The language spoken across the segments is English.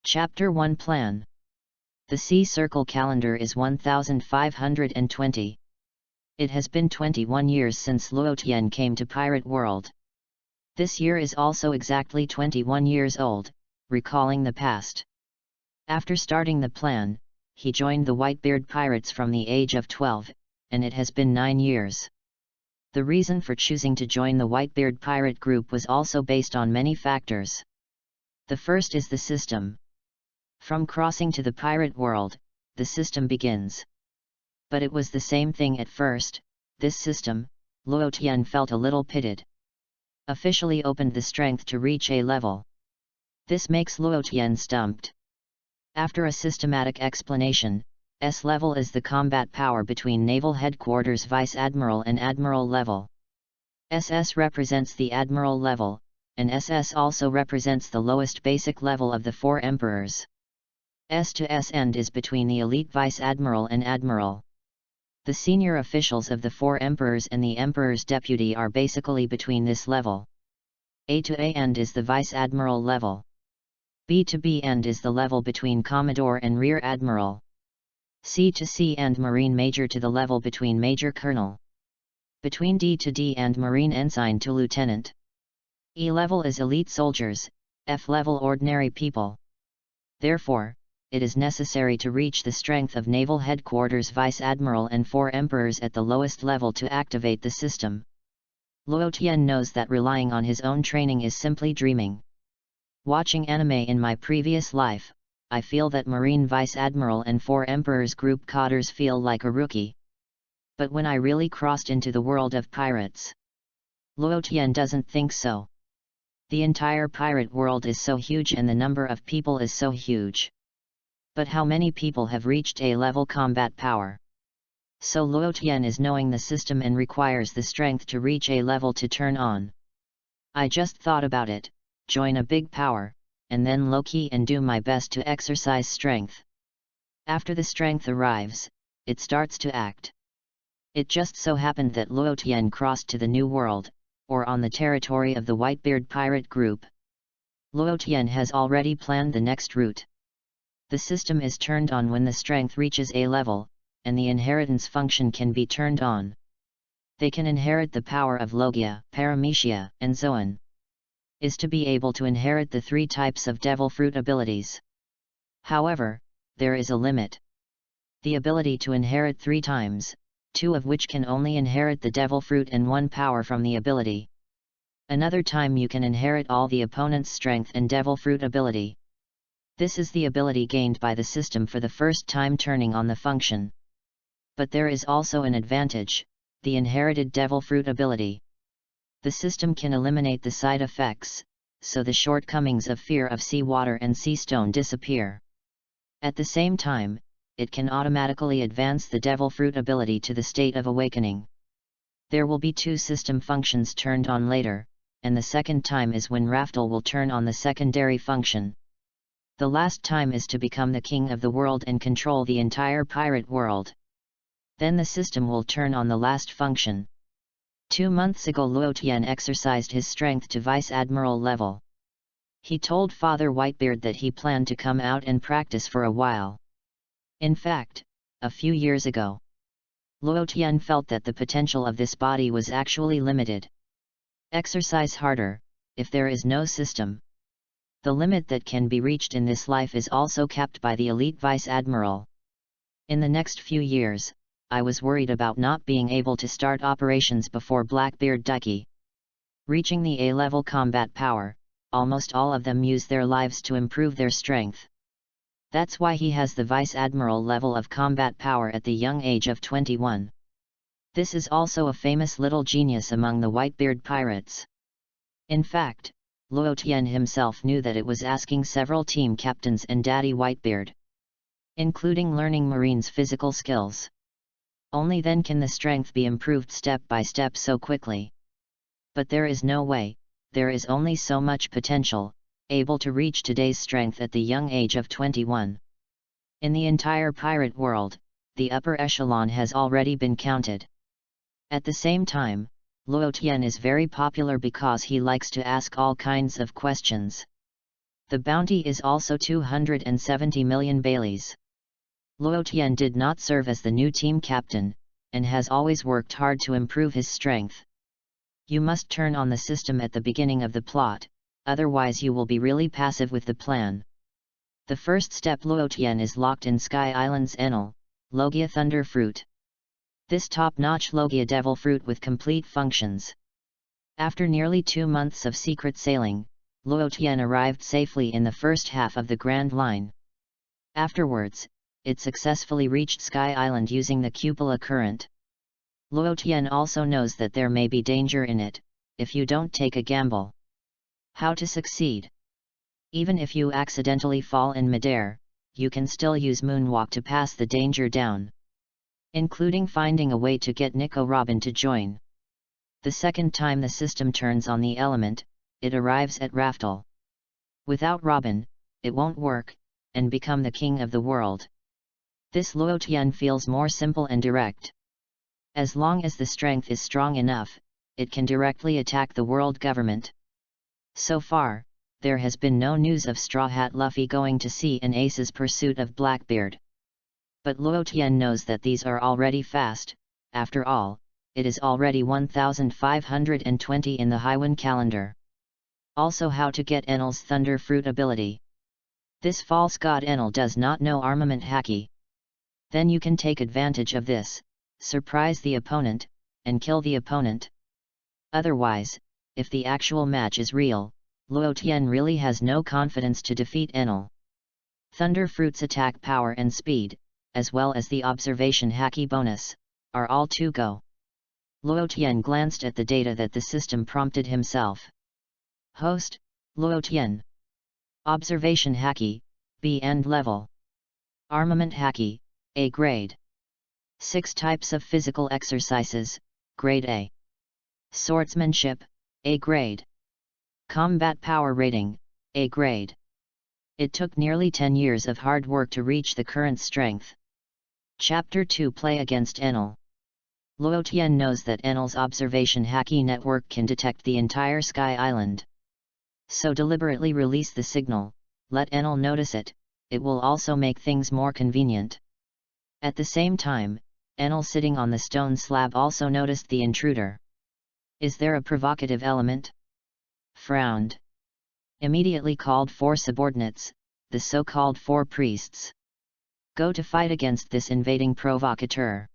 Chapter 1 Plan. The Sea Circle calendar is 1520. It has been 21 years since Luo Tian came to Pirate World. This year is also exactly 21 years old, recalling the past. After starting the plan, he joined the Whitebeard pirates from the age of 12, and it has been 9 years. The reason for choosing to join the Whitebeard pirate group was also based on many factors. The first is the system. From crossing to the pirate world, the system begins. But it was the same thing at first. This system, Luo Tian felt a little pitted. Officially opened the strength to reach A level. This makes Luo Tian stumped. After a systematic explanation, S level is the combat power between Naval Headquarters Vice Admiral and Admiral level. SS represents the Admiral level, and SS also represents the lowest basic level of the four emperors. S to S end is between the elite Vice Admiral and Admiral. The senior officials of the four emperors and the emperor's deputy are basically between this level. A to A end is the Vice Admiral level. B to B end is the level between Commodore and Rear Admiral. C to C end Marine Major to the level between Major Colonel. Between D to D end Marine Ensign to Lieutenant. E level is elite soldiers, F level ordinary people. Therefore, it is necessary to reach the strength of Naval Headquarters Vice Admiral and four emperors at the lowest level to activate the system. Luo Tian knows that relying on his own training is simply dreaming. Watching anime in my previous life, I feel that Marine Vice Admiral and four emperors group codders feel like a rookie. But when I really crossed into the world of pirates, Luo Tian doesn't think so. The entire pirate world is so huge and the number of people is so huge. But how many people have reached A-level combat power? So Luo Tian is knowing the system and requires the strength to reach A-level to turn on. I just thought about it, join a big power, and then low-key and do my best to exercise strength. After the strength arrives, it starts to act. It just so happened that Luo Tian crossed to the New World, or on the territory of the Whitebeard pirate group. Luo Tian has already planned the next route. The system is turned on when the strength reaches A level, and the inheritance function can be turned on. They can inherit the power of Logia, Paramecia, and Zoan. Is to be able to inherit the 3 types of devil fruit abilities. However, there is a limit. The ability to inherit 3 times, 2 of which can only inherit the devil fruit and 1 power from the ability. Another time you can inherit all the opponent's strength and devil fruit ability. This is the ability gained by the system for the first time turning on the function. But there is also an advantage, the inherited devil fruit ability. The system can eliminate the side effects, so the shortcomings of fear of seawater and sea stone disappear. At the same time, it can automatically advance the devil fruit ability to the state of awakening. There will be 2 system functions turned on later, and the second time is when Raftel will turn on the secondary function. The last time is to become the king of the world and control the entire pirate world. Then the system will turn on the last function. 2 months ago Luo Tian exercised his strength to Vice Admiral level. He told Father Whitebeard that he planned to come out and practice for a while. In fact, a few years ago, Luo Tian felt that the potential of this body was actually limited. Exercise harder, if there is no system. The limit that can be reached in this life is also capped by the elite Vice Admiral. In the next few years, I was worried about not being able to start operations before Blackbeard Ducky. Reaching the A-level combat power, almost all of them use their lives to improve their strength. That's why he has the Vice Admiral level of combat power at the young age of 21. This is also a famous little genius among the Whitebeard pirates. In fact, Luo Tian himself knew that it was asking several team captains and Daddy Whitebeard, including learning Marine's physical skills. Only then can the strength be improved step by step so quickly. But there is no way, there is only so much potential, able to reach today's strength at the young age of 21. In the entire pirate world, the upper echelon has already been counted. At the same time, Luo Tian is very popular because he likes to ask all kinds of questions. The bounty is also 270 million baileys. Luo Tian did not serve as the new team captain, and has always worked hard to improve his strength. You must turn on the system at the beginning of the plot, otherwise you will be really passive with the plan. The first step Luo Tian is locked in Sky Island's Enel, Logia Thunder Fruit. This top-notch Logia Devil Fruit with complete functions. After nearly 2 months of secret sailing, Luo Tian arrived safely in the first half of the Grand Line. Afterwards, it successfully reached Sky Island using the cupola current. Luo Tian also knows that there may be danger in it, if you don't take a gamble. How to succeed? Even if you accidentally fall in midair, you can still use moonwalk to pass the danger down. Including finding a way to get Nico Robin to join. The second time the system turns on the element, it arrives at Raftel. Without Robin, it won't work, and become the king of the world. This Luo Tian feels more simple and direct. As long as the strength is strong enough, it can directly attack the world government. So far, there has been no news of Straw Hat Luffy going to sea in Ace's pursuit of Blackbeard. But Luo Tian knows that these are already fast. After all, it is already 1520 in the Haiwan calendar. Also, how to get Enel's Thunder Fruit ability. This false god Enel does not know armament haki. Then you can take advantage of this, surprise the opponent, and kill the opponent. Otherwise, if the actual match is real, Luo Tian really has no confidence to defeat Enel. Thunder Fruit's attack power and speed, as well as the observation haki bonus, are all to go. Luo Tian glanced at the data that the system prompted himself. Host, Luo Tian. Observation haki, B end level. Armament haki, A grade. 6 types of physical exercises, grade A. Swordsmanship, A grade. Combat power rating, A grade. It took nearly 10 years of hard work to reach the current strength. Chapter 2 Play against Enel. Luo Tian knows that Enel's observation haki network can detect the entire Sky Island. So deliberately release the signal, let Enel notice it, it will also make things more convenient. At the same time, Enel sitting on the stone slab also noticed the intruder. Is there a provocative element? Frowned. Immediately called 4 subordinates, the so-called 4 priests. Go to fight against this invading provocateur.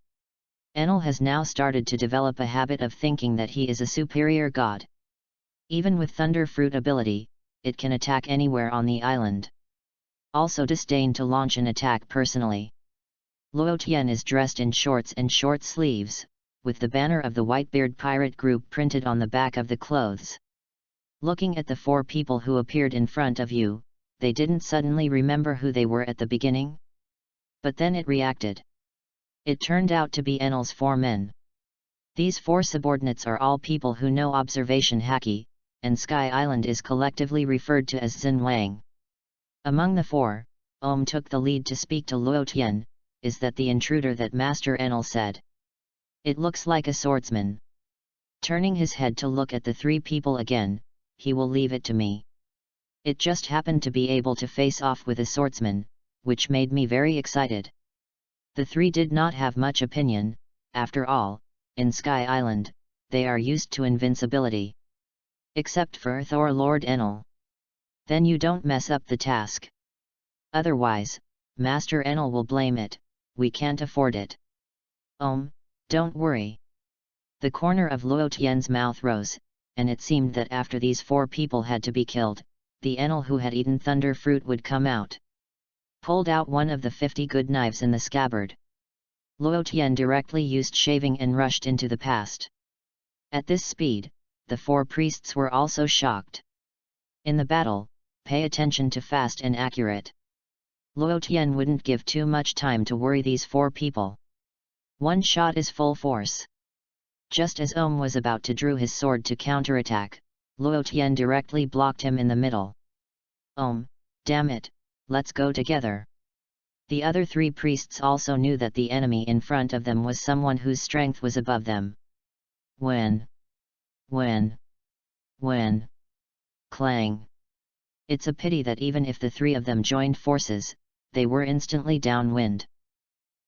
Enel has now started to develop a habit of thinking that he is a superior god. Even with Thunder Fruit ability, it can attack anywhere on the island. Also disdain to launch an attack personally. Luo Tian is dressed in shorts and short sleeves, with the banner of the Whitebeard pirate group printed on the back of the clothes. Looking at the 4 people who appeared in front of you, they didn't suddenly remember who they were at the beginning? But then it reacted. It turned out to be Enel's 4 men. These 4 subordinates are all people who know observation haki, and Sky Island is collectively referred to as Xin Wang. Among the 4, took the lead to speak to Luo Tian. Is that the intruder that Master Enel said? It looks like a swordsman. Turning his head to look at the 3 people again, he will leave it to me. It just happened to be able to face off with a swordsman, which made me very excited. The 3 did not have much opinion. After all, in Sky Island, they are used to invincibility. Except for Thor Lord Enel. Then you don't mess up the task. Otherwise, Master Enel will blame it, we can't afford it. Don't worry. The corner of Luo Tian's mouth rose, and it seemed that after these 4 people had to be killed, the Enel who had eaten Thunder Fruit would come out. Pulled out one of the 50 good knives in the scabbard. Luo Tian directly used shaving and rushed into the past. At this speed, the 4 priests were also shocked. In the battle, pay attention to fast and accurate. Luo Tian wouldn't give too much time to worry these 4 people. One shot is full force. Just as was about to draw his sword to counterattack, Luo Tian directly blocked him in the middle. Damn it, let's go together. The other 3 priests also knew that the enemy in front of them was someone whose strength was above them. When. Clang. It's a pity that even if the three of them joined forces, they were instantly downwind.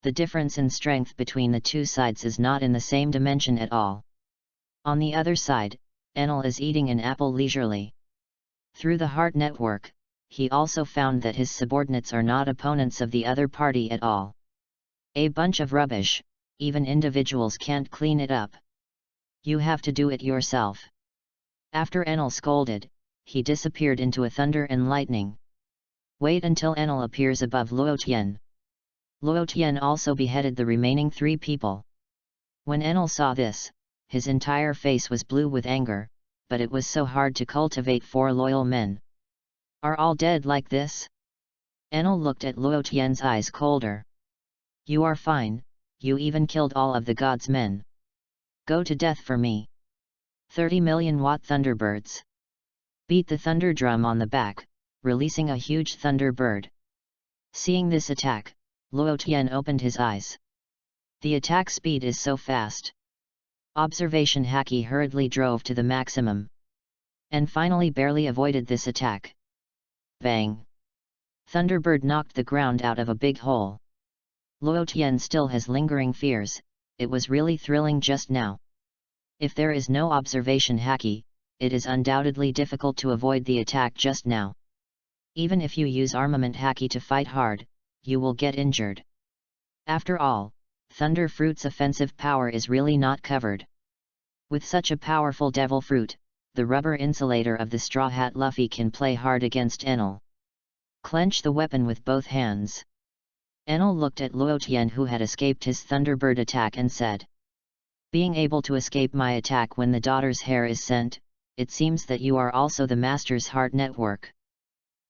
The difference in strength between the two sides is not in the same dimension at all. On the other side, Enel is eating an apple leisurely. Through the heart network, he also found that his subordinates are not opponents of the other party at all. A bunch of rubbish, even individuals can't clean it up. You have to do it yourself. After Enel scolded, he disappeared into a thunder and lightning. Wait until Enel appears above Luo Tian. Luo Tian also beheaded the remaining 3 people. When Enel saw this, his entire face was blue with anger, but it was so hard to cultivate 4 loyal men. Are all dead like this? Enel looked at Luo Tian's eyes colder. You are fine, you even killed all of the god's men. Go to death for me. 30 million watt thunderbirds. Beat the thunder drum on the back, releasing a huge thunderbird. Seeing this attack, Luo Tian opened his eyes. The attack speed is so fast. Observation Haki hurriedly drove to the maximum. And finally barely avoided this attack. Bang! Thunderbird knocked the ground out of a big hole. Luo Tian still has lingering fears. It was really thrilling just now. If there is no observation Haki, it is undoubtedly difficult to avoid the attack just now. Even if you use armament Haki to fight hard, you will get injured. After all, Thunder Fruit's offensive power is really not covered. With such a powerful devil fruit, the rubber insulator of the Straw Hat Luffy can play hard against Enel. Clench the weapon with both hands. Enel looked at Luo Tian, who had escaped his Thunderbird attack, and said, being able to escape my attack when the daughter's hair is sent, it seems that you are also the Master's Heart Network.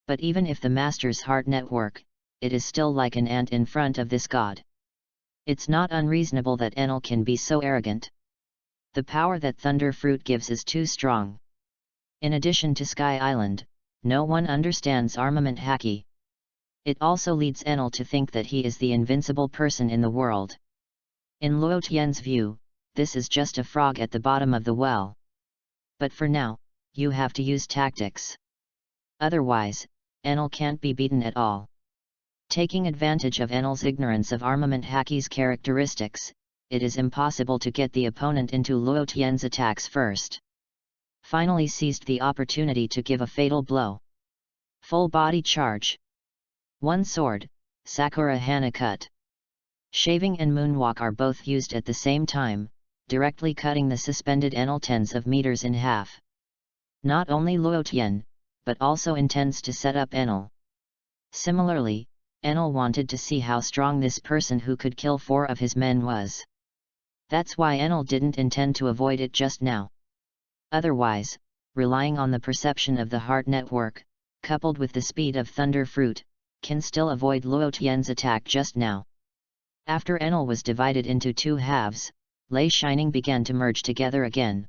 But even if the Master's Heart Network, it is still like an ant in front of this god. It's not unreasonable that Enel can be so arrogant. The power that Thunder Fruit gives is too strong. In addition to Sky Island, no one understands armament Haki. It also leads Enel to think that he is the invincible person in the world. In Luo Tian's view, this is just a frog at the bottom of the well. But for now, you have to use tactics. Otherwise, Enel can't be beaten at all. Taking advantage of Enel's ignorance of armament Haki's characteristics, it is impossible to get the opponent into Luo Tian's attacks first. Finally seized the opportunity to give a fatal blow. Full body charge. One sword, Sakura Hana Cut. Shaving and Moonwalk are both used at the same time, directly cutting the suspended Enel tens of meters in half. Not only Luo Tian, but also intends to set up Enel. Similarly, Enel wanted to see how strong this person who could kill 4 of his men was. That's why Enel didn't intend to avoid it just now. Otherwise, relying on the perception of the heart network, coupled with the speed of Thunder Fruit, can still avoid Luo Tian's attack just now. After Enel was divided into 2 halves, Lei Shining began to merge together again.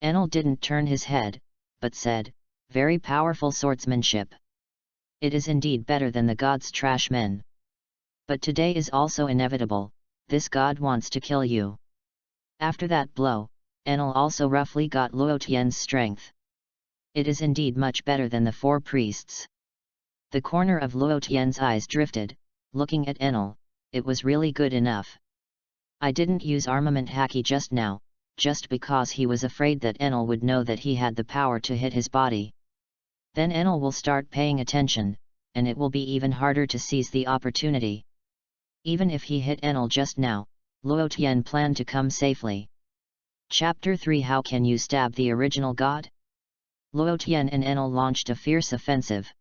Enel didn't turn his head, but said, very powerful swordsmanship. It is indeed better than the god's trash men. But today is also inevitable, this god wants to kill you. After that blow, Enel also roughly got Luo Tian's strength. It is indeed much better than the 4 priests. The corner of Luo Tian's eyes drifted, looking at Enel. It was really good enough. I didn't use armament Haki just now, just because he was afraid that Enel would know that he had the power to hit his body. Then Enel will start paying attention, and it will be even harder to seize the opportunity. Even if he hit Enel just now, Luo Tian planned to come safely. Chapter 3 How can you stab the original god? Luo Tian and Enel launched a fierce offensive.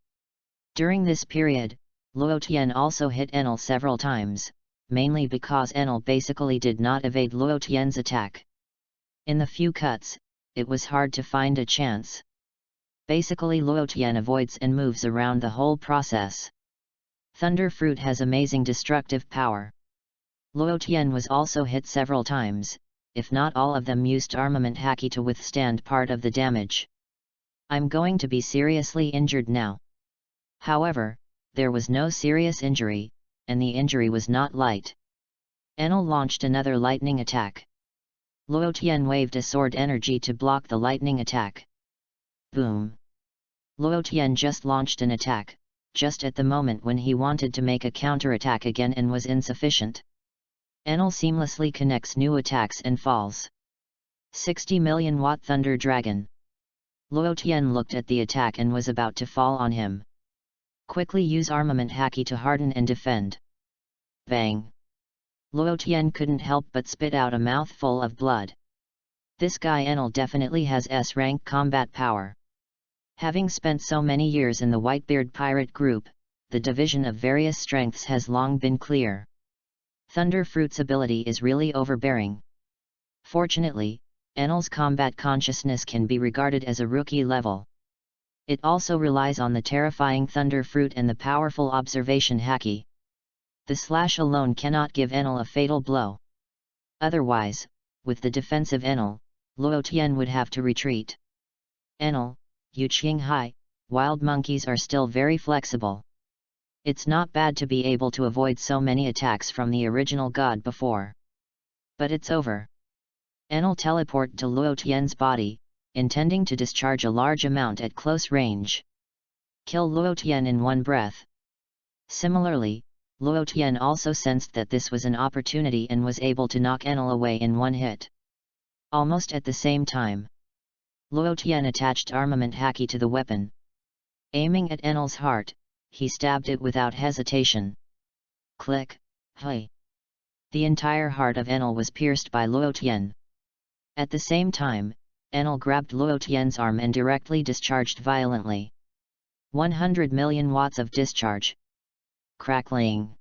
During this period, Luo Tian also hit Enel several times, mainly because Enel basically did not evade Luo Tian's attack. In the few cuts, it was hard to find a chance. Basically Luo Tian avoids and moves around the whole process. Thunder Fruit has amazing destructive power. Luo Tian was also hit several times, if not all of them used armament Haki to withstand part of the damage. I'm going to be seriously injured now. However, there was no serious injury, and the injury was not light. Enel launched another lightning attack. Luo Tian waved a sword energy to block the lightning attack. Boom! Luo Tian just launched an attack, just at the moment when he wanted to make a counterattack again and was insufficient. Enel seamlessly connects new attacks and falls. 60 million watt Thunder Dragon. Luo Tian looked at the attack and was about to fall on him. Quickly use armament haki to harden and defend. Bang! Luo Tian couldn't help but spit out a mouthful of blood. This guy Enel definitely has S-rank combat power. Having spent so many years in the Whitebeard pirate group, the division of various strengths has long been clear. Thunder Fruit's ability is really overbearing. Fortunately, Enel's combat consciousness can be regarded as a rookie level. It also relies on the terrifying Thunder Fruit and the powerful observation haki. The slash alone cannot give Enel a fatal blow. Otherwise, with the defensive Enel, Luo Tian would have to retreat. Enel, Yu Qinghai, wild monkeys are still very flexible. It's not bad to be able to avoid so many attacks from the original god before. But it's over. Enel teleport to Luo Tian's body, intending to discharge a large amount at close range. Kill Luo Tian in one breath. Similarly, Luo Tian also sensed that this was an opportunity and was able to knock Enel away in one hit. Almost at the same time, Luo Tian attached armament haki to the weapon. Aiming at Enel's heart, he stabbed it without hesitation. Click, hui! The entire heart of Enel was pierced by Luo Tian. At the same time, Enel grabbed Luo Tian's arm and directly discharged violently. 100 million watts of discharge. Crackling.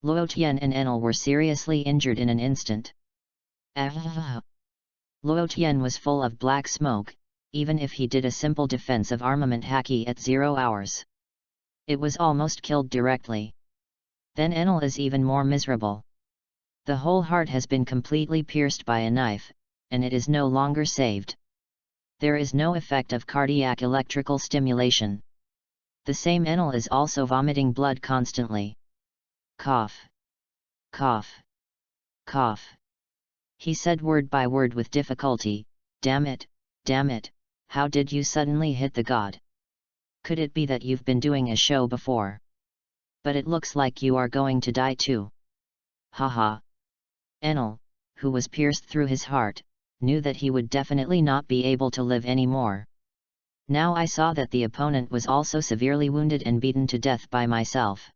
Luo Tian and Enel were seriously injured in an instant. Luo Tian was full of black smoke, even if he did a simple defense of armament haki at 0 hours. It was almost killed directly. Then Enel is even more miserable. The whole heart has been completely pierced by a knife, and it is no longer saved. There is no effect of cardiac electrical stimulation. The same Enel is also vomiting blood constantly. Cough. Cough. Cough. He said word by word with difficulty, damn it, how did you suddenly hit the god? Could it be that you've been doing a show before? But it looks like you are going to die too. Haha. Enel, who was pierced through his heart, knew that he would definitely not be able to live anymore. Now I saw that the opponent was also severely wounded and beaten to death by myself.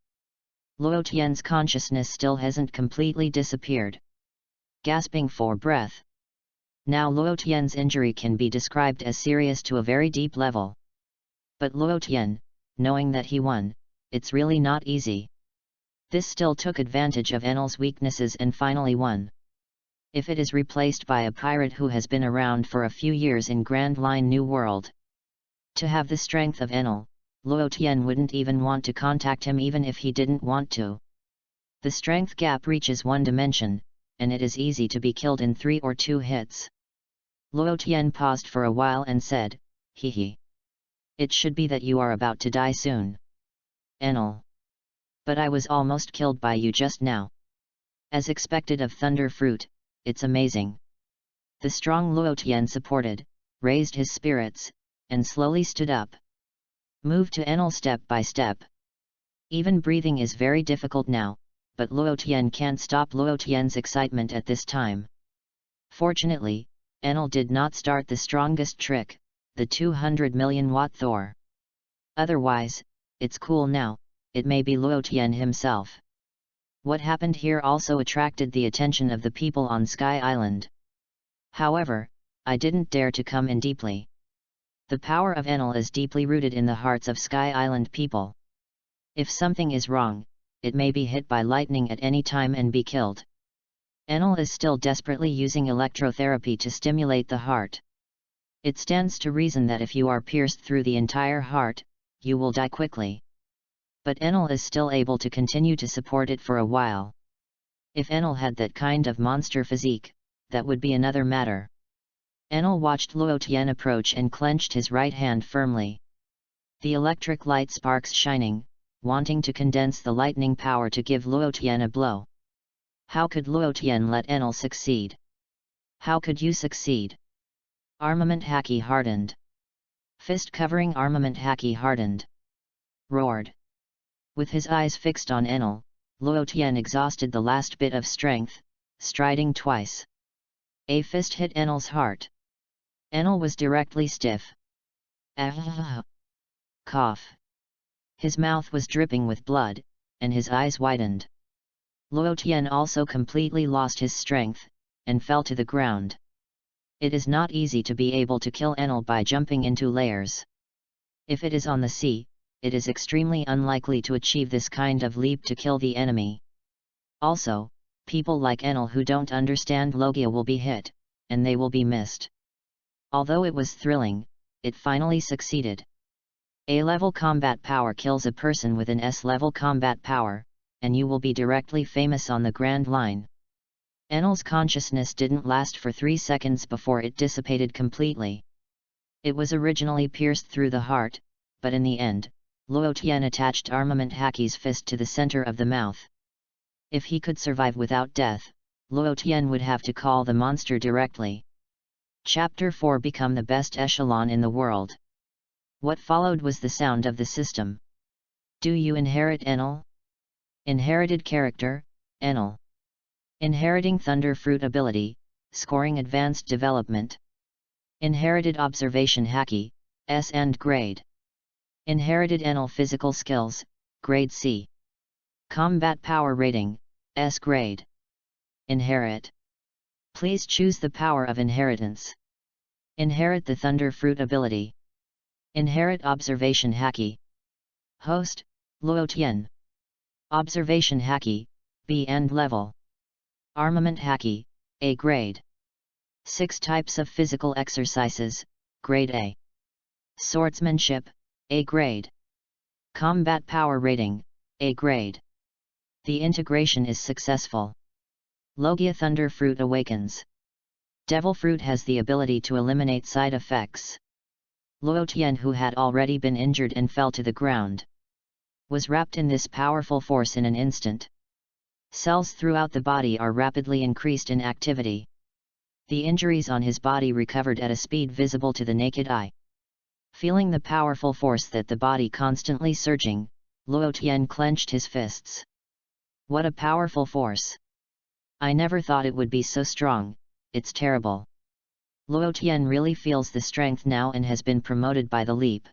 Luo Tian's consciousness still hasn't completely disappeared. Gasping for breath. Now Luo Tian's injury can be described as serious to a very deep level. But Luo Tian, knowing that he won, it's really not easy. This still took advantage of Enel's weaknesses and finally won. If it is replaced by a pirate who has been around for a few years in Grand Line New World. To have the strength of Enel, Luo Tian wouldn't even want to contact him even if he didn't want to. The strength gap reaches one dimension, and it is easy to be killed in 3 or 2 hits. Luo Tian paused for a while and said, Hehe. It should be that you are about to die soon. Enel. But I was almost killed by you just now. As expected of Thunder Fruit, it's amazing. The strong Luo Tian supported, raised his spirits, and slowly stood up. Move to Enel step by step. Even breathing is very difficult now, but Luo Tian can't stop Luo Tian's excitement at this time. Fortunately, Enel did not start the strongest trick, the 200 million watt Thor. Otherwise, it's cool now, it may be Luo Tian himself. What happened here also attracted the attention of the people on Sky Island. However, I didn't dare to come in deeply. The power of Enel is deeply rooted in the hearts of Sky Island people. If something is wrong, it may be hit by lightning at any time and be killed. Enel is still desperately using electrotherapy to stimulate the heart. It stands to reason that if you are pierced through the entire heart, you will die quickly. But Enel is still able to continue to support it for a while. If Enel had that kind of monster physique, that would be another matter. Enel watched Luo Tian approach and clenched his right hand firmly. The electric light sparks shining, wanting to condense the lightning power to give Luo Tian a blow. How could Luo Tian let Enel succeed? How could you succeed? Armament haki hardened. Fist covering armament Haki hardened. Roared. With his eyes fixed on Enel, Luo Tian exhausted the last bit of strength, striding twice. A fist hit Enel's heart. Enel was directly stiff. Ah! Cough. His mouth was dripping with blood, and his eyes widened. Luo Tian also completely lost his strength, and fell to the ground. It is not easy to be able to kill Enel by jumping into layers. If it is on the sea, it is extremely unlikely to achieve this kind of leap to kill the enemy. Also, people like Enel who don't understand Logia will be hit, and they will be missed. Although it was thrilling, it finally succeeded. A-level combat power kills a person with an S-level combat power, and you will be directly famous on the Grand Line. Enel's consciousness didn't last for 3 seconds before it dissipated completely. It was originally pierced through the heart, but in the end, Luo Tian attached Armament Haki's fist to the center of the mouth. If he could survive without death, Luo Tian would have to call the monster directly. Chapter 4 Become the best echelon in the world. What followed was the sound of the system. Do you inherit Enel? Inherited character, Enel. Inheriting Thunder Fruit ability, scoring advanced development. Inherited observation Haki, S and grade. Inherited Enel physical skills, grade C. Combat power rating, S grade. Inherit. Please choose the power of inheritance. Inherit the Thunder Fruit ability. Inherit observation Haki. Host, Luo Tian. Observation Haki, B and level. Armament Haki, A grade. 6 types of physical exercises, grade A. Swordsmanship, A grade. Combat power rating, A grade. The integration is successful. Logia Thunder Fruit awakens. Devil Fruit has the ability to eliminate side effects. Luo Tian, who had already been injured and fell to the ground, was wrapped in this powerful force in an instant. Cells throughout the body are rapidly increased in activity. The injuries on his body recovered at a speed visible to the naked eye. Feeling the powerful force that the body constantly surging, Luo Tian clenched his fists. What a powerful force! I never thought it would be so strong, it's terrible. Luo Tian really feels the strength now and has been promoted by the leap.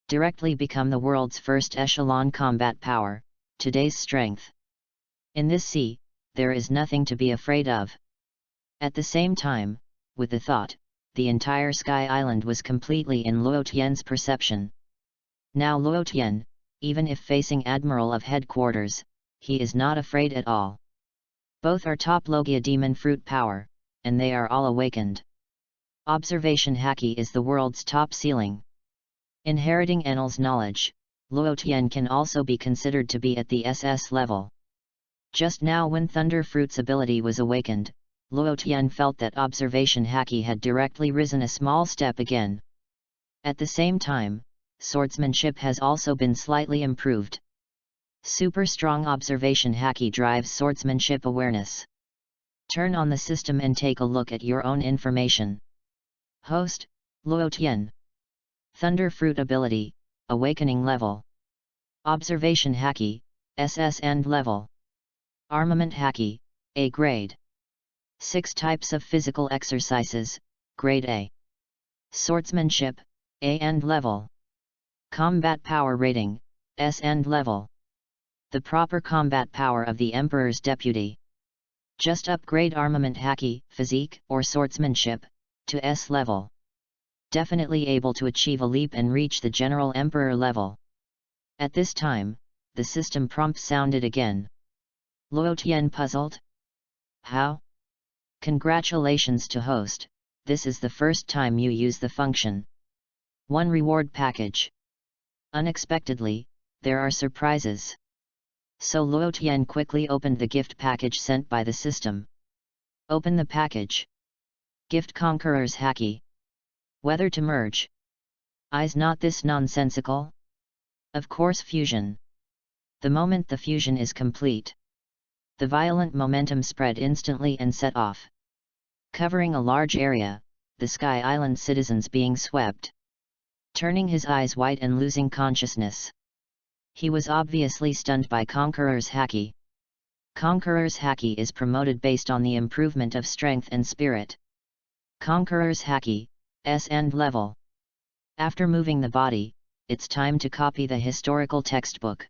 Directly become the world's first echelon combat power, today's strength. In this sea, there is nothing to be afraid of. At the same time, with the thought, the entire Sky Island was completely in Luo Tian's perception. Now Luo Tian, even if facing Admiral of Headquarters, he is not afraid at all. Both are top Logia Demon Fruit power, and they are all awakened. Observation Haki is the world's top ceiling. Inheriting Enel's knowledge, Luo Tian can also be considered to be at the SS level. Just now when Thunder Fruit's ability was awakened, Luo Tian felt that observation Haki had directly risen a small step again. At the same time, swordsmanship has also been slightly improved. Super strong observation Haki drives swordsmanship awareness. Turn on the system and take a look at your own information. Host, Luo Tian. Thunder Fruit ability, awakening level. Observation Haki, SS and level. Armament Haki, A grade. 6 types of physical exercises, grade A. Swordsmanship, A and level. Combat power rating, S and level. The proper combat power of the Emperor's deputy. Just upgrade Armament Haki, physique or swordsmanship, to S level. Definitely able to achieve a leap and reach the General Emperor level. At this time, the system prompt sounded again. Luo Tian puzzled. How? Congratulations to host, this is the first time you use the function. 1 reward package. Unexpectedly, there are surprises. So Luo Tian quickly opened the gift package sent by the system. Open the package. Gift Conqueror's Haki. Whether to merge. Is not this nonsensical? Of course fusion. The moment the fusion is complete, the violent momentum spread instantly and set off. Covering a large area, the Sky Island citizens being swept. turning his eyes white and losing consciousness. He was obviously stunned by Conqueror's haki. Conqueror's haki is promoted based on the improvement of strength and spirit. Conqueror's haki, S end level. After moving the body, it's time to copy the historical textbook.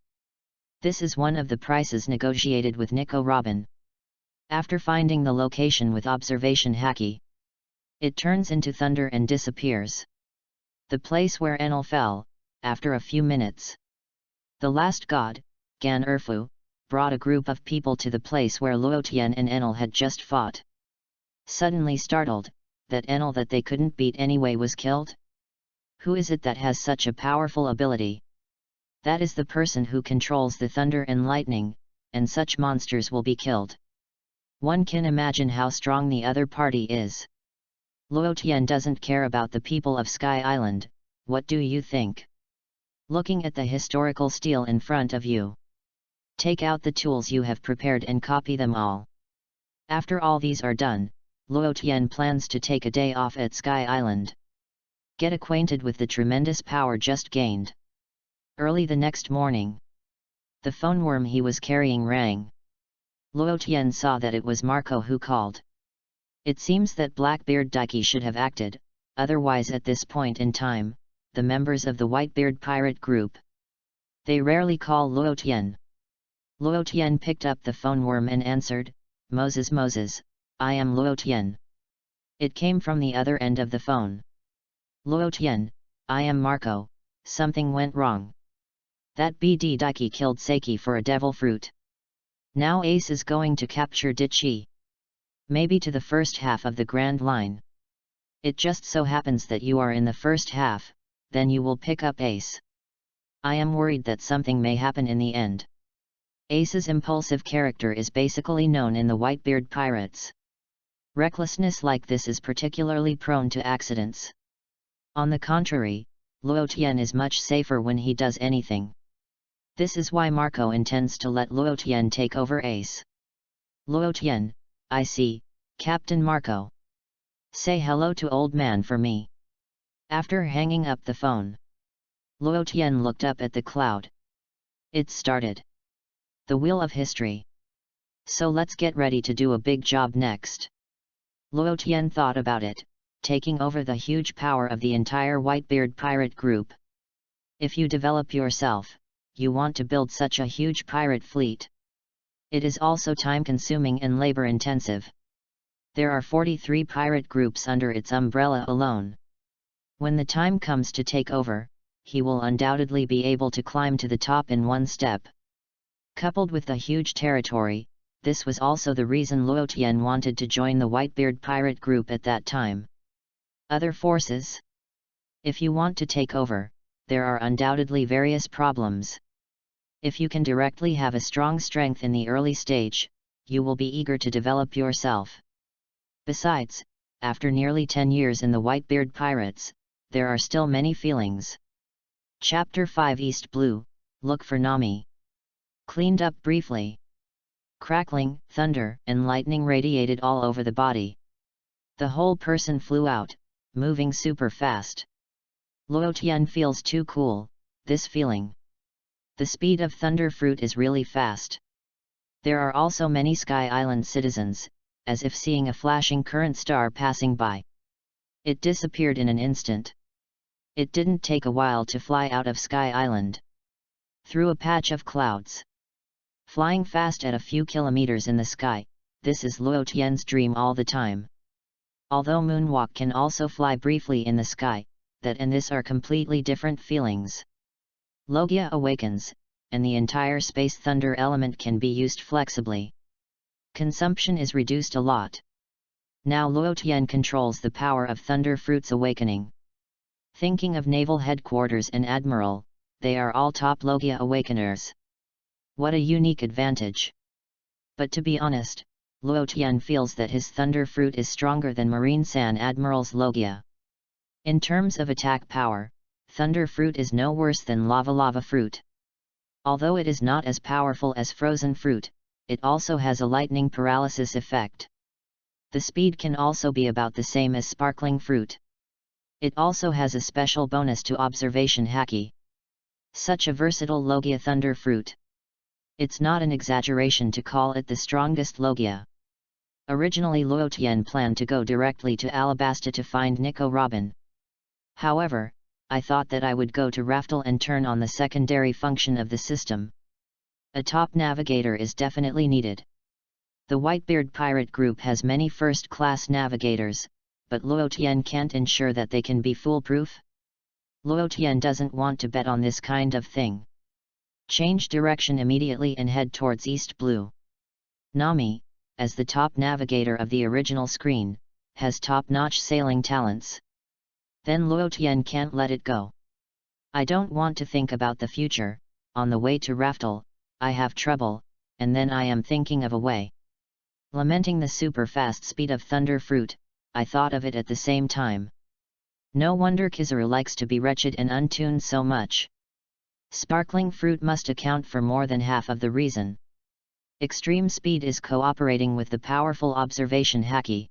This is one of the prices negotiated with Nico Robin. After finding the location with observation haki, it turns into thunder and disappears. The place where Enel fell, after a few minutes. The last god, Gan Erfu, brought a group of people to the place where Luotian and Enel had just fought. Suddenly startled, that Enel that they couldn't beat anyway was killed? Who is it that has such a powerful ability? That is the person who controls the thunder and lightning, and such monsters will be killed. One can imagine how strong the other party is. Luotian doesn't care about the people of Sky Island, what do you think? Looking at the historical stele in front of you. Take out the tools you have prepared and copy them all. After all these are done, Luotian plans to take a day off at Sky Island. Get acquainted with the tremendous power just gained. Early the next morning, the phone worm he was carrying rang. Luotian saw that it was Marco who called. It seems that Blackbeard Daiki should have acted, otherwise at this point in time, the members of the Whitebeard pirate group. They rarely call Luotian. Luotian picked up the phone worm and answered, Moses, I am Luotian. It came from the other end of the phone. Luotian, I am Marco, something went wrong. That BD Daiki killed Seiki for a devil fruit. Now Ace is going to capture Dichi. Maybe to the first half of the Grand Line. It just so happens that you are in the first half, then you will pick up Ace. I am worried that something may happen in the end. Ace's impulsive character is basically known in the Whitebeard pirates. Recklessness like this is particularly prone to accidents. On the contrary, Luotian is much safer when he does anything. This is why Marco intends to let Luotian take over Ace. Luotian, I see, Captain Marco. Say hello to old man for me. After hanging up the phone, Luotian looked up at the cloud. It started. The wheel of history. So let's get ready to do a big job next. Luotian thought about it, taking over the huge power of the entire Whitebeard pirate group. If you develop yourself, you want to build such a huge pirate fleet. It is also time-consuming and labor-intensive. There are 43 pirate groups under its umbrella alone. When the time comes to take over, he will undoubtedly be able to climb to the top in one step. Coupled with the huge territory, this was also the reason Luotian wanted to join the Whitebeard pirate group at that time. Other forces? If you want to take over, there are undoubtedly various problems. If you can directly have a strong strength in the early stage, you will be eager to develop yourself. Besides, after nearly 10 years in the Whitebeard pirates, there are still many feelings. Chapter 5 East Blue, Look for Nami. Cleaned up briefly. Crackling, thunder, and lightning radiated all over the body. The whole person flew out, moving super fast. Luotian feels too cool, this feeling. The speed of thunder fruit is really fast. There are also many Sky Island citizens, as if seeing a flashing current star passing by. It disappeared in an instant. It didn't take a while to fly out of Sky Island. Through a patch of clouds. Flying fast at a few kilometers in the sky, this is Luotian's dream all the time. Although moonwalk can also fly briefly in the sky, that and this are completely different feelings. Logia awakens, and the entire space thunder element can be used flexibly. Consumption is reduced a lot. Now Luotian controls the power of thunder fruit's awakening. Thinking of naval headquarters and admiral, they are all top Logia awakeners. What a unique advantage! But to be honest, Luotian feels that his thunder fruit is stronger than Marine San Admiral's Logia. In terms of attack power, thunder fruit is no worse than lava fruit. Although it is not as powerful as frozen fruit, it also has a lightning paralysis effect. The speed can also be about the same as sparkling fruit. It also has a special bonus to observation haki. Such a versatile Logia thunder fruit. It's not an exaggeration to call it the strongest Logia. Originally Luo Tian planned to go directly to Alabasta to find Nico Robin. However, I thought that I would go to Raftel and turn on the secondary function of the system. A top navigator is definitely needed. The Whitebeard pirate group has many first-class navigators, but Luo Tian can't ensure that they can be foolproof. Luo Tian doesn't want to bet on this kind of thing. Change direction immediately and head towards East Blue. Nami, as the top navigator of the original screen, has top-notch sailing talents. Then Luo Tian can't let it go. I don't want to think about the future. On the way to Raftel, I have trouble, and then I am thinking of a way. Lamenting the super-fast speed of Thunder Fruit, I thought of it at the same time. No wonder Kizaru likes to be wretched and untuned so much. Sparkling fruit must account for more than half of the reason. Extreme speed is cooperating with the powerful observation haki.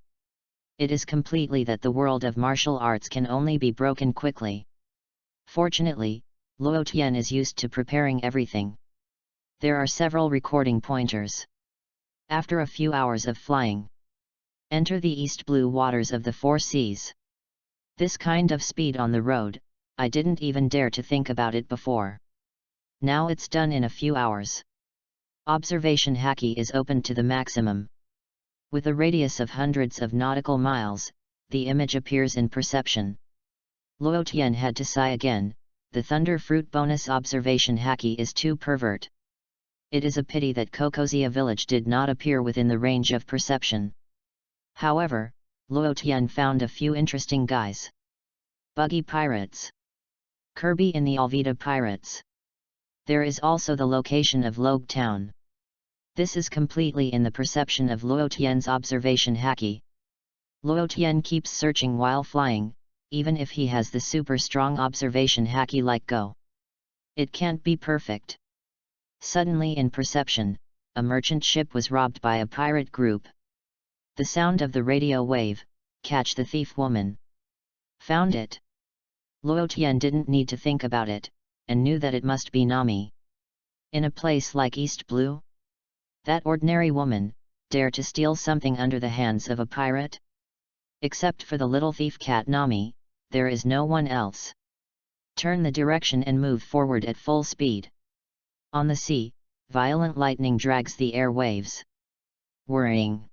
It is completely that the world of martial arts can only be broken quickly. Fortunately, Luo Tian is used to preparing everything. There are several recording pointers. After a few hours of flying, enter the east blue waters of the Four Seas. This kind of speed on the road, I didn't even dare to think about it before. Now it's done in a few hours. Observation haki is opened to the maximum. With a radius of hundreds of nautical miles, the image appears in perception. Luo Tian had to sigh again. The Thunder Fruit bonus observation haki is too pervert. It is a pity that Kokozia village did not appear within the range of perception. However, Luo Tian found a few interesting guys. Buggy Pirates. Kirby in the Alvida Pirates. There is also the location of Logue Town. This is completely in the perception of Luo Tian's observation haki. Luo Tian keeps searching while flying, even if he has the super strong observation haki like Go. It can't be perfect. Suddenly in perception, a merchant ship was robbed by a pirate group. The sound of the radio wave, catch the thief woman. Found it. Luo Tian didn't need to think about it, and knew that it must be Nami. In a place like East Blue? That ordinary woman, dare to steal something under the hands of a pirate? Except for the little thief cat Nami, there is no one else. Turn the direction and move forward at full speed. On the sea, violent lightning drags the air waves. Worrying.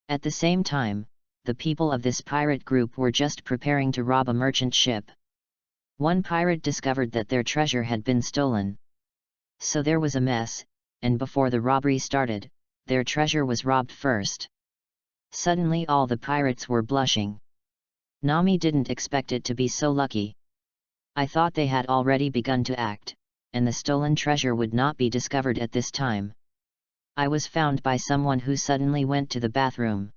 At the same time, the people of this pirate group were just preparing to rob a merchant ship. One pirate discovered that their treasure had been stolen. So there was a mess, and before the robbery started, their treasure was robbed first. Suddenly all the pirates were blushing. Nami didn't expect it to be so lucky. I thought they had already begun to act, and the stolen treasure would not be discovered at this time. I was found by someone who suddenly went to the bathroom.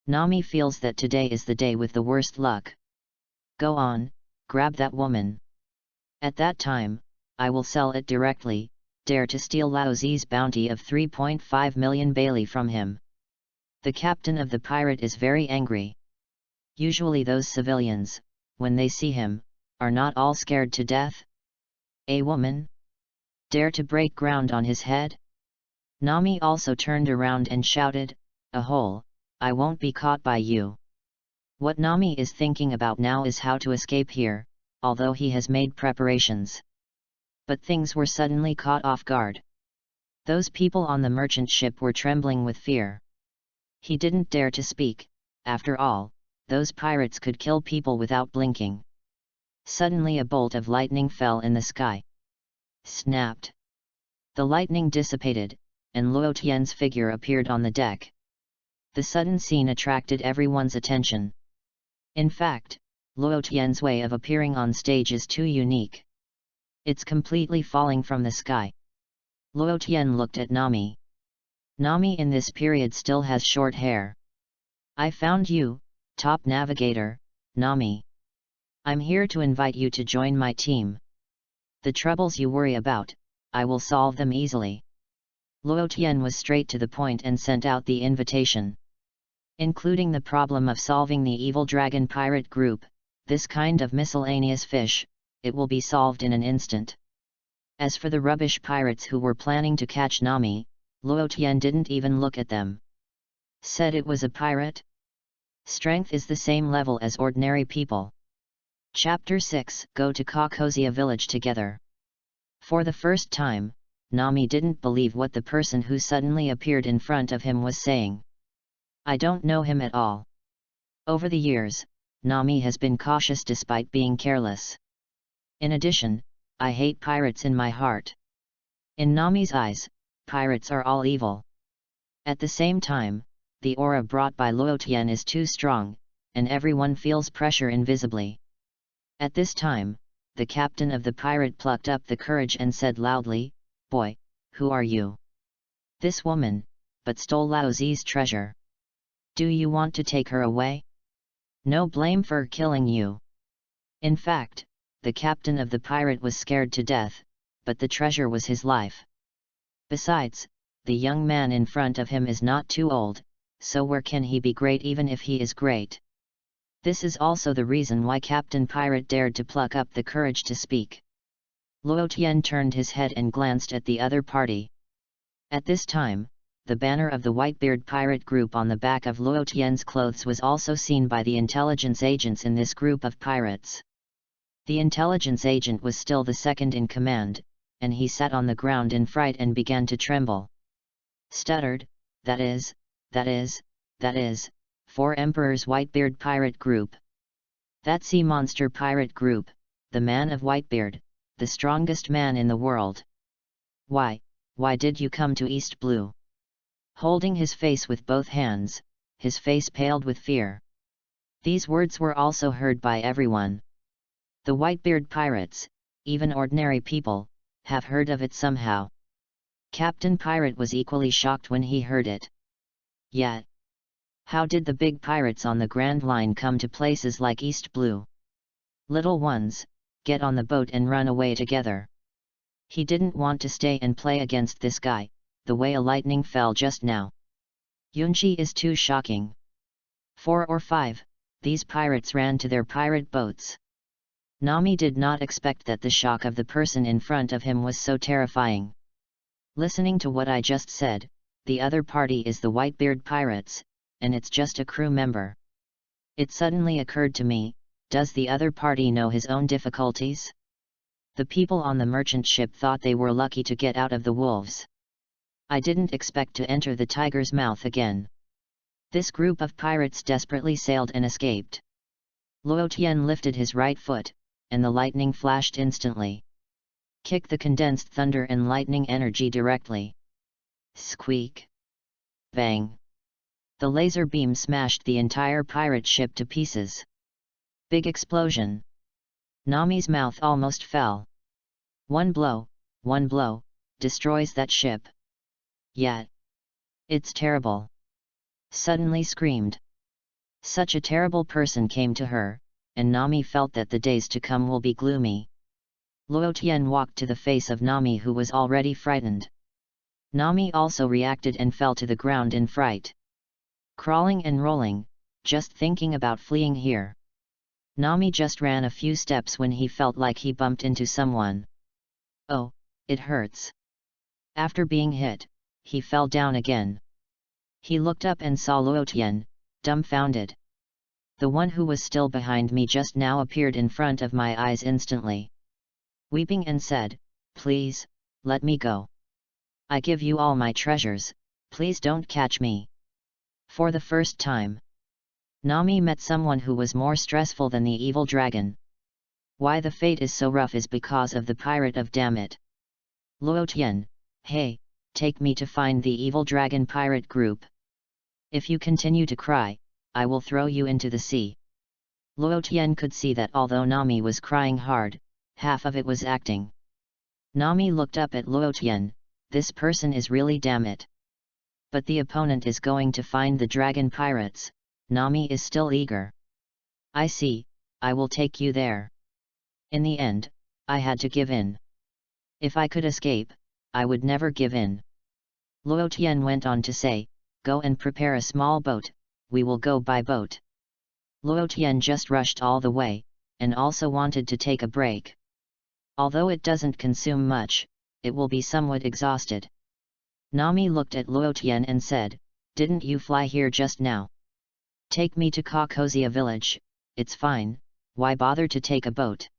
Nami feels that today is the day with the worst luck. Go on, grab that woman. At that time, I will sell it directly, dare to steal Lao Zi's bounty of 3.5 million Bailey from him. The captain of the pirate is very angry. Usually those civilians, when they see him, are not all scared to death. A woman? Dare to break ground on his head? Nami also turned around and shouted, "Ahole, I won't be caught by you." What Nami is thinking about now is how to escape here, although he has made preparations. But things were suddenly caught off guard. Those people on the merchant ship were trembling with fear. He didn't dare to speak. After all, those pirates could kill people without blinking. Suddenly a bolt of lightning fell in the sky. Snapped. The lightning dissipated, and Luo Tian's figure appeared on the deck. The sudden scene attracted everyone's attention. In fact, Luo Tian's way of appearing on stage is too unique. It's completely falling from the sky. Luo Tian looked at Nami. Nami in this period still has short hair. I found you, top navigator, Nami. I'm here to invite you to join my team. The troubles you worry about, I will solve them easily. Luo Tian was straight to the point and sent out the invitation. Including the problem of solving the evil dragon pirate group, this kind of miscellaneous fish, it will be solved in an instant. As for the rubbish pirates who were planning to catch Nami, Luo Tian didn't even look at them. Said it was a pirate? Strength is the same level as ordinary people. Chapter 6 Go to Kakosia village together. For the first time, Nami didn't believe what the person who suddenly appeared in front of him was saying. I don't know him at all. Over the years, Nami has been cautious despite being careless. In addition, I hate pirates in my heart. In Nami's eyes, pirates are all evil. At the same time, the aura brought by Luo Tian is too strong, and everyone feels pressure invisibly. At this time, the captain of the pirate plucked up the courage and said loudly, "Boy, who are you?" "This woman, but stole Lao Zi's treasure. Do you want to take her away? No blame for killing you." In fact, the captain of the pirate was scared to death, but the treasure was his life. Besides, the young man in front of him is not too old, so where can he be great even if he is great? This is also the reason why Captain Pirate dared to pluck up the courage to speak. Luo Tian turned his head and glanced at the other party. At this time, the banner of the Whitebeard pirate group on the back of Luo Tian's clothes was also seen by the intelligence agents in this group of pirates. The intelligence agent was still the second in command, and he sat on the ground in fright and began to tremble. Stuttered, that is, 4 Emperor's Whitebeard pirate group. That sea monster pirate group, the man of Whitebeard, the strongest man in the world. Why did you come to East Blue? Holding his face with both hands, his face paled with fear. These words were also heard by everyone. The Whitebeard pirates, even ordinary people, have heard of it somehow. Captain Pirate was equally shocked when he heard it. Yet, how did the big pirates on the Grand Line come to places like East Blue? Little ones, get on the boat and run away together. He didn't want to stay and play against this guy, the way a lightning fell just now. Yunji is too shocking. 4 or 5, these pirates ran to their pirate boats. Nami did not expect that the shock of the person in front of him was so terrifying. Listening to what I just said, the other party is the Whitebeard pirates, and it's just a crew member. It suddenly occurred to me, does the other party know his own difficulties? The people on the merchant ship thought they were lucky to get out of the wolves. I didn't expect to enter the tiger's mouth again. This group of pirates desperately sailed and escaped. Luo Tian lifted his right foot, and the lightning flashed instantly. Kick the condensed thunder and lightning energy directly. Squeak! Bang! The laser beam smashed the entire pirate ship to pieces. Big explosion. Nami's mouth almost fell. One blow, destroys that ship. Yet, it's terrible. Suddenly screamed. Such a terrible person came to her, and Nami felt that the days to come will be gloomy. Luo Tian walked to the face of Nami, who was already frightened. Nami also reacted and fell to the ground in fright. Crawling and rolling, just thinking about fleeing here. Nami just ran a few steps when he felt like he bumped into someone. Oh, it hurts. After being hit, he fell down again. He looked up and saw Luo Tian, dumbfounded. The one who was still behind me just now appeared in front of my eyes instantly. Weeping and said, "Please, let me go. I give you all my treasures, please don't catch me." For the first time, Nami met someone who was more stressful than the evil dragon. Why the fate is so rough is because of the pirate of Dammit. Luo Tian, hey, take me to find the evil dragon pirate group. If you continue to cry, I will throw you into the sea. Luo Tian could see that although Nami was crying hard, half of it was acting. Nami looked up at Luo Tian, this person is really Dammit. But the opponent is going to find the dragon pirates, Nami is still eager. I see, I will take you there. In the end, I had to give in. If I could escape, I would never give in. Luo Tian went on to say, go and prepare a small boat, we will go by boat. Luo Tian just rushed all the way, and also wanted to take a break. Although it doesn't consume much, it will be somewhat exhausted. Nami looked at Luo Tian and said, "Didn't you fly here just now? Take me to Kokozia village, it's fine, why bother to take a boat?"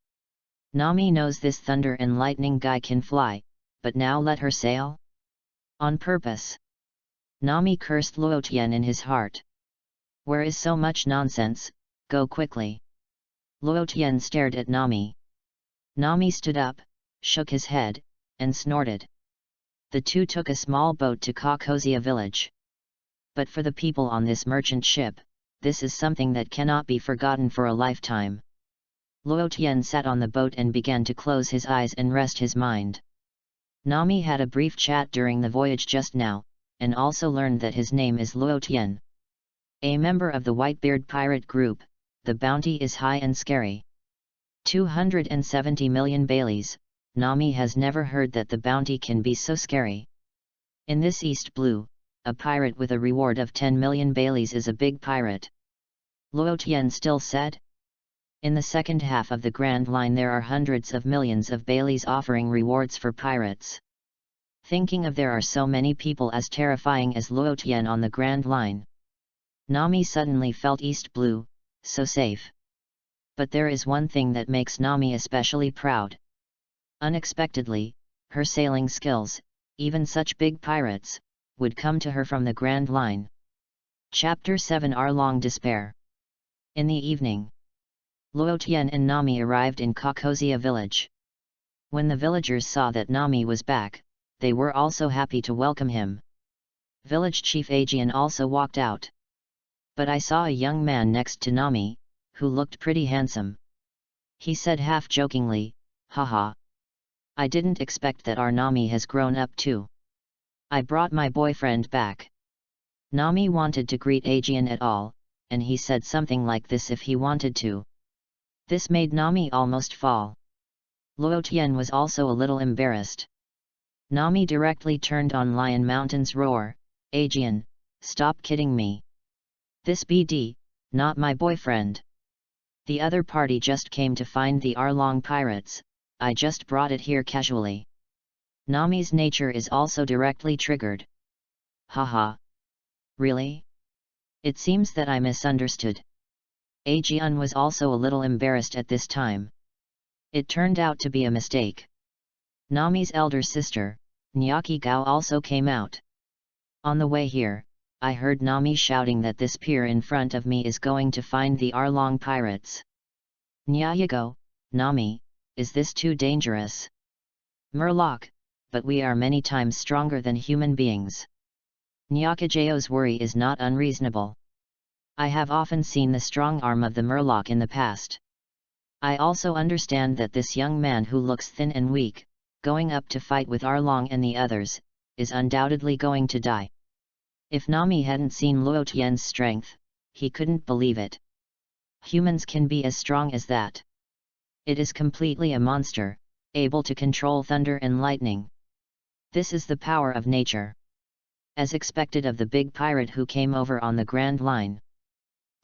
Nami knows this thunder and lightning guy can fly, but now let her sail? On purpose. Nami cursed Luo Tian in his heart. Where is so much nonsense, go quickly. Luo Tian stared at Nami. Nami stood up, shook his head, and snorted. The two took a small boat to Kokozia village. But for the people on this merchant ship, this is something that cannot be forgotten for a lifetime. Luo Tian sat on the boat and began to close his eyes and rest his mind. Nami had a brief chat during the voyage just now, and also learned that his name is Luo Tian. A member of the Whitebeard pirate group, the bounty is high and scary. 270 million Baileys, Nami has never heard that the bounty can be so scary. In this East Blue, a pirate with a reward of 10 million Baileys is a big pirate. Luo Tian still said. In the second half of the Grand Line there are hundreds of millions of Baileys offering rewards for pirates. Thinking of there are so many people as terrifying as Luo Tian on the Grand Line. Nami suddenly felt East Blue, so safe. But there is one thing that makes Nami especially proud. Unexpectedly, her sailing skills, even such big pirates, would come to her from the Grand Line. Chapter 7 Our-Long Despair. In the evening, Luo Tian and Nami arrived in Kokozia village. When the villagers saw that Nami was back, they were also happy to welcome him. Village chief Aegean also walked out. But I saw a young man next to Nami, who looked pretty handsome. He said half-jokingly, "Haha. I didn't expect that our Nami has grown up too. I brought my boyfriend back." Nami wanted to greet Aegean at all, and he said something like this if he wanted to. This made Nami almost fall. Luo Tian was also a little embarrassed. Nami directly turned on Lion Mountain's roar, "Aegean, stop kidding me. This BD, not my boyfriend. The other party just came to find the Our-Long pirates, I just brought it here casually." Nami's nature is also directly triggered. "Haha. Really? It seems that I misunderstood." Aegean was also a little embarrassed at this time. It turned out to be a mistake. Nami's elder sister, Nyaki Gao also came out. On the way here, I heard Nami shouting that this pier in front of me is going to find the Our-Long pirates. "Nyayago, Nami, is this too dangerous?" "Murloc, but we are many times stronger than human beings." Nyakajao's worry is not unreasonable. I have often seen the strong arm of the Murloc in the past. I also understand that this young man who looks thin and weak, going up to fight with Our-Long and the others, is undoubtedly going to die. If Nami hadn't seen Luo Tian's strength, he couldn't believe it. Humans can be as strong as that. It is completely a monster, able to control thunder and lightning. This is the power of nature. As expected of the big pirate who came over on the Grand Line.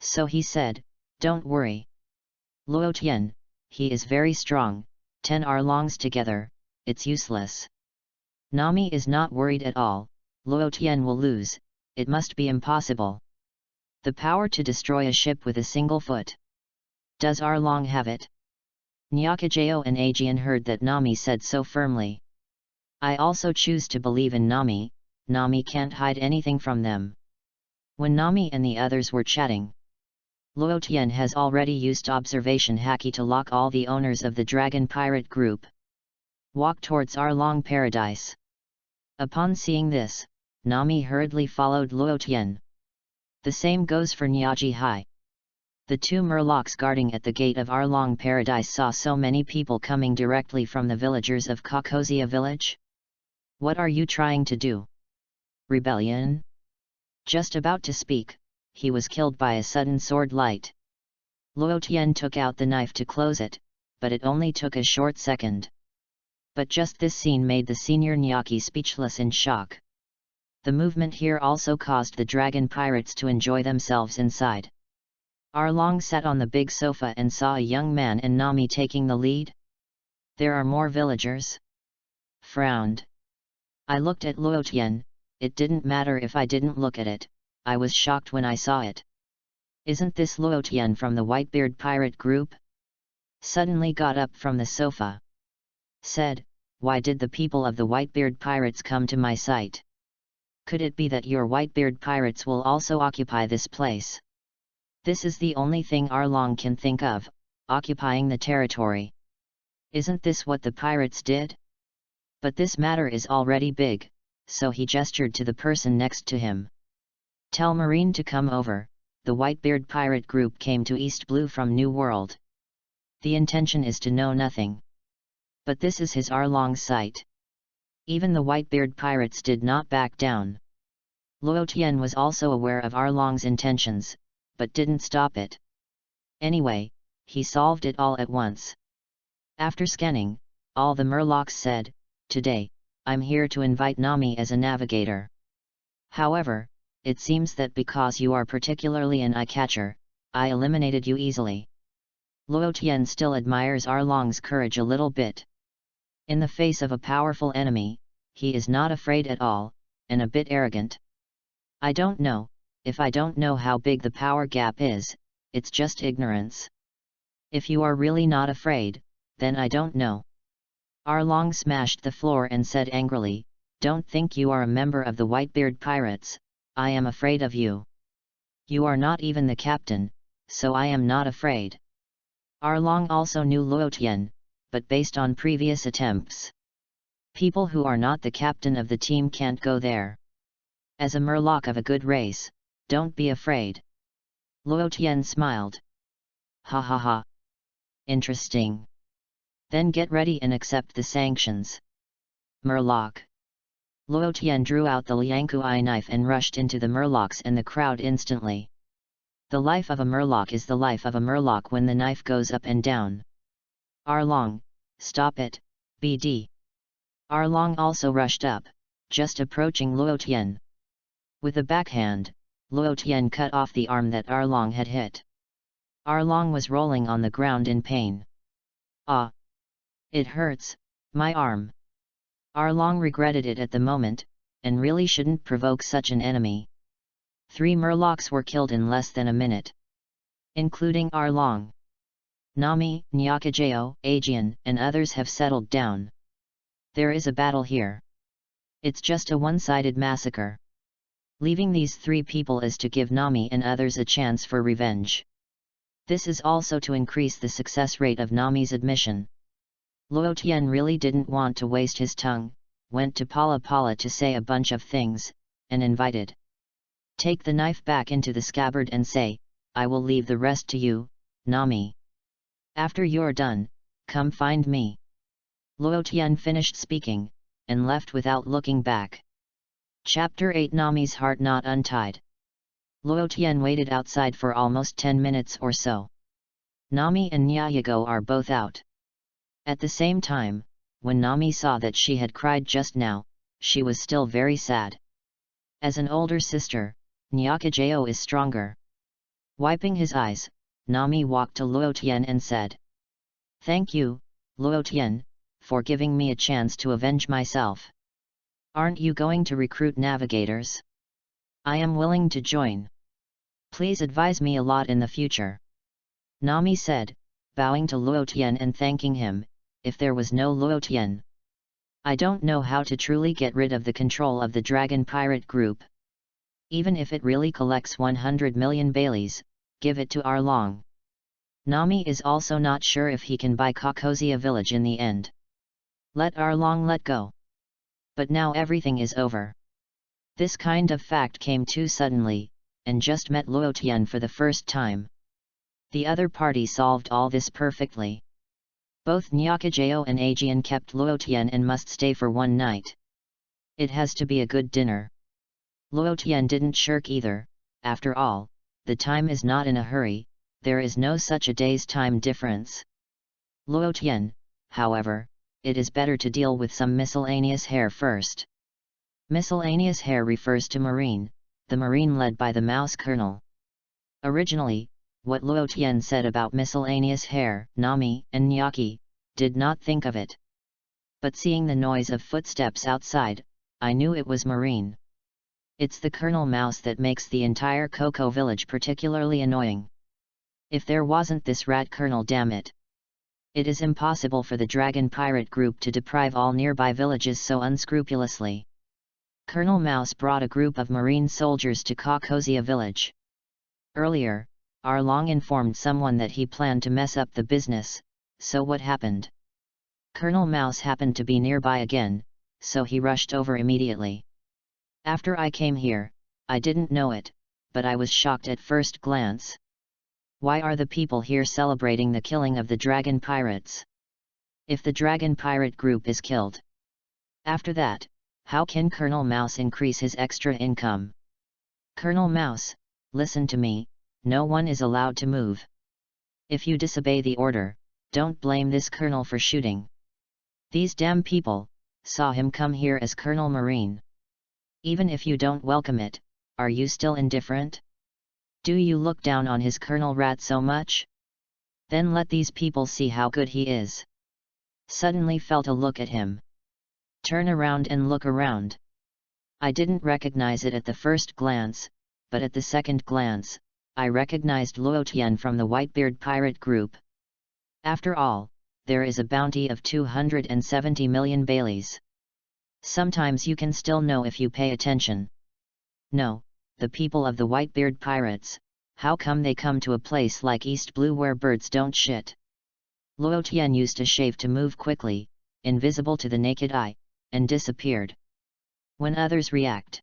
So he said, "Don't worry. Luo Tian, he is very strong, 10 Our-Longs together, it's useless." Nami is not worried at all. Luo Tian will lose, it must be impossible. The power to destroy a ship with a single foot. Does Our-Long have it? Nyakajao and Aegean heard that Nami said so firmly. I also choose to believe in Nami. Nami can't hide anything from them. When Nami and the others were chatting, Luo Tian has already used observation haki to lock all the owners of the Dragon Pirate group. Walk towards Our-Long Paradise. Upon seeing this, Nami hurriedly followed Luo Tian. The same goes for Nyaji Hai. The two Murlocs guarding at the gate of Our-Long Paradise saw so many people coming directly from the villagers of Kokozia village. What are you trying to do? Rebellion? Just about to speak, he was killed by a sudden sword light. Luo Tian took out the knife to close it, but it only took a short second. But just this scene made the senior Nyaki speechless in shock. The movement here also caused the dragon pirates to enjoy themselves inside. Arlong sat on the big sofa and saw a young man and Nami taking the lead. There are more villagers? Frowned. I looked at Luotian. It didn't matter if I didn't look at it, I was shocked when I saw it. Isn't this Luotian from the Whitebeard pirate group? Suddenly got up from the sofa. Said, why did the people of the Whitebeard pirates come to my site? Could it be that your Whitebeard pirates will also occupy this place? This is the only thing Arlong can think of, occupying the territory. Isn't this what the pirates did? But this matter is already big, so he gestured to the person next to him. Tell Marine to come over, the Whitebeard pirate group came to East Blue from New World. The intention is to know nothing. But this is his Arlong's site. Even the Whitebeard pirates did not back down. Luotian was also aware of Arlong's intentions, but didn't stop it. Anyway, he solved it all at once. After scanning, all the Murlocs said, today, I'm here to invite Nami as a navigator. However, it seems that because you are particularly an eye-catcher, I eliminated you easily. Luotian still admires Arlong's courage a little bit. In the face of a powerful enemy, he is not afraid at all, and a bit arrogant. I don't know, if I don't know how big the power gap is, it's just ignorance. If you are really not afraid, then I don't know. Arlong smashed the floor and said angrily, don't think you are a member of the Whitebeard pirates, I am afraid of you. You are not even the captain, so I am not afraid. Arlong also knew Luotian, but based on previous attempts. People who are not the captain of the team can't go there. As a Murloc of a good race, don't be afraid. Luotian smiled. Ha ha ha. Interesting. Then get ready and accept the sanctions. Murloc. Luotian drew out the Liangkui knife and rushed into the Murlocs and the crowd instantly. The life of a Murloc is the life of a Murloc when the knife goes up and down. Arlong, stop it, BD. Arlong also rushed up, just approaching Luotian. With a backhand, Luotian cut off the arm that Arlong had hit. Arlong was rolling on the ground in pain. Ah! It hurts, my arm. Arlong regretted it at the moment, and really shouldn't provoke such an enemy. 3 Murlocs were killed in less than a minute. Including Arlong. Nami, Nyakajeo, Aegean, and others have settled down. There is a battle here. It's just a one-sided massacre. Leaving these 3 people is to give Nami and others a chance for revenge. This is also to increase the success rate of Nami's admission. Luotian really didn't want to waste his tongue, went to Pala Pala to say a bunch of things, and invited. Take the knife back into the scabbard and say, I will leave the rest to you, Nami. After you're done, come find me. Luotian finished speaking, and left without looking back. Chapter 8 Nami's Heart Not Untied. Luotian waited outside for almost 10 minutes or so. Nami and Nyayago are both out. At the same time, when Nami saw that she had cried just now, she was still very sad. As an older sister, Nyakajeo is stronger. Wiping his eyes, Nami walked to Luotian and said, Thank you, Luotian, for giving me a chance to avenge myself. Aren't you going to recruit navigators? I am willing to join. Please advise me a lot in the future. Nami said, bowing to Luotian and thanking him, if there was no Luotian. I don't know how to truly get rid of the control of the Dragon Pirate Group. Even if it really collects 100 million Baileys, give it to Arlong. Nami is also not sure if he can buy Kokozia village in the end. Let Arlong let go. But now everything is over. This kind of fact came too suddenly, and just met Luotian for the first time. The other party solved all this perfectly. Both Nyakajeo and Aegean kept Luotian and must stay for one night. It has to be a good dinner. Luotian didn't shirk either, after all, the time is not in a hurry, there is no such a day's time difference. Luotian, however, it is better to deal with some miscellaneous hair first. Miscellaneous hair refers to marine, the marine led by the mouse colonel. Originally, what Luo Tian said about miscellaneous hair, Nami, and Nyaki, did not think of it. But seeing the noise of footsteps outside, I knew it was Marine. It's the Colonel Mouse that makes the entire Coco village particularly annoying. If there wasn't this rat Colonel, damn it. It is impossible for the Dragon Pirate group to deprive all nearby villages so unscrupulously. Colonel Mouse brought a group of Marine soldiers to Kakozia village. Earlier, Arlong informed someone that he planned to mess up the business, so what happened? Colonel Mouse happened to be nearby again, so he rushed over immediately. After I came here, I didn't know it, but I was shocked at first glance. Why are the people here celebrating the killing of the Dragon Pirates? If the Dragon Pirate group is killed, after that, how can Colonel Mouse increase his extra income? Colonel Mouse, listen to me, no one is allowed to move. If you disobey the order, don't blame this colonel for shooting. These damn people saw him come here as Colonel Marine. Even if you don't welcome it, are you still indifferent? Do you look down on his Colonel Rat so much? Then let these people see how good he is. Suddenly felt a look at him. Turn around and look around. I didn't recognize it at the first glance, but at the second glance, I recognized Luo Tian from the Whitebeard pirate group. After all, there is a bounty of 270 million Baileys. Sometimes you can still know if you pay attention. No, the people of the Whitebeard pirates, how come they come to a place like East Blue where birds don't shit? Luo Tian used a shave to move quickly, invisible to the naked eye, and disappeared. When others react,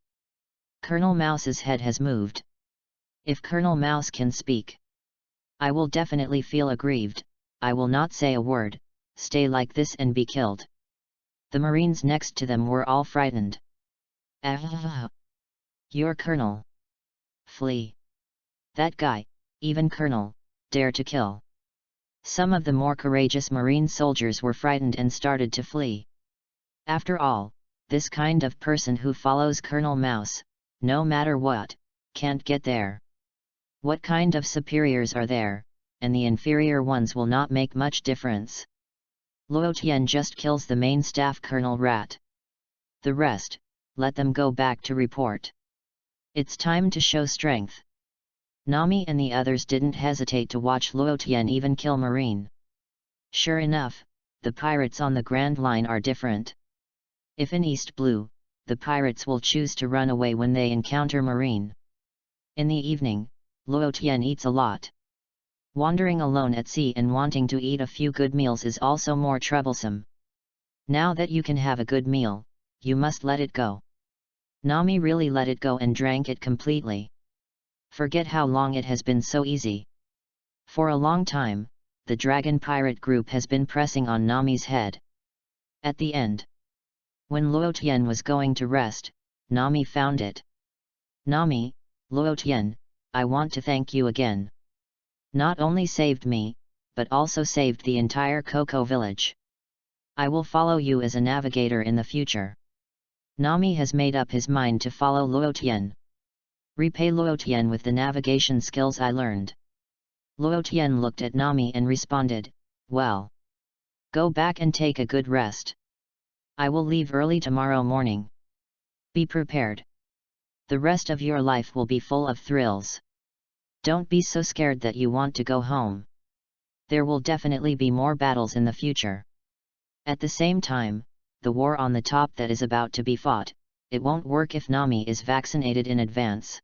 Colonel Mouse's head has moved. If Colonel Mouse can speak, I will definitely feel aggrieved. I will not say a word, stay like this and be killed. The Marines next to them were all frightened. Ah! Your Colonel. Flee. That guy, even Colonel, dare to kill. Some of the more courageous Marine soldiers were frightened and started to flee. After all, this kind of person who follows Colonel Mouse, no matter what, can't get there. What kind of superiors are there, and the inferior ones will not make much difference. Luo Tian just kills the main staff Colonel Rat. The rest, let them go back to report. It's time to show strength. Nami and the others didn't hesitate to watch Luo Tian even kill Marine. Sure enough, the pirates on the Grand Line are different. If in East Blue, the pirates will choose to run away when they encounter Marine. In the evening, Luo Tian eats a lot. Wandering alone at sea and wanting to eat a few good meals is also more troublesome. Now that you can have a good meal, you must let it go. Nami really let it go and drank it completely. Forget how long it has been so easy. For a long time, the Dragon Pirate group has been pressing on Nami's head. At the end, when Luo Tian was going to rest, Nami found it. Nami, Luo Tian, I want to thank you again. Not only saved me, but also saved the entire Coco village. I will follow you as a navigator in the future. Nami has made up his mind to follow Luo Tian. Repay Luo Tian with the navigation skills I learned. Luo Tian looked at Nami and responded, well. Go back and take a good rest. I will leave early tomorrow morning. Be prepared. The rest of your life will be full of thrills. Don't be so scared that you want to go home. There will definitely be more battles in the future. At the same time, the war on the top that is about to be fought, it won't work if Nami is vaccinated in advance.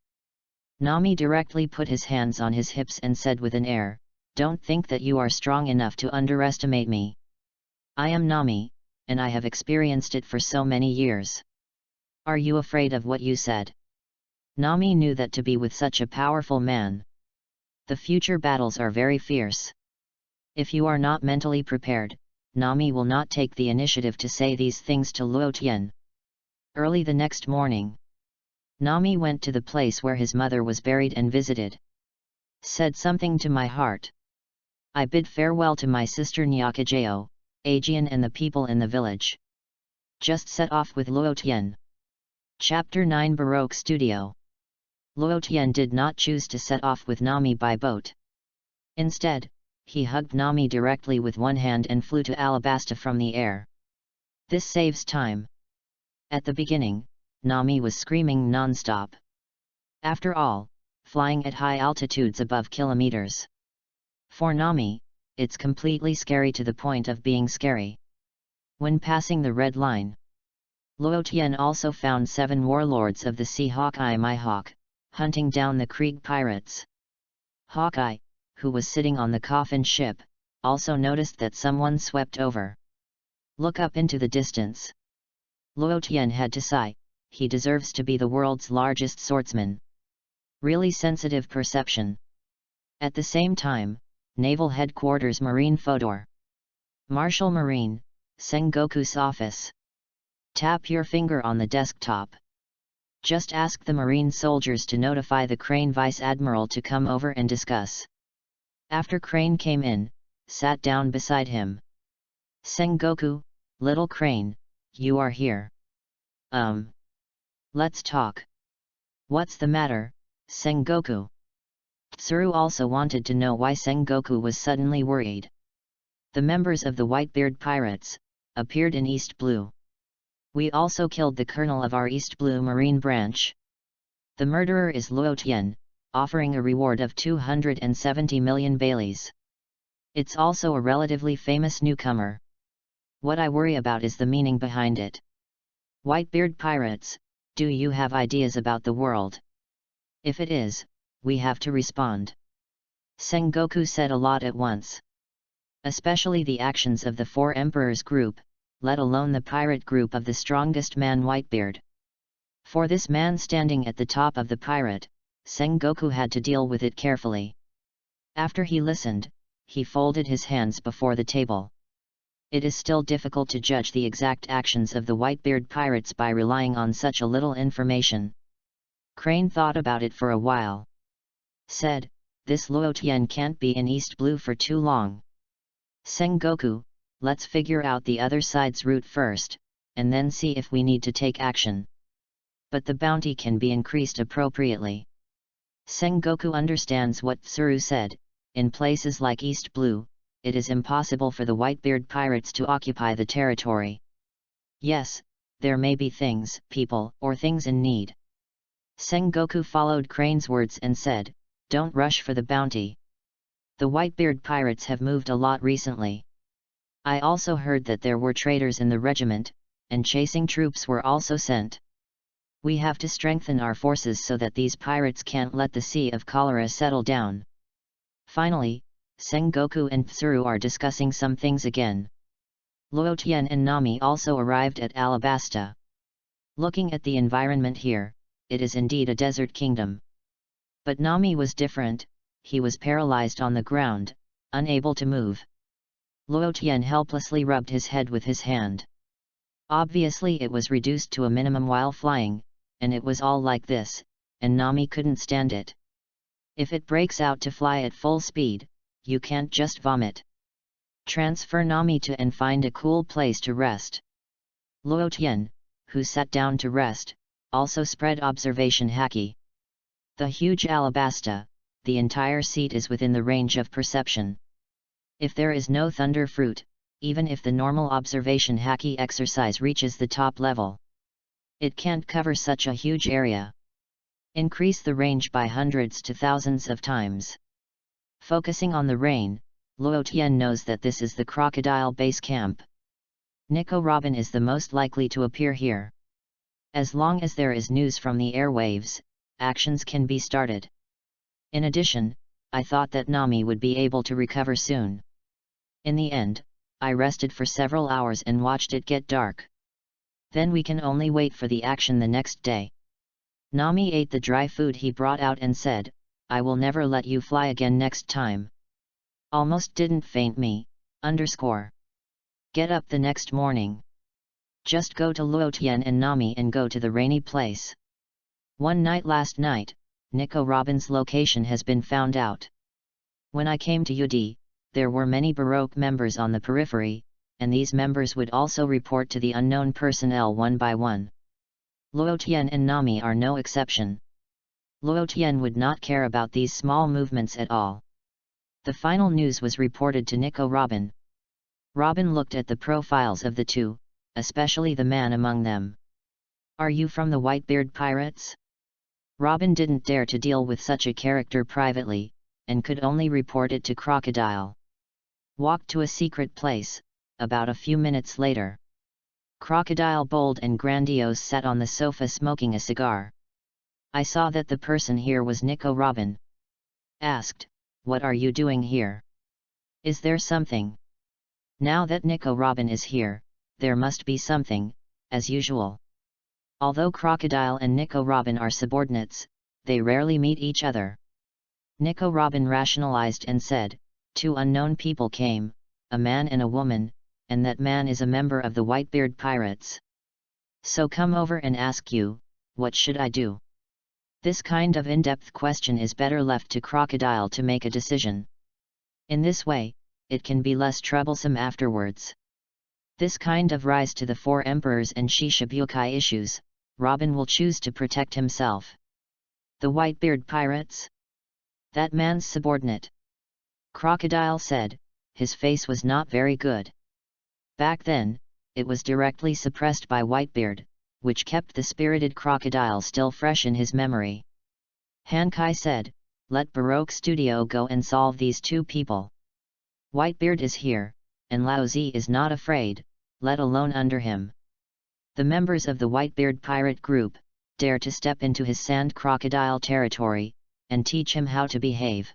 Nami directly put his hands on his hips and said with an air, don't think that you are strong enough to underestimate me. I am Nami, and I have experienced it for so many years. Are you afraid of what you said? Nami knew that to be with such a powerful man, the future battles are very fierce. If you are not mentally prepared, Nami will not take the initiative to say these things to Luo Tian. Early the next morning, Nami went to the place where his mother was buried and visited. Said something to my heart. I bid farewell to my sister Nyakajeo, Aegean and the people in the village. Just set off with Luo Tian. Chapter 9 Baroque Studio. Luo Tian did not choose to set off with Nami by boat. Instead, he hugged Nami directly with one hand and flew to Alabasta from the air. This saves time. At the beginning, Nami was screaming non-stop. After all, flying at high altitudes above kilometers. For Nami, it's completely scary to the point of being scary. When passing the red line, Luo Tian also found 7 warlords of the sea Hawkeye Mihawk, hunting down the Krieg pirates. Hawkeye, who was sitting on the coffin ship, also noticed that someone swept over. Look up into the distance. Luo Tian had to sigh, he deserves to be the world's largest swordsman. Really sensitive perception. At the same time, Naval Headquarters Marine Fodor. Marshal Marine, Sengoku's office. Tap your finger on the desktop. Just ask the Marine soldiers to notify the Crane Vice Admiral to come over and discuss. After Crane came in, sat down beside him. Sengoku, little Crane, you are here. Let's talk. What's the matter, Sengoku? Tsuru also wanted to know why Sengoku was suddenly worried. The members of the Whitebeard pirates appeared in East Blue. We also killed the colonel of our East Blue Marine branch. The murderer is Luo Tian, offering a reward of 270 million baileys. It's also a relatively famous newcomer. What I worry about is the meaning behind it. Whitebeard pirates, do you have ideas about the world? If it is, we have to respond. Sengoku said a lot at once. Especially the actions of the 4 emperors group, let alone the pirate group of the strongest man Whitebeard. For this man standing at the top of the pirate, Sengoku had to deal with it carefully. After he listened, he folded his hands before the table. It is still difficult to judge the exact actions of the Whitebeard pirates by relying on such a little information. Crane thought about it for a while. Said, this Luo Tian can't be in East Blue for too long. Sengoku, let's figure out the other side's route first, and then see if we need to take action. But the bounty can be increased appropriately. Sengoku understands what Tsuru said, in places like East Blue, it is impossible for the Whitebeard pirates to occupy the territory. Yes, there may be things, people, or things in need. Sengoku followed Crane's words and said, don't rush for the bounty. The Whitebeard pirates have moved a lot recently. I also heard that there were traitors in the regiment, and chasing troops were also sent. We have to strengthen our forces so that these pirates can't let the Sea of Cholera settle down. Finally, Sengoku and Tsuru are discussing some things again. Luo Tian and Nami also arrived at Alabasta. Looking at the environment here, it is indeed a desert kingdom. But Nami was different, he was paralyzed on the ground, unable to move. Luo Tian helplessly rubbed his head with his hand. Obviously it was reduced to a minimum while flying, and it was all like this, and Nami couldn't stand it. If it breaks out to fly at full speed, you can't just vomit. Transfer Nami to and find a cool place to rest. Luo Tian, who sat down to rest, also spread observation haki. The huge Alabasta, the entire seat is within the range of perception. If there is no thunder fruit, even if the normal observation haki exercise reaches the top level, it can't cover such a huge area. Increase the range by hundreds to thousands of times. Focusing on the rain, Luo Tian knows that this is the crocodile base camp. Nico Robin is the most likely to appear here. As long as there is news from the airwaves, actions can be started. In addition, I thought that Nami would be able to recover soon. In the end, I rested for several hours and watched it get dark. Then we can only wait for the action the next day. Nami ate the dry food he brought out and said, I will never let you fly again next time. Almost didn't faint me, Get up the next morning. Just go to Luo Tian and Nami and go to the rainy place. One night last night, Nico Robin's location has been found out. When I came to UD, there were many Baroque members on the periphery, and these members would also report to the unknown personnel one by one. Luo Tian and Nami are no exception. Luo Tian would not care about these small movements at all. The final news was reported to Nico Robin. Robin looked at the profiles of the two, especially the man among them. "Are you from the Whitebeard pirates?" Robin didn't dare to deal with such a character privately, and could only report it to Crocodile. Walked to a secret place. About a few minutes later, Crocodile, bold and grandiose, sat on the sofa smoking a cigar. "I saw that the person here was Nico Robin." Asked, "What are you doing here? Is there something?" Now that Nico Robin is here, there must be something, as usual. Although Crocodile and Nico Robin are subordinates, they rarely meet each other. Nico Robin rationalized and said, "Two unknown people came, a man and a woman, and that man is a member of the Whitebeard pirates. So come over and ask you, what should I do?" This kind of in-depth question is better left to Crocodile to make a decision. In this way, it can be less troublesome afterwards. This kind of rise to the four emperors and Shishibukai issues, Robin will choose to protect himself. The Whitebeard pirates? That man's subordinate. Crocodile said, his face was not very good. Back then, it was directly suppressed by Whitebeard, which kept the spirited Crocodile still fresh in his memory. Hankai said, "Let Baroque Studio go and solve these two people. Whitebeard is here, and Laozi is not afraid, let alone under him." The members of the Whitebeard pirate group dare to step into his sand crocodile territory, and teach him how to behave.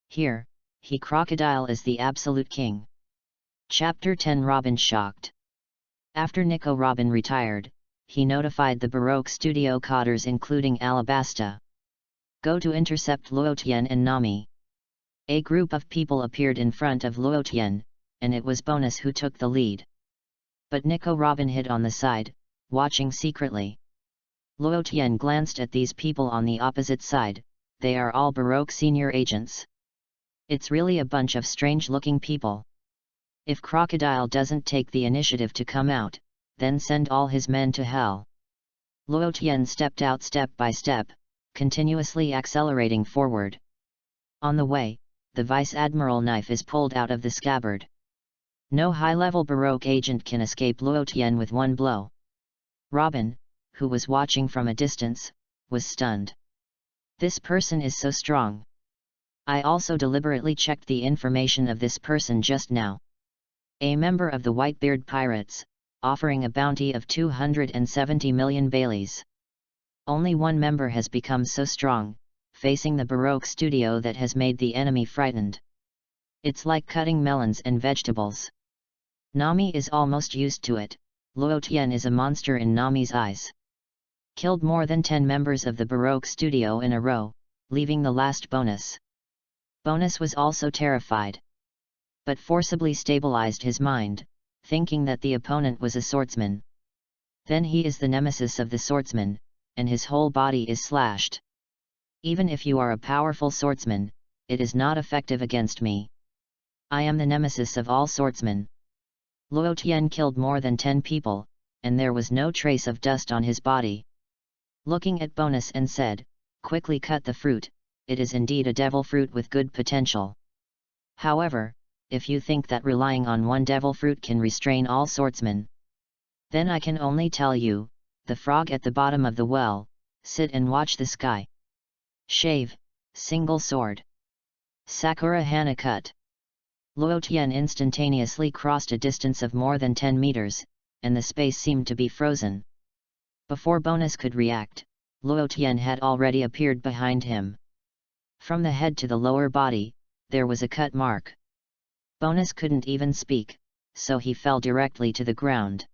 Here, he Crocodile is the absolute king. Chapter 10. Robin shocked. After Nico Robin retired, he notified the Baroque Studio cadres including Alabasta. Go to intercept Luotian and Nami. A group of people appeared in front of Luotian, and it was Bonus who took the lead. But Nico Robin hid on the side, watching secretly. Luotian glanced at these people on the opposite side. They are all Baroque senior agents. It's really a bunch of strange-looking people. If Crocodile doesn't take the initiative to come out, then send all his men to hell. Luotian stepped out step by step, continuously accelerating forward. On the way, the Vice Admiral knife is pulled out of the scabbard. No high-level Baroque agent can escape Luotian with one blow. Robin, who was watching from a distance, was stunned. This person is so strong. I also deliberately checked the information of this person just now. A member of the Whitebeard pirates, offering a bounty of 270 million Baileys. Only one member has become so strong, facing the Baroque Studio, that has made the enemy frightened. It's like cutting melons and vegetables. Nami is almost used to it. Luotian is a monster in Nami's eyes. Killed more than 10 members of the Baroque Studio in a row, leaving the last Bonus. Bonus was also terrified. But forcibly stabilized his mind, thinking that the opponent was a swordsman. Then he is the nemesis of the swordsman, and his whole body is slashed. Even if you are a powerful swordsman, it is not effective against me. I am the nemesis of all swordsmen. Luotian killed more than 10 people, and there was no trace of dust on his body. Looking at Bonus and said, "Quickly cut the fruit, it is indeed a devil fruit with good potential. However, if you think that relying on one devil fruit can restrain all swordsmen, then I can only tell you, the frog at the bottom of the well, sit and watch the sky. Shave, single sword. Sakura Hana cut." Luotian instantaneously crossed a distance of more than 10 meters, and the space seemed to be frozen. Before Bonus could react, Luotian had already appeared behind him. From the head to the lower body, there was a cut mark. Bonus couldn't even speak, so he fell directly to the ground.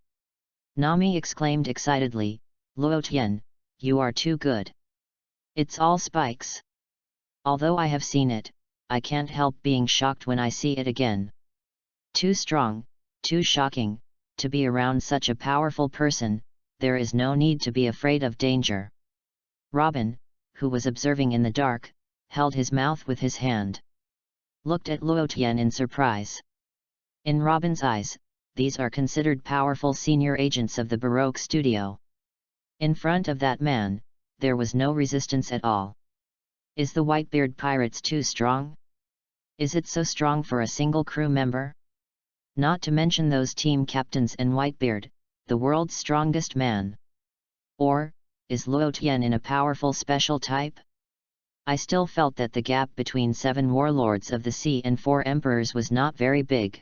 Nami exclaimed excitedly, "Luotian, you are too good. It's all spikes. Although I have seen it, I can't help being shocked when I see it again. Too strong, too shocking, to be around such a powerful person. There is no need to be afraid of danger." Robin, who was observing in the dark, held his mouth with his hand. Looked at Luotian in surprise. In Robin's eyes, these are considered powerful senior agents of the Baroque Studio. In front of that man, there was no resistance at all. Is the Whitebeard pirates too strong? Is it so strong for a single crew member? Not to mention those team captains and Whitebeard, the world's strongest man. Or, is Luo Tian in a powerful special type? I still felt that the gap between 7 warlords of the sea and 4 emperors was not very big.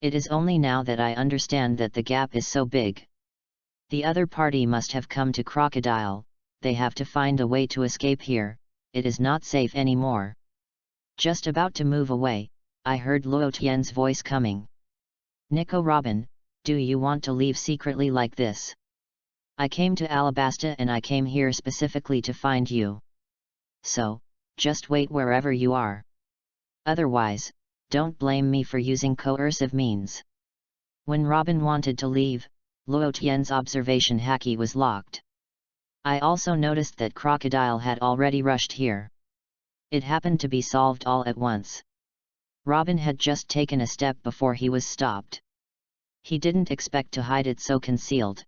It is only now that I understand that the gap is so big. The other party must have come to Crocodile, they have to find a way to escape here, it is not safe anymore. Just about to move away, I heard Luo Tian's voice coming. Nico Robin, do you want to leave secretly like this? I came to Alabasta and I came here specifically to find you. So, just wait wherever you are. Otherwise, don't blame me for using coercive means. When Robin wanted to leave, Luo Tian's observation haki was locked. I also noticed that Crocodile had already rushed here. It happened to be solved all at once. Robin had just taken a step before he was stopped. He didn't expect to hide it so concealed.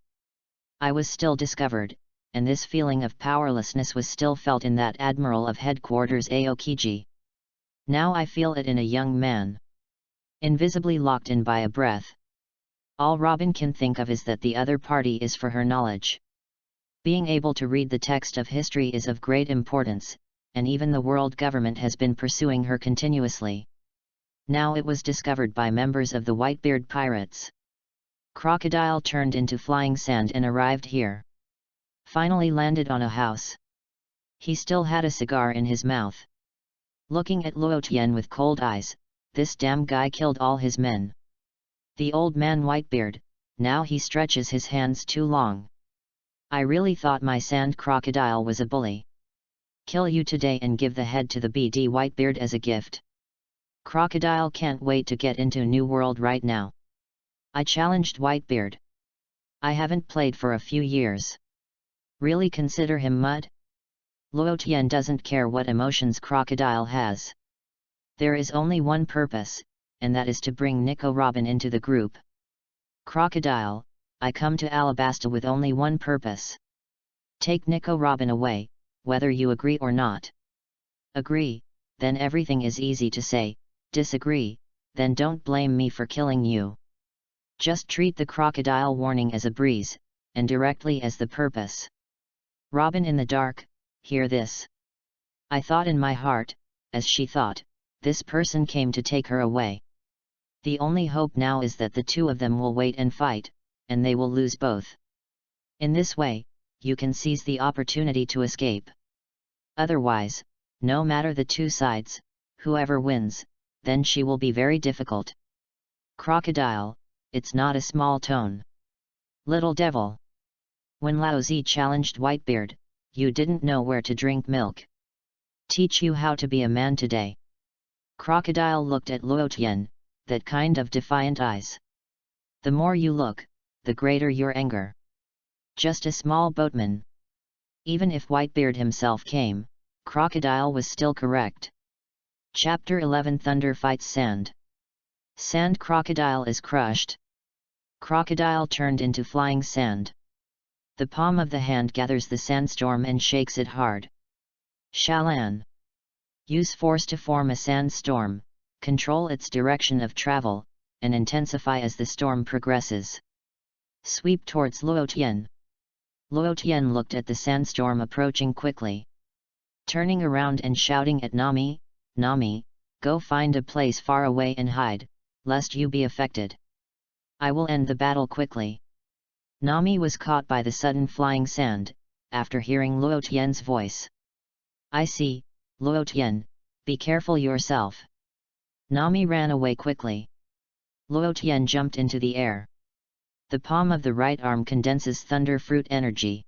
I was still discovered, and this feeling of powerlessness was still felt in that Admiral of Headquarters Aokiji. Now I feel it in a young man. Invisibly locked in by a breath. All Robin can think of is that the other party is for her knowledge. Being able to read the text of history is of great importance, and even the world government has been pursuing her continuously. Now it was discovered by members of the Whitebeard pirates. Crocodile turned into flying sand and arrived here. Finally landed on a house. He still had a cigar in his mouth. Looking at Luo Tian with cold eyes, this damn guy killed all his men. The old man Whitebeard, now he stretches his hands too long. I really thought my sand crocodile was a bully. Kill you today and give the head to the BD Whitebeard as a gift. Crocodile can't wait to get into New World right now. I challenged Whitebeard. I haven't played for a few years. Really consider him mud? Luo Tian doesn't care what emotions Crocodile has. There is only one purpose, and that is to bring Nico Robin into the group. Crocodile, I come to Alabasta with only one purpose. Take Nico Robin away, whether you agree or not. Agree, then everything is easy to say. Disagree, then don't blame me for killing you. Just treat the crocodile warning as a breeze, and directly as the purpose. Robin in the dark, hear this. I thought in my heart, as she thought, this person came to take her away. The only hope now is that the two of them will wait and fight, and they will lose both. In this way, you can seize the opportunity to escape. Otherwise, no matter the two sides, whoever wins, then she will be very difficult. Crocodile, it's not a small tone. Little devil. When Lao Zi challenged Whitebeard, you didn't know where to drink milk. Teach you how to be a man today. Crocodile looked at Luo Tian, that kind of defiant eyes. The more you look, the greater your anger. Just a small boatman. Even if Whitebeard himself came, Crocodile was still correct. Chapter 11 Thunder fights Sand. Sand Crocodile is crushed. Crocodile turned into flying sand. The palm of the hand gathers the sandstorm and shakes it hard. Shalan. Use force to form a sandstorm, control its direction of travel, and intensify as the storm progresses. Sweep towards Luo Tian. Luo Tian looked at the sandstorm approaching quickly. Turning around and shouting at Nami, Nami, go find a place far away and hide, lest you be affected. I will end the battle quickly. Nami was caught by the sudden flying sand, after hearing Luo Tian's voice. I see, Luo Tian, be careful yourself. Nami ran away quickly. Luo Tian jumped into the air. The palm of the right arm condenses thunder fruit energy.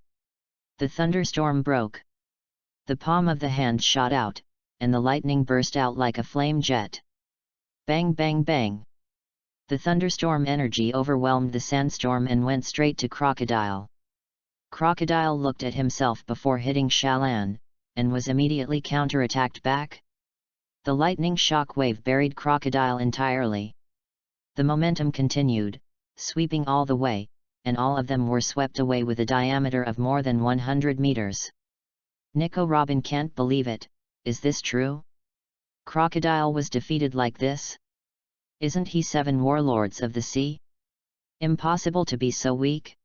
The thunderstorm broke. The palm of the hand shot out, and the lightning burst out like a flame jet. Bang bang bang. The thunderstorm energy overwhelmed the sandstorm and went straight to Crocodile. Crocodile looked at himself before hitting Shalan, and was immediately counterattacked back. The lightning shock wave buried Crocodile entirely. The momentum continued, sweeping all the way, and all of them were swept away with a diameter of more than 100 meters. Nico Robin can't believe it, is this true? Crocodile was defeated like this? Isn't he 7 warlords of the sea? Impossible to be so weak.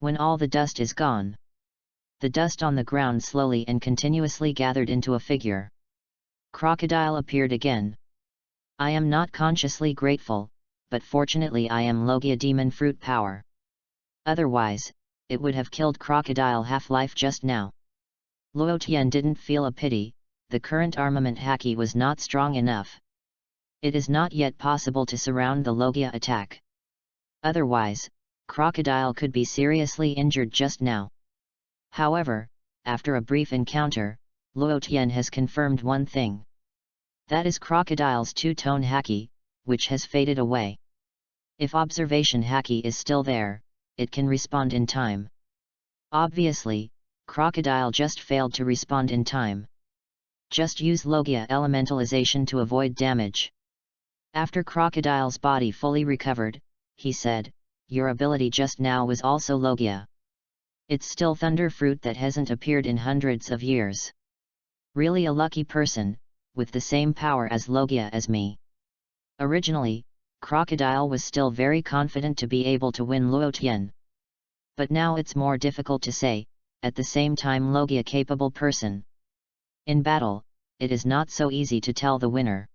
When all the dust is gone. The dust on the ground slowly and continuously gathered into a figure. Crocodile appeared again. I am not consciously grateful, but fortunately I am Logia demon fruit power. Otherwise, it would have killed Crocodile half-life just now. Luo Tian didn't feel a pity, the current armament haki was not strong enough. It is not yet possible to surround the Logia attack. Otherwise, Crocodile could be seriously injured just now. However, after a brief encounter, Luo Tian has confirmed one thing. That is Crocodile's two-tone haki, which has faded away. If observation haki is still there, it can respond in time. Obviously, Crocodile just failed to respond in time. Just use Logia elementalization to avoid damage. After Crocodile's body fully recovered, he said, your ability just now was also Logia. It's still Thunder Fruit that hasn't appeared in hundreds of years. Really a lucky person, with the same power as Logia as me. Originally, Crocodile was still very confident to be able to win Luo Tian. But now it's more difficult to say, at the same time Logia capable person. In battle, it is not so easy to tell the winner.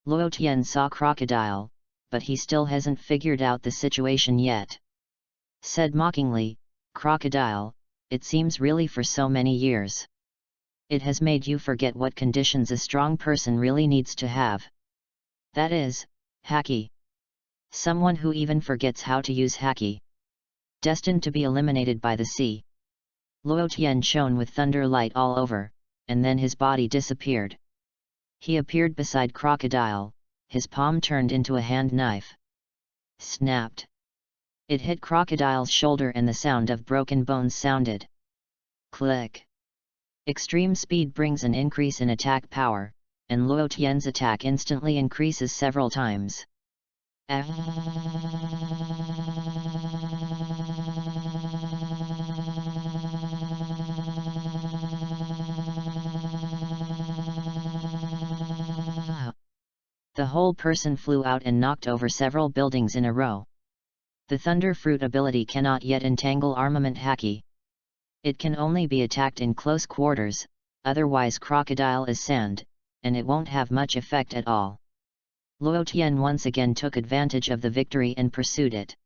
Luo Tian saw Crocodile, but he still hasn't figured out the situation yet. Said mockingly, Crocodile, it seems really for so many years. It has made you forget what conditions a strong person really needs to have. That is, haki. Someone who even forgets how to use haki. Destined to be eliminated by the sea. Luo Tian shone with thunder light all over, and then his body disappeared. He appeared beside Crocodile, his palm turned into a hand knife. Snapped. It hit Crocodile's shoulder and the sound of broken bones sounded. Click. Extreme speed brings an increase in attack power, and Luo Tian's attack instantly increases several times. The whole person flew out and knocked over several buildings in a row. The Thunder Fruit ability cannot yet entangle armament haki. It can only be attacked in close quarters, otherwise Crocodile is sand, and it won't have much effect at all. Luo Tian once again took advantage of the victory and pursued it.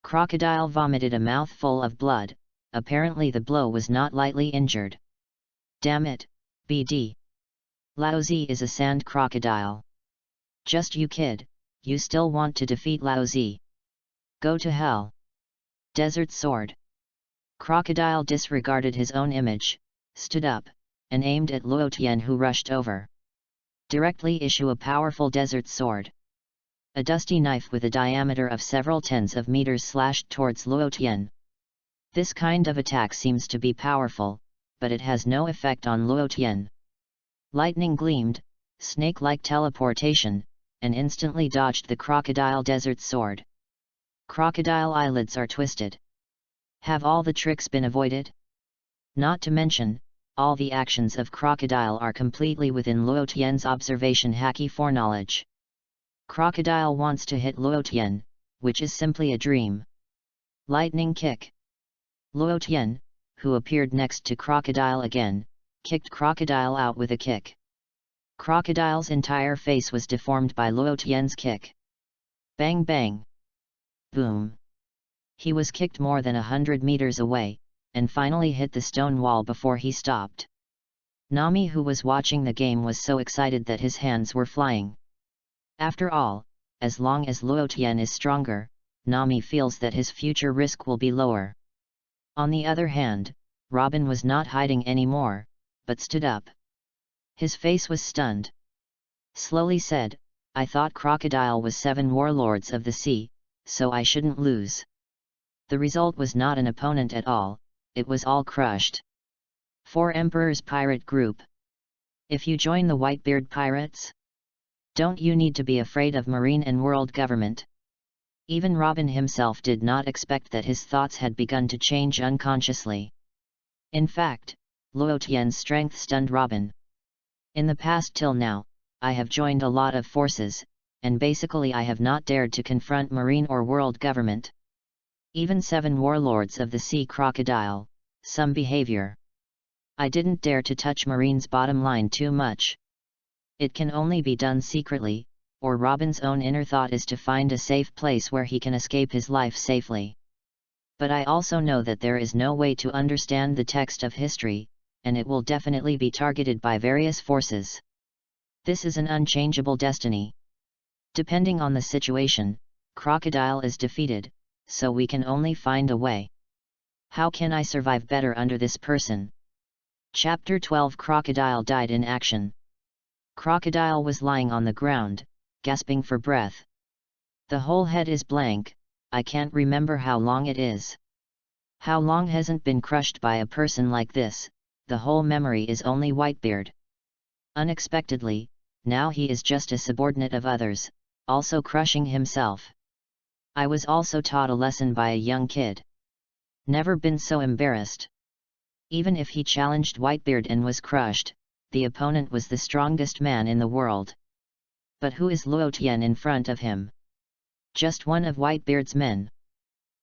Crocodile vomited a mouthful of blood, apparently the blow was not lightly injured. Damn it, BD. Laozi is a sand crocodile. Just you kid, you still want to defeat Laozi. Go to hell. Desert Sword. Crocodile disregarded his own image, stood up, and aimed at Luo Tian who rushed over. Directly issue a powerful desert sword. A dusty knife with a diameter of several tens of meters slashed towards Luo Tian. This kind of attack seems to be powerful, but it has no effect on Luo Tian. Lightning gleamed, snake-like teleportation, and instantly dodged the crocodile desert sword. Crocodile eyelids are twisted. Have all the tricks been avoided? Not to mention, all the actions of Crocodile are completely within Luo Tian's observation haki foreknowledge. Crocodile wants to hit Luo Tian, which is simply a dream. Lightning kick. Luo Tian, who appeared next to Crocodile again, kicked Crocodile out with a kick. Crocodile's entire face was deformed by Luo Tian's kick. Bang bang. Boom. He was kicked more than 100 meters away, and finally hit the stone wall before he stopped. Nami, who was watching the game, was so excited that his hands were flying. After all, as long as Luo Tian is stronger, Nami feels that his future risk will be lower. On the other hand, Robin was not hiding anymore, but stood up. His face was stunned. Slowly said, I thought Crocodile was 7 warlords of the sea, so I shouldn't lose. The result was not an opponent at all, it was all crushed. 4 Emperor's Pirate Group. If you join the Whitebeard Pirates, don't you need to be afraid of Marine and world government? Even Robin himself did not expect that his thoughts had begun to change unconsciously. In fact, Luo Tian's strength stunned Robin. In the past till now, I have joined a lot of forces, and basically I have not dared to confront marine or world government. Even 7 warlords of the sea crocodile, some behavior. I didn't dare to touch Marine's bottom line too much. It can only be done secretly, or Robin's own inner thought is to find a safe place where he can escape his life safely. But I also know that there is no way to understand the text of history, and it will definitely be targeted by various forces. This is an unchangeable destiny. Depending on the situation, Crocodile is defeated, so we can only find a way. How can I survive better under this person? Chapter 12 Crocodile died in action. Crocodile was lying on the ground, gasping for breath. The whole head is blank, I can't remember how long it is. How long hasn't been crushed by a person like this, the whole memory is only Whitebeard. Unexpectedly, now he is just a subordinate of others, also crushing himself. I was also taught a lesson by a young kid. Never been so embarrassed. Even if he challenged Whitebeard and was crushed, the opponent was the strongest man in the world. But who is Luo Tian in front of him? Just one of Whitebeard's men.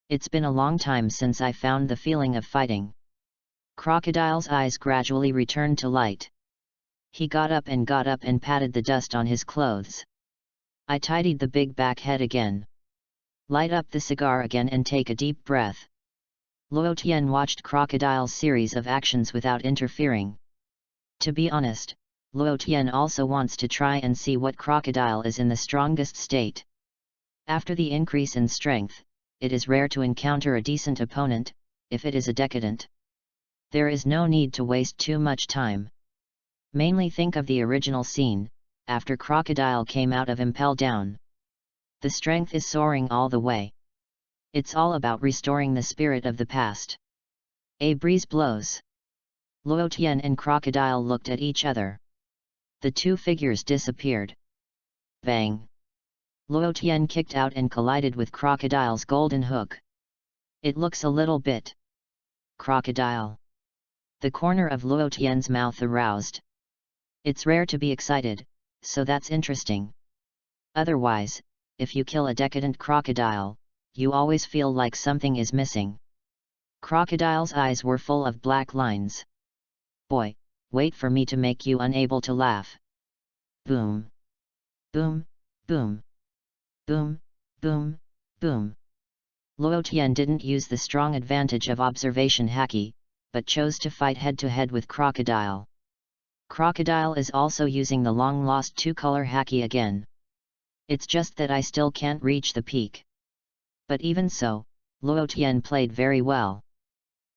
It's been a long time since I found the feeling of fighting. Crocodile's eyes gradually returned to light. He got up and patted the dust on his clothes. I tidied the big back head again. Light up the cigar again and take a deep breath. Luo Tian watched Crocodile's series of actions without interfering. To be honest, Luo Tian also wants to try and see what Crocodile is in the strongest state. After the increase in strength, it is rare to encounter a decent opponent, if it is a decadent. There is no need to waste too much time. Mainly think of the original scene, after Crocodile came out of Impel Down. The strength is soaring all the way. It's all about restoring the spirit of the past. A breeze blows. Luo Tian and Crocodile looked at each other. The two figures disappeared. Bang! Luo Tian kicked out and collided with Crocodile's golden hook. It looks a little bit. Crocodile. The corner of Luo Tian's mouth aroused. It's rare to be excited, so that's interesting. Otherwise, if you kill a decadent crocodile, you always feel like something is missing. Crocodile's eyes were full of black lines. Boy, wait for me to make you unable to laugh. Boom. Boom, boom. Boom, boom, boom. Luo Tian didn't use the strong advantage of observation haki, but chose to fight head-to-head with Crocodile. Crocodile is also using the long-lost two-color haki again. It's just that I still can't reach the peak. But even so, Luo Tian played very well.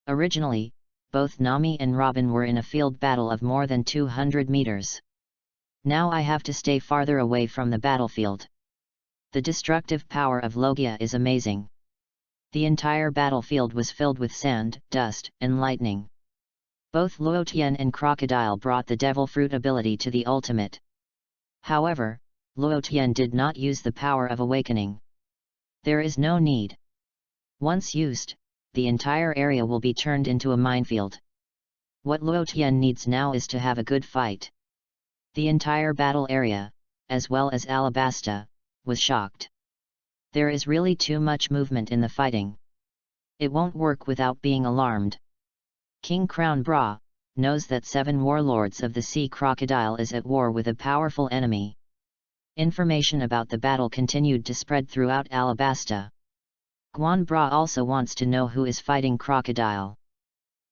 Originally, both Nami and Robin were in a field battle of more than 200 meters. Now I have to stay farther away from the battlefield. The destructive power of Logia is amazing. The entire battlefield was filled with sand, dust, and lightning. Both Luo Tian and Crocodile brought the Devil Fruit ability to the ultimate. However, Luo Tian did not use the power of awakening. There is no need. Once used, the entire area will be turned into a minefield. What Luo Tian needs now is to have a good fight. The entire battle area, as well as Alabasta, was shocked. There is really too much movement in the fighting. It won't work without being alarmed. King Crown Bra knows that 7 warlords of the sea crocodile is at war with a powerful enemy. Information about the battle continued to spread throughout Alabasta. Guan Bra also wants to know who is fighting Crocodile.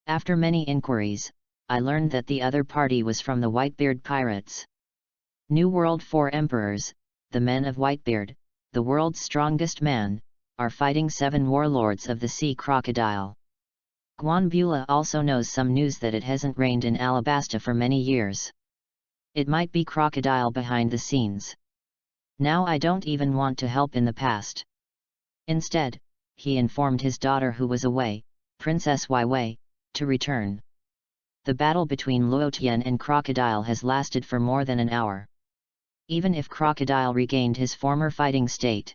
After many inquiries, I learned that the other party was from the Whitebeard pirates. New World 4 emperors, the men of Whitebeard, the world's strongest man, are fighting 7 warlords of the sea crocodile. Guan Bula also knows some news that it hasn't rained in Alabasta for many years. It might be Crocodile behind the scenes. Now I don't even want to help in the past. Instead, he informed his daughter who was away, Princess Weiwei, to return. The battle between Luo Tian and Crocodile has lasted for more than an hour. Even if Crocodile regained his former fighting state.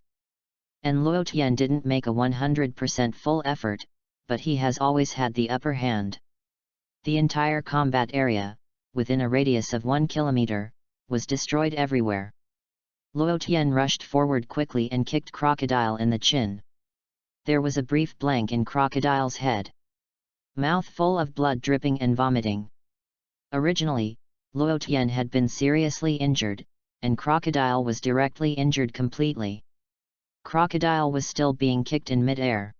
And Luo Tian didn't make a 100% full effort, but he has always had the upper hand. The entire combat area, within a radius of 1 kilometer, was destroyed everywhere. Luo Tian rushed forward quickly and kicked Crocodile in the chin. There was a brief blank in Crocodile's head. Mouth full of blood dripping and vomiting. Originally, Luo Tian had been seriously injured, and Crocodile was directly injured completely. Crocodile was still being kicked in mid-air.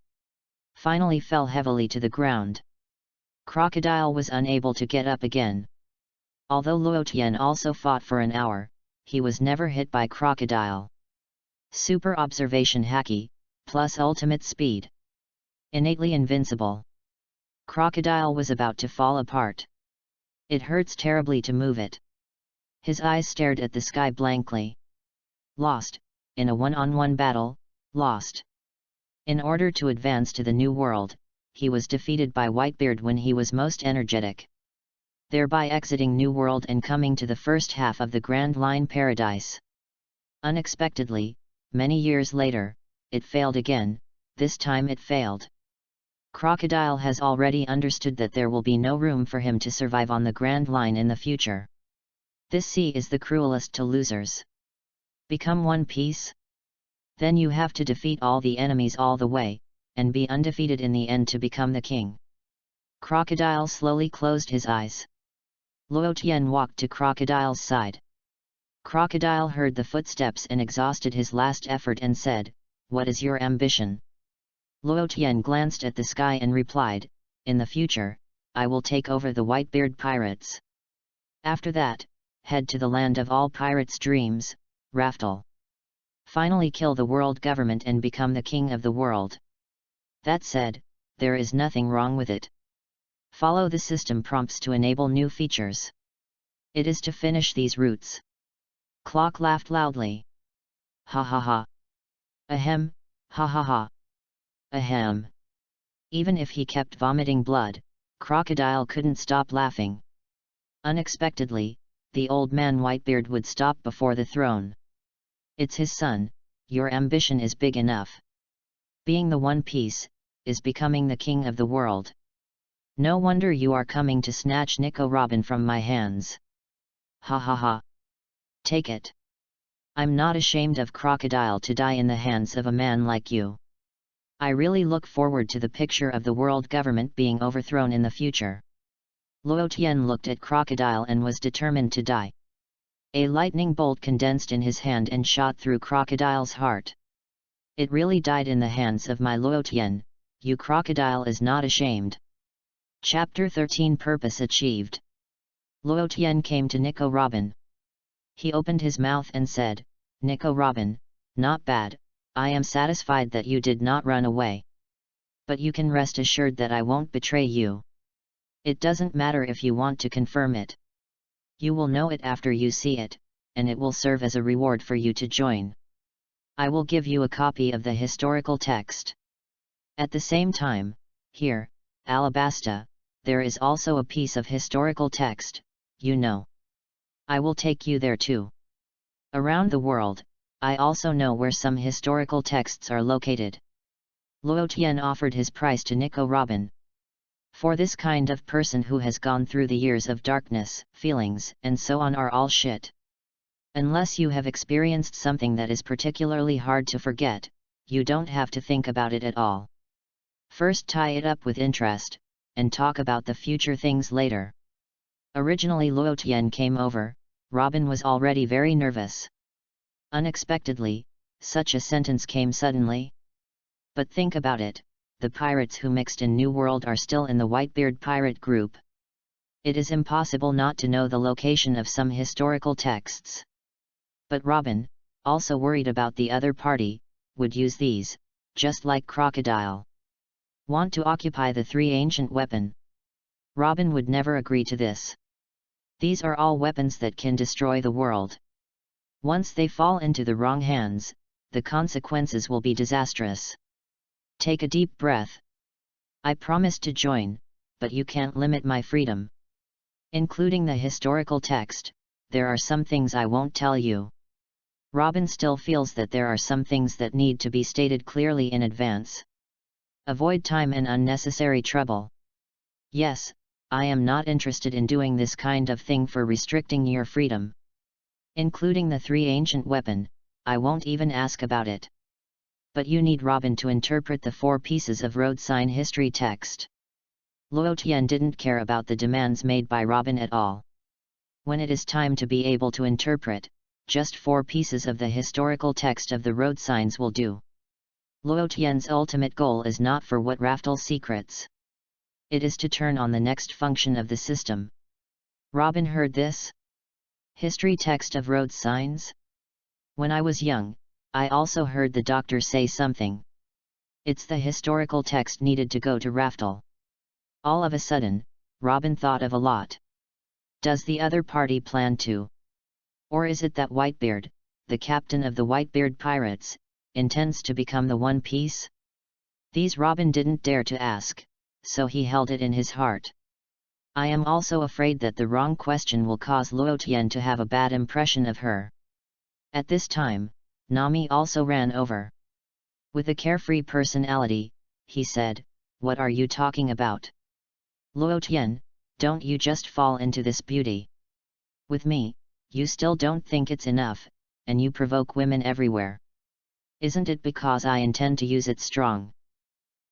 Finally fell heavily to the ground. Crocodile was unable to get up again. Although Luo Tian also fought for an hour, he was never hit by Crocodile. Super observation haki, plus ultimate speed. Innately invincible. Crocodile was about to fall apart. It hurts terribly to move it. His eyes stared at the sky blankly. Lost, in a one-on-one battle, lost. In order to advance to the new world, he was defeated by Whitebeard when he was most energetic. Thereby exiting New World and coming to the first half of the Grand Line Paradise. Unexpectedly, many years later, it failed again, this time it failed. Crocodile has already understood that there will be no room for him to survive on the Grand Line in the future. This sea is the cruelest to losers. Become one piece? Then you have to defeat all the enemies all the way, and be undefeated in the end to become the king. Crocodile slowly closed his eyes. Luo Tian walked to Crocodile's side. Crocodile heard the footsteps and exhausted his last effort and said, "What is your ambition?" Luo Tian glanced at the sky and replied, "In the future, I will take over the Whitebeard pirates. After that, head to the land of all pirates' dreams, Raftel. Finally kill the world government and become the king of the world." That said, there is nothing wrong with it. Follow the system prompts to enable new features. It is to finish these routes. Clock laughed loudly. Ha ha ha. Ahem, ha ha ha. Ahem. Even if he kept vomiting blood, Crocodile couldn't stop laughing. Unexpectedly, the old man Whitebeard would stop before the throne. "It's his son, your ambition is big enough. Being the One Piece, is becoming the king of the world. No wonder you are coming to snatch Nico Robin from my hands. Ha ha ha. Take it. I'm not ashamed of Crocodile to die in the hands of a man like you. I really look forward to the picture of the world government being overthrown in the future." Luo Tian looked at Crocodile and was determined to die. A lightning bolt condensed in his hand and shot through Crocodile's heart. "It really died in the hands of my Luo Tian, you Crocodile is not ashamed." Chapter 13 Purpose Achieved. Luo Tian came to Nico Robin. He opened his mouth and said, "Nico Robin, not bad, I am satisfied that you did not run away. But you can rest assured that I won't betray you. It doesn't matter if you want to confirm it. You will know it after you see it, and it will serve as a reward for you to join. I will give you a copy of the historical text. At the same time, here, Alabasta, there is also a piece of historical text, you know. I will take you there too. Around the world, I also know where some historical texts are located." Luo Tian offered his price to Nico Robin. For this kind of person who has gone through the years of darkness, feelings and so on are all shit. Unless you have experienced something that is particularly hard to forget, you don't have to think about it at all. First tie it up with interest, and talk about the future things later. Originally Luo Tian came over, Robin was already very nervous. Unexpectedly, such a sentence came suddenly. But think about it, the pirates who mixed in New World are still in the Whitebeard pirate group. It is impossible not to know the location of some historical texts. But Robin, also worried about the other party, would use these, just like Crocodile. Want to occupy the three ancient weapon? Robin would never agree to this. These are all weapons that can destroy the world. Once they fall into the wrong hands, the consequences will be disastrous. Take a deep breath. I promised to join, but you can't limit my freedom. Including the historical text, there are some things I won't tell you. Robin still feels that there are some things that need to be stated clearly in advance. Avoid time and unnecessary trouble. Yes, I am not interested in doing this kind of thing for restricting your freedom. including the 3 ancient weapon. I won't even ask about it. But you need Robin to interpret the 4 pieces of road sign history text. Luo Tian didn't care about the demands made by Robin at all. When it is time to be able to interpret, just 4 pieces of the historical text of the road signs will do. Luo Tian's ultimate goal is not for what Raftel secrets. It is to turn on the next function of the system. Robin heard this. History text of road signs? When I was young, I also heard the doctor say something. It's the historical text needed to go to Raftel. All of a sudden, Robin thought of a lot. Does the other party plan to? Or is it that Whitebeard, the captain of the Whitebeard pirates, intends to become the One Piece? These Robin didn't dare to ask, so he held it in his heart. I am also afraid that the wrong question will cause Luo Tian to have a bad impression of her. At this time, Nami also ran over. With a carefree personality, he said, "What are you talking about? Luo Tian, don't you just fall into this beauty? With me, you still don't think it's enough, and you provoke women everywhere. Isn't it because I intend to use it strong?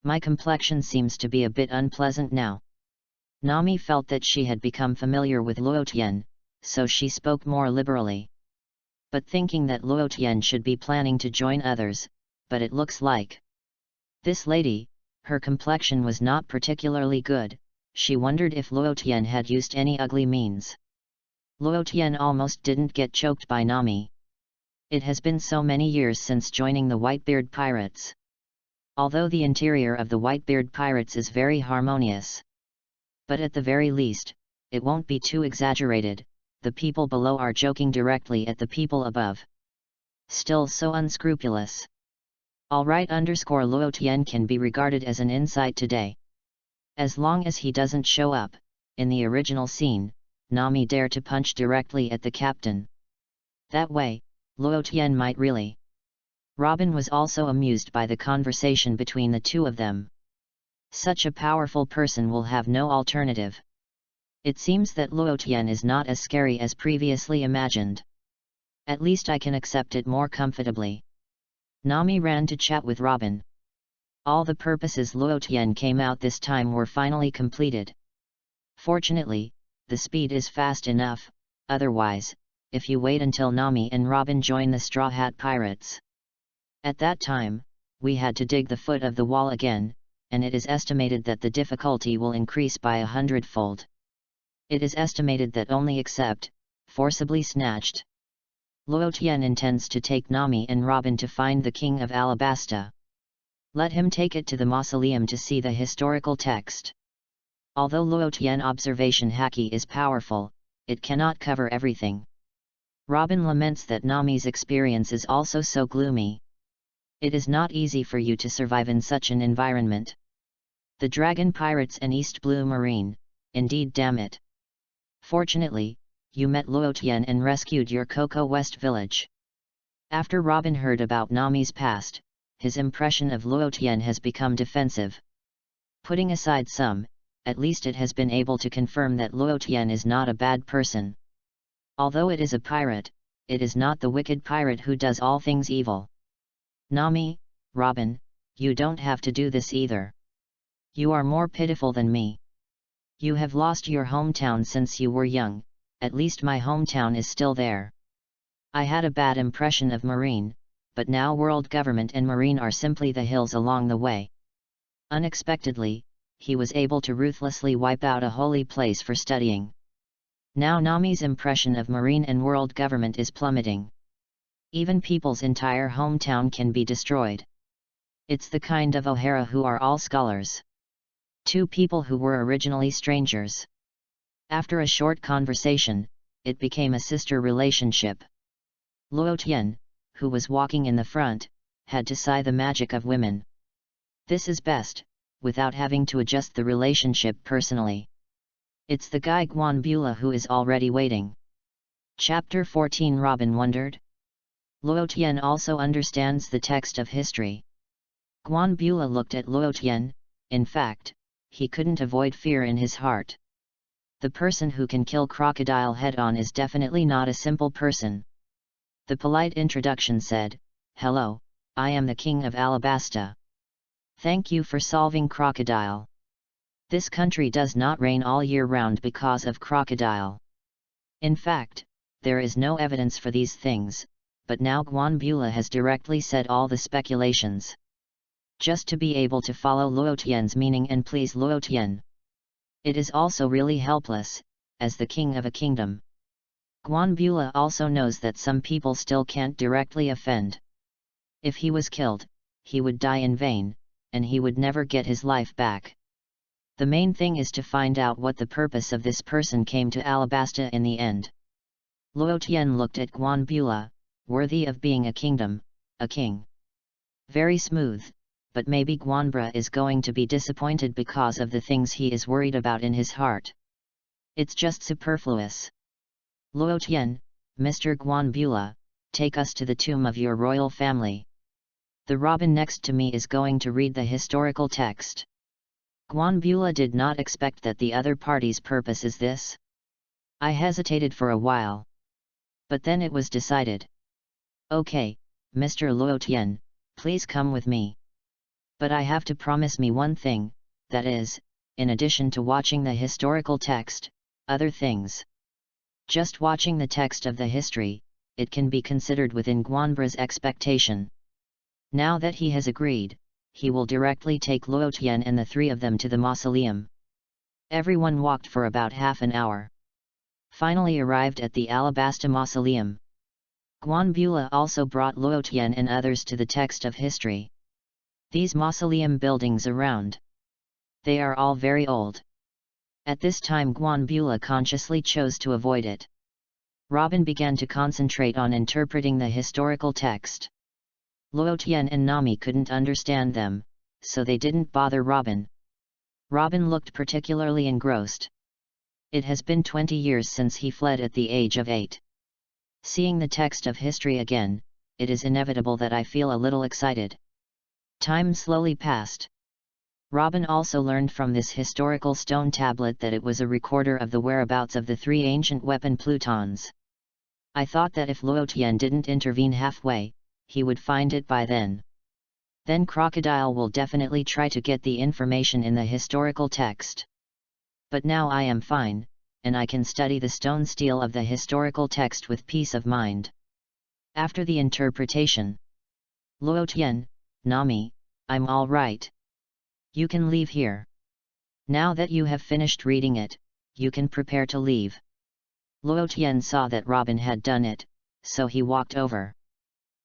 My complexion seems to be a bit unpleasant now." Nami felt that she had become familiar with Luo Tian, so she spoke more liberally. But thinking that Luo Tian should be planning to join others, but it looks like this lady, her complexion was not particularly good. She wondered if Luo Tian had used any ugly means. Luo Tian almost didn't get choked by Nami. It has been so many years since joining the Whitebeard pirates. Although the interior of the Whitebeard pirates is very harmonious. But at the very least, it won't be too exaggerated. The people below are joking directly at the people above. Still so unscrupulous. Alright Luo Tian can be regarded as an insight today. As long as he doesn't show up, in the original scene, Nami dare to punch directly at the captain. That way, Luo Tian might really. Robin was also amused by the conversation between the two of them. Such a powerful person will have no alternative. It seems that Luo Tian is not as scary as previously imagined. At least I can accept it more comfortably. Nami ran to chat with Robin. All the purposes Luo Tian came out this time were finally completed. Fortunately, the speed is fast enough, otherwise, if you wait until Nami and Robin join the Straw Hat Pirates. At that time, we had to dig the foot of the wall again, and it is estimated that the difficulty will increase by 100-fold. It is estimated that only except, forcibly snatched. Luo Tian intends to take Nami and Robin to find the King of Alabasta. Let him take it to the mausoleum to see the historical text. Although Luo Tian observation haki is powerful, it cannot cover everything. Robin laments that Nami's experience is also so gloomy. It is not easy for you to survive in such an environment. The Dragon Pirates and East Blue Marine, indeed damn it. Fortunately, you met Luo Tian and rescued your Coco West village. After Robin heard about Nami's past, his impression of Luo Tian has become defensive. Putting aside some, at least it has been able to confirm that Luo Tian is not a bad person. Although it is a pirate, it is not the wicked pirate who does all things evil. Nami, Robin, you don't have to do this either. You are more pitiful than me. You have lost your hometown since you were young, at least my hometown is still there. I had a bad impression of Marine, but now world government and Marine are simply the hills along the way. Unexpectedly, he was able to ruthlessly wipe out a holy place for studying. Now Nami's impression of Marine and world government is plummeting. Even people's entire hometown can be destroyed. It's the kind of O'Hara who are all scholars. Two people who were originally strangers. After a short conversation, it became a sister relationship. Luo Tian, who was walking in the front, had to sigh the magic of women. This is best, without having to adjust the relationship personally. It's the guy Guan Bula who is already waiting. Chapter 14 Robin wondered. Luo Tian also understands the text of history. Guan Bula looked at Luo Tian, in fact, he couldn't avoid fear in his heart. The person who can kill crocodile head-on is definitely not a simple person. The polite introduction said, "Hello, I am the king of Alabasta. Thank you for solving crocodile. This country does not rain all year round because of crocodile. In fact, there is no evidence for these things, but now Guan has directly said all the speculations. Just to be able to follow Luo Tian's meaning and please Luo Tian. It is also really helpless, as the king of a kingdom. Guan also knows that some people still can't directly offend. If he was killed, he would die in vain, and he would never get his life back. The main thing is to find out what the purpose of this person came to Alabasta in the end." Luo Tian looked at Guan worthy of being a kingdom, a king. Very smooth, but maybe Guan is going to be disappointed because of the things he is worried about in his heart. It's just superfluous. "Luo Tian, Mr. Guan take us to the tomb of your royal family. The robin next to me is going to read the historical text." Guan did not expect that the other party's purpose is this. I hesitated for a while. But then it was decided. "Okay, Mr. Luo Tian, please come with me. But I have to promise me one thing, that is, in addition to watching the historical text, other things." Just watching the text of the history, it can be considered within Guanbra's expectation. Now that he has agreed, he will directly take Luo Tian and the three of them to the mausoleum. Everyone walked for about half an hour. Finally arrived at the Alabasta mausoleum. Guan also brought Luo Tian and others to the text of history. These mausoleum buildings around. They are all very old. At this time Guan consciously chose to avoid it. Robin began to concentrate on interpreting the historical text. Luo Tian and Nami couldn't understand them, so they didn't bother Robin. Robin looked particularly engrossed. It has been 20 years since he fled at the age of 8. Seeing the text of history again, it is inevitable that I feel a little excited. Time slowly passed. Robin also learned from this historical stone tablet that it was a recorder of the whereabouts of the 3 ancient weapon plutons. I thought that if Luo Tian didn't intervene halfway, he would find it by then. Then Crocodile will definitely try to get the information in the historical text. But now I am fine, and I can study the stone steel of the historical text with peace of mind. After the interpretation, "Luo Tian, Nami, I'm all right. You can leave here. Now that you have finished reading it, you can prepare to leave." Luo Tian saw that Robin had done it, so he walked over.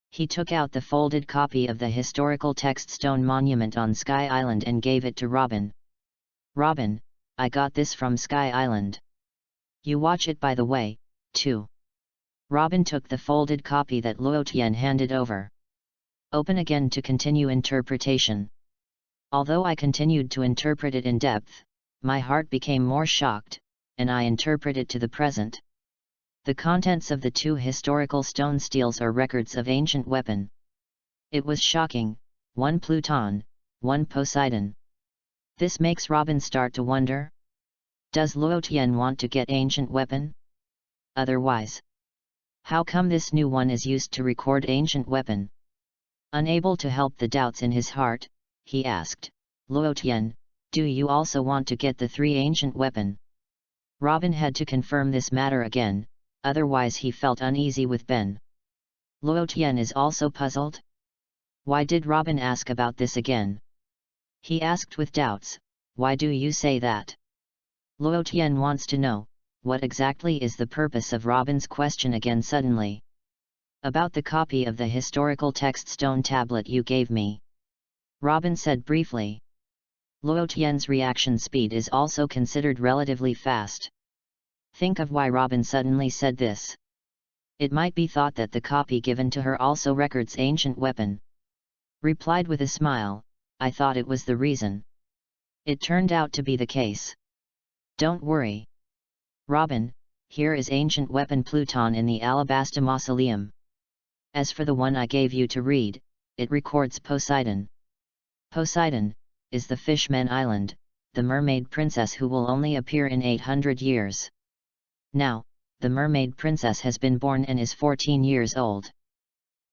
He took out the folded copy of the historical text stone monument on Sky Island and gave it to Robin. "Robin, I got this from Sky Island. You watch it by the way, too." Robin took the folded copy that Luo Tian handed over. Open again to continue interpretation. Although I continued to interpret it in depth, my heart became more shocked, and I interpret it to the present. The contents of the 2 historical stone steels are records of ancient weapon. It was shocking, 1 Pluton, 1 Poseidon. This makes Robin start to wonder. Does Luo Tian want to get ancient weapon? Otherwise, how come this new one is used to record ancient weapon? Unable to help the doubts in his heart, he asked, "Luo Tian, do you also want to get the 3 ancient weapon?" Robin had to confirm this matter again, otherwise he felt uneasy with Ben. Luo Tian is also puzzled. Why did Robin ask about this again? He asked with doubts, "Why do you say that?" Luo Tian wants to know, what exactly is the purpose of Robin's question again suddenly. "About the copy of the historical text stone tablet you gave me," Robin said briefly. Luo Tian's reaction speed is also considered relatively fast. Think of why Robin suddenly said this. It might be thought that the copy given to her also records ancient weapon. Replied with a smile, "I thought it was the reason. It turned out to be the case. Don't worry. Robin, here is ancient weapon Pluton in the Alabasta Mausoleum. As for the one I gave you to read, it records Poseidon. Poseidon is the Fishman Island, the mermaid princess who will only appear in 800 years. Now, the mermaid princess has been born and is 14 years old.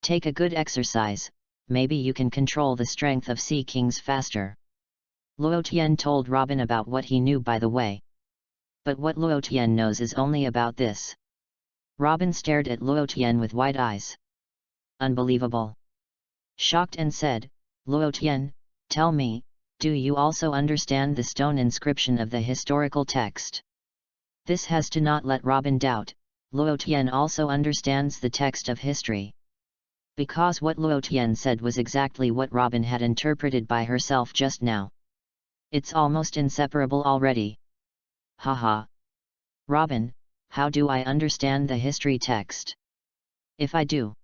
Take a good exercise, maybe you can control the strength of sea kings faster. Luo Tian told Robin about what he knew by the way. But what Luo Tian knows is only about this. Robin stared at Luo Tian with wide eyes. Unbelievable. Shocked and said, Luo Tian, tell me, do you also understand the stone inscription of the historical text? This has to not let Robin doubt, Luo Tian also understands the text of history. Because what Luo Tian said was exactly what Robin had interpreted by herself just now. It's almost inseparable already. Haha. Robin, how do I understand the history text? If I do,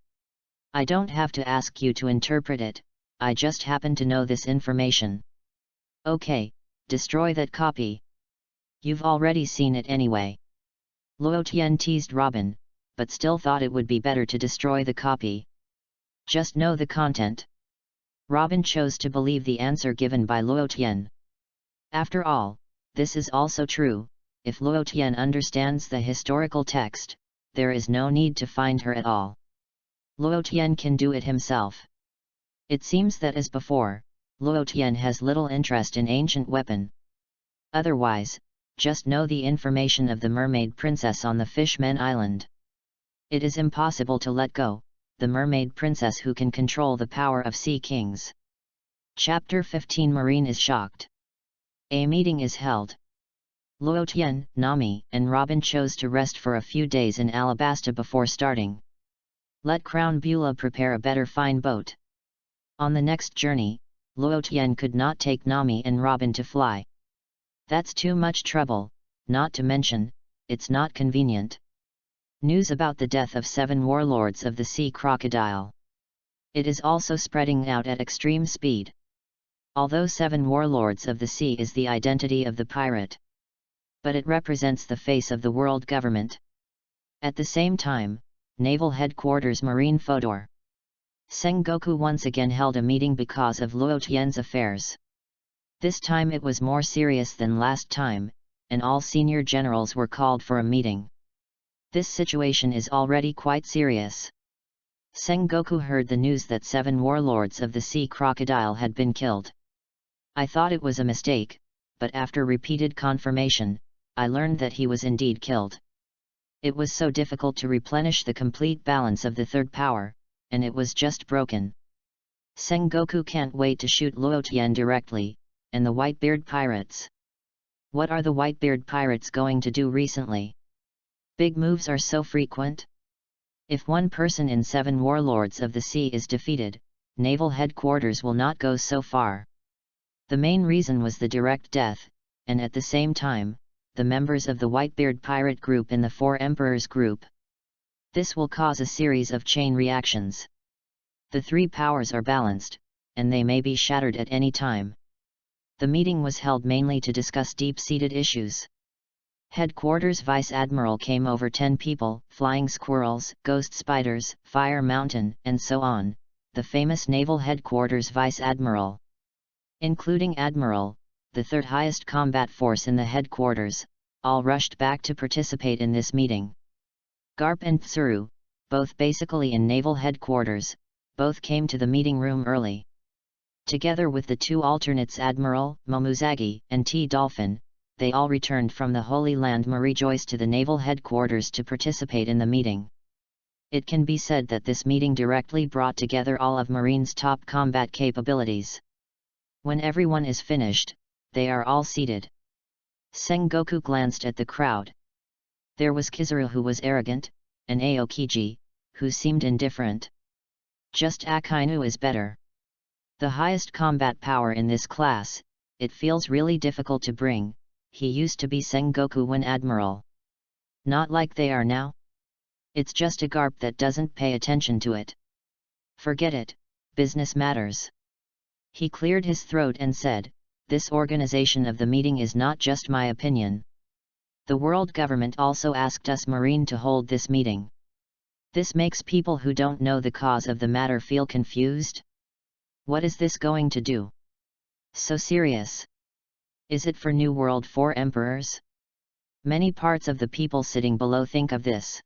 I don't have to ask you to interpret it, I just happen to know this information. Okay, destroy that copy. You've already seen it anyway. Luo Tian teased Robin, but still thought it would be better to destroy the copy. Just know the content. Robin chose to believe the answer given by Luo Tian. After all, this is also true, if Luo Tian understands the historical text, there is no need to find her at all. Luo Tian can do it himself. It seems that as before, Luo Tian has little interest in ancient weapon. Otherwise, just know the information of the mermaid princess on the Fishman Island. It is impossible to let go, the mermaid princess who can control the power of sea kings. Chapter 15 Marine is shocked. A meeting is held. Luo Tian, Nami, and Robin chose to rest for a few days in Alabasta before starting. Let Crown Beulah prepare a better fine boat. On the next journey, Luo Tian could not take Nami and Robin to fly. That's too much trouble, not to mention, it's not convenient. News about the death of 7 warlords of the sea crocodile. It is also spreading out at extreme speed. Although 7 warlords of the sea is the identity of the pirate, but it represents the face of the world government. At the same time, Naval Headquarters Marine Fodor Sengoku once again held a meeting because of Luo Tian's affairs. This time it was more serious than last time, and all senior generals were called for a meeting. This situation is already quite serious. Sengoku heard the news that 7 warlords of the sea crocodile had been killed. I thought it was a mistake, but after repeated confirmation, I learned that he was indeed killed. It was so difficult to replenish the complete balance of the third power, and it was just broken. Sengoku can't wait to shoot Luo Tian directly, and the Whitebeard pirates. What are the Whitebeard pirates going to do recently? Big moves are so frequent. If one person in 7 warlords of the sea is defeated, naval headquarters will not go so far. The main reason was the direct death, and at the same time, the members of the Whitebeard pirate group in the 4 Emperors group. This will cause a series of chain reactions. The 3 powers are balanced, and they may be shattered at any time. The meeting was held mainly to discuss deep-seated issues. Headquarters Vice Admiral came over 10 people, flying squirrels, ghost spiders, fire mountain, and so on, the famous Naval Headquarters Vice Admiral. Including Admiral, the 3rd highest combat force in the headquarters, all rushed back to participate in this meeting. Garp and Tsuru, both basically in naval headquarters, both came to the meeting room early. Together with the 2 alternates Admiral, Momuzagi, and T-Dolphin, they all returned from the Holy Land Marijoice to the naval headquarters to participate in the meeting. It can be said that this meeting directly brought together all of Marine's top combat capabilities. When everyone is finished, they are all seated. Sengoku glanced at the crowd. There was Kizaru who was arrogant, and Aokiji, who seemed indifferent. Just Akainu is better. The highest combat power in this class, it feels really difficult to bring, he used to be Sengoku when Admiral. Not like they are now. It's just a Garp that doesn't pay attention to it. Forget it, business matters. He cleared his throat and said, this organization of the meeting is not just my opinion. The world government also asked us Marine to hold this meeting. This makes people who don't know the cause of the matter feel confused. What is this going to do? So serious. Is it for New World 4 Emperors? Many parts of the people sitting below think of this.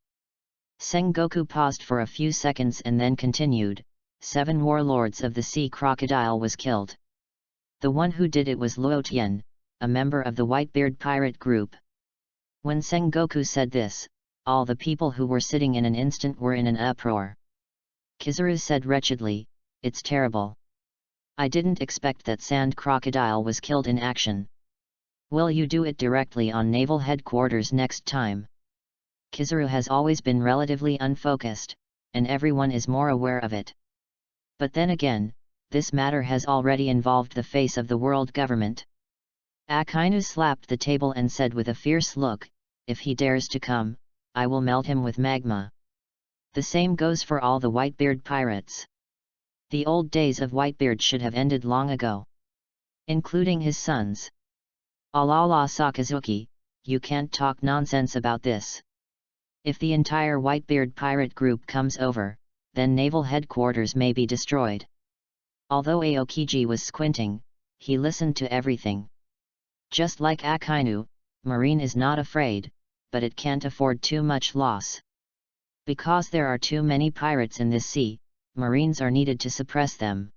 Sengoku paused for a few seconds and then continued, 7 warlords of the sea crocodile was killed. The one who did it was Luo Tian, a member of the Whitebeard pirate group. When Sengoku said this, all the people who were sitting in an instant were in an uproar. Kizaru said wretchedly, "It's terrible. I didn't expect that sand crocodile was killed in action. Will you do it directly on naval headquarters next time?" Kizaru has always been relatively unfocused, and everyone is more aware of it. But then again, this matter has already involved the face of the world government. Akainu slapped the table and said with a fierce look, "If he dares to come, I will melt him with magma." The same goes for all the Whitebeard pirates. The old days of Whitebeard should have ended long ago. Including his sons. Alala Sakazuki, you can't talk nonsense about this. If the entire Whitebeard pirate group comes over, then naval headquarters may be destroyed. Although Aokiji was squinting, he listened to everything. Just like Akainu, Marine is not afraid, but it can't afford too much loss. Because there are too many pirates in this sea, Marines are needed to suppress them.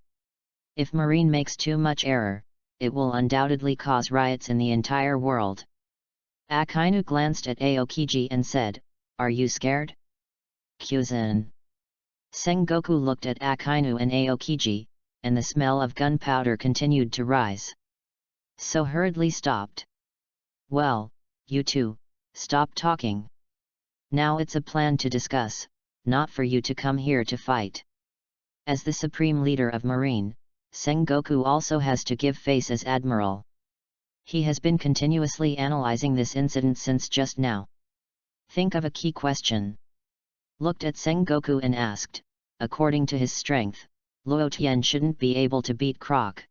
If Marine makes too much error, it will undoubtedly cause riots in the entire world. Akainu glanced at Aokiji and said, "Are you scared?" Kyuzan. Sengoku looked at Akainu and Aokiji, and the smell of gunpowder continued to rise. So hurriedly stopped. "Well, you two, stop talking. Now it's a plan to discuss, not for you to come here to fight." As the supreme leader of Marine, Sengoku also has to give face as admiral. He has been continuously analyzing this incident since just now. Think of a key question. Looked at Sengoku and asked, according to his strength, Luo Tian shouldn't be able to beat Croc.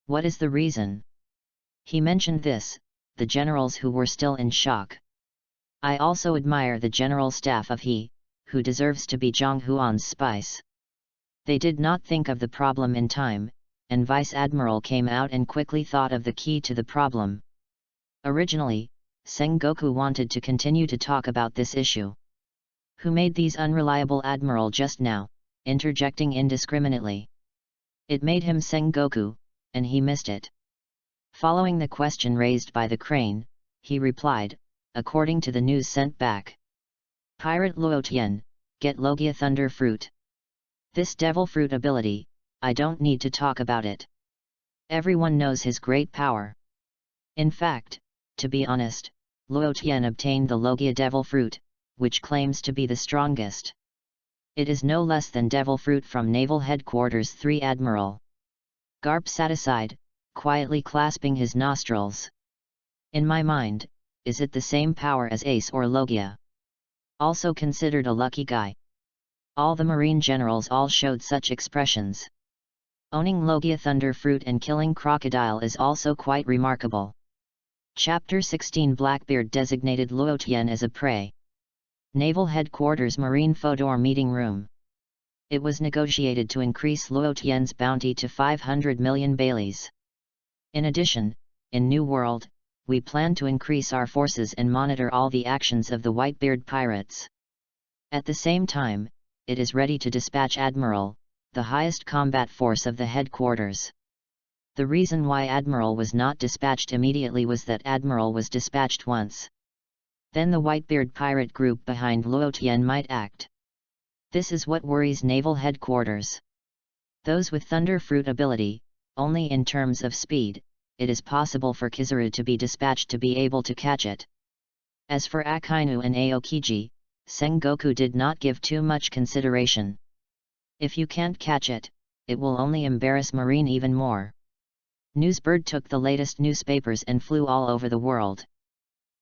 What is the reason? He mentioned this, the generals who were still in shock. I also admire the general staff of he, who deserves to be Zhonghuan's spice. They did not think of the problem in time, and Vice Admiral came out and quickly thought of the key to the problem. Originally, Sengoku wanted to continue to talk about this issue. Who made these unreliable admiral just now, interjecting indiscriminately? It made him Sengoku, and he missed it. Following the question raised by the crane, he replied, according to the news sent back. Pirate Luo Tian, get Logia Thunder Fruit. This devil fruit ability, I don't need to talk about it. Everyone knows his great power. In fact, to be honest, Luo Tian obtained the Logia Devil Fruit, which claims to be the strongest. It is no less than Devil Fruit from Naval Headquarters 3 Admiral. Garp sat aside, quietly clasping his nostrils. In my mind, is it the same power as Ace or Logia? Also considered a lucky guy. All the Marine generals all showed such expressions. Owning Logia Thunder Fruit and killing Crocodile is also quite remarkable. Chapter 16 Blackbeard designated Luo Tian as a prey. Naval Headquarters Marine Fodor Meeting Room. It was negotiated to increase Luo Tian's bounty to 500 million baileys. In addition, in New World, we plan to increase our forces and monitor all the actions of the Whitebeard pirates. At the same time, it is ready to dispatch Admiral, the highest combat force of the headquarters. The reason why Admiral was not dispatched immediately was that Admiral was dispatched once. Then the Whitebeard pirate group behind Luo Tian might act. This is what worries Naval Headquarters. Those with Thunder Fruit ability, only in terms of speed, it is possible for Kizaru to be dispatched to be able to catch it. As for Akainu and Aokiji, Sengoku did not give too much consideration. If you can't catch it, it will only embarrass Marine even more. Newsbird took the latest newspapers and flew all over the world.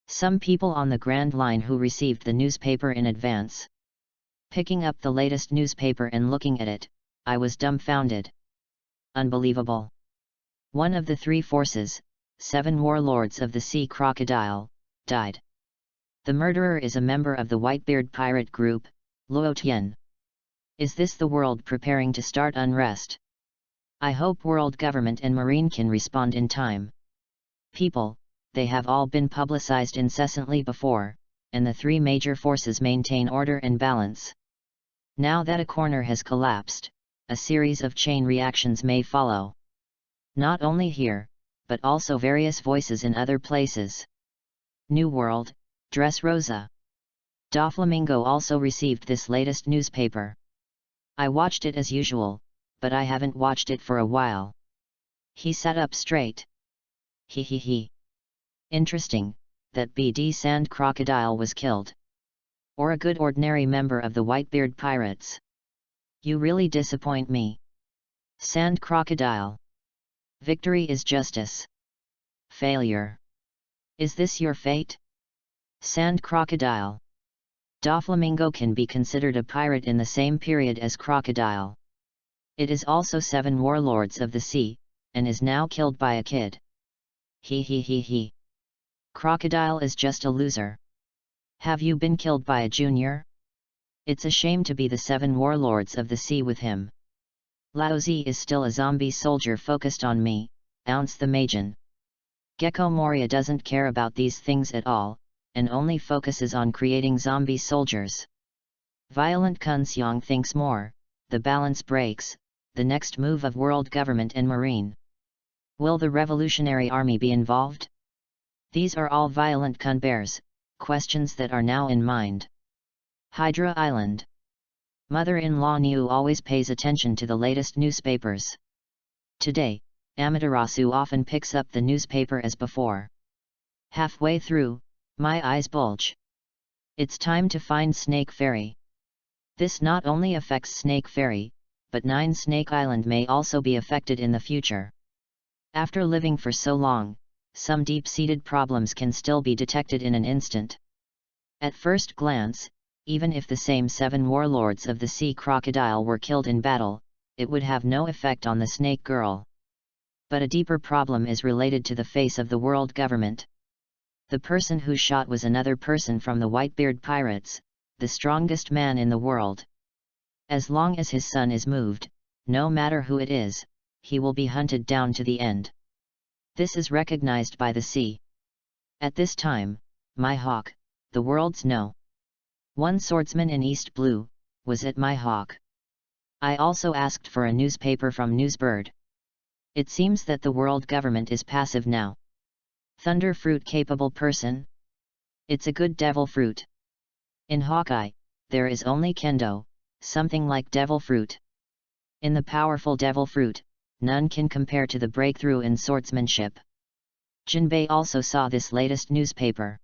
Some people on the Grand Line who received the newspaper in advance. Picking up the latest newspaper and looking at it, I was dumbfounded. Unbelievable. One of the 3 forces, 7 warlords of the sea crocodile, died. The murderer is a member of the Whitebeard pirate group, Luo Tian. Is this the world preparing to start unrest? I hope world government and Marine can respond in time. People, they have all been publicized incessantly before, and the three major forces maintain order and balance. Now that a corner has collapsed, a series of chain reactions may follow. Not only here, but also various voices in other places. New World, Dressrosa. Doflamingo also received this latest newspaper. I watched it as usual, but I haven't watched it for a while. He sat up straight. He. Interesting, that BD Sand Crocodile was killed. Or a good ordinary member of the Whitebeard pirates. You really disappoint me. Sand Crocodile. Victory is justice. Failure. Is this your fate? Sand Crocodile. Doflamingo can be considered a pirate in the same period as Crocodile. It is also 7 warlords of the sea, and is now killed by a kid. He. Crocodile is just a loser. Have you been killed by a junior? It's a shame to be the 7 warlords of the sea with him. Laozi is still a zombie soldier focused on me, Ounce the Majan. Gecko Moria doesn't care about these things at all, and only focuses on creating zombie soldiers. Violent Kunseong thinks more, the balance breaks, the next move of world government and marine. Will the Revolutionary Army be involved? These are all Violent Kun bears, questions that are now in mind. Hydra Island. Mother-in-law Niu always pays attention to the latest newspapers. Today, Amaterasu often picks up the newspaper as before. Halfway through, my eyes bulge. It's time to find Snake Ferry. This not only affects Snake Ferry, but 9 Snake Island may also be affected in the future. After living for so long, some deep-seated problems can still be detected in an instant. At first glance, even if the same 7 warlords of the sea crocodile were killed in battle, it would have no effect on the Snake Girl. But a deeper problem is related to the face of the world government. The person who shot was another person from the Whitebeard pirates, the strongest man in the world. As long as his son is moved, no matter who it is, he will be hunted down to the end. This is recognized by the sea. At this time, my hawk, the world's no. One swordsman in East Blue, was at my hawk. I also asked for a newspaper from Newsbird. It seems that the world government is passive now. Thunder fruit capable person? It's a good devil fruit. In Hawkeye, there is only kendo, something like devil fruit. In the powerful devil fruit, none can compare to the breakthrough in swordsmanship. Jinbei also saw this latest newspaper.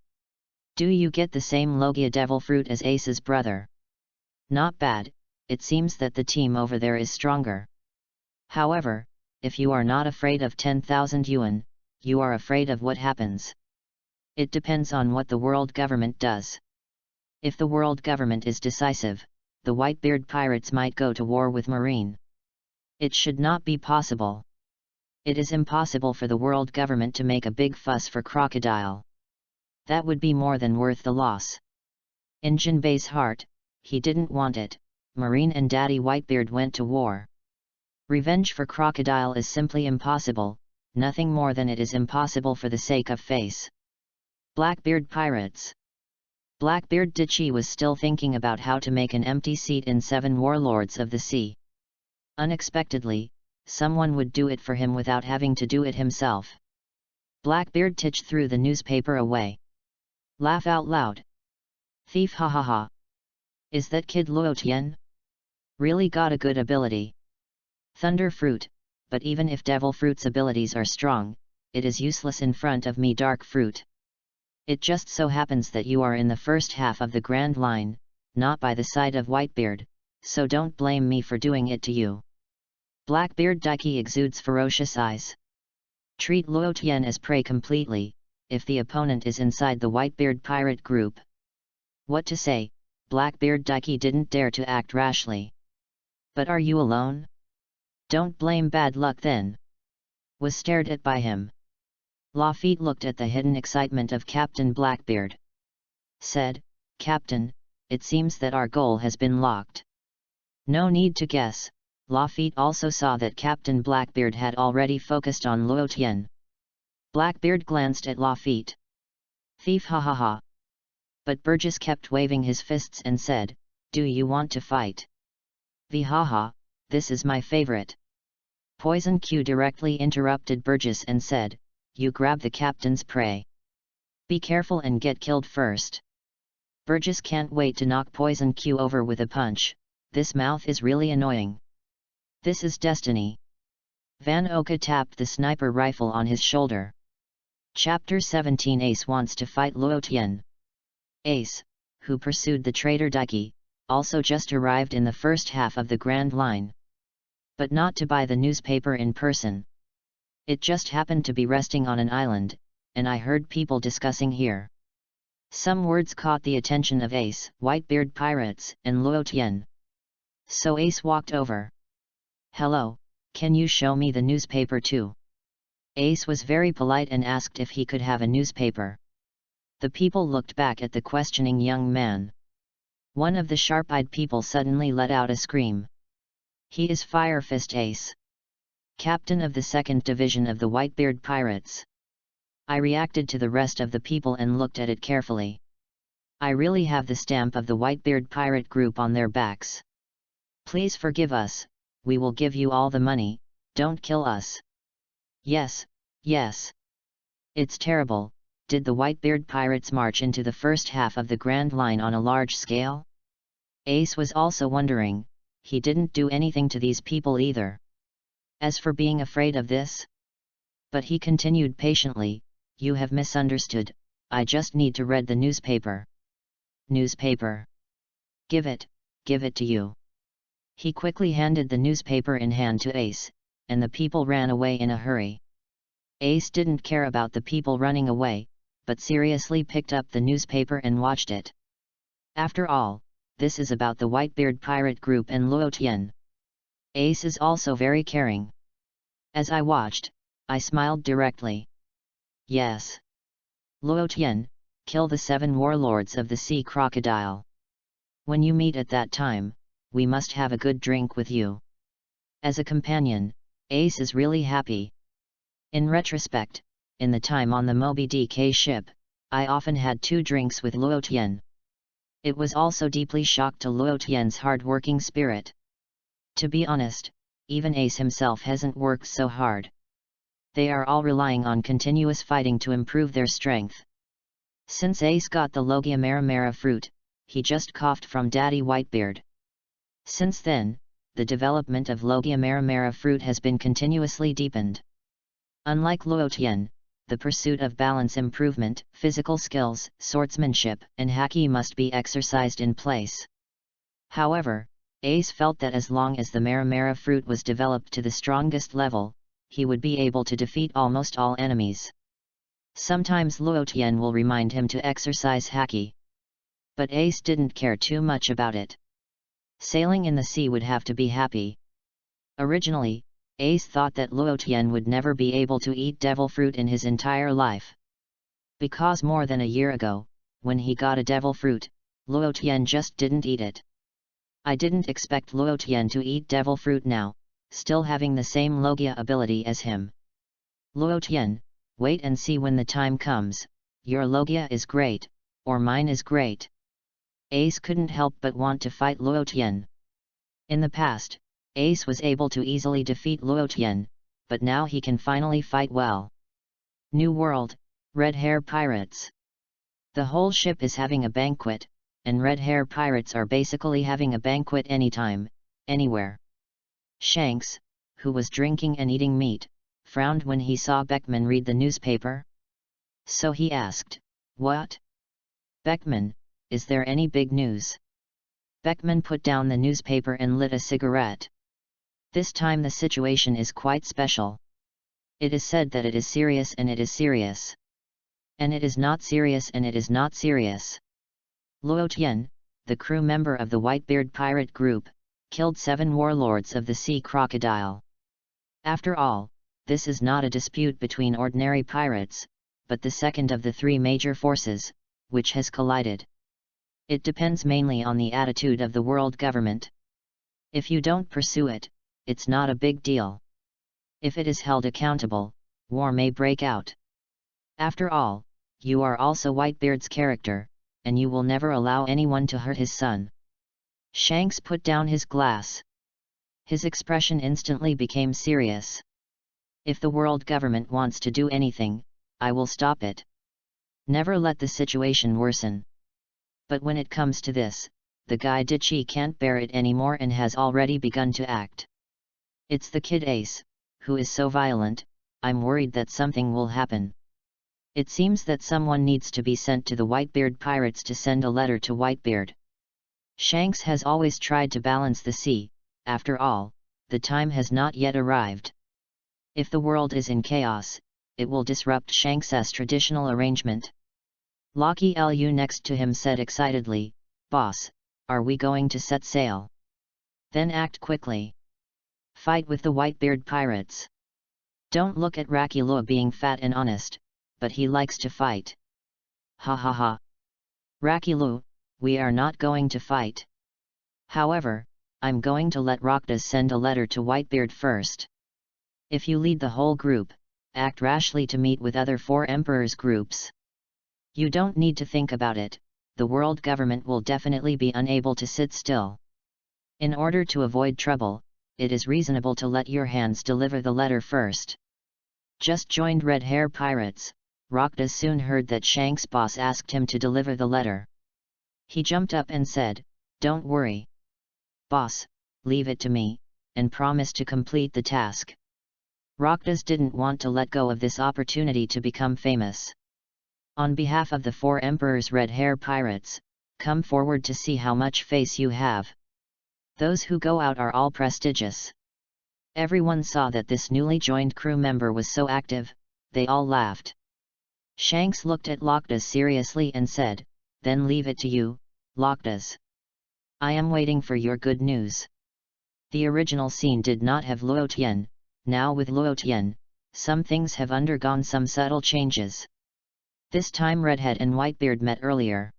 Do you get the same Logia devil fruit as Ace's brother? Not bad, it seems that the team over there is stronger. However, if you are not afraid of 10,000 yuan, you are afraid of what happens. It depends on what the world government does. If the world government is decisive, the Whitebeard pirates might go to war with Marine. It should not be possible. It is impossible for the world government to make a big fuss for Crocodile. That would be more than worth the loss. In Jinbei's heart, he didn't want it. Marine and Daddy Whitebeard went to war. Revenge for Crocodile is simply impossible, nothing more than it is impossible for the sake of face. Blackbeard pirates. Blackbeard Ditchy was still thinking about how to make an empty seat in 7 warlords of the sea. Unexpectedly, someone would do it for him without having to do it himself. Blackbeard Titch threw the newspaper away. Laugh out loud. Thief, ha ha ha. Is that kid Luo Tian? Really got a good ability. Thunder fruit, but even if devil fruit's abilities are strong, it is useless in front of me dark fruit. It just so happens that you are in the first half of the Grand Line, not by the side of Whitebeard, so don't blame me for doing it to you. Blackbeard Daiki exudes ferocious eyes. Treat Luo Tian as prey completely, if the opponent is inside the Whitebeard pirate group. What to say, Blackbeard Daiki didn't dare to act rashly. But are you alone? Don't blame bad luck then. Was stared at by him. Lafitte looked at the hidden excitement of Captain Blackbeard. Said, Captain, it seems that our goal has been locked. No need to guess, Lafitte also saw that Captain Blackbeard had already focused on Luo Tian. Blackbeard glanced at Lafitte. Thief, ha ha ha. But Burgess kept waving his fists and said, "Do you want to fight?" "The ha ha, this is my favorite." Poison Q directly interrupted Burgess and said, "You grab the captain's prey. Be careful and get killed first." Burgess can't wait to knock Poison Q over with a punch. This mouth is really annoying. This is destiny. Van Oka tapped the sniper rifle on his shoulder. Chapter 17. Ace wants to fight Luo Tian. Ace, who pursued the traitor Daiki, also just arrived in the first half of the Grand Line. But not to buy the newspaper in person. It just happened to be resting on an island, and I heard people discussing here. Some words caught the attention of Ace, Whitebeard pirates, and Luo Tian. So Ace walked over. "Hello, can you show me the newspaper too?" Ace was very polite and asked if he could have a newspaper. The people looked back at the questioning young man. One of the sharp-eyed people suddenly let out a scream. "He is Fire Fist Ace, captain of the 2nd Division of the Whitebeard Pirates." I reacted to the rest of the people and looked at it carefully. I really have the stamp of the Whitebeard pirate group on their backs. "Please forgive us, we will give you all the money, don't kill us." "Yes, yes. It's terrible. Did the Whitebeard pirates march into the first half of the Grand Line on a large scale?" Ace was also wondering. He didn't do anything to these people either. As for being afraid of this? But he continued patiently, "You have misunderstood, I just need to read the newspaper." "Newspaper? Give it to you." He quickly handed the newspaper in hand to Ace, and the people ran away in a hurry. Ace didn't care about the people running away, but seriously picked up the newspaper and watched it. After all, this is about the Whitebeard pirate group and Luo Tian. Ace is also very caring. As I watched, I smiled directly. Yes. Luo Tian, kill the 7 warlords of the sea crocodile. When you meet at that time, we must have a good drink with you. As a companion, Ace is really happy. In retrospect, in the time on the Moby Dick ship, I often had 2 drinks with Luo Tian. It was also deeply shocked to Luo Tian's hard-working spirit. To be honest, even Ace himself hasn't worked so hard. They are all relying on continuous fighting to improve their strength. Since Ace got the Logia Maramara fruit, he just coughed from Daddy Whitebeard. Since then, the development of Logia Maramara fruit has been continuously deepened. Unlike Luo Tian, the pursuit of balance improvement, physical skills, swordsmanship, and haki must be exercised in place. However, Ace felt that as long as the Maramara fruit was developed to the strongest level, he would be able to defeat almost all enemies. Sometimes Luo Tian will remind him to exercise haki. But Ace didn't care too much about it. Sailing in the sea would have to be happy. Originally, Ace thought that Luo Tian would never be able to eat devil fruit in his entire life. Because more than a year ago, when he got a devil fruit, Luo Tian just didn't eat it. I didn't expect Luo Tian to eat devil fruit now, still having the same Logia ability as him. Luo Tian, wait and see when the time comes, your Logia is great, or mine is great. Ace couldn't help but want to fight Luo Tian. In the past, Ace was able to easily defeat Luo Tian, but now he can finally fight well. New World, Red Hair Pirates. The whole ship is having a banquet, and Red Hair Pirates are basically having a banquet anytime, anywhere. Shanks, who was drinking and eating meat, frowned when he saw Beckman read the newspaper. So he asked, "What? Beckman, is there any big news?" Beckman put down the newspaper and lit a cigarette. This time the situation is quite special. It is said that it is serious and it is serious. And it is not serious and it is not serious. Luo Tian, the crew member of the Whitebeard pirate group, killed 7 warlords of the sea crocodile. After all, this is not a dispute between ordinary pirates, but the second of the 3 major forces, which has collided. It depends mainly on the attitude of the world government. If you don't pursue it, it's not a big deal. If it is held accountable, war may break out. After all, you are also Whitebeard's character, and you will never allow anyone to hurt his son. Shanks put down his glass. His expression instantly became serious. If the world government wants to do anything, I will stop it. Never let the situation worsen. But when it comes to this, the guy Ditchy can't bear it anymore and has already begun to act. It's the kid Ace, who is so violent. I'm worried that something will happen. It seems that someone needs to be sent to the Whitebeard pirates to send a letter to Whitebeard. Shanks has always tried to balance the sea. After all, the time has not yet arrived. If the world is in chaos, it will disrupt Shanks's traditional arrangement. Lockie Lu next to him said excitedly, "Boss, are we going to set sail? Then act quickly. Fight with the Whitebeard pirates. Don't look at Rakilu being fat and honest, but he likes to fight." Ha ha ha. Rakilu, we are not going to fight. However, I'm going to let Rakdas send a letter to Whitebeard first. If you lead the whole group, act rashly to meet with other 4 emperors groups. You don't need to think about it, the world government will definitely be unable to sit still. In order to avoid trouble, it is reasonable to let your hands deliver the letter first. Just joined Red Hair Pirates, Rakdas soon heard that Shanks' boss asked him to deliver the letter. He jumped up and said, "Don't worry. Boss, leave it to me, and promise to complete the task." Rakdas didn't want to let go of this opportunity to become famous. On behalf of the 4 emperors Red Hair Pirates, come forward to see how much face you have. Those who go out are all prestigious. Everyone saw that this newly joined crew member was so active, they all laughed. Shanks looked at Lokdas seriously and said, "Then leave it to you, Lokdas. I am waiting for your good news." The original scene did not have Luo Tian. Now with Luo Tian, some things have undergone some subtle changes. This time Redhead and Whitebeard met earlier.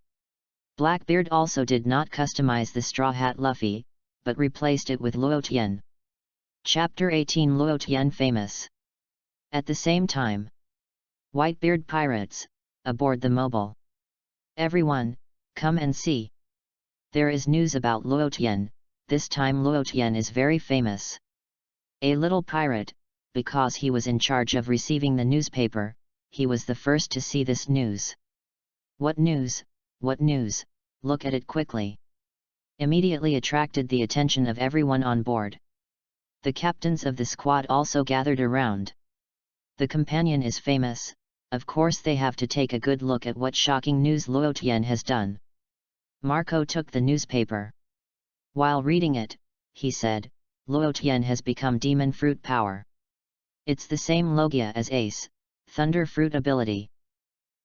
Blackbeard also did not customize the straw hat Luffy, but replaced it with Luo Tian. Chapter 18 Luo Tian famous. At the same time, Whitebeard pirates, aboard the mobile. "Everyone, come and see. There is news about Luo Tian. This time Luo Tian is very famous." A little pirate, because he was in charge of receiving the newspaper, he was the first to see this news. "What news? What news? Look at it quickly." Immediately attracted the attention of everyone on board. The captains of the squad also gathered around. The companion is famous, of course they have to take a good look at what shocking news Luo Tian has done. Marco took the newspaper. While reading it, he said, "Luo Tian has become demon fruit power. It's the same logia as Ace, thunder fruit ability.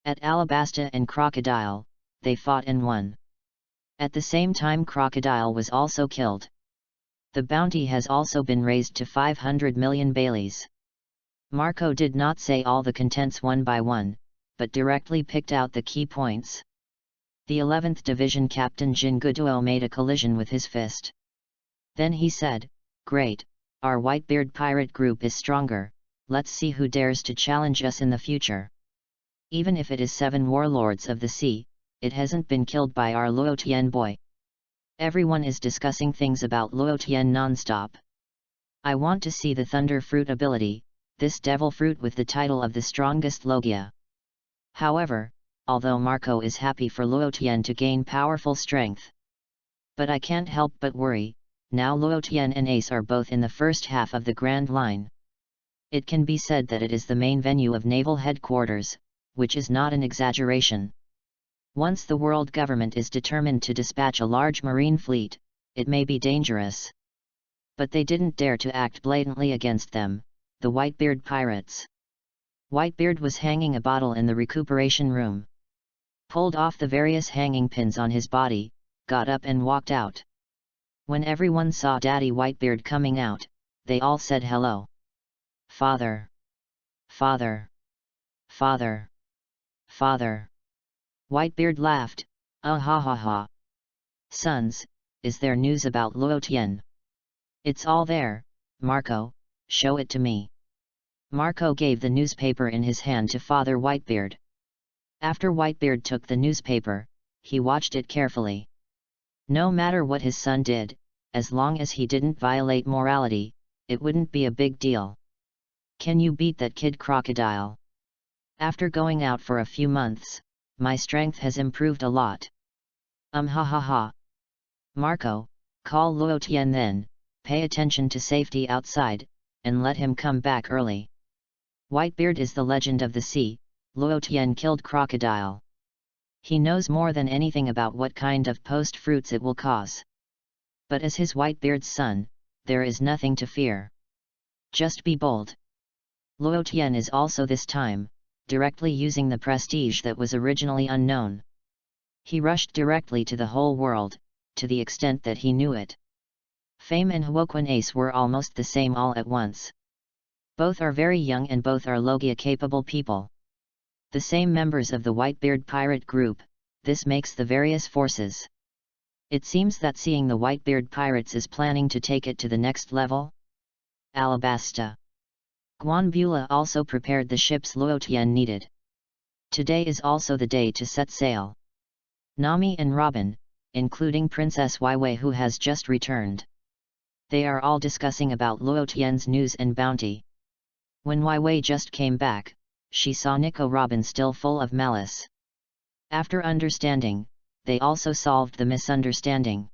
At Alabasta and Crocodile, they fought and won. At the same time Crocodile was also killed. The bounty has also been raised to 500 million Baileys." Marco did not say all the contents one by one, but directly picked out the key points. The 11th Division Captain Jin Guduo made a collision with his fist. Then he said, "Great, our Whitebeard pirate group is stronger, let's see who dares to challenge us in the future. Even if it is 7 warlords of the sea, it hasn't been killed by our Luo Tian boy. Everyone is discussing things about Luo Tian non-stop. I want to see the thunder fruit ability, this devil fruit with the title of the strongest logia." However, although Marco is happy for Luo Tian to gain powerful strength, but I can't help but worry, now Luo Tian and Ace are both in the first half of the Grand Line. It can be said that it is the main venue of naval headquarters, which is not an exaggeration. Once the world government is determined to dispatch a large marine fleet, it may be dangerous. But they didn't dare to act blatantly against them, the Whitebeard pirates. Whitebeard was hanging a bottle in the recuperation room. Pulled off the various hanging pins on his body, got up and walked out. When everyone saw Daddy Whitebeard coming out, they all said hello. "Father! Father! Father! Father!" Whitebeard laughed, "Ah ha ha ha! Sons, is there news about Luo Tian?" "It's all there, Marco, show it to me." Marco gave the newspaper in his hand to Father Whitebeard. After Whitebeard took the newspaper, he watched it carefully. No matter what his son did, as long as he didn't violate morality, it wouldn't be a big deal. Can you beat that kid crocodile? After going out for a few months, my strength has improved a lot. Ha ha ha. Marco, call Luo Tian then, pay attention to safety outside, and let him come back early. Whitebeard is the legend of the sea. Luo Tian killed crocodile. He knows more than anything about what kind of post-fruits it will cause. But as his Whitebeard's son, there is nothing to fear. Just be bold. Luo Tian is also this time, directly using the prestige that was originally unknown. He rushed directly to the whole world, to the extent that he knew it. Fame and Huoquan Ace were almost the same all at once. Both are very young and both are Logia-capable people. The same members of the Whitebeard pirate group, this makes the various forces. It seems that seeing the Whitebeard pirates is planning to take it to the next level. Alabasta. Guanbula also prepared the ships Luo Tian needed. Today is also the day to set sail. Nami and Robin, including Princess Weiwei who has just returned. They are all discussing about Luo Tian's news and bounty. When Weiwei just came back, she saw Nico Robin still full of malice. After understanding, they also solved the misunderstanding.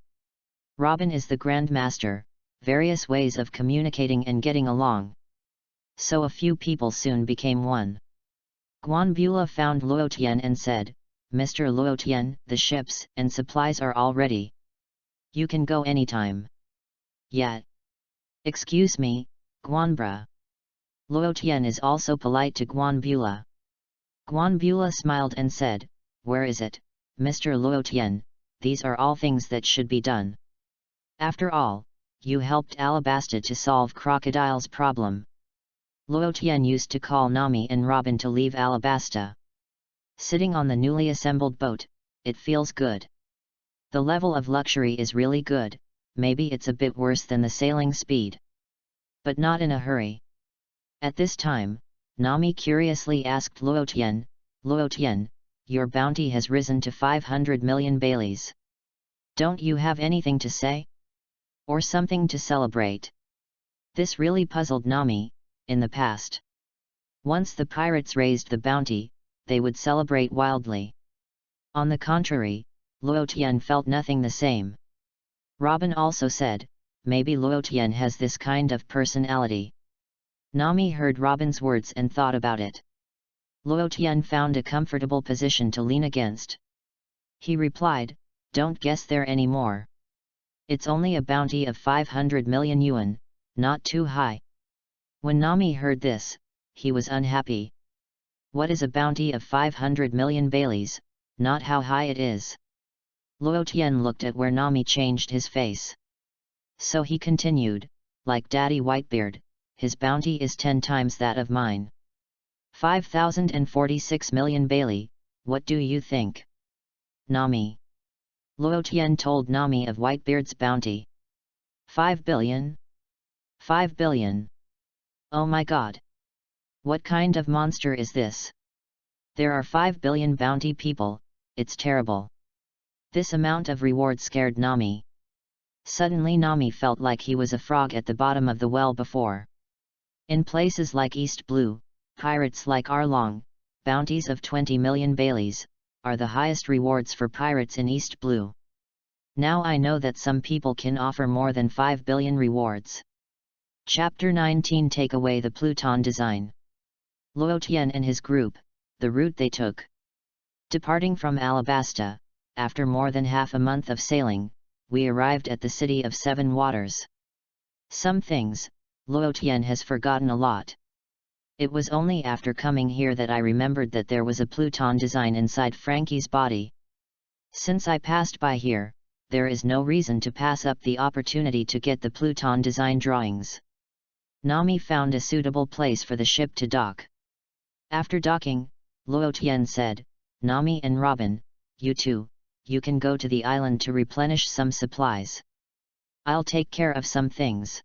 Robin is the Grand Master, various ways of communicating and getting along. So a few people soon became one. Guanbula found Luo Tian and said, Mr. Luo Tian, the ships and supplies are all ready. You can go anytime. Yet. Excuse me, Guanbra. Luo Tian is also polite to Guanbula. Guanbula smiled and said, where is it, Mr. Luo Tian? These are all things that should be done. After all, you helped Alabasta to solve Crocodile's problem. Luo Tian used to call Nami and Robin to leave Alabasta. Sitting on the newly assembled boat, it feels good. The level of luxury is really good, maybe it's a bit worse than the sailing speed. But not in a hurry. At this time, Nami curiously asked Luo Tian, your bounty has risen to 500 million baileys. Don't you have anything to say? Or something to celebrate? This really puzzled Nami. In the past, once the pirates raised the bounty, they would celebrate wildly. On the contrary, Luo Tian felt nothing the same. Robin also said, maybe Luo Tian has this kind of personality. Nami heard Robin's words and thought about it. Luo Tian found a comfortable position to lean against. He replied, don't guess there anymore. It's only a bounty of 500 million yuan, not too high. When Nami heard this, he was unhappy. What is a bounty of 500 million baileys, not how high it is? Luo Tian looked at where Nami changed his face. So he continued, like Daddy Whitebeard, his bounty is 10 times that of mine. 5,046 million bailey, what do you think? Nami. Luo Tian told Nami of Whitebeard's bounty. 5 billion? 5 billion. Oh my god! What kind of monster is this? There are 5 billion bounty people, it's terrible. This amount of reward scared Nami. Suddenly Nami felt like he was a frog at the bottom of the well before. In places like East Blue, pirates like Arlong, bounties of 20 million baileys, are the highest rewards for pirates in East Blue. Now I know that some people can offer more than 5 billion rewards. Chapter 19 Take away the Pluton design. Luo Tian and his group, the route they took. Departing from Alabasta, after more than half a month of sailing, we arrived at the city of Seven Waters. Some things, Luo Tian has forgotten a lot. It was only after coming here that I remembered that there was a Pluton design inside Frankie's body. Since I passed by here, there is no reason to pass up the opportunity to get the Pluton design drawings. Nami found a suitable place for the ship to dock. After docking, Luo Tian said, Nami and Robin, you two, you can go to the island to replenish some supplies. I'll take care of some things.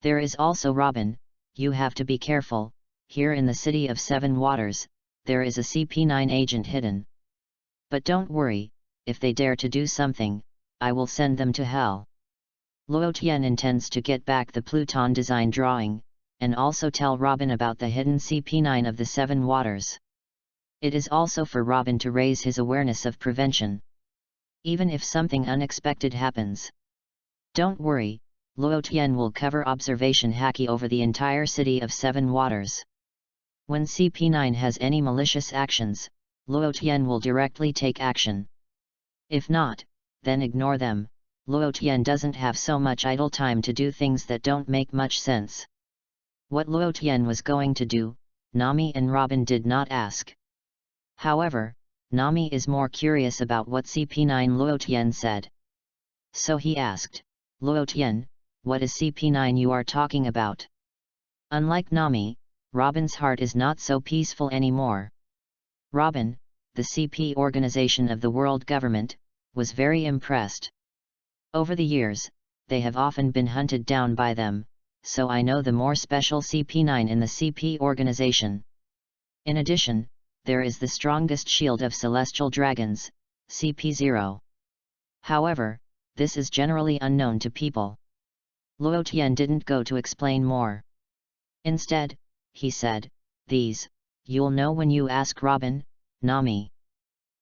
There is also Robin, you have to be careful, here in the City of Seven Waters, there is a CP9 agent hidden. But don't worry, if they dare to do something, I will send them to hell. Luo Tian intends to get back the Pluton design drawing, and also tell Robin about the hidden CP9 of the Seven Waters. It is also for Robin to raise his awareness of prevention. Even if something unexpected happens. Don't worry, Luo Tian will cover observation haki over the entire City of Seven Waters. When CP9 has any malicious actions, Luo Tian will directly take action. If not, then ignore them. Luo Tian doesn't have so much idle time to do things that don't make much sense. What Luo Tian was going to do, Nami and Robin did not ask. However, Nami is more curious about what CP9 Luo Tian said. So he asked, Luo Tian, what is CP9 you are talking about? Unlike Nami, Robin's heart is not so peaceful anymore. Robin, the CP organization of the world government, was very impressed. Over the years, they have often been hunted down by them, so I know the more special CP9 in the CP organization. In addition, there is the strongest shield of celestial dragons, CP0. However, this is generally unknown to people. Luo Tian didn't go to explain more. Instead, he said, these, you'll know when you ask Robin, Nami.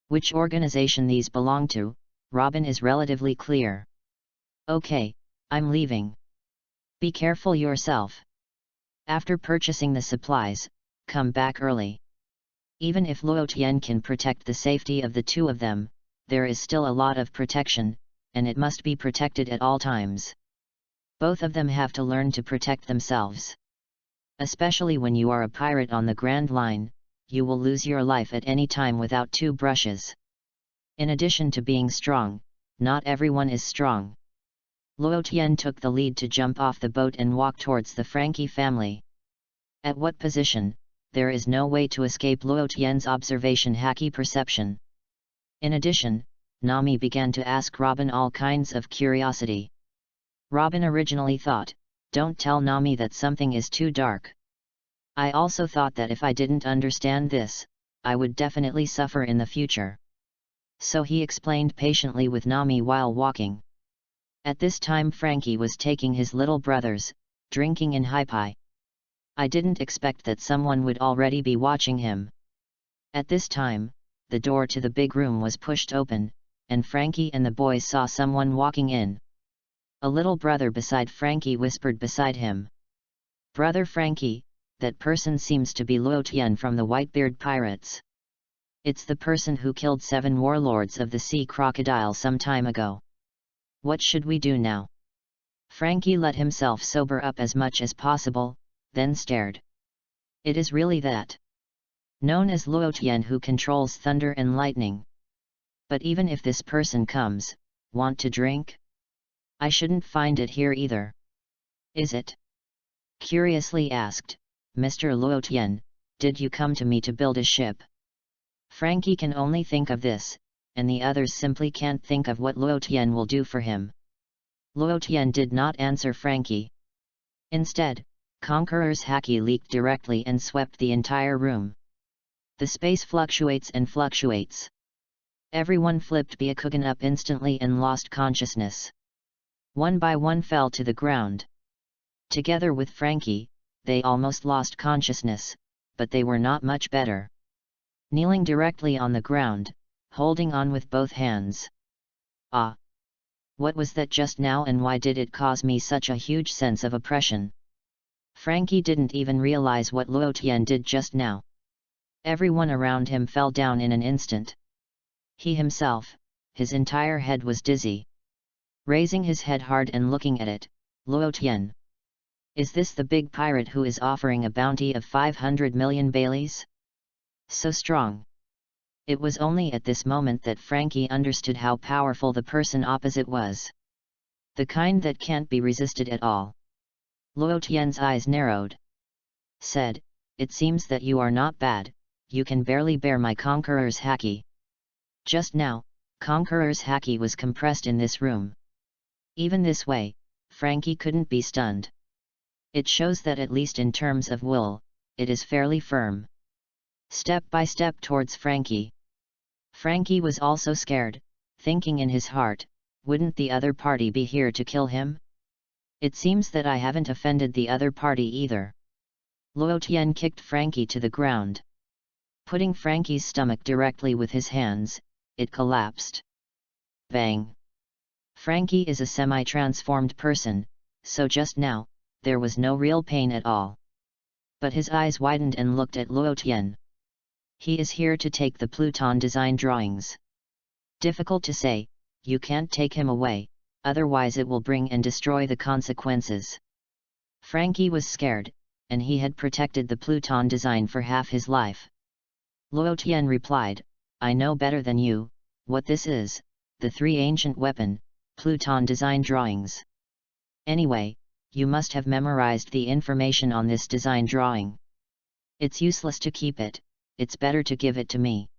Which organization these belong to, Robin is relatively clear. Okay, I'm leaving. Be careful yourself. After purchasing the supplies, come back early. Even if Luo Tian can protect the safety of the two of them, there is still a lot of protection, and it must be protected at all times. Both of them have to learn to protect themselves. Especially when you are a pirate on the Grand Line, you will lose your life at any time without two brushes. In addition to being strong, not everyone is strong. Luo Tian took the lead to jump off the boat and walk towards the Frankie family. At what position? There is no way to escape Luo Tian's observation haki perception. In addition, Nami began to ask Robin all kinds of curiosity. Robin originally thought, don't tell Nami that something is too dark. I also thought that if I didn't understand this, I would definitely suffer in the future. So he explained patiently with Nami while walking. At this time Frankie was taking his little brothers, drinking in Hipai. I didn't expect that someone would already be watching him. At this time, the door to the big room was pushed open, and Frankie and the boys saw someone walking in. A little brother beside Frankie whispered beside him. Brother Frankie, that person seems to be Luo Tian from the Whitebeard pirates. It's the person who killed 7 warlords of the sea crocodile some time ago. What should we do now? Frankie let himself sober up as much as possible, then stared. It is really that known as Luo Tian who controls thunder and lightning. But even if this person comes, want to drink? I shouldn't find it here either. Is it? Curiously asked, Mr. Luo Tian, did you come to me to build a ship? Frankie can only think of this, and the others simply can't think of what Luo Tian will do for him. Luo Tian did not answer Frankie. Instead, Conqueror's haki leaked directly and swept the entire room. The space fluctuates and fluctuates. Everyone flipped Byakugan up instantly and lost consciousness. One by one fell to the ground. Together with Frankie, they almost lost consciousness, but they were not much better. Kneeling directly on the ground, holding on with both hands. Ah! What was that just now and why did it cause me such a huge sense of oppression? Frankie didn't even realize what Luo Tian did just now. Everyone around him fell down in an instant. He himself, his entire head was dizzy. Raising his head hard and looking at it, Luo Tian. Is this the big pirate who is offering a bounty of 500 million Baileys? So strong. It was only at this moment that Frankie understood how powerful the person opposite was. The kind that can't be resisted at all. Luo Tian's eyes narrowed. Said, it seems that you are not bad, you can barely bear my Conqueror's haki. Just now, Conqueror's haki was compressed in this room. Even this way, Frankie couldn't be stunned. It shows that at least in terms of will, it is fairly firm. Step by step towards Frankie. Frankie was also scared, thinking in his heart, wouldn't the other party be here to kill him? It seems that I haven't offended the other party either. Luo Tian kicked Frankie to the ground. Putting Frankie's stomach directly with his hands, it collapsed. Bang! Frankie is a semi-transformed person, so just now, there was no real pain at all. But his eyes widened and looked at Luo Tian. He is here to take the Pluton design drawings. Difficult to say, you can't take him away, otherwise it will bring and destroy the consequences. Frankie was scared, and he had protected the Pluton design for half his life. Luo Tian replied, I know better than you, what this is, the three ancient weapon, Pluton design drawings. Anyway, you must have memorized the information on this design drawing. It's useless to keep it, it's better to give it to me.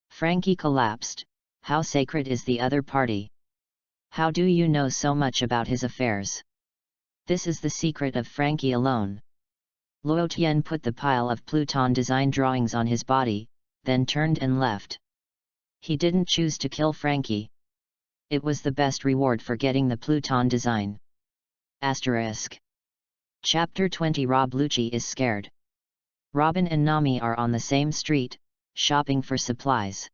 Frankie collapsed. How sacred is the other party? How do you know so much about his affairs? This is the secret of Frankie alone. Luo Tian put the pile of Pluton design drawings on his body, then turned and left. He didn't choose to kill Frankie. It was the best reward for getting the Pluton design. Asterisk. Chapter 20 Rob Lucci is scared. Robin and Nami are on the same street, shopping for supplies.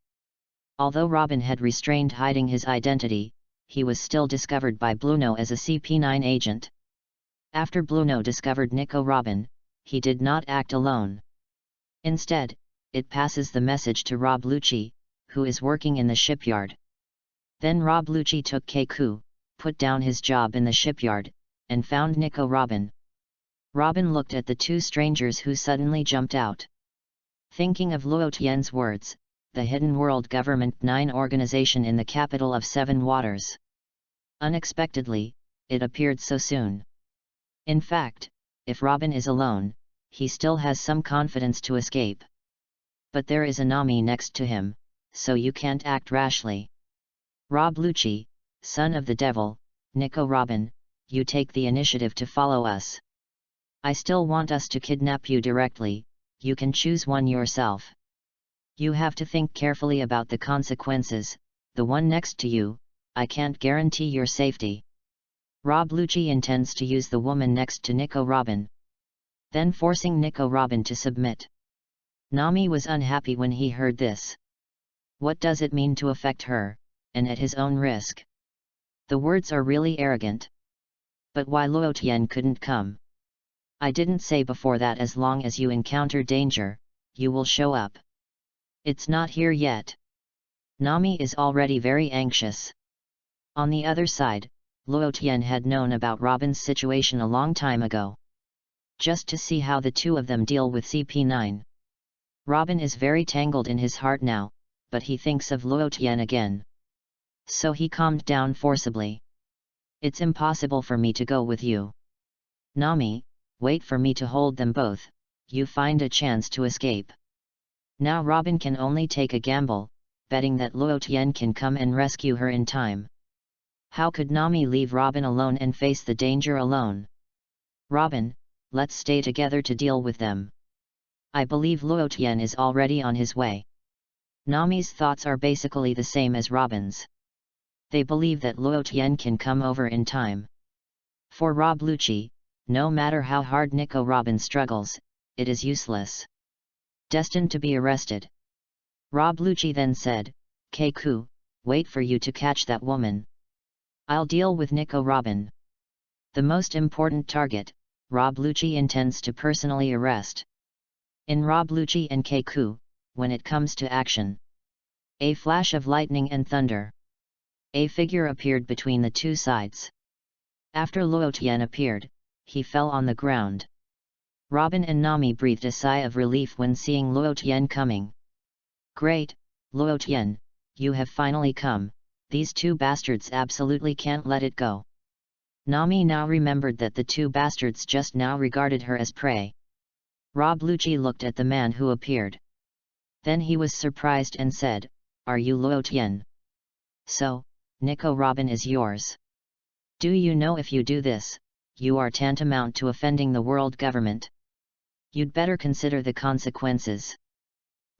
Although Robin had restrained hiding his identity, he was still discovered by Bluno as a CP9 agent. After Bluno discovered Nico Robin, he did not act alone. Instead, it passes the message to Rob Lucci, who is working in the shipyard. Then Rob Lucci took Keiku, put down his job in the shipyard, and found Nico Robin. Robin looked at the two strangers who suddenly jumped out. Thinking of Luo Tian's words, the Hidden World Government 9 organization in the capital of Seven Waters. Unexpectedly, it appeared so soon. In fact, if Robin is alone, he still has some confidence to escape. But there is a Nami next to him, so you can't act rashly. Rob Lucci, son of the devil, Nico Robin, you take the initiative to follow us. I still want us to kidnap you directly, you can choose one yourself. You have to think carefully about the consequences, the one next to you, I can't guarantee your safety. Rob Lucci intends to use the woman next to Nico Robin. Then forcing Nico Robin to submit. Nami was unhappy when he heard this. What does it mean to affect her, and at his own risk? The words are really arrogant. But why Luo Tian couldn't come? I didn't say before that as long as you encounter danger, you will show up. It's not here yet. Nami is already very anxious. On the other side, Luo Tian had known about Robin's situation a long time ago. Just to see how the two of them deal with CP9. Robin is very tangled in his heart now, but he thinks of Luo Tian again. So he calmed down forcibly. It's impossible for me to go with you. Nami, wait for me to hold them both, you find a chance to escape. Now Robin can only take a gamble, betting that Luo Tian can come and rescue her in time. How could Nami leave Robin alone and face the danger alone? Robin, let's stay together to deal with them. I believe Luo Tian is already on his way. Nami's thoughts are basically the same as Robin's. They believe that Luo Tian can come over in time. For Rob Lucci, no matter how hard Nico Robin struggles, it is useless. Destined to be arrested. Rob Lucci then said, Keiku, wait for you to catch that woman. I'll deal with Nico Robin. The most important target, Rob Lucci intends to personally arrest. In Rob Lucci and Keiku, when it comes to action. A flash of lightning and thunder. A figure appeared between the two sides. After Luo Tian appeared, he fell on the ground. Robin and Nami breathed a sigh of relief when seeing Luo Tian coming. Great, Luo Tian, you have finally come, these two bastards absolutely can't let it go. Nami now remembered that the two bastards just now regarded her as prey. Rob Lucci looked at the man who appeared. Then he was surprised and said, Are you Luo Tian? So, Nico Robin is yours. Do you know if you do this, you are tantamount to offending the world government? You'd better consider the consequences.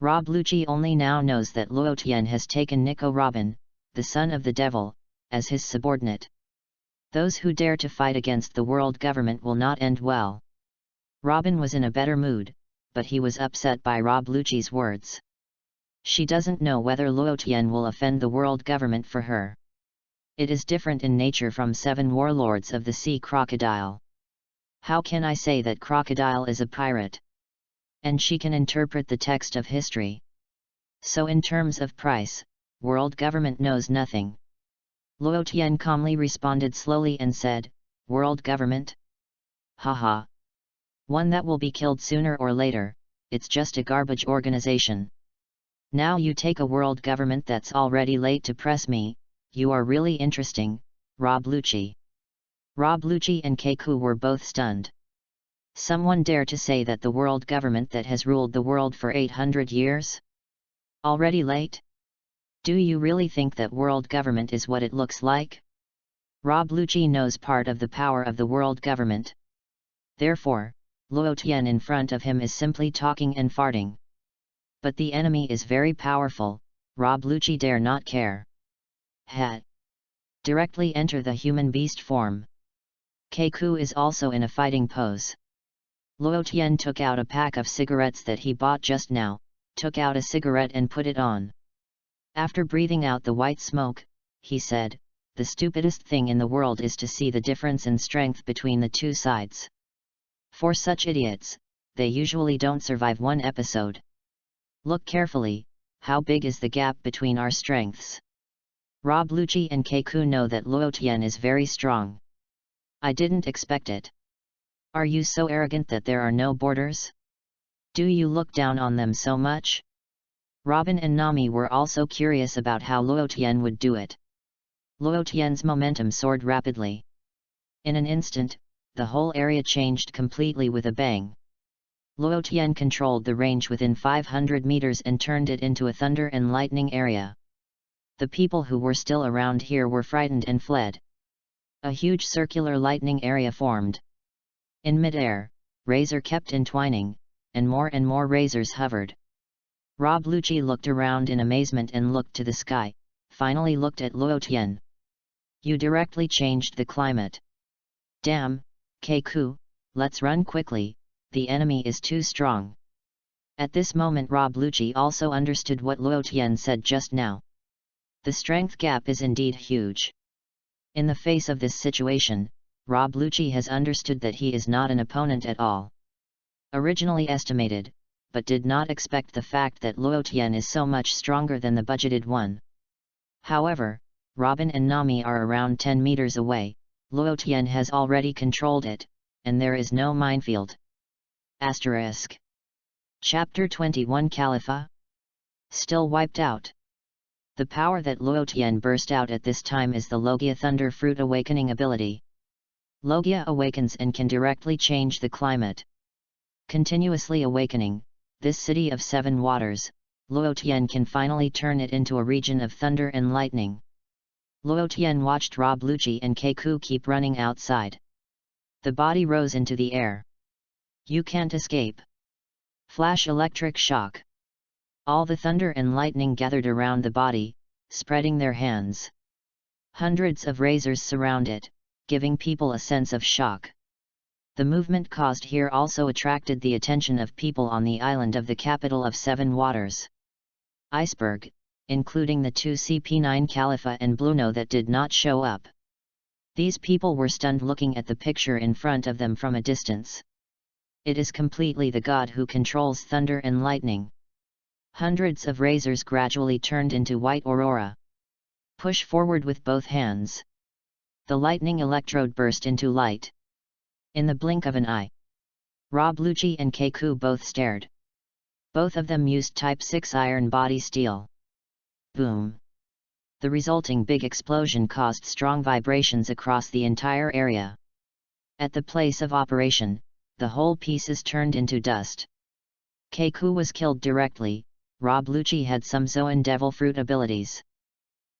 Rob Lucci only now knows that Luo Tian has taken Nico Robin, the son of the devil, as his subordinate. Those who dare to fight against the world government will not end well. Robin was in a better mood, but he was upset by Rob Lucci's words. She doesn't know whether Luo Tian will offend the world government for her. It is different in nature from 7 warlords of the sea crocodile. How can I say that crocodile is a pirate? And she can interpret the text of history. So in terms of price, world government knows nothing. Luo Tian calmly responded slowly and said, world government? Haha. One that will be killed sooner or later, it's just a garbage organization. Now you take a world government that's already late to press me, you are really interesting, Rob Lucci. Rob Lucci and Keiku were both stunned. Someone dare to say that the world government that has ruled the world for 800 years? Already late? Do you really think that world government is what it looks like? Rob Lucci knows part of the power of the world government. Therefore, Luo Tian in front of him is simply talking and farting. But the enemy is very powerful, Rob Lucci dare not care. Directly enter the human beast form. Keiku is also in a fighting pose. Luo Tian took out a pack of cigarettes that he bought just now, took out a cigarette and put it on. After breathing out the white smoke, he said, the stupidest thing in the world is to see the difference in strength between the two sides. For such idiots, they usually don't survive one episode. Look carefully, how big is the gap between our strengths? Rob Lucci and Keiku know that Luo Tian is very strong. I didn't expect it. Are you so arrogant that there are no borders? Do you look down on them so much? Robin and Nami were also curious about how Luo Tian would do it. Luo Tian's momentum soared rapidly. In an instant, the whole area changed completely with a bang. Luo Tian controlled the range within 500 meters and turned it into a thunder and lightning area. The people who were still around here were frightened and fled. A huge circular lightning area formed. In mid-air, razor kept entwining, and more razors hovered. Rob Lucci looked around in amazement and looked to the sky, finally looked at Luo Tian. You directly changed the climate. Damn, Keiku, let's run quickly, the enemy is too strong. At this moment Rob Lucci also understood what Luo Tian said just now. The strength gap is indeed huge. In the face of this situation, Rob Lucci has understood that he is not an opponent at all. Originally estimated, but did not expect the fact that Luo Tian is so much stronger than the budgeted one. However, Robin and Nami are around 10 meters away, Luo Tian has already controlled it, and there is no minefield. Asterisk. Chapter 21 Calipha? Still wiped out. The power that Luo Tian burst out at this time is the Logia Thunder Fruit Awakening ability. Logia awakens and can directly change the climate. Continuously awakening, this city of 7 waters, Luo Tian can finally turn it into a region of thunder and lightning. Luo Tian watched Rob Lucci and Keiku keep running outside. The body rose into the air. You can't escape. Flash electric shock. All the thunder and lightning gathered around the body, spreading their hands. Hundreds of razors surround it, giving people a sense of shock. The movement caused here also attracted the attention of people on the island of the capital of 7 waters. Iceberg, including the 2 CP9 Calipha and Bluno that did not show up. These people were stunned looking at the picture in front of them from a distance. It is completely the god who controls thunder and lightning. Hundreds of razors gradually turned into white aurora. Push forward with both hands. The lightning electrode burst into light. In the blink of an eye. Rob Lucci and Keiku both stared. Both of them used Type 6 iron body steel. Boom! The resulting big explosion caused strong vibrations across the entire area. At the place of operation, the whole pieces turned into dust. Keiku was killed directly. Rob Lucci had some Zoan Devil Fruit abilities.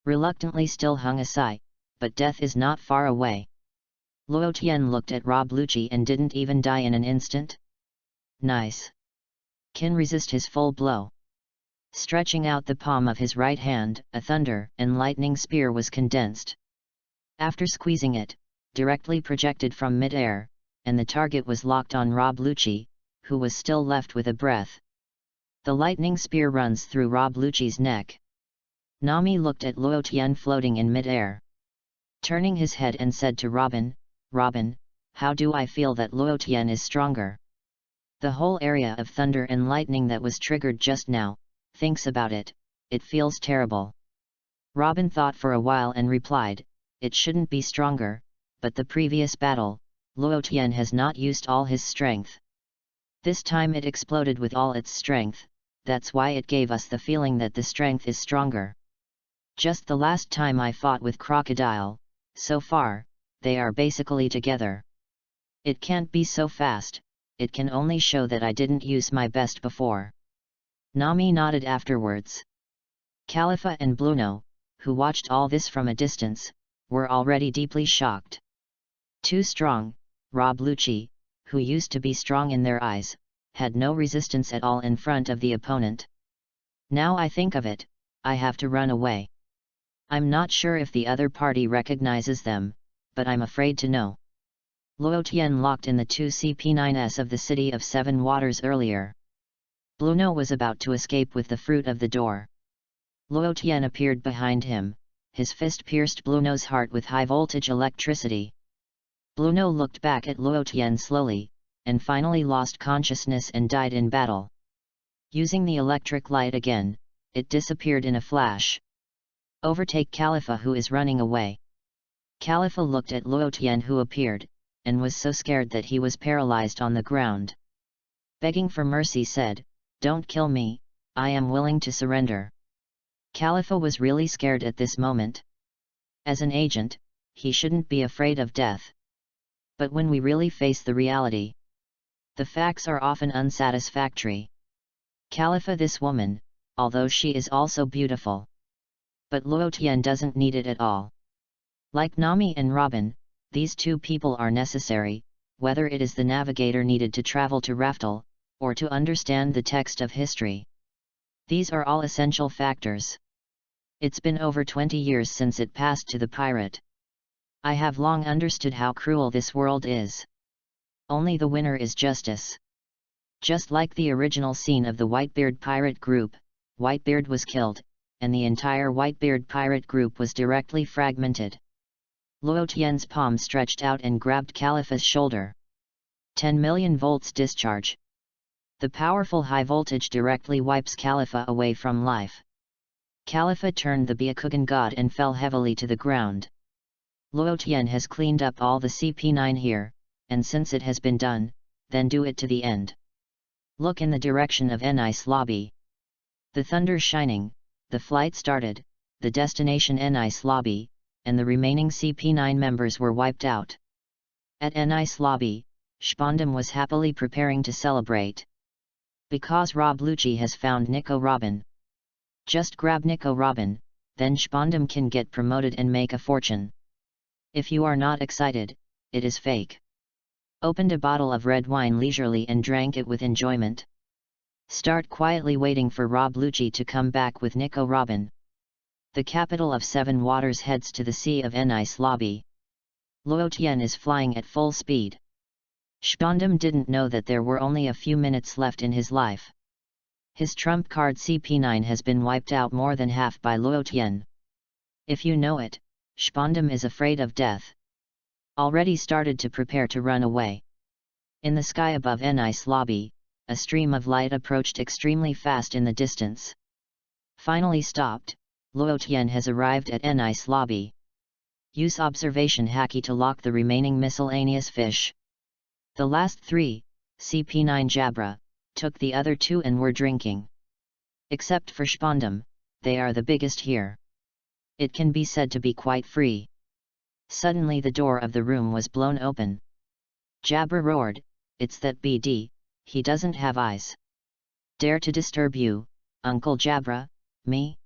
Reluctantly still hung a sigh, but death is not far away. Luo Tian looked at Rob Lucci and didn't even die in an instant. Nice. Can resist his full blow. Stretching out the palm of his right hand, a thunder and lightning spear was condensed. After squeezing it, directly projected from mid-air, and the target was locked on Rob Lucci, who was still left with a breath. The lightning spear runs through Rob Lucci's neck. Nami looked at Luo Tian floating in mid-air. Turning his head and said to Robin, "Robin, how do I feel that Luo Tian is stronger?" The whole area of thunder and lightning that was triggered just now, thinks about it, it feels terrible. Robin thought for a while and replied, "It shouldn't be stronger, but the previous battle, Luo Tian has not used all his strength. This time it exploded with all its strength, that's why it gave us the feeling that the strength is stronger. Just the last time I fought with Crocodile, so far, they are basically together. It can't be so fast, it can only show that I didn't use my best before." Nami nodded afterwards. Khalifa and Bluno, who watched all this from a distance, were already deeply shocked. Too strong, Rob Lucci, who used to be strong in their eyes, had no resistance at all in front of the opponent. Now I think of it, I have to run away. I'm not sure if the other party recognizes them, but I'm afraid to know. Luo Tian locked in the 2 CP9s of the City of Seven Waters earlier. Bluno was about to escape with the fruit of the door. Luo Tian appeared behind him, his fist pierced Bluno's heart with high-voltage electricity. Bluno looked back at Luo Tian slowly, and finally lost consciousness and died in battle. Using the electric light again, it disappeared in a flash. "Overtake Khalifa, who is running away." Khalifa looked at Luo Tian, who appeared, and was so scared that he was paralyzed on the ground. Begging for mercy, said, "Don't kill me, I am willing to surrender." Khalifa was really scared at this moment. As an agent, he shouldn't be afraid of death. But when we really face the reality, the facts are often unsatisfactory. Khalifa, this woman, although she is also beautiful. But Luo Tian doesn't need it at all. Like Nami and Robin, these two people are necessary, whether it is the navigator needed to travel to Raftel, or to understand the text of history. These are all essential factors. It's been over 20 years since it passed to the pirate. I have long understood how cruel this world is. Only the winner is justice. Just like the original scene of the Whitebeard pirate group, Whitebeard was killed, and the entire Whitebeard pirate group was directly fragmented. Luo Tian's palm stretched out and grabbed Khalifa's shoulder. 10 million volts discharge. The powerful high voltage directly wipes Khalifa away from life. Khalifa turned the Byakugan god and fell heavily to the ground. Luo Tian has cleaned up all the CP9 here, and since it has been done, then do it to the end. Look in the direction of Nice lobby. The thunder shining, the flight started, the destination Nice lobby, and the remaining CP9 members were wiped out. At Nice lobby, Spondam was happily preparing to celebrate. Because Rob Lucci has found Nico Robin. Just grab Nico Robin, then Spondam can get promoted and make a fortune. If you are not excited, it is fake. Opened a bottle of red wine leisurely and drank it with enjoyment. Start quietly waiting for Rob Lucci to come back with Nico Robin. The capital of Seven Waters heads to the Sea of Nice lobby. Luo Tian is flying at full speed. Spondam didn't know that there were only a few minutes left in his life. His trump card CP9 has been wiped out more than half by Luo Tian. If you know it, Spondam is afraid of death. Already started to prepare to run away. In the sky above Nice lobby, a stream of light approached extremely fast in the distance. Finally stopped, Luo Tian has arrived at Nice lobby. Use observation haki to lock the remaining miscellaneous fish. The last 3, CP9 Jabra, took the other 2 and were drinking. Except for Spondam, they are the biggest here. It can be said to be quite free. Suddenly the door of the room was blown open. Jabra roared, "It's that BD, he doesn't have eyes. Dare to disturb you, Uncle Jabra, me?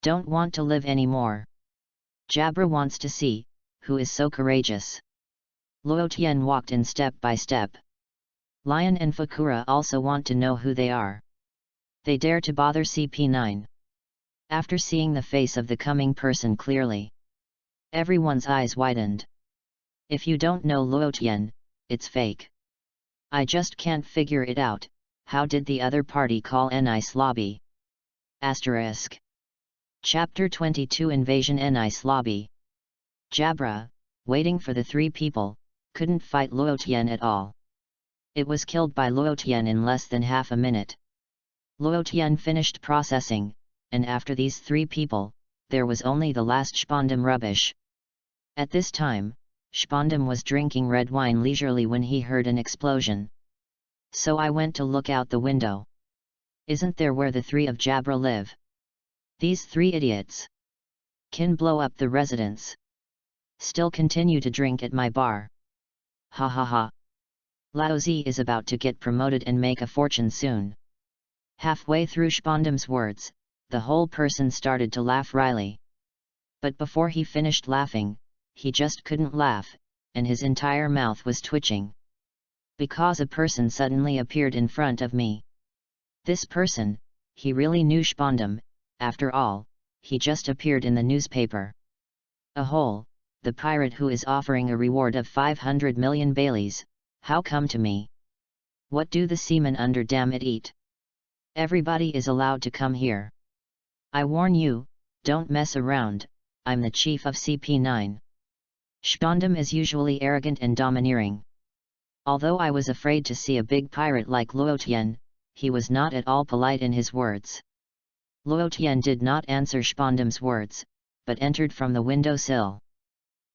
Don't want to live anymore. Jabra wants to see, who is so courageous." Luo Tian walked in step by step. Lion and Fakura also want to know who they are. They dare to bother CP9. After seeing the face of the coming person clearly, everyone's eyes widened. If you don't know Luo Tian, it's fake. I just can't figure it out. How did the other party call Nice Lobby? Asterisk. Chapter 22 Invasion Nice Lobby. Jabra, waiting for the three people, couldn't fight Luo Tian at all. It was killed by Luo Tian in less than half a minute. Luo Tian finished processing, and after these three people, there was only the last Spondam rubbish. At this time, Spondam was drinking red wine leisurely when he heard an explosion. So I went to look out the window. Isn't there where the three of Jabra live? These three idiots can blow up the residence. Still continue to drink at my bar. Ha ha ha. Lao Zi is about to get promoted and make a fortune soon. Halfway through Spondam's words, the whole person started to laugh wryly. But before he finished laughing, he just couldn't laugh, and his entire mouth was twitching. Because a person suddenly appeared in front of me. This person, he really knew Spondam, after all, he just appeared in the newspaper. The pirate who is offering a reward of 500 million Baileys, how come to me? What do the seamen under damn it eat? Everybody is allowed to come here. I warn you, don't mess around, I'm the chief of CP9. Spondam is usually arrogant and domineering. Although I was afraid to see a big pirate like Luo Tian, he was not at all polite in his words. Luo Tian did not answer Spondam's words, but entered from the windowsill.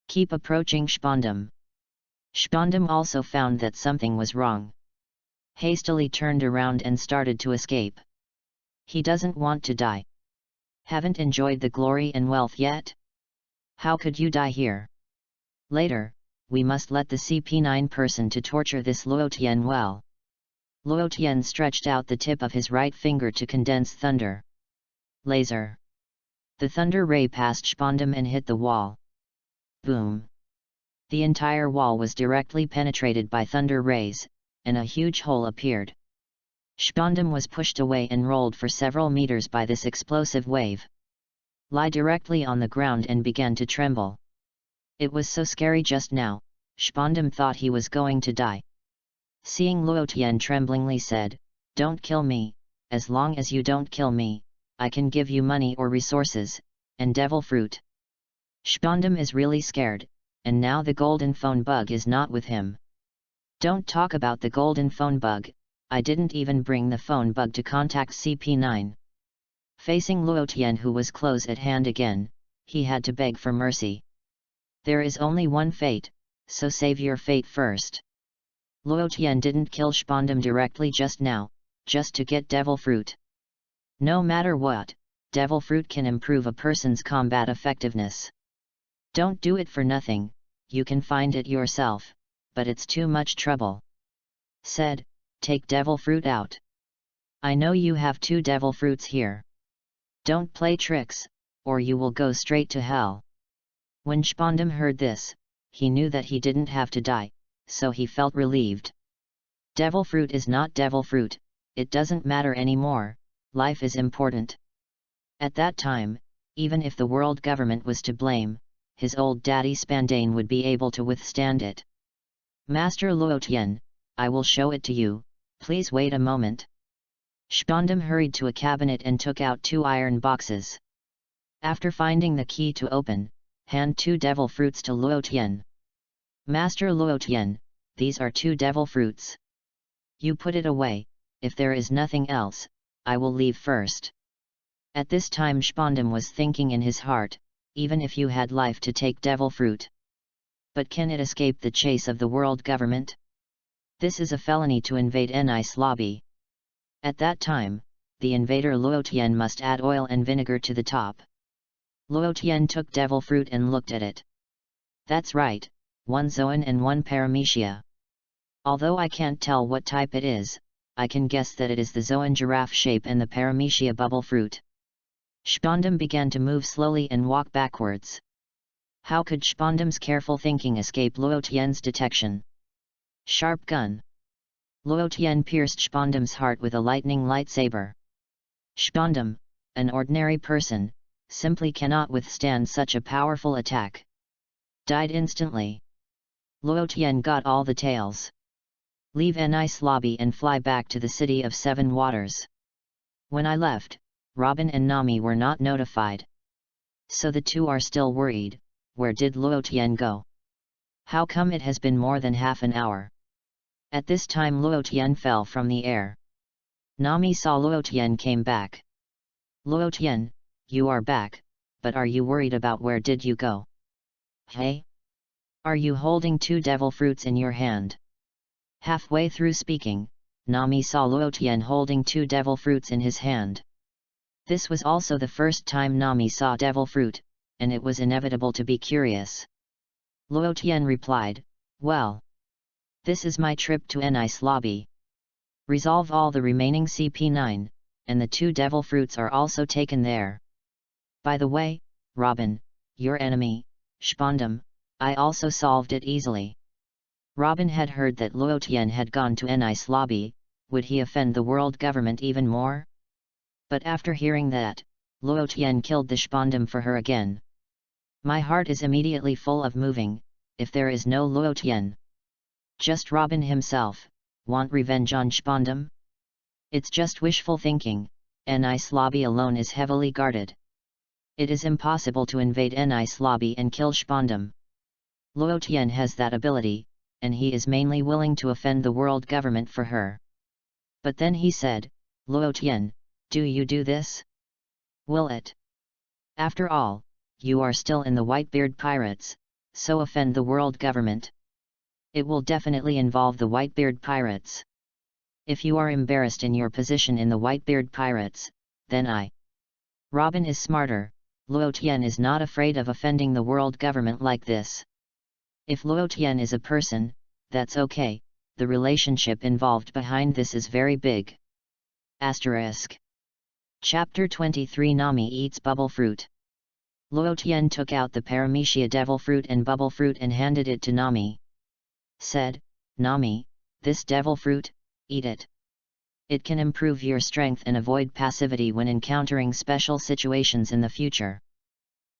Keep approaching Spondam. Spondam also found that something was wrong. Hastily turned around and started to escape. He doesn't want to die. Haven't enjoyed the glory and wealth yet? How could you die here? Later, we must let the CP9 person to torture this Luo Tian well. Luo Tian stretched out the tip of his right finger to condense thunder. Laser. The thunder ray passed Spondam and hit the wall. Boom. The entire wall was directly penetrated by thunder rays, and a huge hole appeared. Spondam was pushed away and rolled for several meters by this explosive wave. Lie directly on the ground and began to tremble. It was so scary just now, Spondam thought he was going to die. Seeing Luo Tian tremblingly said, "Don't kill me, as long as you don't kill me, I can give you money or resources, and devil fruit." Spondam is really scared, and now the golden phone bug is not with him. Don't talk about the golden phone bug, I didn't even bring the phone bug to contact CP9. Facing Luo Tian who was close at hand again, he had to beg for mercy. There is only one fate, so save your fate first. Luo Tian didn't kill Spondam directly just now, just to get devil fruit. No matter what, devil fruit can improve a person's combat effectiveness. Don't do it for nothing, you can find it yourself, but it's too much trouble. Said, take devil fruit out. I know you have 2 devil fruits here. Don't play tricks, or you will go straight to hell. When Spondam heard this, he knew that he didn't have to die, so he felt relieved. Devil fruit is not devil fruit, it doesn't matter anymore, life is important. At that time, even if the world government was to blame, his old daddy Spandane would be able to withstand it. Master Luo Tian, I will show it to you, please wait a moment. Spondam hurried to a cabinet and took out 2 iron boxes. After finding the key to open, hand 2 devil fruits to Luo Tian. Master Luo Tian, these are 2 devil fruits. You put it away, if there is nothing else, I will leave first. At this time Spondam was thinking in his heart, even if you had life to take devil fruit. But can it escape the chase of the world government? This is a felony to invade Nice Lobby. At that time, the invader Luo Tian must add oil and vinegar to the top. Luo Tian took devil fruit and looked at it. That's right, 1 zoan and 1 paramecia. Although I can't tell what type it is, I can guess that it is the zoan giraffe shape and the paramecia bubble fruit. Spondam began to move slowly and walk backwards. How could Spondam's careful thinking escape Luo Tian's detection? Sharp gun. Luo Tian pierced Spondam's heart with a lightning lightsaber. Spondam, an ordinary person, simply cannot withstand such a powerful attack. Died instantly. Luo Tian got all the tales. Leave a nice lobby and fly back to the City of Seven Waters. When I left, Robin and Nami were not notified. So the two are still worried. Where did Luo Tian go? How come it has been more than half an hour? At this time Luo Tian fell from the air. Nami saw Luo Tian came back. Luo Tian, you are back, but are you worried about where did you go? Hey? Are you holding 2 devil fruits in your hand? Halfway through speaking, Nami saw Luo Tian holding 2 devil fruits in his hand. This was also the first time Nami saw devil fruit, and it was inevitable to be curious. Luo Tian replied, well, this is my trip to Nice Lobby. Resolve all the remaining CP9, and the 2 devil fruits are also taken there. By the way, Robin, your enemy, Spondam, I also solved it easily. Robin had heard that Luo Tian had gone to Nice Lobby. Would he offend the world government even more? But after hearing that, Luo Tian killed the Spondam for her again. My heart is immediately full of moving, if there is no Luo Tian. Just Robin himself, want revenge on Spondam? It's just wishful thinking. Nice Lobby alone is heavily guarded. It is impossible to invade Nice Lobby and kill Spondam. Luo Tian has that ability, and he is mainly willing to offend the world government for her. But then he said, Luo Tian, do you do this? Will it? After all, you are still in the Whitebeard pirates, so offend the world government. It will definitely involve the Whitebeard pirates. If you are embarrassed in your position in the Whitebeard pirates, then Robin is smarter. Luo Tian is not afraid of offending the world government like this. If Luo Tian is a person, that's okay, the relationship involved behind this is very big. Asterisk. Chapter 23 Nami eats bubble fruit. Luo Tian took out the Paramecia devil fruit and bubble fruit and handed it to Nami. Said, Nami, this devil fruit, eat it. It can improve your strength and avoid passivity when encountering special situations in the future.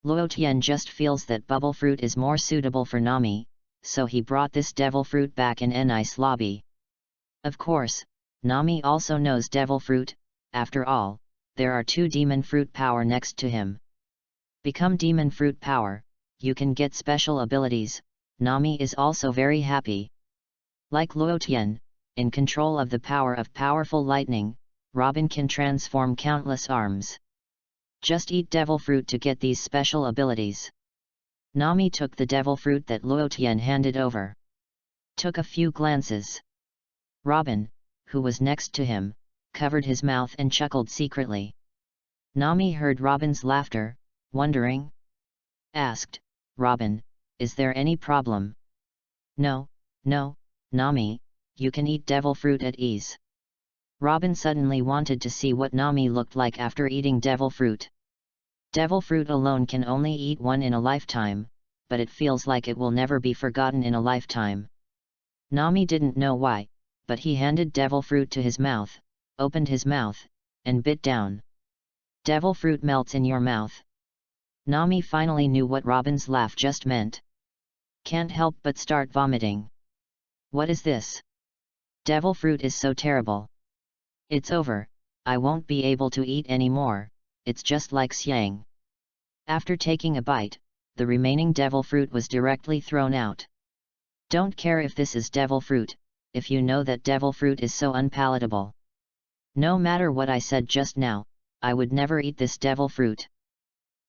Luo Tian just feels that bubble fruit is more suitable for Nami, so he brought this devil fruit back in Nice Lobby. Of course, Nami also knows devil fruit. After all, there are 2 demon fruit power next to him. Become demon fruit power, you can get special abilities. Nami is also very happy. Like Luo Tian, in control of the power of powerful lightning, Robin can transform countless arms. Just eat devil fruit to get these special abilities. Nami took the devil fruit that Luo Tian handed over. Took a few glances. Robin, who was next to him, covered his mouth and chuckled secretly. Nami heard Robin's laughter, wondering. Asked, Robin, is there any problem? No, Nami, you can eat devil fruit at ease. Robin suddenly wanted to see what Nami looked like after eating devil fruit. Devil fruit alone can only eat one in a lifetime, but it feels like it will never be forgotten in a lifetime. Nami didn't know why, but he handed devil fruit to his mouth, opened his mouth, and bit down. Devil fruit melts in your mouth. Nami finally knew what Robin's laugh just meant. Can't help but start vomiting. What is this? Devil fruit is so terrible. It's over, I won't be able to eat any more, it's just like Xiang. After taking a bite, the remaining devil fruit was directly thrown out. Don't care if this is devil fruit, if you know that devil fruit is so unpalatable. No matter what I said just now, I would never eat this devil fruit.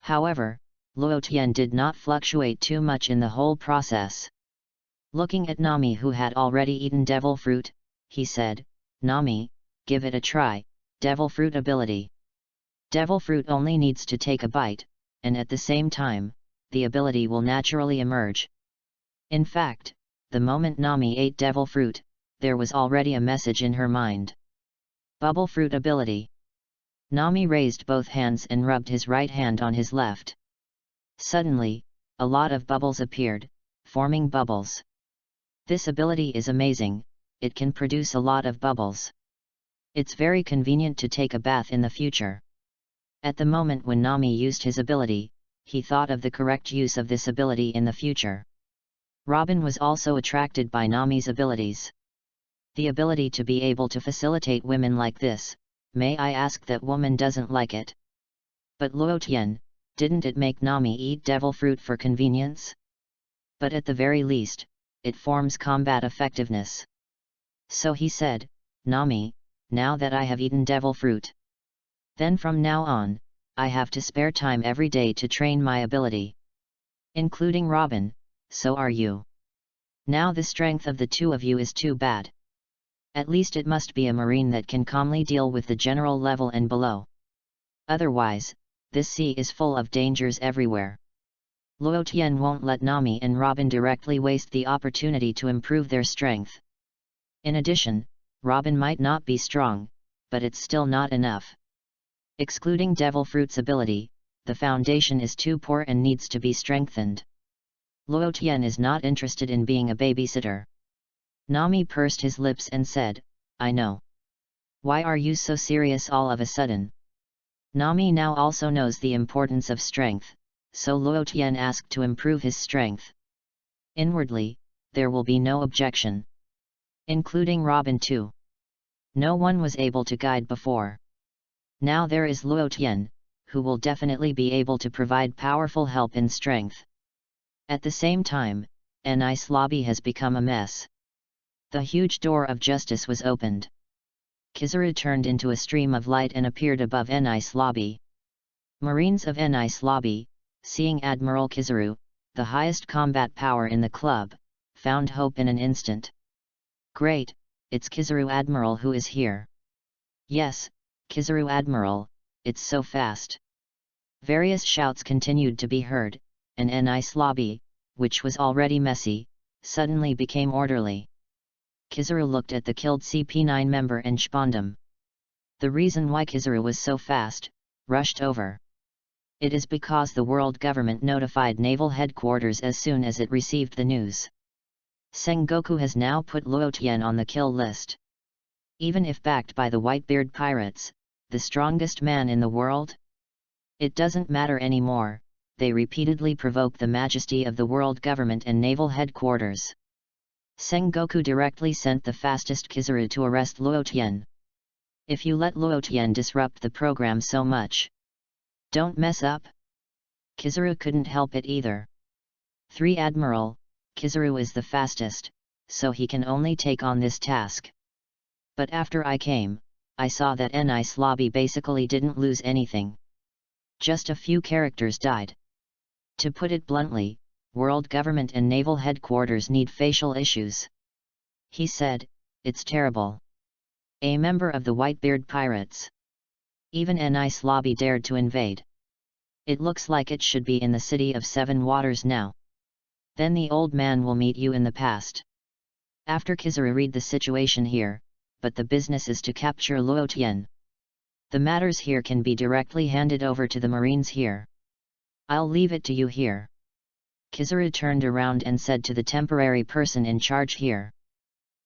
However, Luo Tian did not fluctuate too much in the whole process. Looking at Nami who had already eaten devil fruit, he said, Nami, give it a try, devil fruit ability. Devil fruit only needs to take a bite, and at the same time, the ability will naturally emerge. In fact, the moment Nami ate devil fruit, there was already a message in her mind. Bubble fruit ability. Nami raised both hands and rubbed his right hand on his left. Suddenly, a lot of bubbles appeared, forming bubbles. This ability is amazing, it can produce a lot of bubbles. It's very convenient to take a bath in the future. At the moment when Nami used his ability, he thought of the correct use of this ability in the future. Robin was also attracted by Nami's abilities. The ability to be able to facilitate women like this, may I ask that woman doesn't like it? But Luo Tian, didn't it make Nami eat devil fruit for convenience? But at the very least, it forms combat effectiveness. So he said, Nami, now that I have eaten devil fruit, then from now on, I have to spare time every day to train my ability. Including Robin, so are you. Now the strength of the two of you is too bad. At least it must be a marine that can calmly deal with the general level and below. Otherwise, this sea is full of dangers everywhere. Luo Tian won't let Nami and Robin directly waste the opportunity to improve their strength. In addition, Robin might not be strong, but it's still not enough. Excluding Devil Fruit's ability, the foundation is too poor and needs to be strengthened. Luo Tian is not interested in being a babysitter. Nami pursed his lips and said, I know. Why are you so serious all of a sudden? Nami now also knows the importance of strength, so Luo Tian asked to improve his strength. Inwardly, there will be no objection. Including Robin too. No one was able to guide before. Now there is Luo Tian, who will definitely be able to provide powerful help in strength. At the same time, an ice lobby has become a mess. The huge door of justice was opened. Kizaru turned into a stream of light and appeared above an ice lobby. Marines of an ice lobby, seeing Admiral Kizaru, the highest combat power in the club, found hope in an instant. Great, it's Kizaru Admiral who is here. Yes, Kizaru Admiral, it's so fast. Various shouts continued to be heard, and an ice lobby, which was already messy, suddenly became orderly. Kizaru looked at the killed CP9 member and Spondum. The reason why Kizaru was so fast, rushed over. It is because the world government notified naval headquarters as soon as it received the news. Sengoku has now put Luo Tian on the kill list. Even if backed by the Whitebeard pirates, the strongest man in the world? It doesn't matter anymore, they repeatedly provoke the majesty of the world government and naval headquarters. Sengoku directly sent the fastest Kizaru to arrest Luo Tian. If you let Luo Tian disrupt the program so much, don't mess up. Kizaru couldn't help it either. 3 Admiral, Kizaru is the fastest, so he can only take on this task. But after I came, I saw that an ice lobby basically didn't lose anything. Just a few characters died. To put it bluntly, world government and naval headquarters need facial issues. He said, it's terrible. A member of the Whitebeard pirates. Even an ice lobby dared to invade. It looks like it should be in the city of 7 waters now. Then the old man will meet you in the past. After Kizaru read the situation here, but the business is to capture Luo Tian. The matters here can be directly handed over to the Marines here. I'll leave it to you here. Kizaru turned around and said to the temporary person in charge here.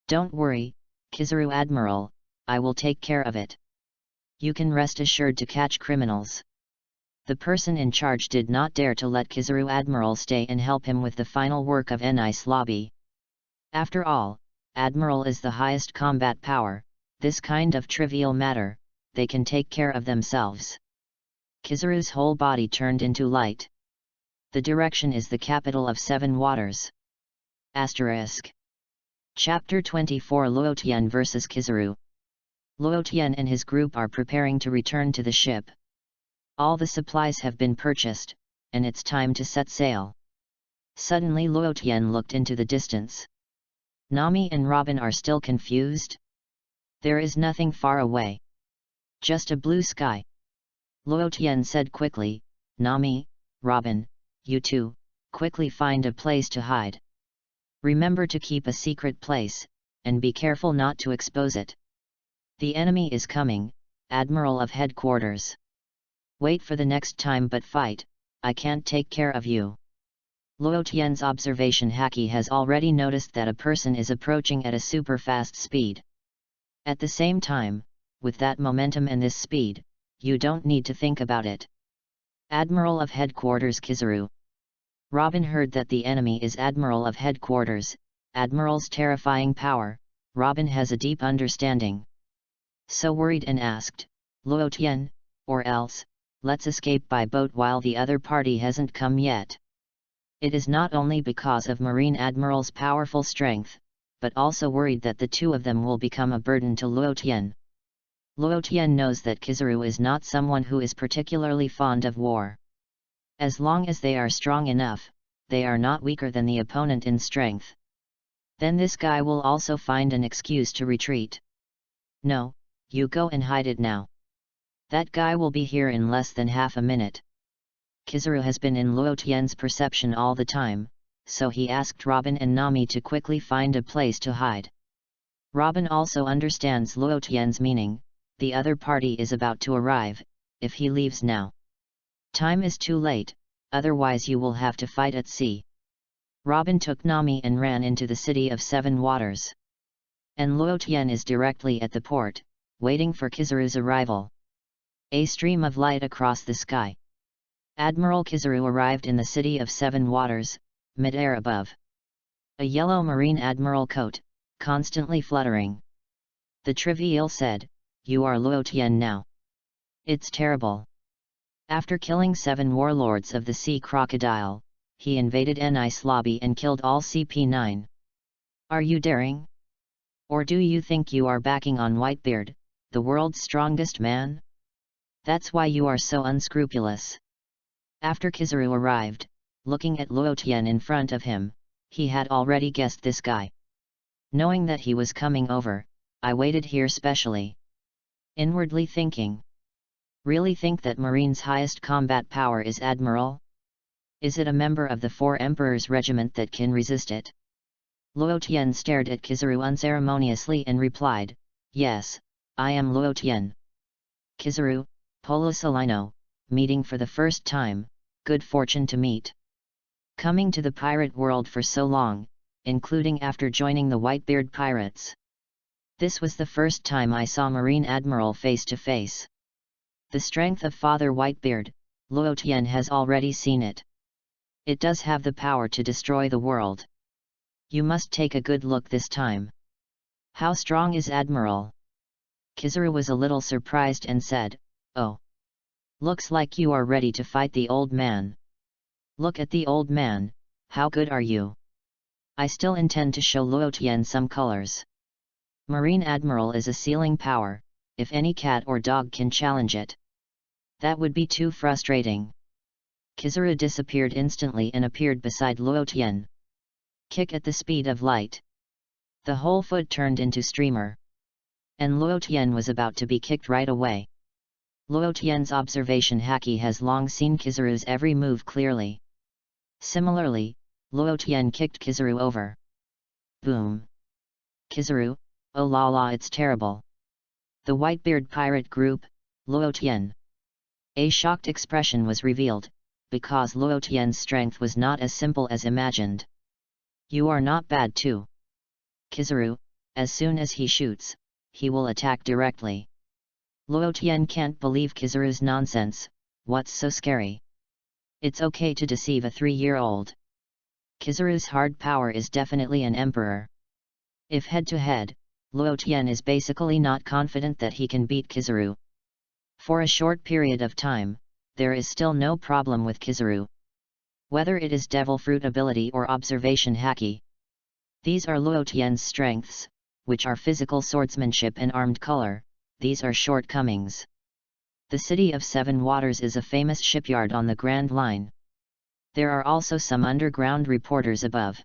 Don't worry, Kizaru Admiral, I will take care of it. You can rest assured to catch criminals. The person in charge did not dare to let Kizaru Admiral stay and help him with the final work of an ice lobby. After all, Admiral is the highest combat power, this kind of trivial matter, they can take care of themselves. Kizaru's whole body turned into light. The direction is the capital of 7 waters. Asterisk. Chapter 24 Luo Tian vs Kizaru. Luo Tian and his group are preparing to return to the ship. All the supplies have been purchased, and it's time to set sail. Suddenly Luo Tian looked into the distance. Nami and Robin are still confused. There is nothing far away. Just a blue sky. Luo Tian said quickly, Nami, Robin, you two, quickly find a place to hide. Remember to keep a secret place, and be careful not to expose it. The enemy is coming, Admiral of Headquarters. Wait for the next time but fight, I can't take care of you. Luo Tian's observation haki has already noticed that a person is approaching at a super fast speed. At the same time, with that momentum and this speed, you don't need to think about it. Admiral of Headquarters Kizaru. Robin heard that the enemy is Admiral of Headquarters, Admiral's terrifying power. Robin has a deep understanding. So worried and asked, Luo Tian, or else, let's escape by boat while the other party hasn't come yet. It is not only because of Marine Admiral's powerful strength, but also worried that the two of them will become a burden to Luo Tian. Luo Tian knows that Kizaru is not someone who is particularly fond of war. As long as they are strong enough, they are not weaker than the opponent in strength. Then this guy will also find an excuse to retreat. No, you go and hide it now. That guy will be here in less than half a minute. Kizaru has been in Luo Tian's perception all the time, so he asked Robin and Nami to quickly find a place to hide. Robin also understands Luo Tian's meaning, the other party is about to arrive, if he leaves now. Time is too late, otherwise you will have to fight at sea. Robin took Nami and ran into the city of Seven Waters. And Luo Tian is directly at the port, waiting for Kizaru's arrival. A stream of light across the sky. Admiral Kizaru arrived in the city of Seven Waters, mid-air above. A yellow marine admiral coat, constantly fluttering. The trivial said, "You are Luo Tian now. It's terrible." After killing 7 warlords of the sea crocodile, he invaded an ice lobby and killed all CP9. Are you daring? Or do you think you are backing on Whitebeard, the world's strongest man? That's why you are so unscrupulous. After Kizaru arrived, looking at Luo Tian in front of him, he had already guessed this guy. Knowing that he was coming over, I waited here specially. Inwardly thinking. Really think that Marine's highest combat power is Admiral? Is it a member of the 4 Emperors Regiment that can resist it? Luo Tian stared at Kizaru unceremoniously and replied, "Yes, I am Luo Tian." Kizaru, Polo Salino, meeting for the first time, good fortune to meet. Coming to the pirate world for so long, including after joining the Whitebeard pirates. This was the first time I saw Marine Admiral face to face. The strength of Father Whitebeard, Luo Tian has already seen it. It does have the power to destroy the world. You must take a good look this time. How strong is Admiral? Kizaru was a little surprised and said, "Oh. Looks like you are ready to fight the old man. Look at the old man, how good are you? I still intend to show Luo Tian some colors. Marine Admiral is a ceiling power, if any cat or dog can challenge it. That would be too frustrating." Kizaru disappeared instantly and appeared beside Luo Tian. Kick at the speed of light. The whole foot turned into streamer. And Luo Tian was about to be kicked right away. Luo Tian's observation haki has long seen Kizaru's every move clearly. Similarly, Luo Tian kicked Kizaru over. Boom! Kizaru, oh la la, it's terrible. The Whitebeard pirate group, Luo Tian. A shocked expression was revealed, because Luo Tian's strength was not as simple as imagined. You are not bad too. Kizaru, as soon as he shoots, he will attack directly. Luo Tian can't believe Kizaru's nonsense. What's so scary? It's okay to deceive a 3-year-old. Kizaru's hard power is definitely an emperor. If head-to-head, Luo Tian is basically not confident that he can beat Kizaru. For a short period of time, there is still no problem with Kizaru. Whether it is Devil Fruit ability or observation haki. These are Luo Tian's strengths, which are physical swordsmanship and armed color. These are shortcomings. The city of Seven Waters is a famous shipyard on the Grand Line. There are also some underground reporters above.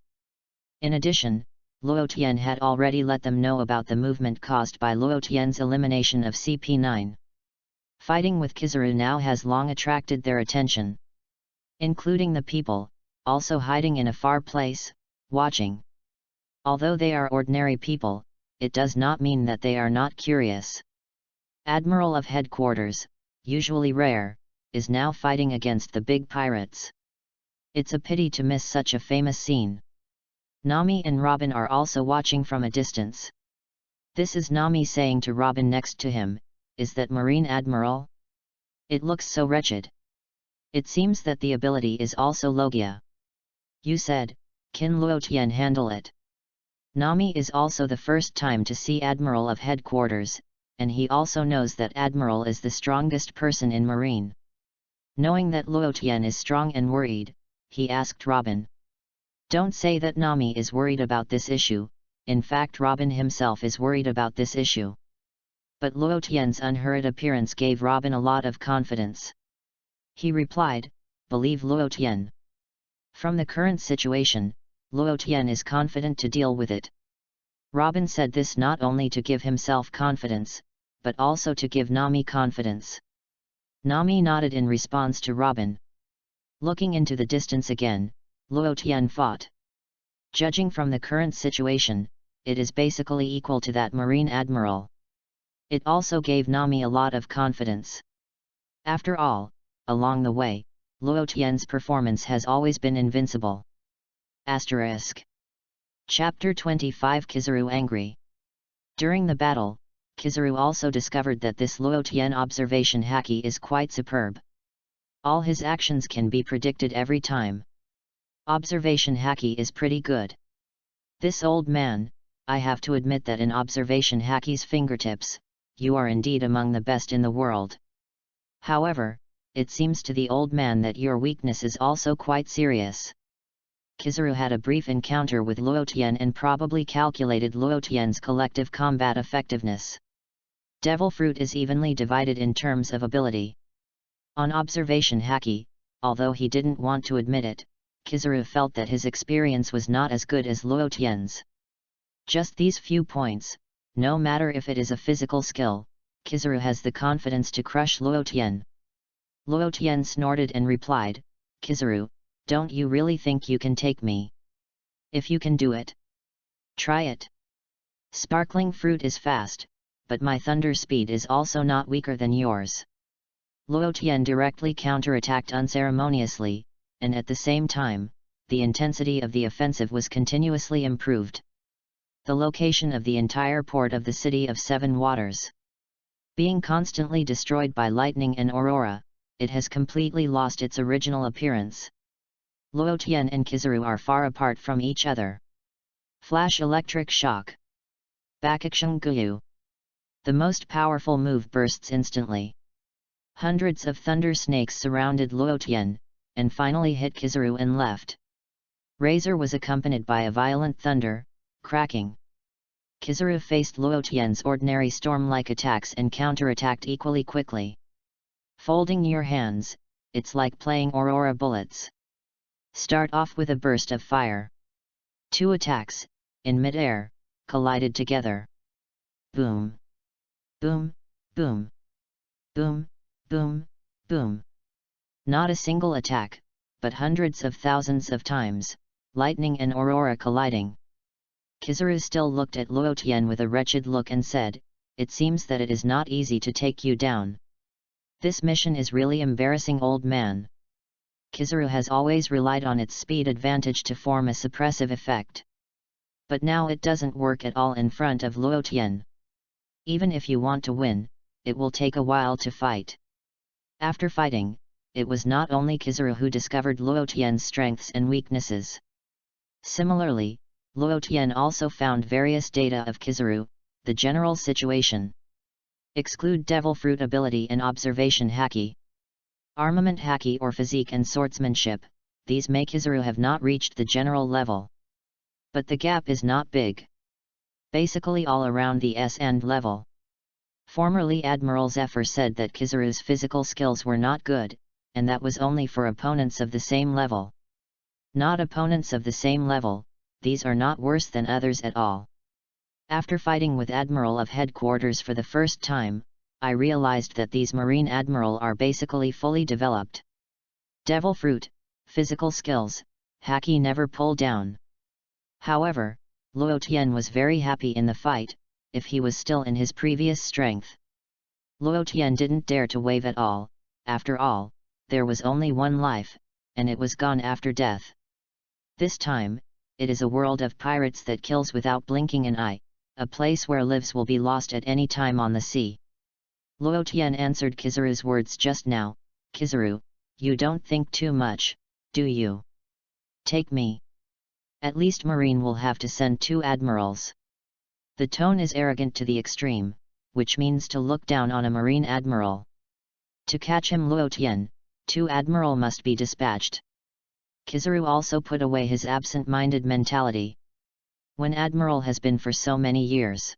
In addition, Luo Tian had already let them know about the movement caused by Luo Tian's elimination of CP9. Fighting with Kizaru now has long attracted their attention. Including the people, also hiding in a far place, watching. Although they are ordinary people, it does not mean that they are not curious. Admiral of Headquarters, usually rare, is now fighting against the big pirates. It's a pity to miss such a famous scene. Nami and Robin are also watching from a distance. This is Nami saying to Robin next to him, "Is that Marine Admiral? It looks so wretched. It seems that the ability is also Logia. You said, can Luo Tian handle it?" Nami is also the first time to see Admiral of Headquarters, and he also knows that Admiral is the strongest person in Marine. Knowing that Luo Tian is strong and worried, he asked Robin. Don't say that Nami is worried about this issue, in fact Robin himself is worried about this issue. But Luo Tian's unhurried appearance gave Robin a lot of confidence. He replied, "Believe Luo Tian. From the current situation, Luo Tian is confident to deal with it." Robin said this not only to give himself confidence, but also to give Nami confidence. Nami nodded in response to Robin. Looking into the distance again, Luo Tian fought. Judging from the current situation, it is basically equal to that Marine Admiral. It also gave Nami a lot of confidence. After all, along the way, Luo Tian's performance has always been invincible. Asterisk. Chapter 25 Kizaru Angry. During the battle, Kizaru also discovered that this Luo Tian observation haki is quite superb. All his actions can be predicted every time. Observation haki is pretty good. This old man, I have to admit that in observation haki's fingertips, you are indeed among the best in the world. However, it seems to the old man that your weakness is also quite serious. Kizaru had a brief encounter with Luo Tian and probably calculated Luo Tian's collective combat effectiveness. Devil Fruit is evenly divided in terms of ability. On observation haki, although he didn't want to admit it, Kizaru felt that his experience was not as good as Luo Tian's. Just these few points, no matter if it is a physical skill, Kizaru has the confidence to crush Luo Tian. Luo Tian snorted and replied, "Kizaru, don't you really think you can take me? If you can do it, try it. Sparkling Fruit is fast, but my thunder speed is also not weaker than yours." Luo Tian directly counterattacked unceremoniously, and at the same time, the intensity of the offensive was continuously improved. The location of the entire port of the City of Seven Waters, being constantly destroyed by lightning and aurora, it has completely lost its original appearance. Luo Tian and Kizaru are far apart from each other. Flash Electric Shock. Bakakshung Guyu. The most powerful move bursts instantly. Hundreds of thunder snakes surrounded Luo Tian, and finally hit Kizaru and left. Razor was accompanied by a violent thunder, cracking. Kizaru faced Luo Tian's ordinary storm-like attacks and counterattacked equally quickly. Folding your hands, it's like playing aurora bullets. Start off with a burst of fire. Two attacks, in mid-air, collided together. Boom. Boom, boom. Boom, boom, boom. Not a single attack, but hundreds of thousands of times, lightning and aurora colliding. Kizaru still looked at Luo Tian with a wretched look and said, "It seems that it is not easy to take you down. This mission is really embarrassing, old man." Kizaru has always relied on its speed advantage to form a suppressive effect. But now it doesn't work at all in front of Luo Tian. Even if you want to win, it will take a while to fight. After fighting, it was not only Kizaru who discovered Luo Tian's strengths and weaknesses. Similarly, Luo Tian also found various data of Kizaru, the general situation. Exclude Devil Fruit ability and observation haki. Armament haki or physique and swordsmanship, these may Kizaru have not reached the general level. But the gap is not big. Basically all around the S&D level. Formerly Admiral Zephyr said that Kizaru's physical skills were not good, and that was only for opponents of the same level. Not opponents of the same level, these are not worse than others at all. After fighting with Admiral of Headquarters for the first time, I realized that these Marine Admiral are basically fully developed. Devil Fruit, physical skills, haki never pull down. However, Luo Tian was very happy in the fight, if he was still in his previous strength. Luo Tian didn't dare to wave at all, after all, there was only one life, and it was gone after death. This time, it is a world of pirates that kills without blinking an eye, a place where lives will be lost at any time on the sea. Luo Tian answered Kizaru's words just now. Kizaru, you don't think too much, do you? Take me. At least Marine will have to send 2 admirals. The tone is arrogant to the extreme, which means to look down on a Marine admiral. To catch him, Luo Tian, 2 admiral must be dispatched. Kizaru also put away his absent-minded mentality. When admiral has been for so many years.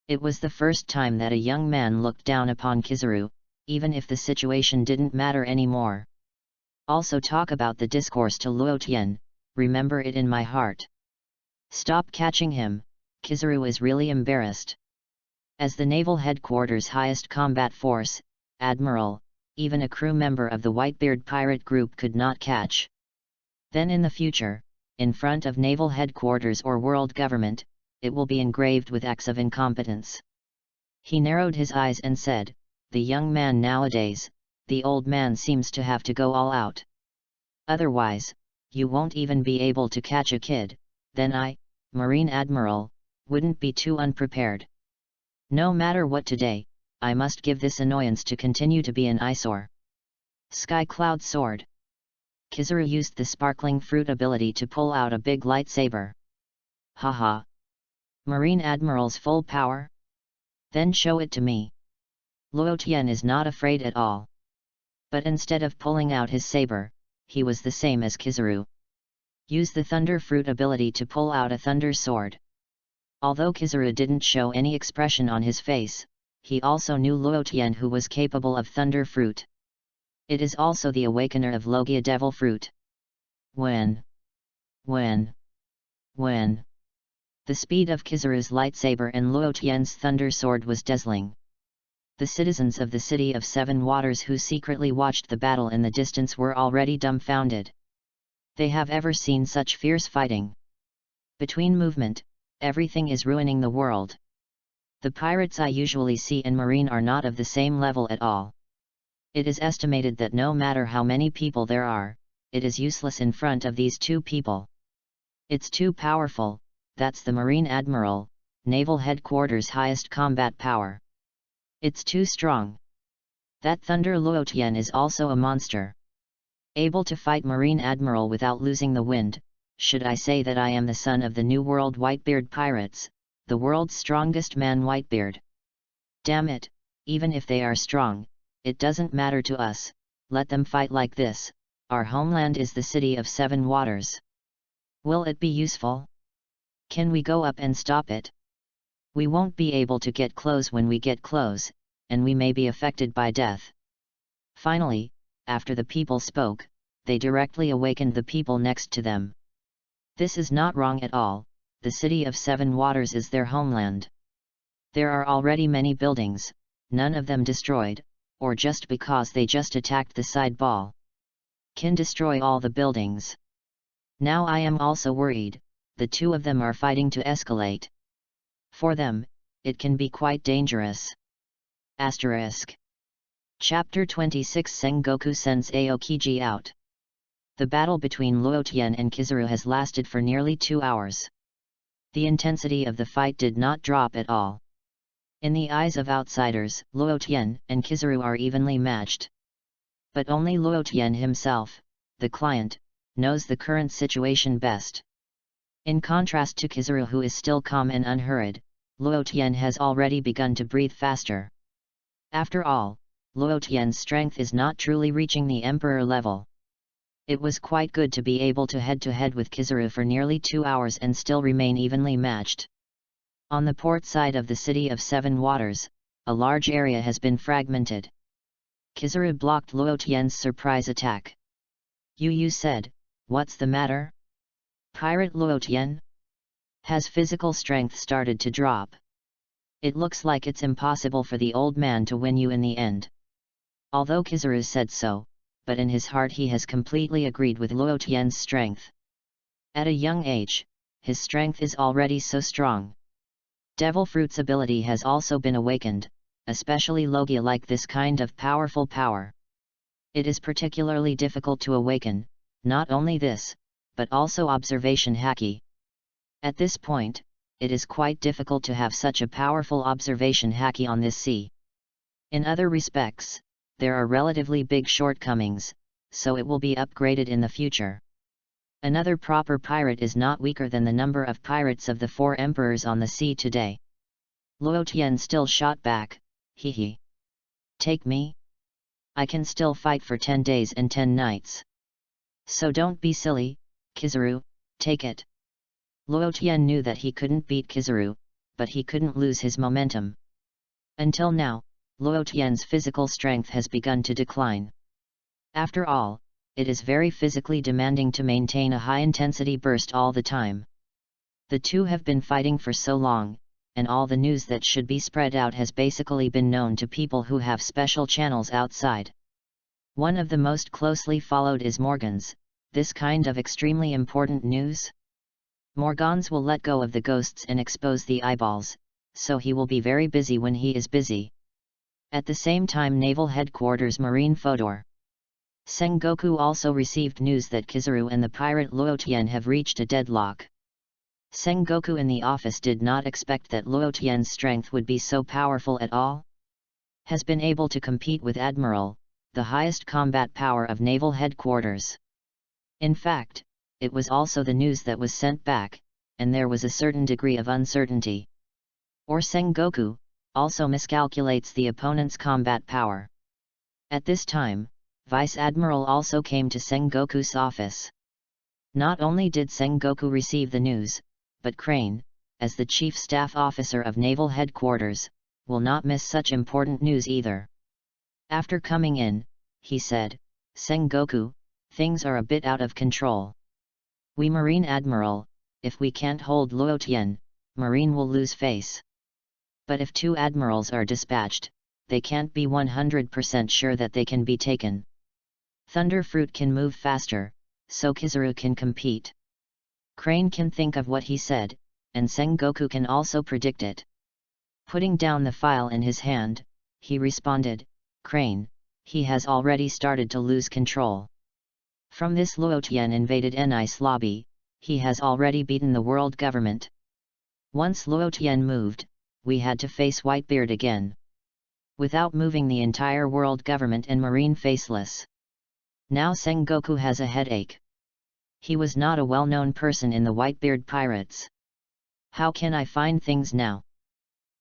It was the first time that a young man looked down upon Kizaru, even if the situation didn't matter anymore. Also talk about the discourse to Luo Tian, remember it in my heart. Stop catching him, Kizaru is really embarrassed. As the naval headquarters' highest combat force, admiral, even a crew member of the Whitebeard pirate group could not catch. Then in the future, in front of naval headquarters or world government, it will be engraved with acts of incompetence. He narrowed his eyes and said, the young man nowadays, the old man seems to have to go all out. Otherwise, you won't even be able to catch a kid, then I, Marine Admiral, wouldn't be too unprepared. No matter what today, I must give this annoyance to continue to be an eyesore. Sky Cloud Sword. Kizaru used the sparkling fruit ability to pull out a big lightsaber. Haha. Marine Admiral's full power? Then show it to me. Luo Tian is not afraid at all. But instead of pulling out his saber, he was the same as Kizaru. Use the Thunder Fruit ability to pull out a Thunder Sword. Although Kizaru didn't show any expression on his face, he also knew Luo Tian who was capable of Thunder Fruit. It is also the awakener of Logia Devil Fruit. When? The speed of Kizaru's lightsaber and Luo Tian's Thunder Sword was dazzling. The citizens of the City of Seven Waters who secretly watched the battle in the distance were already dumbfounded. They have ever seen such fierce fighting. Between movement, everything is ruining the world. The pirates I usually see in Marine are not of the same level at all. It is estimated that no matter how many people there are, it is useless in front of these 2 people. It's too powerful, that's the Marine Admiral, Naval Headquarters' highest combat power. It's too strong. That Thunder Luo Tian is also a monster. Able to fight Marine Admiral without losing the wind, should I say that I am the son of the New World Whitebeard pirates, the world's strongest man Whitebeard. Damn it, even if they are strong, it doesn't matter to us, let them fight like this, our homeland is the City of Seven Waters. Will it be useful? Can we go up and stop it? We won't be able to get close when we get close, and we may be affected by death. Finally, after the people spoke, they directly awakened the people next to them. This is not wrong at all, the City of Seven Waters is their homeland. There are already many buildings, none of them destroyed, or just because they just attacked the side ball. Can destroy all the buildings. Now I am also worried, the 2 of them are fighting to escalate. For them, it can be quite dangerous. Asterisk. Chapter 26 Sengoku Sense Aokiji out. The battle between Luo Tian and Kizaru has lasted for nearly 2 hours. The intensity of the fight did not drop at all. In the eyes of outsiders, Luo Tian and Kizaru are evenly matched. But only Luo Tian himself, the client, knows the current situation best. In contrast to Kizaru who is still calm and unhurried, Luo Tian has already begun to breathe faster. After all, Luo Tian's strength is not truly reaching the Emperor level. It was quite good to be able to head with Kizaru for nearly 2 hours and still remain evenly matched. On the port side of the City of Seven Waters, a large area has been fragmented. Kizaru blocked Luo Tian's surprise attack. You said, what's the matter? Pirate Luo Tian? Has physical strength started to drop? It looks like it's impossible for the old man to win you in the end. Although Kizaru said so, but in his heart he has completely agreed with Luo Tian's strength. At a young age, his strength is already so strong. Devil Fruit's ability has also been awakened, especially Logia like this kind of powerful power. It is particularly difficult to awaken, Not only this, but also observation haki. At this point, it is quite difficult to have such a powerful observation haki on this sea. In other respects, there are relatively big shortcomings, so it will be upgraded in the future. Another proper pirate is not weaker than the number of pirates of the 4 emperors on the sea today. Luo Tian still shot back, hee. Take me? I can still fight for 10 days and 10 nights. So don't be silly, Kizaru, take it. Luo Tian knew that he couldn't beat Kizaru, but he couldn't lose his momentum. Until now, Luo Tian's physical strength has begun to decline. After all, it is very physically demanding to maintain a high-intensity burst all the time. The two have been fighting for so long, and all the news that should be spread out has basically been known to people who have special channels outside. One of the most closely followed is Morgans. This kind of extremely important news? Morgans will let go of the ghosts and expose the eyeballs, so he will be very busy when he is busy. At the same time, Naval Headquarters Marine Fodor. Sengoku also received news that Kizaru and the pirate Luo Tian have reached a deadlock. Sengoku in the office did not expect that Luo Tian's strength would be so powerful at all. Has been able to compete with Admiral, the highest combat power of Naval Headquarters. In fact, it was also the news that was sent back, and there was a certain degree of uncertainty. Or Sengoku also miscalculates the opponent's combat power. At this time, Vice Admiral also came to Sengoku's office. Not only did Sengoku receive the news, but Crane, as the Chief Staff Officer of Naval Headquarters, will not miss such important news either. After coming in, he said, "Sengoku, things are a bit out of control. We Marine Admiral, if we can't hold Luo Tian, Marine will lose face. But if 2 admirals are dispatched, they can't be 100% sure that they can be taken. Thunderfruit can move faster, so Kizaru can compete." Crane can think of what he said, and Sengoku can also predict it. Putting down the file in his hand, he responded, "Crane, he has already started to lose control. From this Luo Tian invaded Nice lobby, he has already beaten the world government. Once Luo Tian moved, we had to face Whitebeard again. Without moving the entire world government and Marine faceless. Now Sengoku has a headache. He was not a well-known person in the Whitebeard pirates. How can I find things now?"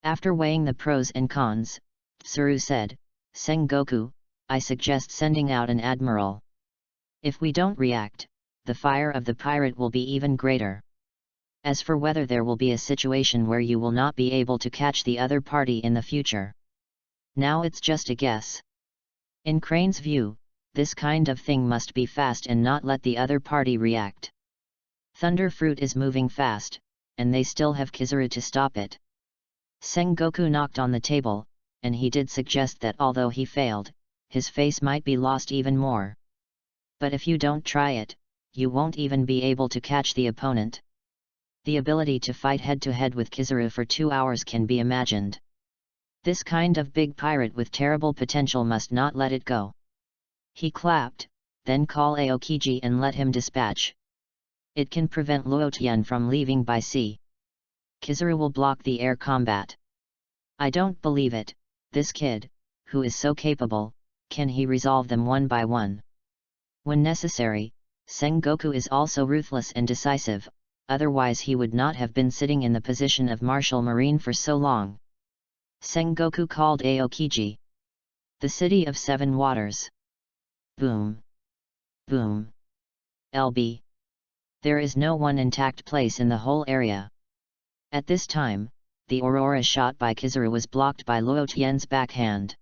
After weighing the pros and cons, Tsuru said, "Sengoku, I suggest sending out an admiral. If we don't react, the fire of the pirate will be even greater. As for whether there will be a situation where you will not be able to catch the other party in the future, now it's just a guess. In Crane's view, this kind of thing must be fast and not let the other party react. Thunderfruit is moving fast, and they still have Kizaru to stop it." Sengoku knocked on the table, and he did suggest that although he failed, his face might be lost even more. "But if you don't try it, you won't even be able to catch the opponent. The ability to fight head-to-head with Kizaru for 2 hours can be imagined. This kind of big pirate with terrible potential must not let it go." He clapped, "Then call Aokiji and let him dispatch. It can prevent Luo Tian from leaving by sea. Kizaru will block the air combat. I don't believe it, this kid, who is so capable, can he resolve them one by one? When necessary, Sengoku is also ruthless and decisive, otherwise he would not have been sitting in the position of Marshal Marine for so long." Sengoku called Aokiji. "The city of 7 waters. Boom. Boom. LB. There is no one intact place in the whole area." At this time, the aurora shot by Kizaru was blocked by Luo Tian's backhand.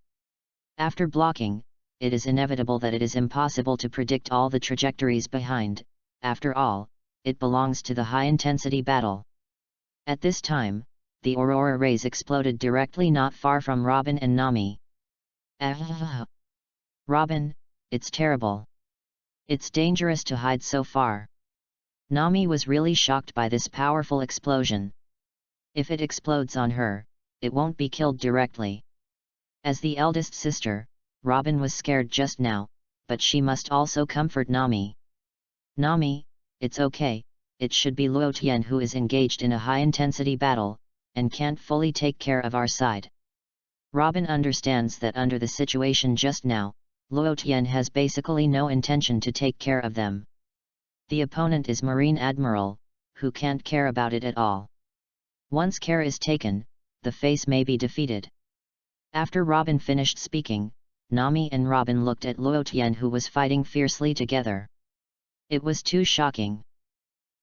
After blocking, it is inevitable that it is impossible to predict all the trajectories behind. After all, it belongs to the high-intensity battle. At this time, the aurora rays exploded directly not far from Robin and Nami. "Robin, it's terrible. It's dangerous to hide so far." Nami was really shocked by this powerful explosion. If it explodes on her, it won't be killed directly. As the eldest sister, Robin was scared just now, but she must also comfort Nami. Nami, it's okay, it should be Luo Tian who is engaged in a high-intensity battle, and can't fully take care of our side. Robin understands that under the situation just now, Luo Tian has basically no intention to take care of them. The opponent is Marine Admiral, who can't care about it at all. Once care is taken, the face may be defeated. After Robin finished speaking, Nami and Robin looked at Luo Tian who was fighting fiercely together. It was too shocking.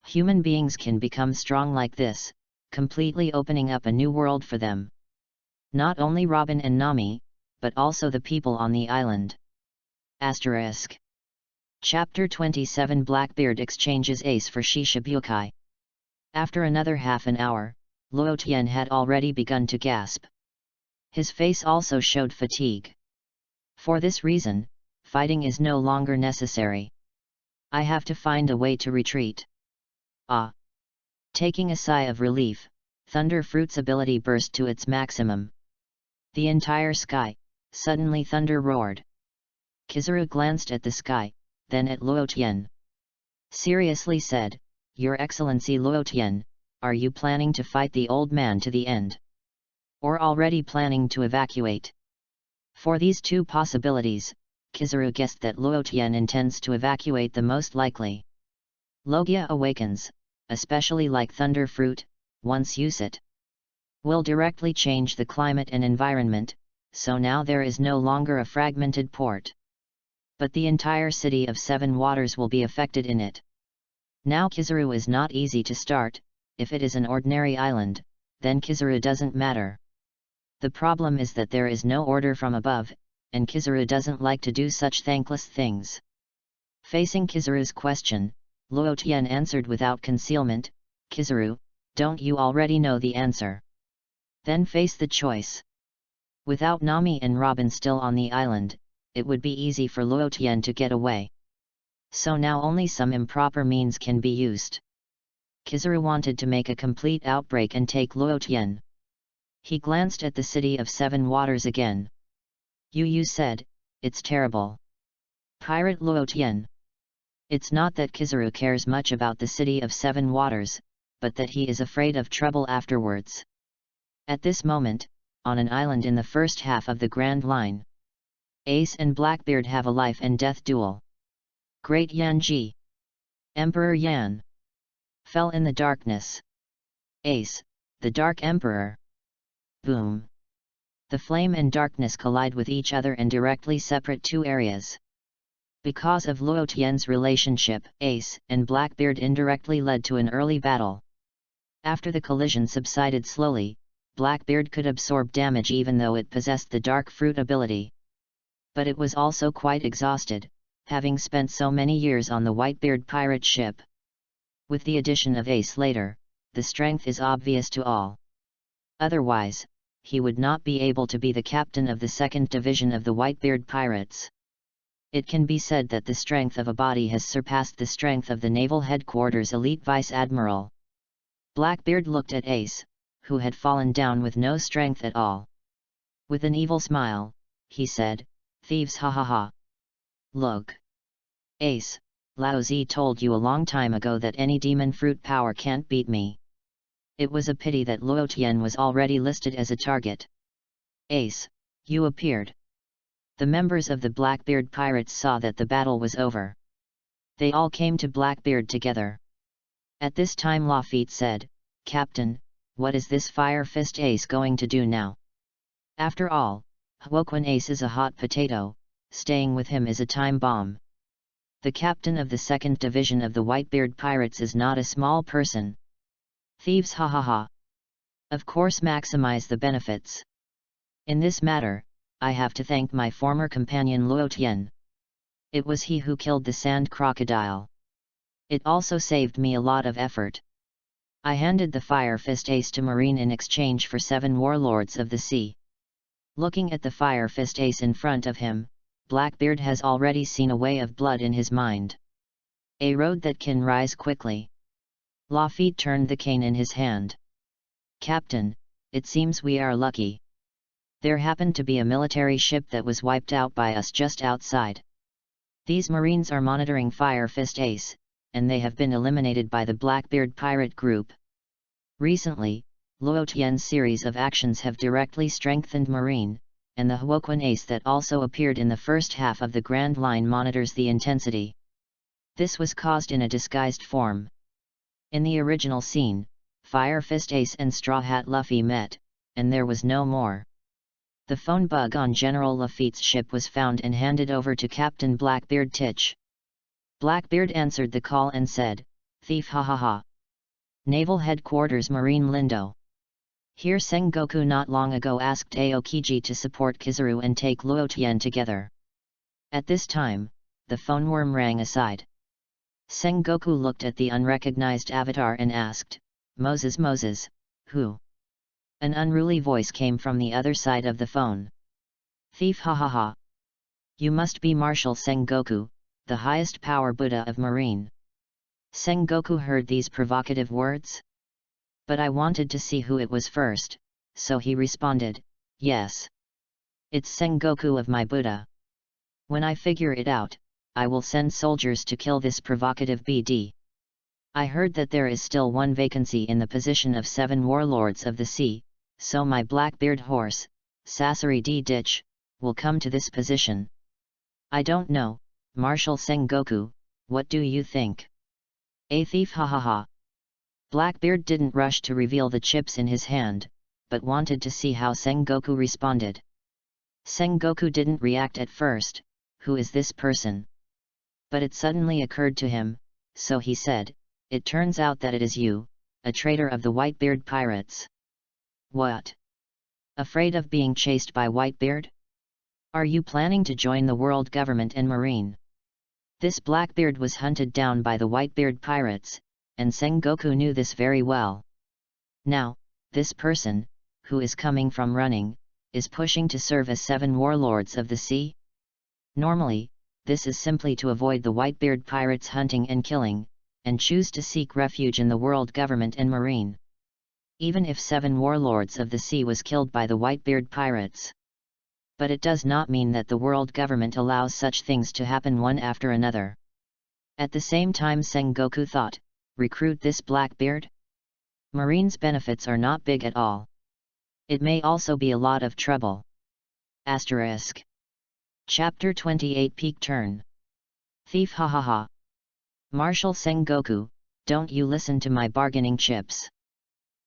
Human beings can become strong like this, completely opening up a new world for them. Not only Robin and Nami, but also the people on the island. Asterisk. Chapter 27 Blackbeard exchanges ace for Shishibukai. After another half an hour, Luo Tian had already begun to gasp. His face also showed fatigue. For this reason, fighting is no longer necessary. I have to find a way to retreat. Ah! Taking a sigh of relief, Thunder Fruit's ability burst to its maximum. The entire sky, suddenly thunder roared. Kizaru glanced at the sky, then at Luo Tian. Seriously said, Your Excellency Luo Tian, are you planning to fight the old man to the end? Or already planning to evacuate? For these two possibilities, Kizaru guessed that Luo Tian intends to evacuate the most likely. Logia awakens, especially like Thunder Fruit, once use it. Will directly change the climate and environment, so now there is no longer a fragmented port. But the entire city of Seven Waters will be affected in it. Now Kizaru is not easy to start. If it is an ordinary island, then Kizaru doesn't matter. The problem is that there is no order from above, and Kizaru doesn't like to do such thankless things. Facing Kizaru's question, Luo Tian answered without concealment, Kizaru, don't you already know the answer? Then face the choice. Without Nami and Robin still on the island, it would be easy for Luo Tian to get away. So now only some improper means can be used. Kizaru wanted to make a complete outbreak and take Luo Tian. He glanced at the city of Seven Waters again. You said, it's terrible. Pirate Luo Tian. It's not that Kizaru cares much about the city of Seven Waters, but that he is afraid of trouble afterwards. At this moment, on an island in the first half of the Grand Line, Ace and Blackbeard have a life and death duel. Great Yanji, Emperor Yan, fell in the darkness. Ace, the Dark Emperor. Boom! The flame and darkness collide with each other and directly separate two areas. Because of Luo Tian's relationship, Ace and Blackbeard indirectly led to an early battle. After the collision subsided slowly, Blackbeard could absorb damage even though it possessed the Dark Fruit ability. But it was also quite exhausted, having spent so many years on the Whitebeard pirate ship. With the addition of Ace later, the strength is obvious to all. Otherwise, he would not be able to be the captain of the second division of the Whitebeard pirates. It can be said that the strength of a body has surpassed the strength of the Naval Headquarters elite Vice Admiral. Blackbeard looked at Ace, who had fallen down with no strength at all. With an evil smile, he said, "Thieves, ha ha ha. Look. Ace, Lao Zi told you a long time ago that any demon fruit power can't beat me. It was a pity that Luo Tian was already listed as a target. Ace, you appeared." The members of the Blackbeard pirates saw that the battle was over. They all came to Blackbeard together. At this time Lafitte said, "Captain, what is this Fire Fist Ace going to do now? After all, Huoquan Ace is a hot potato, staying with him is a time bomb. The captain of the second division of the Whitebeard pirates is not a small person. Thieves, ha ha ha. Of course, maximize the benefits. In this matter, I have to thank my former companion Luo Tian. It was he who killed the sand crocodile. It also saved me a lot of effort. I handed the Fire Fist Ace to Marine in exchange for 7 warlords of the sea." Looking at the Fire Fist Ace in front of him, Blackbeard has already seen a way of blood in his mind. A road that can rise quickly. Lafitte turned the cane in his hand. "Captain, it seems we are lucky. There happened to be a military ship that was wiped out by us just outside. These Marines are monitoring Fire Fist Ace, and they have been eliminated by the Blackbeard pirate group. Recently, Luo Tian's series of actions have directly strengthened Marine, and the Huoquan ace that also appeared in the first half of the Grand Line monitors the intensity. This was caused in a disguised form. In the original scene, Fire Fist Ace and Straw Hat Luffy met, and there was no more. The phone bug on General Lafitte's ship was found and handed over to Captain Blackbeard Titch. Blackbeard answered the call and said, "Thief, ha ha ha. Naval Headquarters Marine Lindo. Here Sengoku not long ago asked Aokiji to support Kizaru and take Luotian together." At this time, the phone worm rang aside. Sengoku looked at the unrecognized avatar and asked, Moses, who?" An unruly voice came from the other side of the phone. "Thief, ha ha ha. You must be Marshal Sengoku, the highest power Buddha of Marine." Sengoku heard these provocative words. "But I wanted to see who it was first, so he responded, yes. It's Sengoku of my Buddha. When I figure it out, I will send soldiers to kill this provocative BD. I heard that there is still one vacancy in the position of 7 warlords of the sea, so my Blackbeard horse, Sasori D. Ditch, will come to this position. I don't know, Marshal Sengoku, what do you think? A thief, ha ha ha." Blackbeard didn't rush to reveal the chips in his hand, but wanted to see how Sengoku responded. Sengoku didn't react at first. Who is this person? But it suddenly occurred to him, so he said, "It turns out that it is you, a traitor of the Whitebeard pirates." "What? Afraid of being chased by Whitebeard? Are you planning to join the world government and Marine?" This Blackbeard was hunted down by the Whitebeard pirates, and Sengoku knew this very well. Now, this person, who is coming from running, is pushing to serve as 7 warlords of the sea? Normally, this is simply to avoid the Whitebeard pirates hunting and killing, and choose to seek refuge in the world government and Marine. Even if 7 warlords of the sea was killed by the Whitebeard pirates. But it does not mean that the world government allows such things to happen one after another. At the same time Sengoku thought, recruit this Blackbeard? Marine's benefits are not big at all. It may also be a lot of trouble. Asterisk. Chapter 28 Peak Turn. Thief, ha ha ha. Marshal Sengoku, don't you listen to my bargaining chips.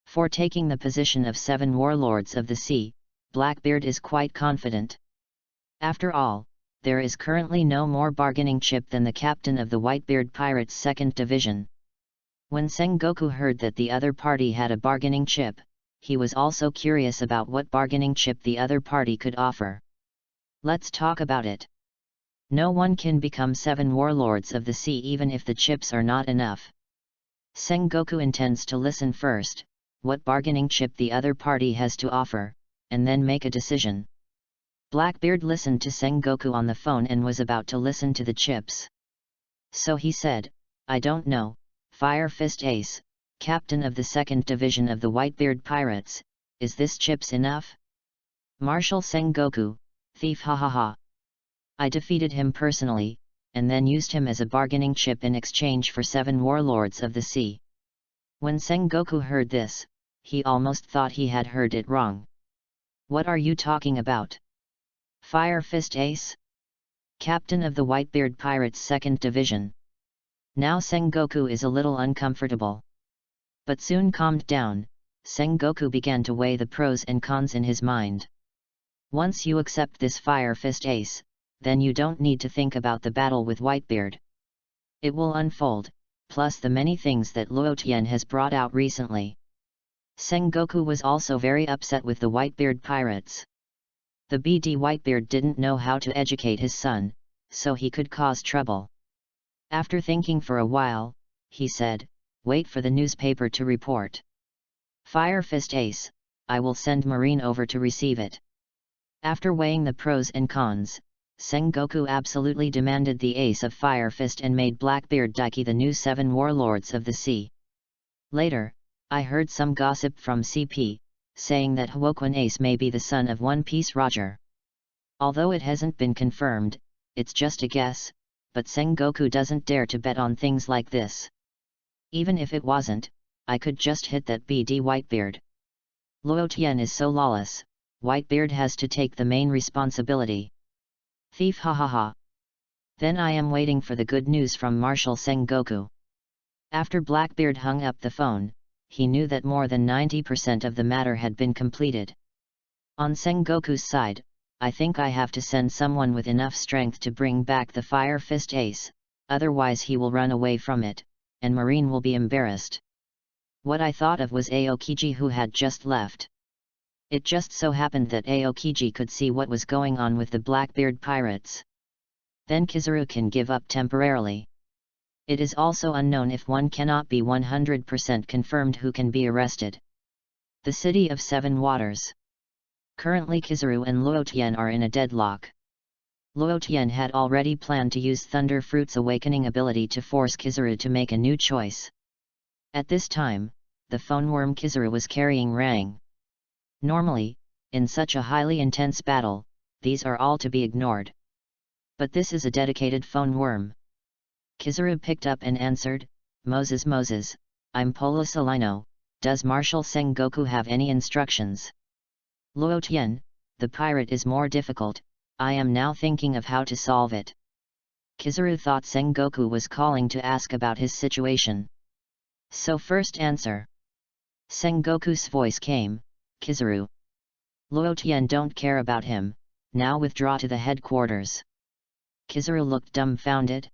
For taking the position of 7 warlords of the sea, Blackbeard is quite confident. After all, there is currently no more bargaining chip than the captain of the Whitebeard Pirates' 2nd Division. When Sengoku heard that the other party had a bargaining chip, he was also curious about what bargaining chip the other party could offer. Let's talk about it. No one can become 7 warlords of the sea even if the chips are not enough. Sengoku intends to listen first, what bargaining chip the other party has to offer, and then make a decision. Blackbeard listened to Sengoku on the phone and was about to listen to the chips. So he said, "I don't know, Fire Fist Ace, captain of the 2nd Division of the Whitebeard Pirates, is this chips enough?" Marshal Sengoku, thief, ha ha ha. I defeated him personally, and then used him as a bargaining chip in exchange for 7 warlords of the sea. When Sengoku heard this, he almost thought he had heard it wrong. What are you talking about? Fire Fist Ace? Captain of the Whitebeard Pirates' 2nd Division. Now Sengoku is a little uncomfortable. But soon calmed down, Sengoku began to weigh the pros and cons in his mind. Once you accept this Fire Fist Ace, then you don't need to think about the battle with Whitebeard. It will unfold, plus the many things that Luotian has brought out recently. Sengoku was also very upset with the Whitebeard pirates. The BD Whitebeard didn't know how to educate his son, so he could cause trouble. After thinking for a while, he said, "Wait for the newspaper to report. Fire Fist Ace, I will send Marine over to receive it." After weighing the pros and cons, Sengoku absolutely demanded the Ace of Fire Fist and made Blackbeard Daiki the new 7 warlords of the sea. Later, I heard some gossip from CP, saying that Huoquan Ace may be the son of One Piece Roger. Although it hasn't been confirmed, it's just a guess, but Sengoku doesn't dare to bet on things like this. Even if it wasn't, I could just hit that BD Whitebeard. Luo Tian is so lawless, Whitebeard has to take the main responsibility. Thief, ha ha ha. Then I am waiting for the good news from Marshal Sengoku. After Blackbeard hung up the phone, he knew that more than 90% of the matter had been completed. On Sengoku's side, I think I have to send someone with enough strength to bring back the Fire Fist Ace, otherwise he will run away from it, and Marine will be embarrassed. What I thought of was Aokiji, who had just left. It just so happened that Aokiji could see what was going on with the Blackbeard pirates. Then Kizaru can give up temporarily. It is also unknown if one cannot be 100% confirmed who can be arrested. The City of Seven Waters. Currently Kizaru and Luo Tian are in a deadlock. Luo Tian had already planned to use Thunder Fruit's awakening ability to force Kizaru to make a new choice. At this time, the phone worm Kizaru was carrying rang. Normally, in such a highly intense battle, these are all to be ignored. But this is a dedicated phone worm. Kizaru picked up and answered, Moses, I'm Polo Salino, does Marshal Sengoku have any instructions? Luo Tian, the pirate is more difficult, I am now thinking of how to solve it. Kizaru thought Sengoku was calling to ask about his situation. So first answer. Sengoku's voice came, Kizaru. Luo Tian don't care about him, now withdraw to the headquarters. Kizaru looked dumbfounded.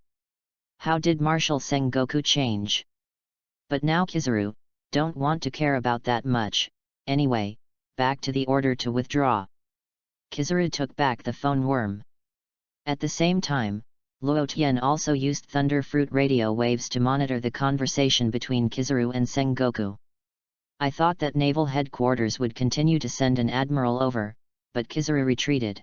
How did Marshal Sengoku change? But now Kizaru, don't want to care about that much, anyway, back to the order to withdraw. Kizaru took back the phone worm. At the same time, Luo Tian also used Thunder Fruit radio waves to monitor the conversation between Kizaru and Sengoku. I thought that naval headquarters would continue to send an admiral over, but Kizaru retreated.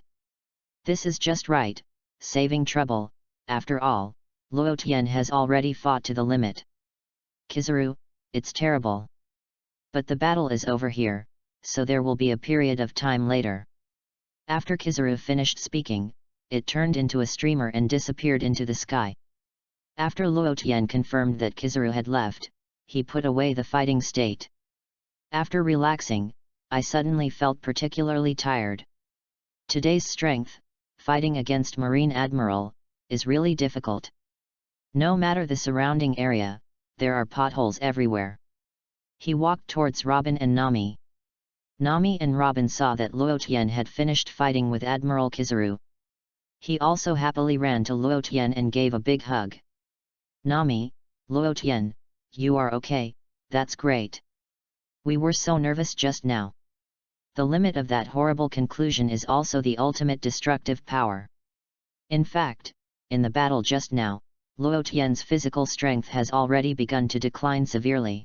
This is just right, saving trouble, after all, Luo Tian has already fought to the limit. Kizaru, it's terrible. But the battle is over here, so there will be a period of time later. After Kizaru finished speaking, it turned into a streamer and disappeared into the sky. After Luo Tian confirmed that Kizaru had left, he put away the fighting state. After relaxing, I suddenly felt particularly tired. Today's strength, fighting against Marine Admiral, is really difficult. No matter the surrounding area, there are potholes everywhere. He walked towards Robin and Nami. Nami and Robin saw that Luo Tian had finished fighting with Admiral Kizaru. He also happily ran to Luo Tian and gave a big hug. Nami, Luo Tian, you are okay, that's great. We were so nervous just now. The limit of that horrible conclusion is also the ultimate destructive power. In fact, in the battle just now, Luo Tian's physical strength has already begun to decline severely.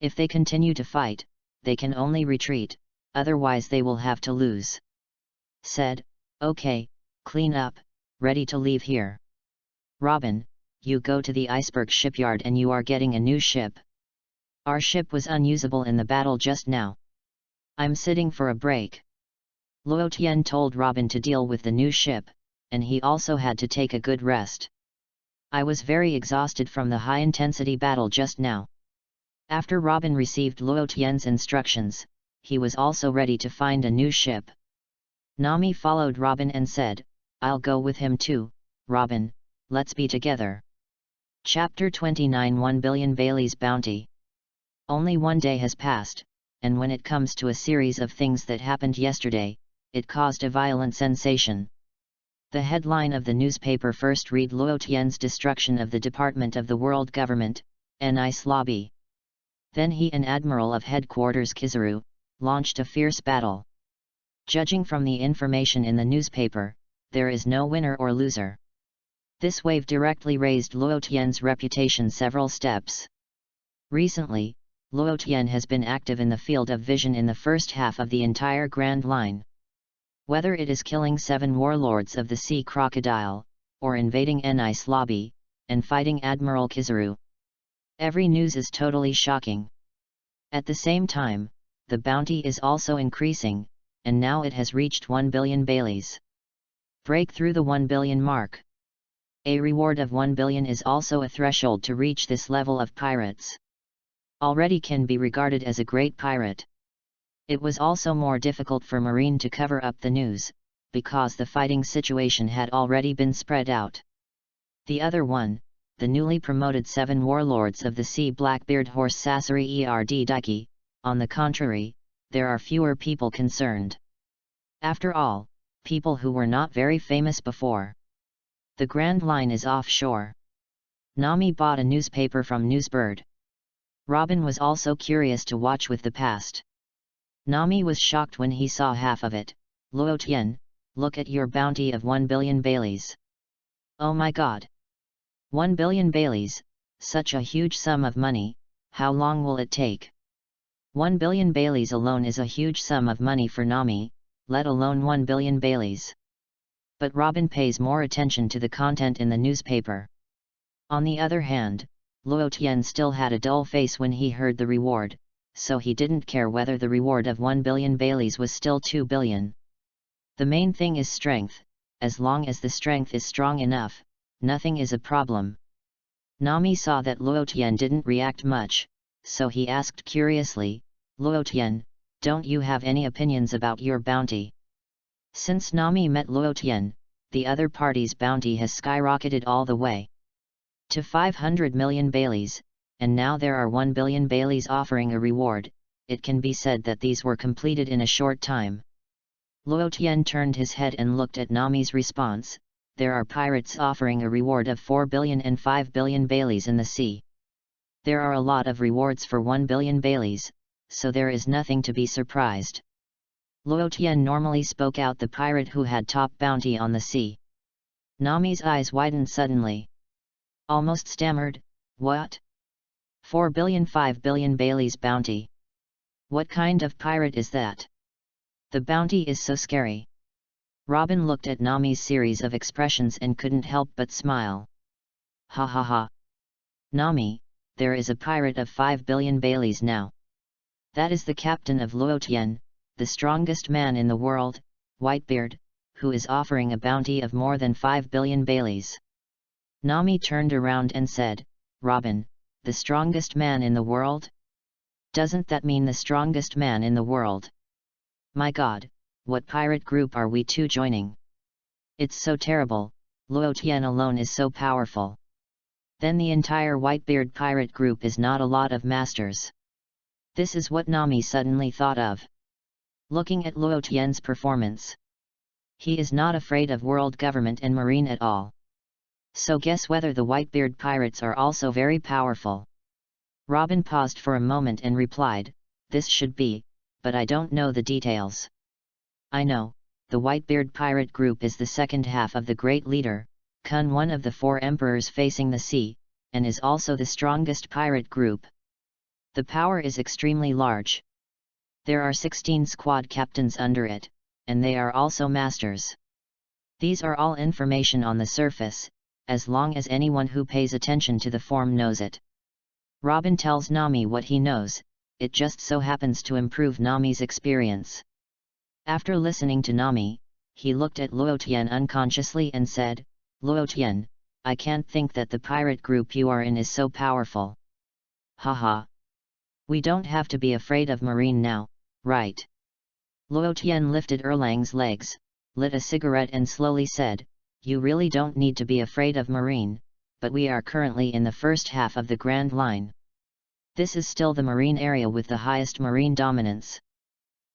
If they continue to fight, they can only retreat, otherwise they will have to lose. Said, okay, clean up, ready to leave here. Robin, you go to the iceberg shipyard and you are getting a new ship. Our ship was unusable in the battle just now. I'm sitting for a break. Luo Tian told Robin to deal with the new ship, and he also had to take a good rest. I was very exhausted from the high-intensity battle just now. After Robin received Luo Tian's instructions, he was also ready to find a new ship. Nami followed Robin and said, I'll go with him too, Robin, let's be together. Chapter 29 1 Billion Bailey's Bounty. Only one day has passed, and when it comes to a series of things that happened yesterday, it caused a violent sensation. The headline of the newspaper first read Luo Tian's destruction of the Department of the World Government, Nice Lobby. Then he and Admiral of Headquarters Kizaru launched a fierce battle. Judging from the information in the newspaper, there is no winner or loser. This wave directly raised Luo Tian's reputation several steps. Recently, Luo Tian has been active in the field of vision in the first half of the entire Grand Line. Whether it is killing 7 warlords of the Sea Crocodile, or invading Nice Lobby, and fighting Admiral Kizaru, every news is totally shocking. At the same time, the bounty is also increasing, and now it has reached 1 billion Baileys. Break through the 1 billion mark. A reward of 1 billion is also a threshold to reach this level of pirates. Already can be regarded as a great pirate. It was also more difficult for Marine to cover up the news, because the fighting situation had already been spread out. The other one, the newly promoted 7 warlords of the sea Blackbeard Horse Sassari Erd Dike, on the contrary, there are fewer people concerned. After all, people who were not very famous before. The Grand Line is offshore. Nami bought a newspaper from Newsbird. Robin was also curious to watch with the past. Nami was shocked when he saw half of it. Luo Tian, look at your bounty of 1 billion Baileys. Oh my god! 1 billion Baileys, such a huge sum of money, how long will it take? 1 billion Baileys alone is a huge sum of money for Nami, let alone 1 billion Baileys. But Robin pays more attention to the content in the newspaper. On the other hand, Luo Tian still had a dull face when he heard the reward, so he didn't care whether the reward of 1 billion Baileys was still 2 billion. The main thing is strength. As long as the strength is strong enough, nothing is a problem. Nami saw that Luo Tian didn't react much, so he asked curiously, Luo Tian, don't you have any opinions about your bounty? Since Nami met Luo Tian, the other party's bounty has skyrocketed all the way to 500 million Baileys, and now there are 1 billion Baileys offering a reward. It can be said that these were completed in a short time. Luo Tian turned his head and looked at Nami's response. There are pirates offering a reward of 4 billion and 5 billion Baileys in the sea. There are a lot of rewards for 1 billion Baileys, so there is nothing to be surprised. Luo Tian normally spoke out the pirate who had top bounty on the sea. Nami's eyes widened suddenly. Almost stammered, what? 4 billion 5 billion Baileys bounty? What kind of pirate is that? The bounty is so scary. Robin looked at Nami's series of expressions and couldn't help but smile. Ha ha ha. Nami, there is a pirate of 5 billion Baileys now. That is the captain of Luo Tian, the strongest man in the world, Whitebeard, who is offering a bounty of more than 5 billion Baileys. Nami turned around and said, Robin, the strongest man in the world? Doesn't that mean the strongest man in the world? My god, what pirate group are we two joining? It's so terrible, Luo Tian alone is so powerful. Then the entire Whitebeard pirate group is not a lot of masters. This is what Nami suddenly thought of. Looking at Luo Tian's performance. He is not afraid of world government and marine at all. So guess whether the Whitebeard pirates are also very powerful. Robin paused for a moment and replied, this should be, but I don't know the details. I know, the Whitebeard pirate group is the second half of the great leader, Kun, one of the 4 emperors facing the sea, and is also the strongest pirate group. The power is extremely large. There are 16 squad captains under it, and they are also masters. These are all information on the surface, as long as anyone who pays attention to the form knows it. Robin tells Nami what he knows, it just so happens to improve Nami's experience. After listening to Nami, he looked at Luo Tian unconsciously and said, Luo Tian, I can't think that the pirate group you are in is so powerful. Haha. We don't have to be afraid of marine now, right? Luo Tian lifted Erlang's legs, lit a cigarette and slowly said, you really don't need to be afraid of marine, but we are currently in the first half of the Grand Line. This is still the marine area with the highest marine dominance.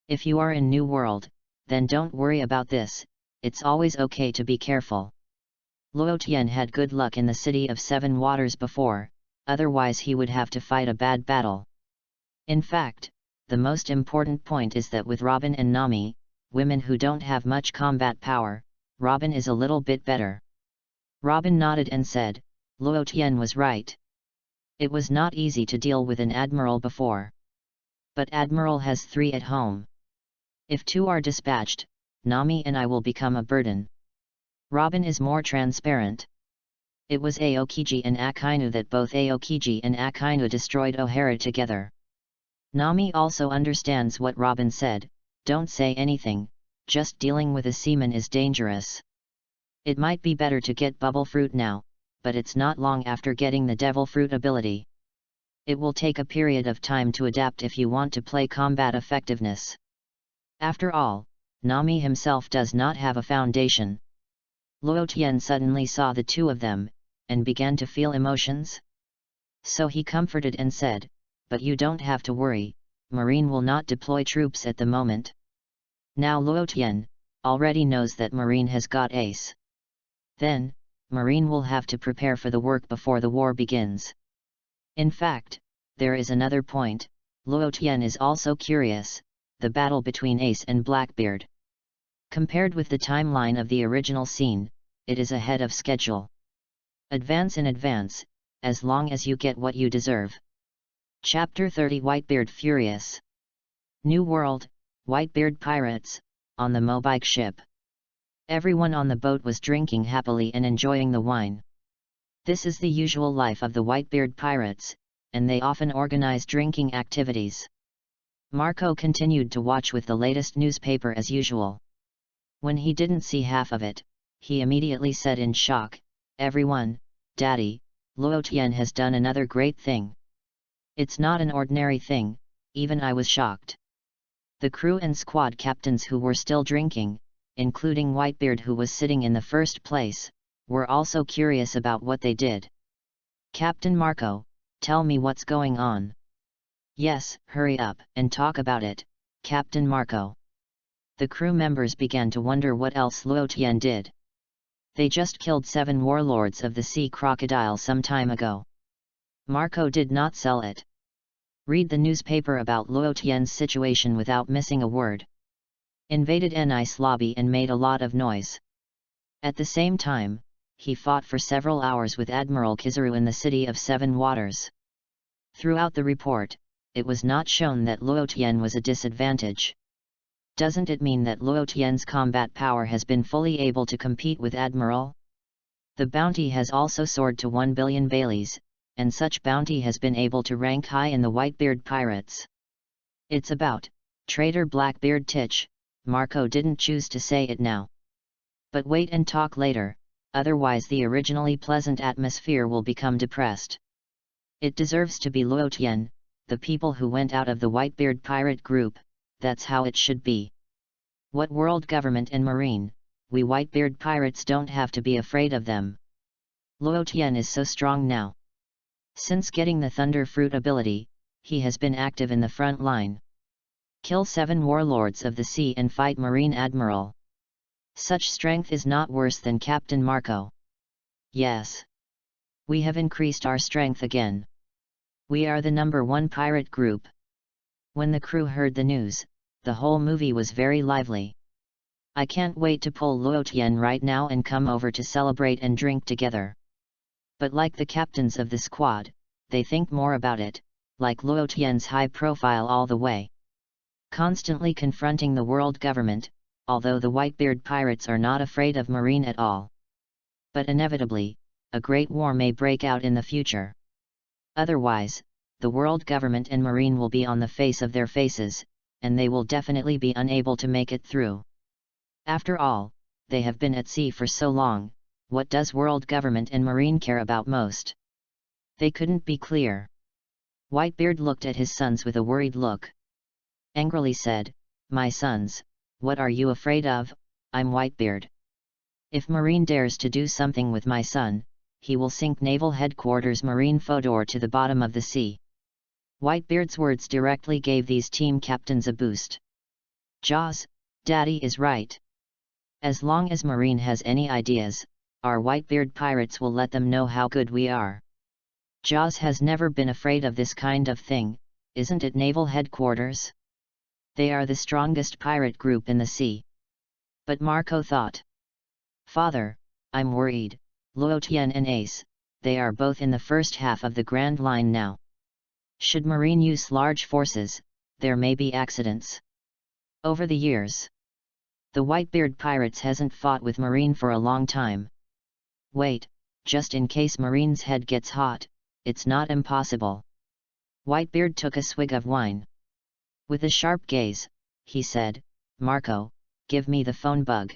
If you are in New World, then don't worry about this, it's always okay to be careful. Luo Tian had good luck in the City of 7 Waters before, otherwise he would have to fight a bad battle. In fact, the most important point is that with Robin and Nami, women who don't have much combat power, Robin is a little bit better. Robin nodded and said, Luo Tian was right. It was not easy to deal with an admiral before. But admiral has 3 at home. If 2 are dispatched, Nami and I will become a burden. Robin is more transparent. It was Aokiji and Akainu that both Aokiji and Akainu destroyed O'Hara together. Nami also understands what Robin said, don't say anything, just dealing with a seaman is dangerous. It might be better to get bubble fruit now, but it's not long after getting the devil fruit ability. It will take a period of time to adapt if you want to play combat effectiveness. After all, Nami himself does not have a foundation. Luo Tian suddenly saw the two of them, and began to feel emotions. So he comforted and said, "But you don't have to worry, Marine will not deploy troops at the moment." Now Luo Tian already knows that Marine has got ace. Then, Marine will have to prepare for the work before the war begins. In fact, there is another point. Luo Tian is also curious, the battle between Ace and Blackbeard. Compared with the timeline of the original scene, it is ahead of schedule. Advance in advance, as long as you get what you deserve. Chapter 30 Whitebeard Furious. New World, Whitebeard Pirates, on the Mobike ship. Everyone on the boat was drinking happily and enjoying the wine. This is the usual life of the Whitebeard pirates, and they often organize drinking activities. Marco continued to watch with the latest newspaper as usual. When he didn't see half of it, he immediately said in shock, "Everyone, Daddy, Luo Tian has done another great thing. It's not an ordinary thing, even I was shocked." The crew and squad captains who were still drinking, including Whitebeard who was sitting in the first place, were also curious about what they did. "Captain Marco, tell me what's going on." "Yes, hurry up and talk about it, Captain Marco." The crew members began to wonder what else Luo Tian did. They just killed 7 warlords of the sea crocodile some time ago. Marco did not sell it. Read the newspaper about Luo Tian's situation without missing a word. Invaded an ice lobby and made a lot of noise. At the same time, he fought for several hours with Admiral Kizaru in the City of 7 Waters. Throughout the report, it was not shown that Luo Tian was a disadvantage. Doesn't it mean that Luo Tian's combat power has been fully able to compete with Admiral? The bounty has also soared to 1 billion Baileys, and such bounty has been able to rank high in the Whitebeard pirates. It's about traitor Blackbeard Titch. Marco didn't choose to say it now. But wait and talk later, otherwise the originally pleasant atmosphere will become depressed. It deserves to be Luo Tian, the people who went out of the Whitebeard pirate group, that's how it should be. What world government and marine, we Whitebeard pirates don't have to be afraid of them. Luo Tian is so strong now. Since getting the Thunder Fruit ability, he has been active in the front line. Kill 7 warlords of the sea and fight Marine Admiral. Such strength is not worse than Captain Marco. Yes. We have increased our strength again. We are the #1 pirate group. When the crew heard the news, the whole movie was very lively. I can't wait to pull Luo Tian right now and come over to celebrate and drink together. But like the captains of the squad, they think more about it, like Luo Tian's high profile all the way. Constantly confronting the world government, although the Whitebeard pirates are not afraid of Marine at all. But inevitably, a great war may break out in the future. Otherwise, the world government and Marine will be on the face of their faces, and they will definitely be unable to make it through. After all, they have been at sea for so long, what does world government and Marine care about most? They couldn't be clear. Whitebeard looked at his sons with a worried look. Angrily said, "My sons, what are you afraid of? I'm Whitebeard. If Marine dares to do something with my son, he will sink Naval Headquarters Marine Fodor to the bottom of the sea." Whitebeard's words directly gave these team captains a boost. Jaws, Daddy is right. As long as Marine has any ideas, our Whitebeard pirates will let them know how good we are. Jaws has never been afraid of this kind of thing, isn't it Naval Headquarters? They are the strongest pirate group in the sea. But Marco thought. Father, I'm worried, Luo Tian and Ace, they are both in the first half of the Grand Line now. Should Marine use large forces, there may be accidents. Over the years, the Whitebeard pirates hasn't fought with Marine for a long time. Wait, just in case Marine's head gets hot, it's not impossible. Whitebeard took a swig of wine. With a sharp gaze, he said, "Marco, give me the phone bug."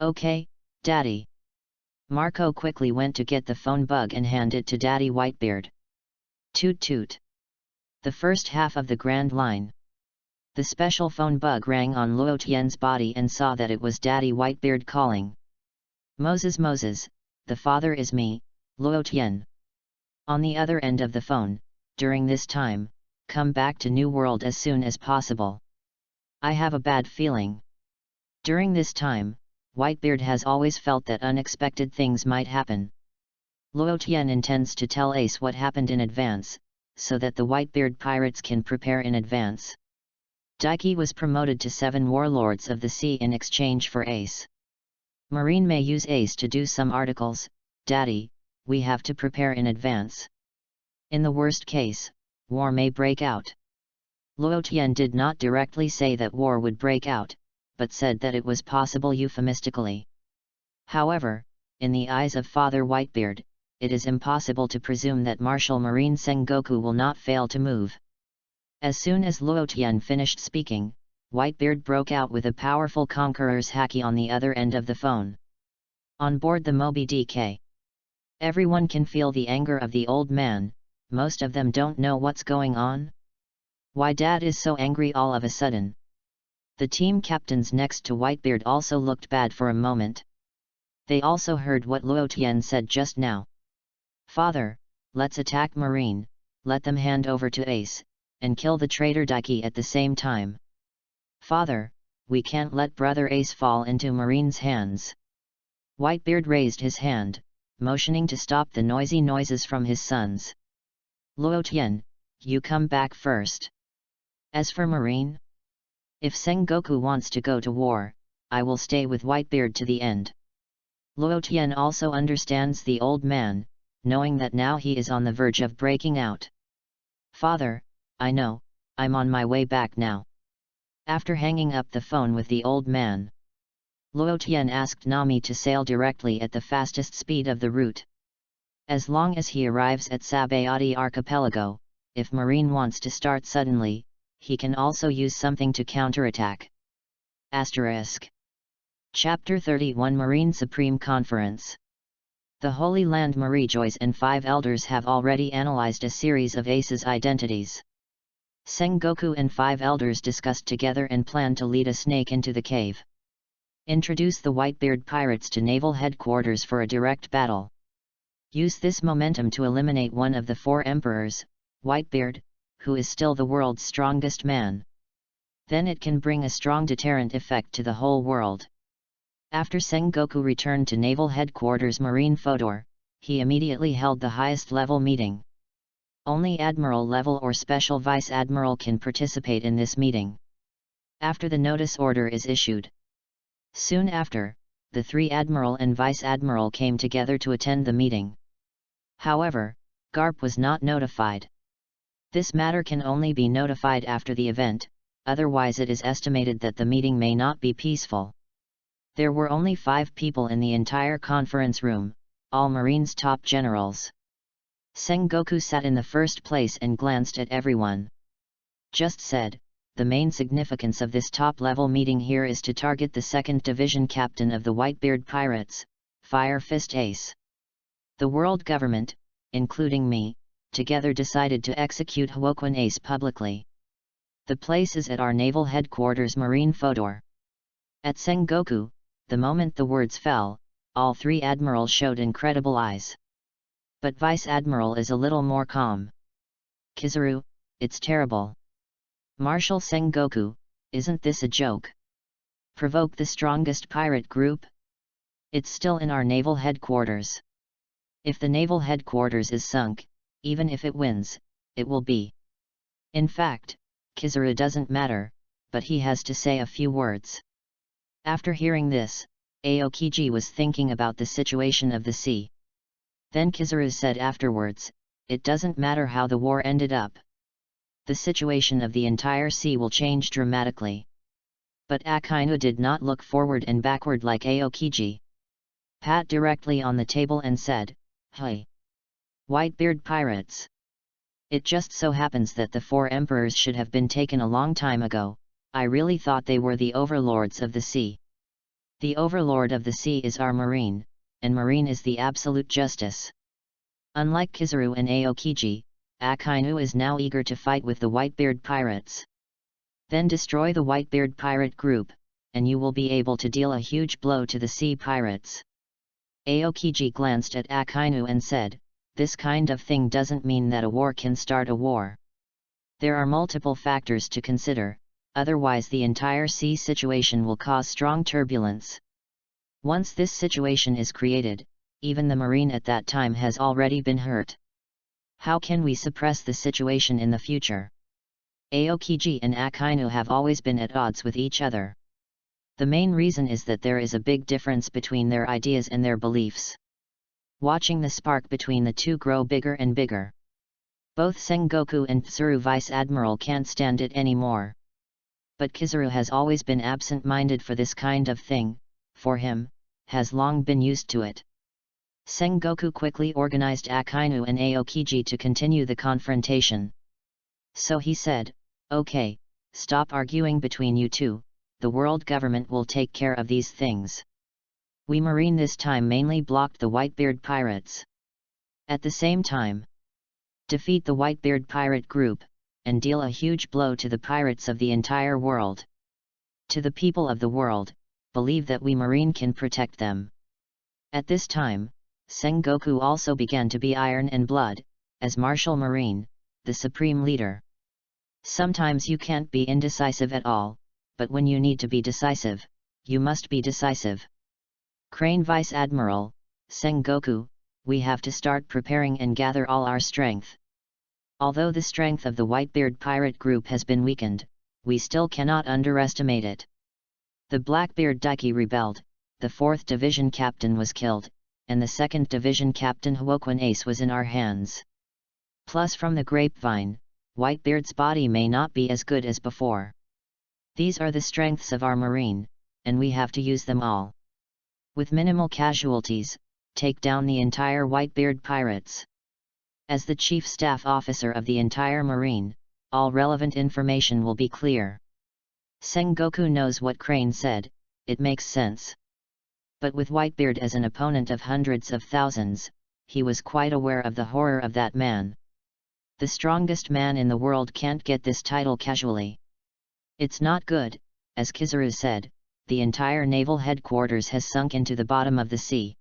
"Okay, Daddy." Marco quickly went to get the phone bug and hand it to Daddy Whitebeard. Toot toot. The first half of the grand line. The special phone bug rang on Luo Tian's body and saw that it was Daddy Whitebeard calling. Moses Moses, the father is me, Luo Tian. On the other end of the phone, during this time, come back to New World as soon as possible. I have a bad feeling. During this time, Whitebeard has always felt that unexpected things might happen. Luo Tian intends to tell Ace what happened in advance, so that the Whitebeard pirates can prepare in advance. Daiki was promoted to 7 Warlords of the Sea in exchange for Ace. Marine may use Ace to do some articles. Daddy, we have to prepare in advance. In the worst case, war may break out. Luo Tian did not directly say that war would break out, but said that it was possible euphemistically. However, in the eyes of Father Whitebeard, it is impossible to presume that Martial Marine Sengoku will not fail to move. As soon as Luo Tian finished speaking, Whitebeard broke out with a powerful conqueror's haki on the other end of the phone. On board the Moby DK. Everyone can feel the anger of the old man. Most of them don't know what's going on. Why Dad is so angry all of a sudden. The team captains next to Whitebeard also looked bad for a moment. They also heard what Luo Tian said just now. Father, let's attack Marine, let them hand over to Ace, and kill the traitor Daiki at the same time. Father, we can't let Brother Ace fall into Marine's hands. Whitebeard raised his hand, motioning to stop the noisy noises from his sons. Luo Tian, you come back first. As for Marine, if Sengoku wants to go to war, I will stay with Whitebeard to the end. Luo Tian also understands the old man, knowing that now he is on the verge of breaking out. Father, I know, I'm on my way back now. After hanging up the phone with the old man, Luo Tian asked Nami to sail directly at the fastest speed of the route. As long as he arrives at Sabayati Archipelago, if Marine wants to start suddenly, he can also use something to counterattack. Asterisk. Chapter 31 Marine Supreme Conference. The Holy Land Marijois and 5 elders have already analyzed a series of Ace's identities. Sengoku and 5 elders discussed together and planned to lead a snake into the cave. Introduce the Whitebeard pirates to naval headquarters for a direct battle. Use this momentum to eliminate one of the 4 emperors, Whitebeard, who is still the world's strongest man. Then it can bring a strong deterrent effect to the whole world. After Sengoku returned to naval headquarters Marine Fodor, he immediately held the highest level meeting. Only Admiral level or Special Vice Admiral can participate in this meeting. After the notice order is issued. Soon after, the 3 Admiral and Vice Admiral came together to attend the meeting. However, Garp was not notified. This matter can only be notified after the event, otherwise it is estimated that the meeting may not be peaceful. There were only 5 people in the entire conference room, all Marine's top generals. Sengoku sat in the first place and glanced at everyone. Just said, the main significance of this top-level meeting here is to target the 2nd Division Captain of the Whitebeard Pirates, Fire Fist Ace. The world government, including me, together decided to execute Huoquan Ace publicly. The place is at our naval headquarters Marine Fodor. At Sengoku, the moment the words fell, all 3 admirals showed incredible eyes. But Vice Admiral is a little more calm. Kizaru, it's terrible. Marshal Sengoku, isn't this a joke? Provoke the strongest pirate group? It's still in our naval headquarters. If the naval headquarters is sunk, even if it wins, it will be. In fact, Kizaru doesn't matter, but he has to say a few words. After hearing this, Aokiji was thinking about the situation of the sea. Then Kizaru said afterwards, it doesn't matter how the war ended up. The situation of the entire sea will change dramatically. But Akainu did not look forward and backward like Aokiji. Pat directly on the table and said, "Hey! Whitebeard pirates! It just so happens that the 4 emperors should have been taken a long time ago. I really thought they were the overlords of the sea. The overlord of the sea is our marine, and Marine is the absolute justice. Unlike Kizaru and Aokiji, Akainu is now eager to fight with the Whitebeard pirates. Then destroy the Whitebeard pirate group, and you will be able to deal a huge blow to the sea pirates. Aokiji glanced at Akainu and said, "This kind of thing doesn't mean that a war can start a war. There are multiple factors to consider, otherwise the entire sea situation will cause strong turbulence. Once this situation is created, even the Marine at that time has already been hurt. How can we suppress the situation in the future?" Aokiji and Akainu have always been at odds with each other. The main reason is that there is a big difference between their ideas and their beliefs. Watching the spark between the two grow bigger and bigger. Both Sengoku and Tsuru Vice Admiral can't stand it anymore. But Kizaru has always been absent-minded for this kind of thing, for him, has long been used to it. Sengoku quickly organized Akainu and Aokiji to continue the confrontation. So he said, "Okay, stop arguing between you two, the world government will take care of these things. We Marine this time mainly blocked the Whitebeard pirates. At the same time, defeat the Whitebeard pirate group, and deal a huge blow to the pirates of the entire world. To the people of the world, believe that we Marine can protect them." At this time, Sengoku also began to be iron and blood, as Martial Marine, the supreme leader. Sometimes you can't be indecisive at all, but when you need to be decisive, you must be decisive. Crane Vice Admiral, Sengoku, we have to start preparing and gather all our strength. Although the strength of the Whitebeard pirate group has been weakened, we still cannot underestimate it. The Blackbeard Daiki rebelled, the 4th Division captain was killed, and the 2nd Division captain Huoquan Ace was in our hands. Plus from the grapevine, Whitebeard's body may not be as good as before. These are the strengths of our Marine, and we have to use them all. With minimal casualties, take down the entire Whitebeard pirates. As the Chief Staff Officer of the entire Marine, all relevant information will be clear. Sengoku knows what Crane said, it makes sense. But with Whitebeard as an opponent of hundreds of thousands, he was quite aware of the horror of that man. The strongest man in the world can't get this title casually. It's not good, as Kizaru said, the entire naval headquarters has sunk into the bottom of the sea.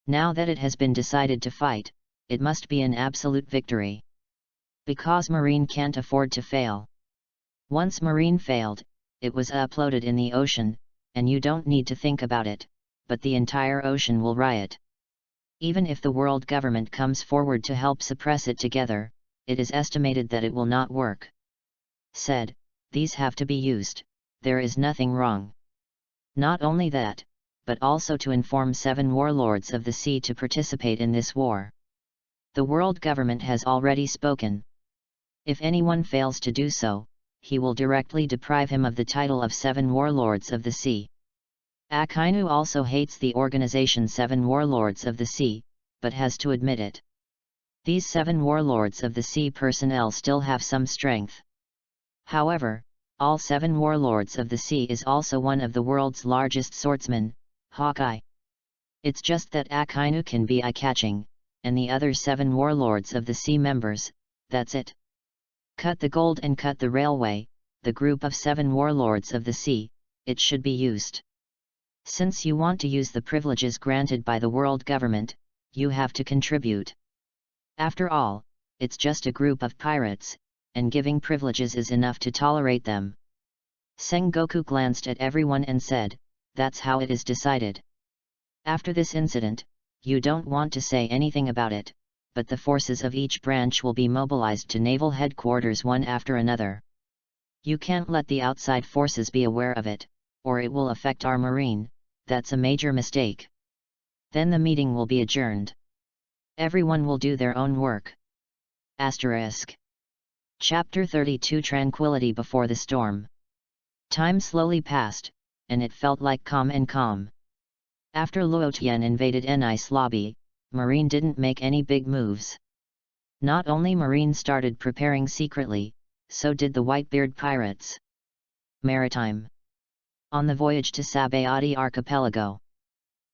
Now that it has been decided to fight, it must be an absolute victory. Because Marine can't afford to fail. Once Marine failed, it was uploaded in the ocean, and you don't need to think about it, but the entire ocean will riot. Even if the world government comes forward to help suppress it together, it is estimated that it will not work. Said, these have to be used, there is nothing wrong. Not only that, but also to inform 7 warlords of the sea to participate in this war. The world government has already spoken. If anyone fails to do so, he will directly deprive him of the title of 7 warlords of the sea. Akainu also hates the organization 7 warlords of the sea, but has to admit it. These 7 warlords of the sea personnel still have some strength. However, all 7 warlords of the sea is also one of the world's largest swordsmen, Hawkeye. It's just that Akainu can be eye-catching, and the other 7 warlords of the sea members, that's it. Cut the gold and cut the railway, the group of 7 warlords of the sea, it should be used. Since you want to use the privileges granted by the world government, you have to contribute. After all, it's just a group of pirates, and giving privileges is enough to tolerate them. Sengoku glanced at everyone and said, that's how it is decided. After this incident, you don't want to say anything about it, but the forces of each branch will be mobilized to naval headquarters one after another. You can't let the outside forces be aware of it, or it will affect our Marine, that's a major mistake. Then the meeting will be adjourned. Everyone will do their own work. Asterisk. Chapter 32 Tranquility Before the Storm. Time slowly passed, and it felt like calm. After Luotian invaded Nice Lobby, Marine didn't make any big moves. Not only Marine started preparing secretly, so did the Whitebeard pirates. Maritime. On the voyage to Sabaody Archipelago.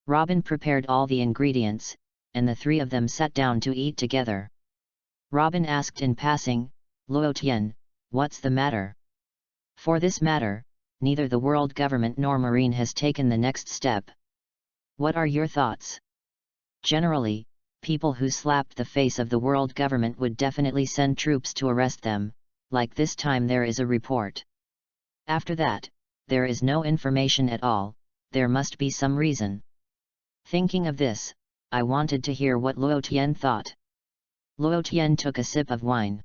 Robin prepared all the ingredients, and the three of them sat down to eat together. Robin asked in passing, "Luo Tian, what's the matter?" "For this matter, neither the world government nor Marine has taken the next step. What are your thoughts?" Generally, people who slapped the face of the world government would definitely send troops to arrest them, like this time there is a report. After that, there is no information at all, there must be some reason. Thinking of this, I wanted to hear what Luo Tian thought. Luo Tian took a sip of wine.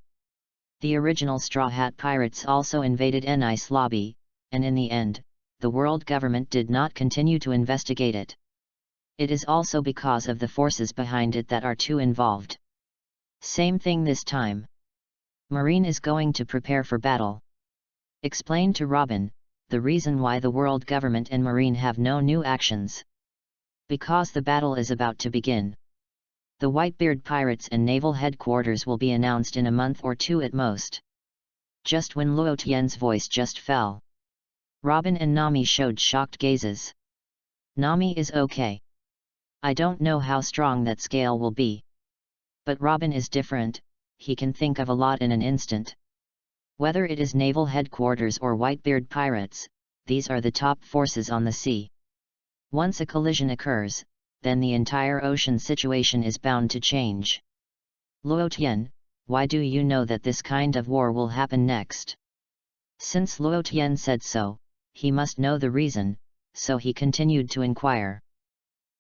The original Straw Hat Pirates also invaded Nice Lobby, and in the end, the world government did not continue to investigate it. It is also because of the forces behind it that are too involved. Same thing this time. Marine is going to prepare for battle. Explain to Robin, the reason why the world government and Marine have no new actions. Because the battle is about to begin. The Whitebeard pirates and naval headquarters will be announced in a month or two at most. Just when Luo Tian's voice just fell, Robin and Nami showed shocked gazes. Nami is okay. I don't know how strong that scale will be. But Robin is different, he can think of a lot in an instant. Whether it is naval headquarters or Whitebeard pirates, these are the top forces on the sea. Once a collision occurs, then the entire ocean situation is bound to change. Luo Tian, why do you know that this kind of war will happen next? Since Luo Tian said so, he must know the reason, so he continued to inquire.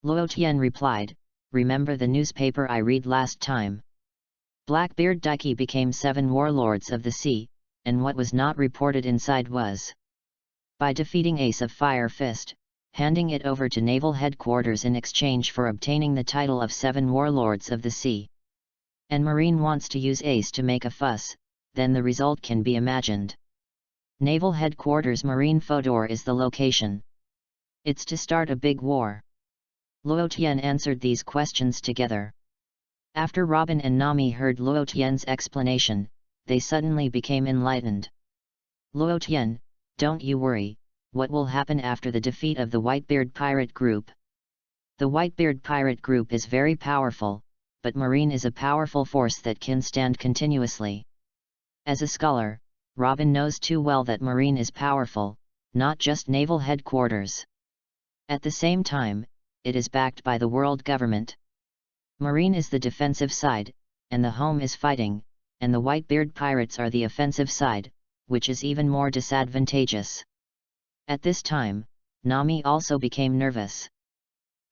Luo Tian replied, "Remember the newspaper I read last time? Blackbeard Daiki became 7 warlords of the sea, and what was not reported inside was, by defeating Ace of Fire Fist, handing it over to naval headquarters in exchange for obtaining the title of 7 warlords of the sea. And Marine wants to use Ace to make a fuss, then the result can be imagined. Naval headquarters Marine Fodor is the location. It's to start a big war." Luo Tian answered these questions together. After Robin and Nami heard Luo Tian's explanation, they suddenly became enlightened. "Luo Tian, don't you worry, what will happen after the defeat of the Whitebeard pirate group? The Whitebeard pirate group is very powerful, but Marine is a powerful force that can stand continuously. As a scholar, Robin knows too well that Marine is powerful, not just naval headquarters. At the same time, it is backed by the world government. Marine is the defensive side, and the home is fighting, and the Whitebeard pirates are the offensive side, which is even more disadvantageous." At this time, Nami also became nervous.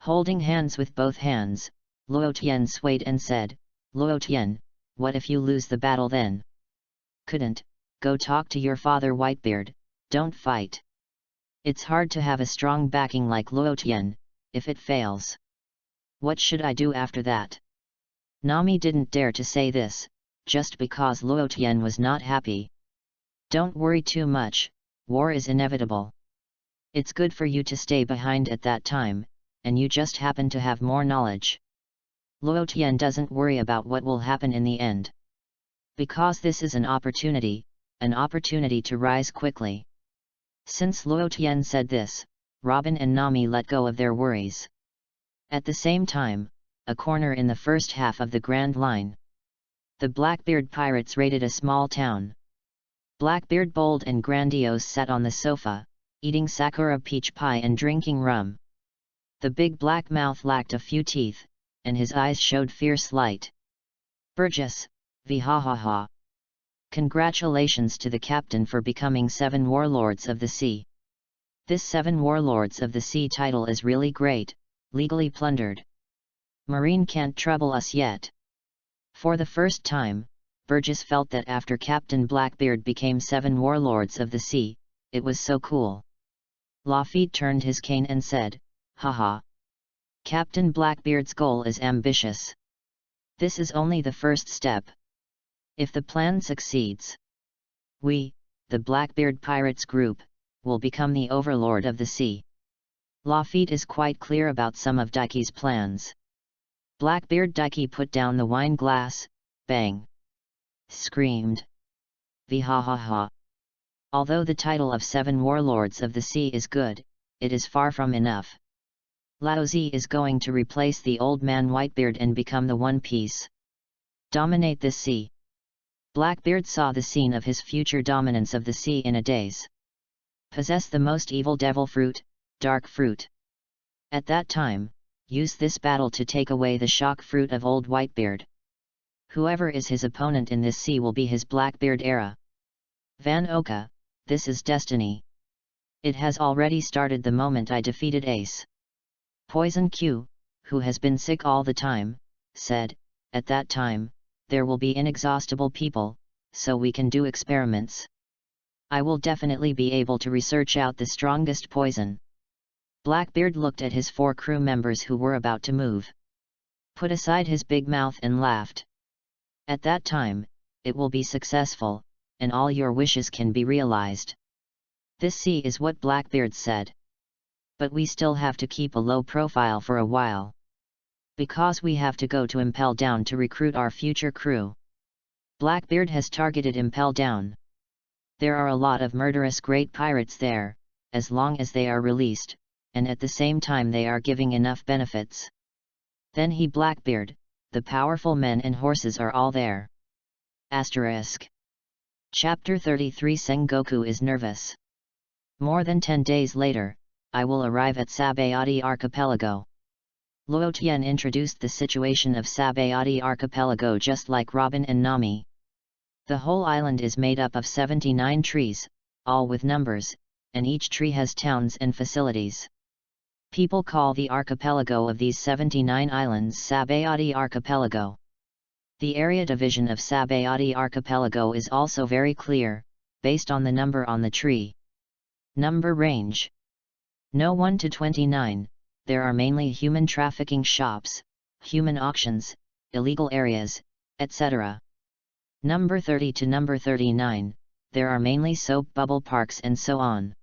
Holding hands with both hands, Luo Tian swayed and said, "Luo Tian, what if you lose the battle then?" "Couldn't, go talk to your father Whitebeard, don't fight. It's hard to have a strong backing like Luo Tian, if it fails. What should I do after that?" Nami didn't dare to say this, just because Luo Tian was not happy. "Don't worry too much, war is inevitable. It's good for you to stay behind at that time, and you just happen to have more knowledge. Luo Tian doesn't worry about what will happen in the end. Because this is an opportunity to rise quickly." Since Luo Tian said this, Robin and Nami let go of their worries. At the same time, a corner in the first half of the Grand Line. The Blackbeard pirates raided a small town. Blackbeard bold and grandiose sat on the sofa, eating sakura peach pie and drinking rum. The big black mouth lacked a few teeth, and his eyes showed fierce light. "Burgess, vihahaha. Congratulations to the captain for becoming 7 warlords of the sea. This 7 warlords of the sea title is really great, legally plundered. Marine can't trouble us yet." For the first time, Burgess felt that after Captain Blackbeard became 7 warlords of the sea, it was so cool. Lafitte turned his cane and said, "Haha. Captain Blackbeard's goal is ambitious. This is only the first step. If the plan succeeds, we, the Blackbeard Pirates group, will become the overlord of the sea." Lafitte is quite clear about some of Daiki's plans. Blackbeard Daiki put down the wine glass, bang! Screamed. "Vihahaha. Although the title of 7 warlords of the sea is good, it is far from enough. Lao Zi is going to replace the old man Whitebeard and become the One Piece. Dominate this sea. Blackbeard saw the scene of his future dominance of the sea in a daze. Possess the most evil devil fruit, dark fruit. At that time, use this battle to take away the shock fruit of old Whitebeard. Whoever is his opponent in this sea will be his Blackbeard era. Van Oka, this is destiny. It has already started the moment I defeated Ace. Poison Q, who has been sick all the time, said, at that time, there will be inexhaustible people, so we can do experiments. I will definitely be able to research out the strongest poison. Blackbeard looked at his 4 crew members who were about to move. Put aside his big mouth and laughed. At that time, it will be successful, and all your wishes can be realized. This sea is what Blackbeard said. But we still have to keep a low profile for a while. Because we have to go to Impel Down to recruit our future crew. Blackbeard has targeted Impel Down. There are a lot of murderous great pirates there, as long as they are released, and at the same time they are giving enough benefits. Then he Blackbeard, the powerful men and horses are all there. Asterisk. Chapter 33 Sengoku is nervous. More than 10 days later, I will arrive at Sabayati Archipelago. Luo Tian introduced the situation of Sabayati Archipelago just like Robin and Nami. The whole island is made up of 79 trees, all with numbers, and each tree has towns and facilities. People call the archipelago of these 79 islands Sabayati Archipelago. The area division of Sabayati Archipelago is also very clear, based on the number on the tree. Number range. No 1 to 29, there are mainly human trafficking shops, human auctions, illegal areas, etc. Number 30 to number 39, there are mainly soap bubble parks and so on.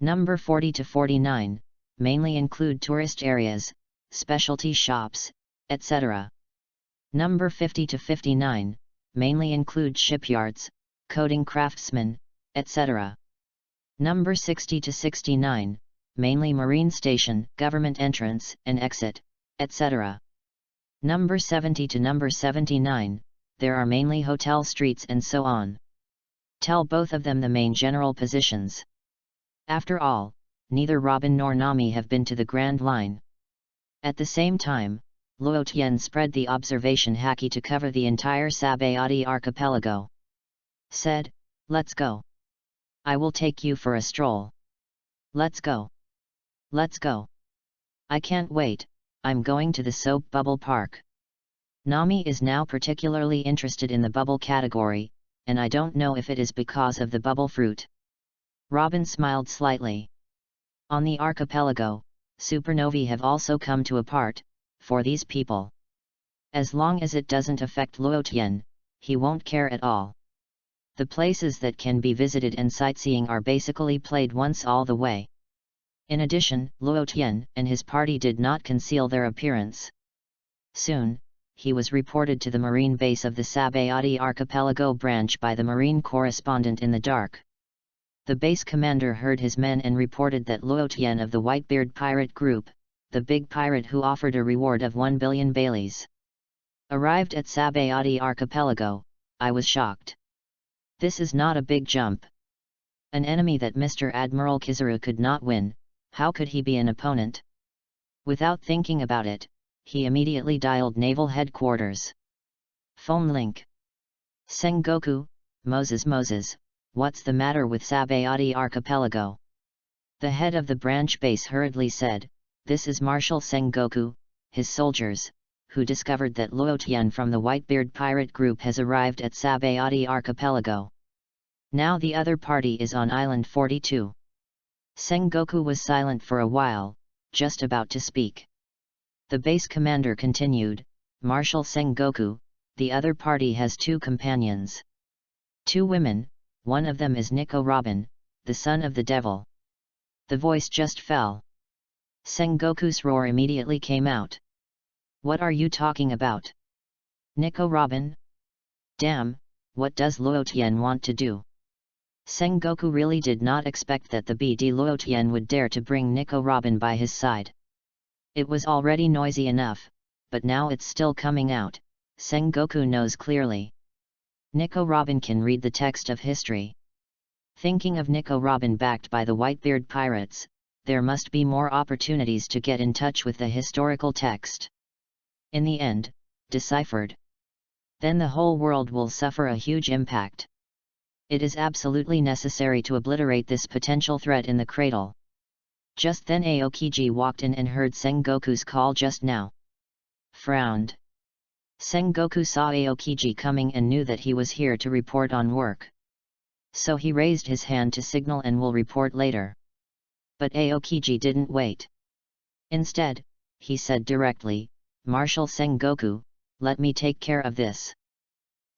Number 40 to 49, mainly include tourist areas, specialty shops, etc. Number 50 to 59, mainly include shipyards, coding craftsmen, etc. Number 60 to 69, mainly marine station, government entrance and exit, etc. Number 70 to number 79, there are mainly hotel streets and so on. Tell both of them the main general positions. After all, neither Robin nor Nami have been to the Grand Line. At the same time, Luo Tian spread the observation haki to cover the entire Sabayati archipelago. Said, let's go. I will take you for a stroll. Let's go. Let's go. I can't wait, I'm going to the soap bubble park. Nami is now particularly interested in the bubble category, and I don't know if it is because of the bubble fruit. Robin smiled slightly. On the archipelago, supernovae have also come to a part, for these people. As long as it doesn't affect Luo Tian, he won't care at all. The places that can be visited and sightseeing are basically played once all the way. In addition, Luo Tian and his party did not conceal their appearance. Soon, he was reported to the marine base of the Sabayati Archipelago branch by the marine correspondent in the dark. The base commander heard his men and reported that Luo Tian of the Whitebeard pirate group, the big pirate who offered a reward of 1 billion Baileys, arrived at Sabayati Archipelago. I was shocked. This is not a big jump. An enemy that Mr. Admiral Kizaru could not win, how could he be an opponent? Without thinking about it, he immediately dialed Naval Headquarters. Phone link. Sengoku, Moses, what's the matter with Sabayati Archipelago? The head of the branch base hurriedly said, this is Marshal Sengoku, his soldiers, who discovered that Luo Tian from the Whitebeard pirate group has arrived at Sabayati Archipelago. Now the other party is on Island 42. Sengoku was silent for a while, just about to speak. The base commander continued, Marshal Sengoku, the other party has 2 companions. 2 women, one of them is Nico Robin, the son of the devil. The voice just fell. Sengoku's roar immediately came out. What are you talking about? Nico Robin? Damn, what does Luo Tian want to do? Sengoku really did not expect that the BD Luo Tian would dare to bring Nico Robin by his side. It was already noisy enough, but now it's still coming out, Sengoku knows clearly. Nico Robin can read the text of history. Thinking of Nico Robin backed by the Whitebeard pirates, there must be more opportunities to get in touch with the historical text. In the end, deciphered. Then the whole world will suffer a huge impact. It is absolutely necessary to obliterate this potential threat in the cradle. Just then Aokiji walked in and heard Sengoku's call just now. Frowned. Sengoku saw Aokiji coming and knew that he was here to report on work. So he raised his hand to signal and will report later. But Aokiji didn't wait. Instead, he said directly, "Marshal Sengoku, let me take care of this."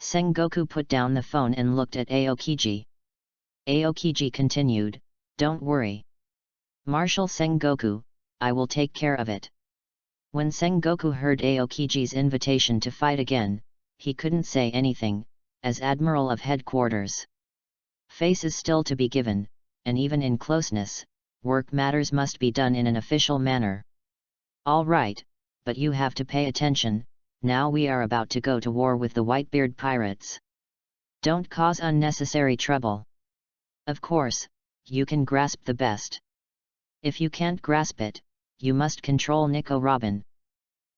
Sengoku put down the phone and looked at Aokiji. Aokiji continued, "Don't worry. Marshal Sengoku, I will take care of it." When Sengoku heard Aokiji's invitation to fight again, he couldn't say anything, as Admiral of Headquarters. Face is still to be given, and even in closeness, work matters must be done in an official manner. "All right, but you have to pay attention, now we are about to go to war with the Whitebeard pirates. Don't cause unnecessary trouble. Of course, you can grasp the best. If you can't grasp it, you must control Nico Robin.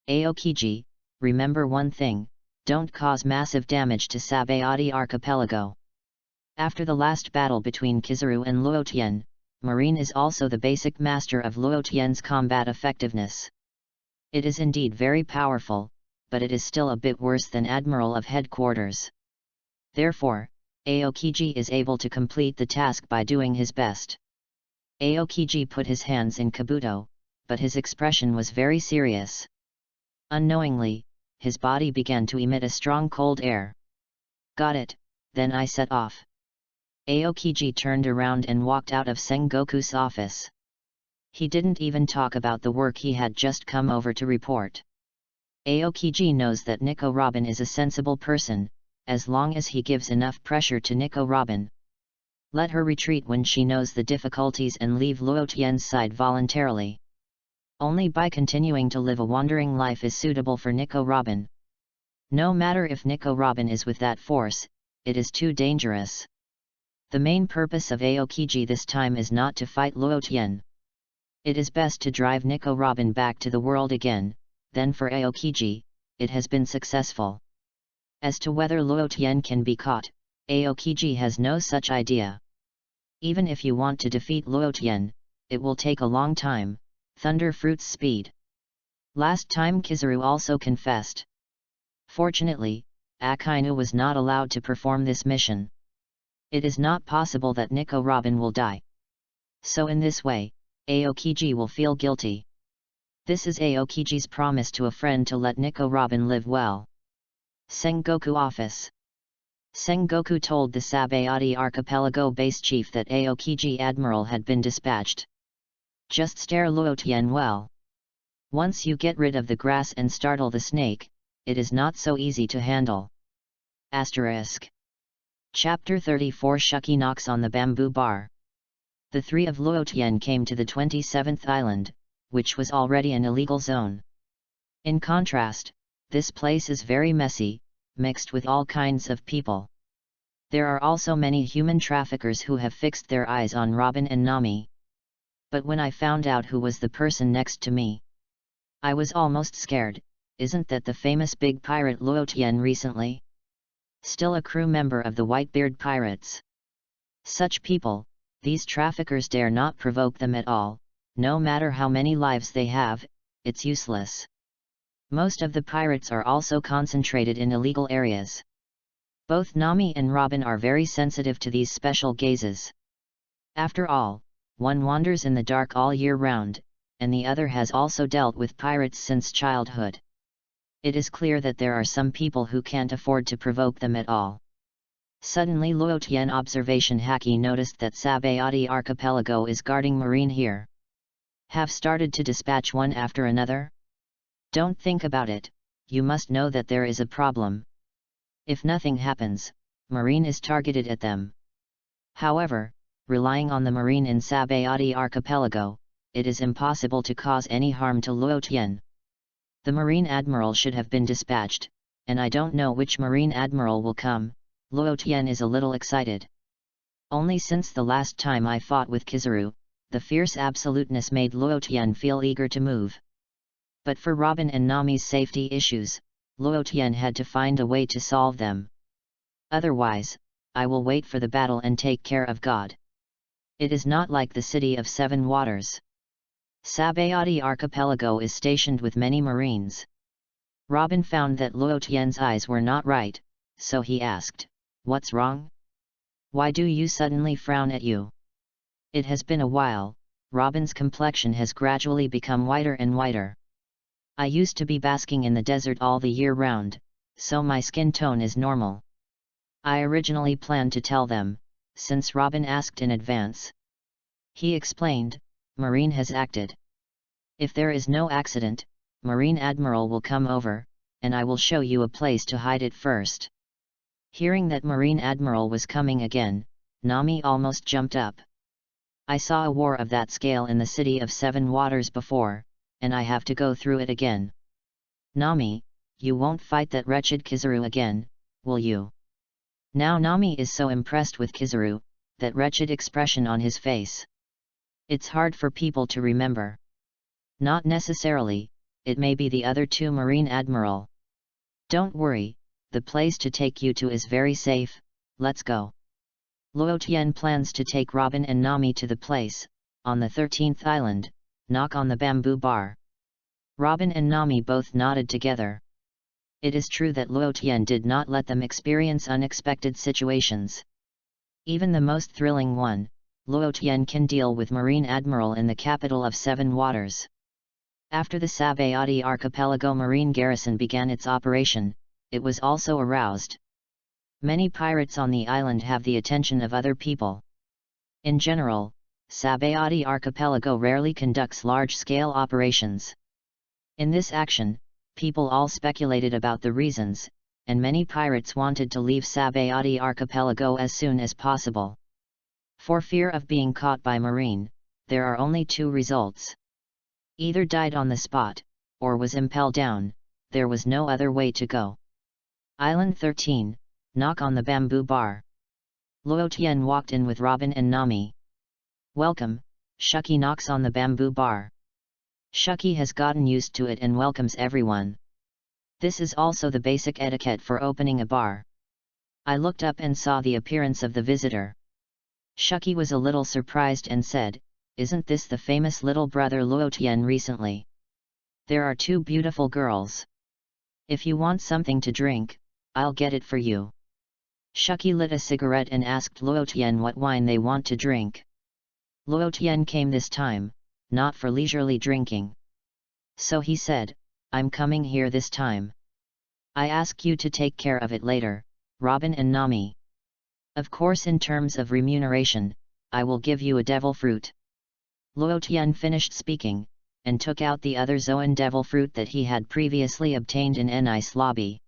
Aokiji, remember one thing, don't cause massive damage to Sabayati Archipelago." After the last battle between Kizaru and Luotian, Marine is also the basic master of Luotian's combat effectiveness. It is indeed very powerful, but it is still a bit worse than Admiral of Headquarters. Therefore, Aokiji is able to complete the task by doing his best. Aokiji put his hands in kabuto, but his expression was very serious. Unknowingly, his body began to emit a strong cold air. "Got it, then I set off." Aokiji turned around and walked out of Sengoku's office. He didn't even talk about the work he had just come over to report. Aokiji knows that Nico Robin is a sensible person, as long as he gives enough pressure to Nico Robin. Let her retreat when she knows the difficulties and leave Luotian's side voluntarily. Only by continuing to live a wandering life is suitable for Nico Robin. No matter if Nico Robin is with that force, it is too dangerous. The main purpose of Aokiji this time is not to fight Luotian. It is best to drive Nico Robin back to the world again, then for Aokiji, it has been successful. As to whether Luotian can be caught, Aokiji has no such idea. Even if you want to defeat Luotian, it will take a long time, Thunder Fruit's speed. Last time Kizaru also confessed. Fortunately, Akainu was not allowed to perform this mission. It is not possible that Nico Robin will die. So in this way, Aokiji will feel guilty. This is Aokiji's promise to a friend to let Nico Robin live well. Sengoku Office. Sengoku told the Sabayati Archipelago base chief that Aokiji Admiral had been dispatched. "Just stare Luotian well. Once you get rid of the grass and startle the snake, it is not so easy to handle." **** Chapter 34 Shuki knocks on the bamboo bar. The three of Luotian came to the 27th island, which was already an illegal zone. In contrast, this place is very messy, mixed with all kinds of people. There are also many human traffickers who have fixed their eyes on Robin and Nami. But when I found out who was the person next to me, I was almost scared. Isn't that the famous big pirate Luotian recently? Still a crew member of the Whitebeard pirates. Such people, these traffickers dare not provoke them at all, no matter how many lives they have, it's useless. Most of the pirates are also concentrated in illegal areas. Both Nami and Robin are very sensitive to these special gazes. After all, one wanders in the dark all year round, and the other has also dealt with pirates since childhood. It is clear that there are some people who can't afford to provoke them at all. Suddenly Luotian observation Haki noticed that Sabayati Archipelago is guarding marine here. Have started to dispatch one after another? Don't think about it, you must know that there is a problem. If nothing happens, marine is targeted at them. However, relying on the marine in Sabayati Archipelago, it is impossible to cause any harm to Luo Tian. The Marine Admiral should have been dispatched, and I don't know which Marine Admiral will come. Luo Tian is a little excited. Only since the last time I fought with Kizaru, the fierce absoluteness made Luo Tian feel eager to move. But for Robin and Nami's safety issues, Luo Tian had to find a way to solve them. Otherwise, I will wait for the battle and take care of God. It is not like the City of Seven Waters. Sabayati Archipelago is stationed with many marines. Robin found that Luo Tian's eyes were not right, so he asked, "What's wrong? Why do you suddenly frown at you?" It has been a while. Robin's complexion has gradually become whiter and whiter. I used to be basking in the desert all the year round, so my skin tone is normal. I originally planned to tell them, since Robin asked in advance. He explained, "Marine has acted. If there is no accident, Marine Admiral will come over, and I will show you a place to hide it first." Hearing that Marine Admiral was coming again, Nami almost jumped up. I saw a war of that scale in the City of Seven Waters before, and I have to go through it again. Nami, you won't fight that wretched Kizaru again, will you? Now Nami is so impressed with Kizaru, that wretched expression on his face. It's hard for people to remember. Not necessarily, it may be the other two Marine Admiral. Don't worry, the place to take you to is very safe, let's go. Luo Tian plans to take Robin and Nami to the place, on the 13th island, knock on the bamboo bar. Robin and Nami both nodded together. It is true that Luo Tian did not let them experience unexpected situations. Even the most thrilling one, Luo Tian can deal with Marine Admiral in the capital of Seven Waters. After the Sabayati Archipelago Marine Garrison began its operation, it was also aroused. Many pirates on the island have the attention of other people. In general, Sabayati Archipelago rarely conducts large-scale operations. In this action, people all speculated about the reasons, and many pirates wanted to leave Sabayati Archipelago as soon as possible. For fear of being caught by Marine, there are only two results. Either died on the spot, or was impelled down. There was no other way to go. Island 13, knock on the bamboo bar. Luo Tian walked in with Robin and Nami. "Welcome," Shuki knocks on the bamboo bar. Shuki has gotten used to it and welcomes everyone. This is also the basic etiquette for opening a bar. I looked up and saw the appearance of the visitor. Shuki was a little surprised and said, "Isn't this the famous little brother Luo Tian recently? There are two beautiful girls. If you want something to drink, I'll get it for you." Shuki lit a cigarette and asked Luo Tian what wine they want to drink. Luo Tian came this time, not for leisurely drinking. So he said, "I'm coming here this time. I ask you to take care of it later, Robin and Nami. Of course, in terms of remuneration, I will give you a devil fruit." Luo Tian finished speaking, and took out the other Zoan devil fruit that he had previously obtained in an ice lobby.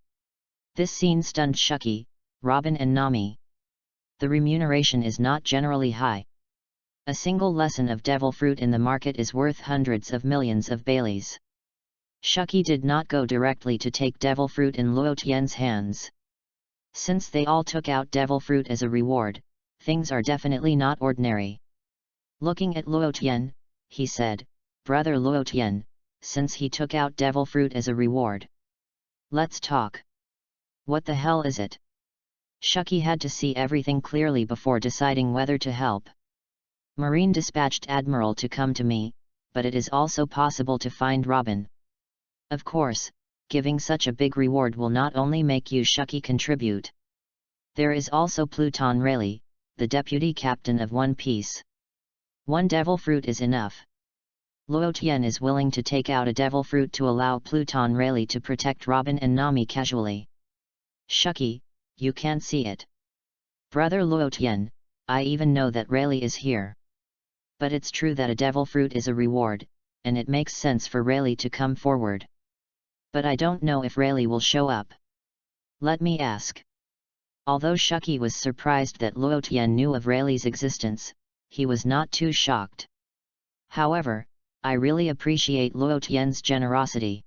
This scene stunned Shuki, Robin and Nami. The remuneration is not generally high. A single lesson of devil fruit in the market is worth hundreds of millions of baileys. Shuki did not go directly to take devil fruit in Luo Tian's hands. Since they all took out devil fruit as a reward, things are definitely not ordinary. Looking at Luo Tian, he said, "Brother Luo Tian, since he took out devil fruit as a reward, let's talk. What the hell is it?" Shuki had to see everything clearly before deciding whether to help. "Marine dispatched Admiral to come to me, but it is also possible to find Robin. Of course, giving such a big reward will not only make you Shuki contribute. There is also Pluton Rayleigh, the deputy captain of One Piece. One devil fruit is enough. Luo Tian is willing to take out a devil fruit to allow Pluton Rayleigh to protect Robin and Nami casually. Shuki, you can't see it. Brother Luo Tian, I even know that Rayleigh is here. But it's true that a devil fruit is a reward, and it makes sense for Rayleigh to come forward. But I don't know if Rayleigh will show up. Let me ask." Although Shuki was surprised that Luo Tian knew of Rayleigh's existence, he was not too shocked. However, I really appreciate Luo Tian's generosity.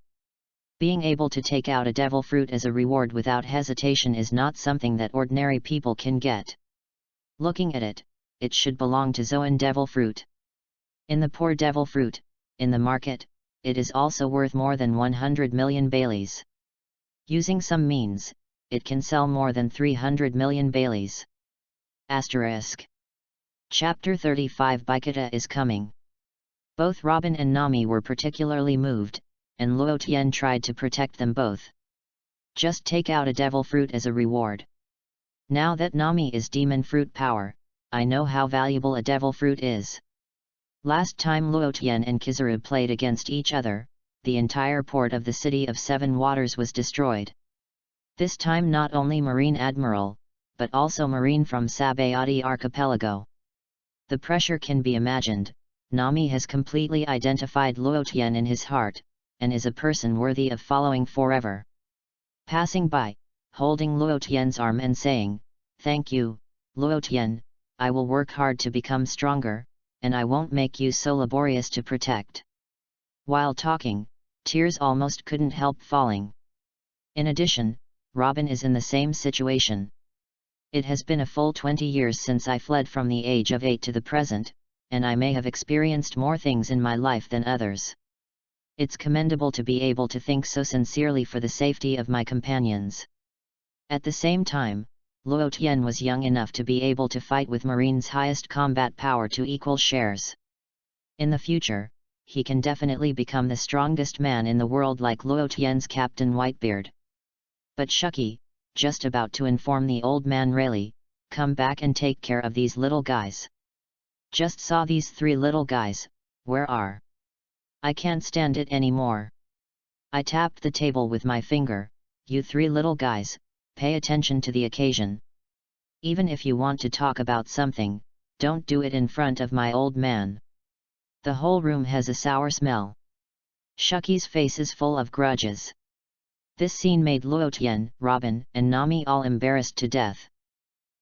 Being able to take out a devil fruit as a reward without hesitation is not something that ordinary people can get. Looking at it, it should belong to Zoan devil fruit. In the poor devil fruit, in the market, it is also worth more than 100 million Baileys. Using some means, it can sell more than 300 million Baileys. Asterisk. Chapter 35 Baikata is coming. Both Robin and Nami were particularly moved, and Luo Tian tried to protect them both. Just take out a devil fruit as a reward. Now that Nami is demon fruit power, I know how valuable a devil fruit is. Last time Luo Tian and Kizaru played against each other, the entire port of the City of Seven Waters was destroyed. This time not only Marine Admiral, but also Marine from Sabayati Archipelago. The pressure can be imagined. Nami has completely identified Luo Tian in his heart, and is a person worthy of following forever. Passing by, holding Luo Tian's arm and saying, "Thank you, Luo Tian, I will work hard to become stronger, and I won't make you so laborious to protect." While talking, tears almost couldn't help falling. In addition, Robin is in the same situation. It has been a full 20 years since I fled from the age of 8 to the present, and I may have experienced more things in my life than others. It's commendable to be able to think so sincerely for the safety of my companions. At the same time, Luo Tian was young enough to be able to fight with Marine's highest combat power to equal shares. In the future, he can definitely become the strongest man in the world like Luo Tian's Captain Whitebeard. But Shuki, just about to inform the old man Rayleigh, "Come back and take care of these little guys. Just saw these 3 little guys, where are? I can't stand it anymore." I tapped the table with my finger. "You 3 little guys, pay attention to the occasion. Even if you want to talk about something, don't do it in front of my old man." The whole room has a sour smell. Shuki's face is full of grudges. This scene made Luo Tian, Robin, and Nami all embarrassed to death.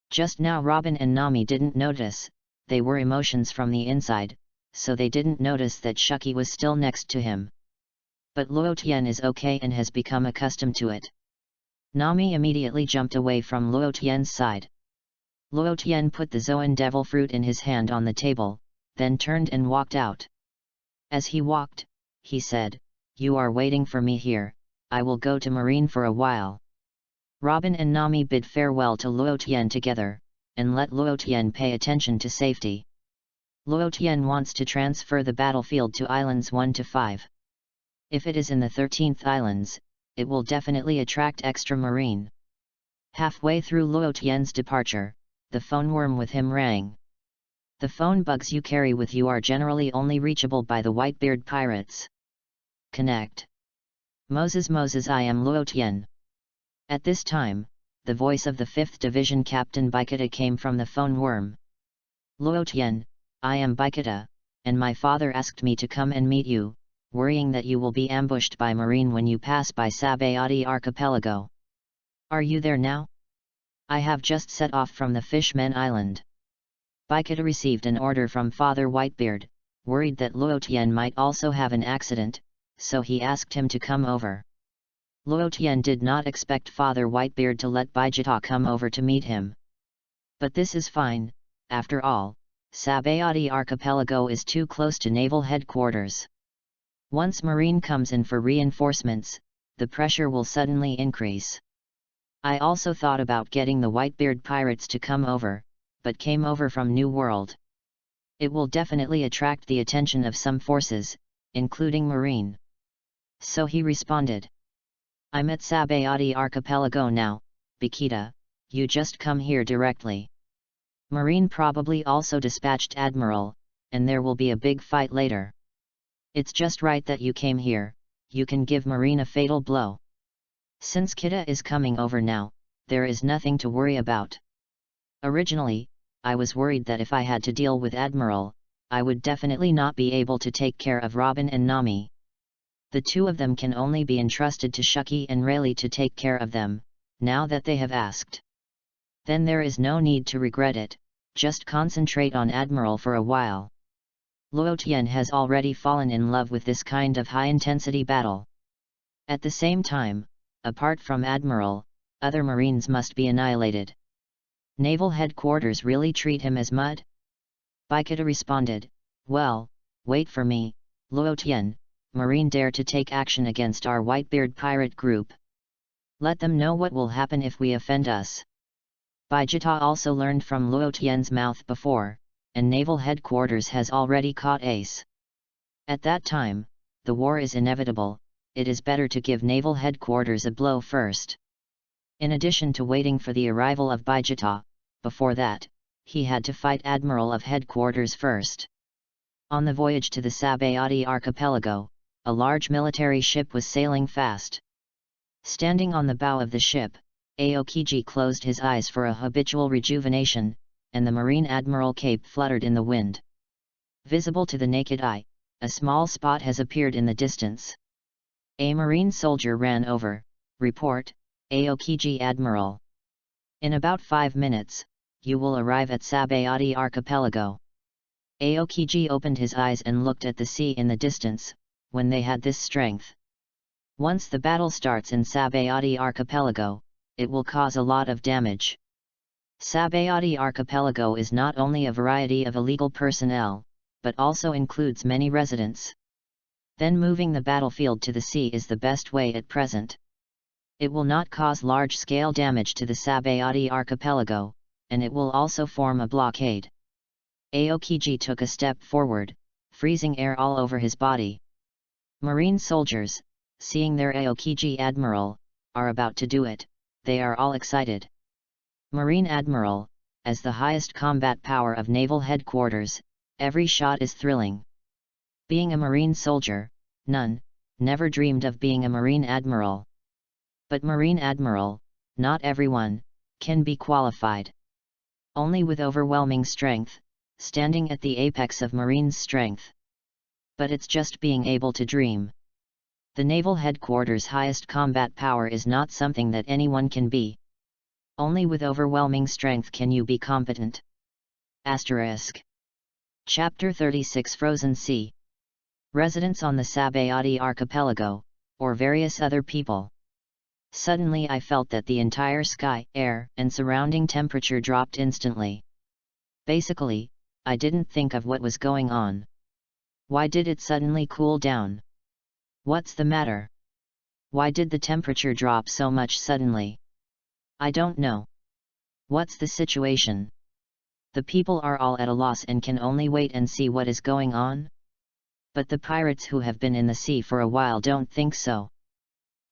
Just now Robin and Nami didn't notice, they were emotions from the inside, so they didn't notice that Shuki was still next to him. But Luo Tian is okay and has become accustomed to it. Nami immediately jumped away from Luo Tian's side. Luo Tian put the Zoan devil fruit in his hand on the table, then turned and walked out. As he walked, he said, "You are waiting for me here, I will go to Marine for a while." Robin and Nami bid farewell to Luo Tian together, and let Luo Tian pay attention to safety. Luo Tian wants to transfer the battlefield to Islands 1 to 5. If it is in the 13th Islands, it will definitely attract extra Marine. Halfway through Luo Tian's departure, the phone worm with him rang. The phone bugs you carry with you are generally only reachable by the Whitebeard pirates. Connect. Moses, I am Luo Tian. At this time, the voice of the 5th Division Captain Baikata came from the phone worm. "Luo Tian, I am Baikata, and my father asked me to come and meet you, worrying that you will be ambushed by Marine when you pass by Sabayati Archipelago. Are you there now? I have just set off from the Fishmen Island." Baikata received an order from Father Whitebeard, worried that Luo Tian might also have an accident, so he asked him to come over. Luo Tian did not expect Father Whitebeard to let Baikata come over to meet him. But this is fine, after all, Sabayati Archipelago is too close to naval headquarters. Once Marine comes in for reinforcements, the pressure will suddenly increase. I also thought about getting the Whitebeard pirates to come over, but came over from New World. It will definitely attract the attention of some forces, including Marine. So he responded. "I'm at Sabayati Archipelago now, Baikata, you just come here directly. Marine probably also dispatched Admiral, and there will be a big fight later. It's just right that you came here, you can give Marine a fatal blow. Since Kita is coming over now, there is nothing to worry about. Originally, I was worried that if I had to deal with Admiral, I would definitely not be able to take care of Robin and Nami. The 2 of them can only be entrusted to Shuki and Rayleigh to take care of them, now that they have asked. Then there is no need to regret it, just concentrate on Admiral for a while." Luo Tian has already fallen in love with this kind of high-intensity battle. At the same time, apart from Admiral, other Marines must be annihilated. Naval headquarters really treat him as mud? Baikata responded, well, wait for me, Luo Tian, Marine dare to take action against our Whitebeard pirate group. Let them know what will happen if we offend us. Baikata also learned from Luo Tian's mouth before, and naval headquarters has already caught ace. At that time, the war is inevitable, it is better to give naval headquarters a blow first. In addition to waiting for the arrival of Baikata, before that, he had to fight Admiral of Headquarters first. On the voyage to the Sabayati archipelago, a large military ship was sailing fast. Standing on the bow of the ship, Aokiji closed his eyes for a habitual rejuvenation, and the Marine Admiral cape fluttered in the wind. Visible to the naked eye, a small spot has appeared in the distance. A Marine soldier ran over, report, Aokiji Admiral. In about 5 minutes, you will arrive at Sabayati archipelago. Aokiji opened his eyes and looked at the sea in the distance, when they had this strength. Once the battle starts in Sabayati archipelago, it will cause a lot of damage. Sabayati archipelago is not only a variety of illegal personnel, but also includes many residents. Then moving the battlefield to the sea is the best way at present. It will not cause large-scale damage to the Sabayati archipelago, and it will also form a blockade. Aokiji took a step forward, freezing air all over his body. Marine soldiers, seeing their Aokiji Admiral, are about to do it, they are all excited. Marine Admiral, as the highest combat power of naval headquarters, every shot is thrilling. Being a Marine soldier, none, never dreamed of being a Marine Admiral. But Marine Admiral, not everyone, can be qualified. Only with overwhelming strength, standing at the apex of Marine's strength. But it's just being able to dream. The naval headquarters' highest combat power is not something that anyone can be. Only with overwhelming strength can you be competent. Asterisk. Chapter 36 Frozen Sea. Residents on the Sabayati archipelago, or various other people. Suddenly I felt that the entire sky, air, and surrounding temperature dropped instantly. Basically, I didn't think of what was going on. Why did it suddenly cool down? What's the matter? Why did the temperature drop so much suddenly? I don't know. What's the situation? The people are all at a loss and can only wait and see what is going on. But the pirates who have been in the sea for a while don't think so.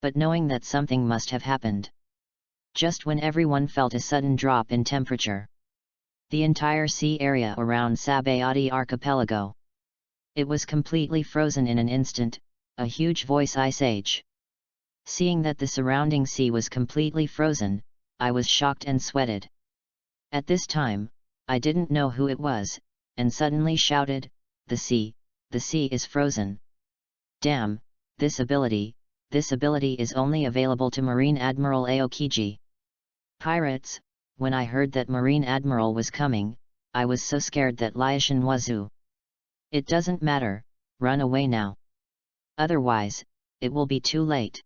But knowing that something must have happened. Just when everyone felt a sudden drop in temperature. The entire sea area around Sabayati archipelago. It was completely frozen in an instant, a huge voice ice age. Seeing that the surrounding sea was completely frozen, I was shocked and sweated. At this time, I didn't know who it was, and suddenly shouted, the sea is frozen. Damn, this ability is only available to Marine Admiral Aokiji. Pirates, when I heard that Marine Admiral was coming, I was so scared that Liashin Wazu. It doesn't matter, run away now. Otherwise, it will be too late.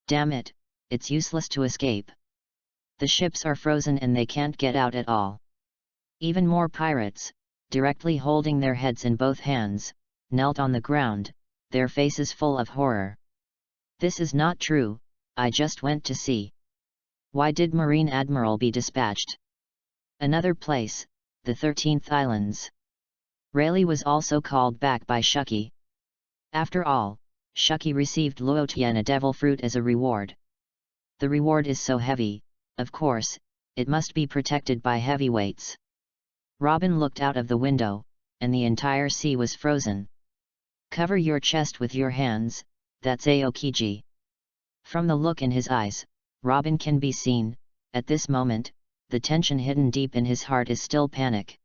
Damn it, it's useless to escape. The ships are frozen and they can't get out at all. Even more pirates, directly holding their heads in both hands, knelt on the ground, their faces full of horror. This is not true, I just went to sea. Why did Marine Admiral be dispatched? Another place, the 13th Islands. Rayleigh was also called back by Shuki. After all, Shuki received Luo Tian a devil fruit as a reward. The reward is so heavy, of course, it must be protected by heavyweights. Robin looked out of the window, and the entire sea was frozen. Cover your chest with your hands, that's Aokiji. From the look in his eyes, Robin can be seen, at this moment, the tension hidden deep in his heart is still panic.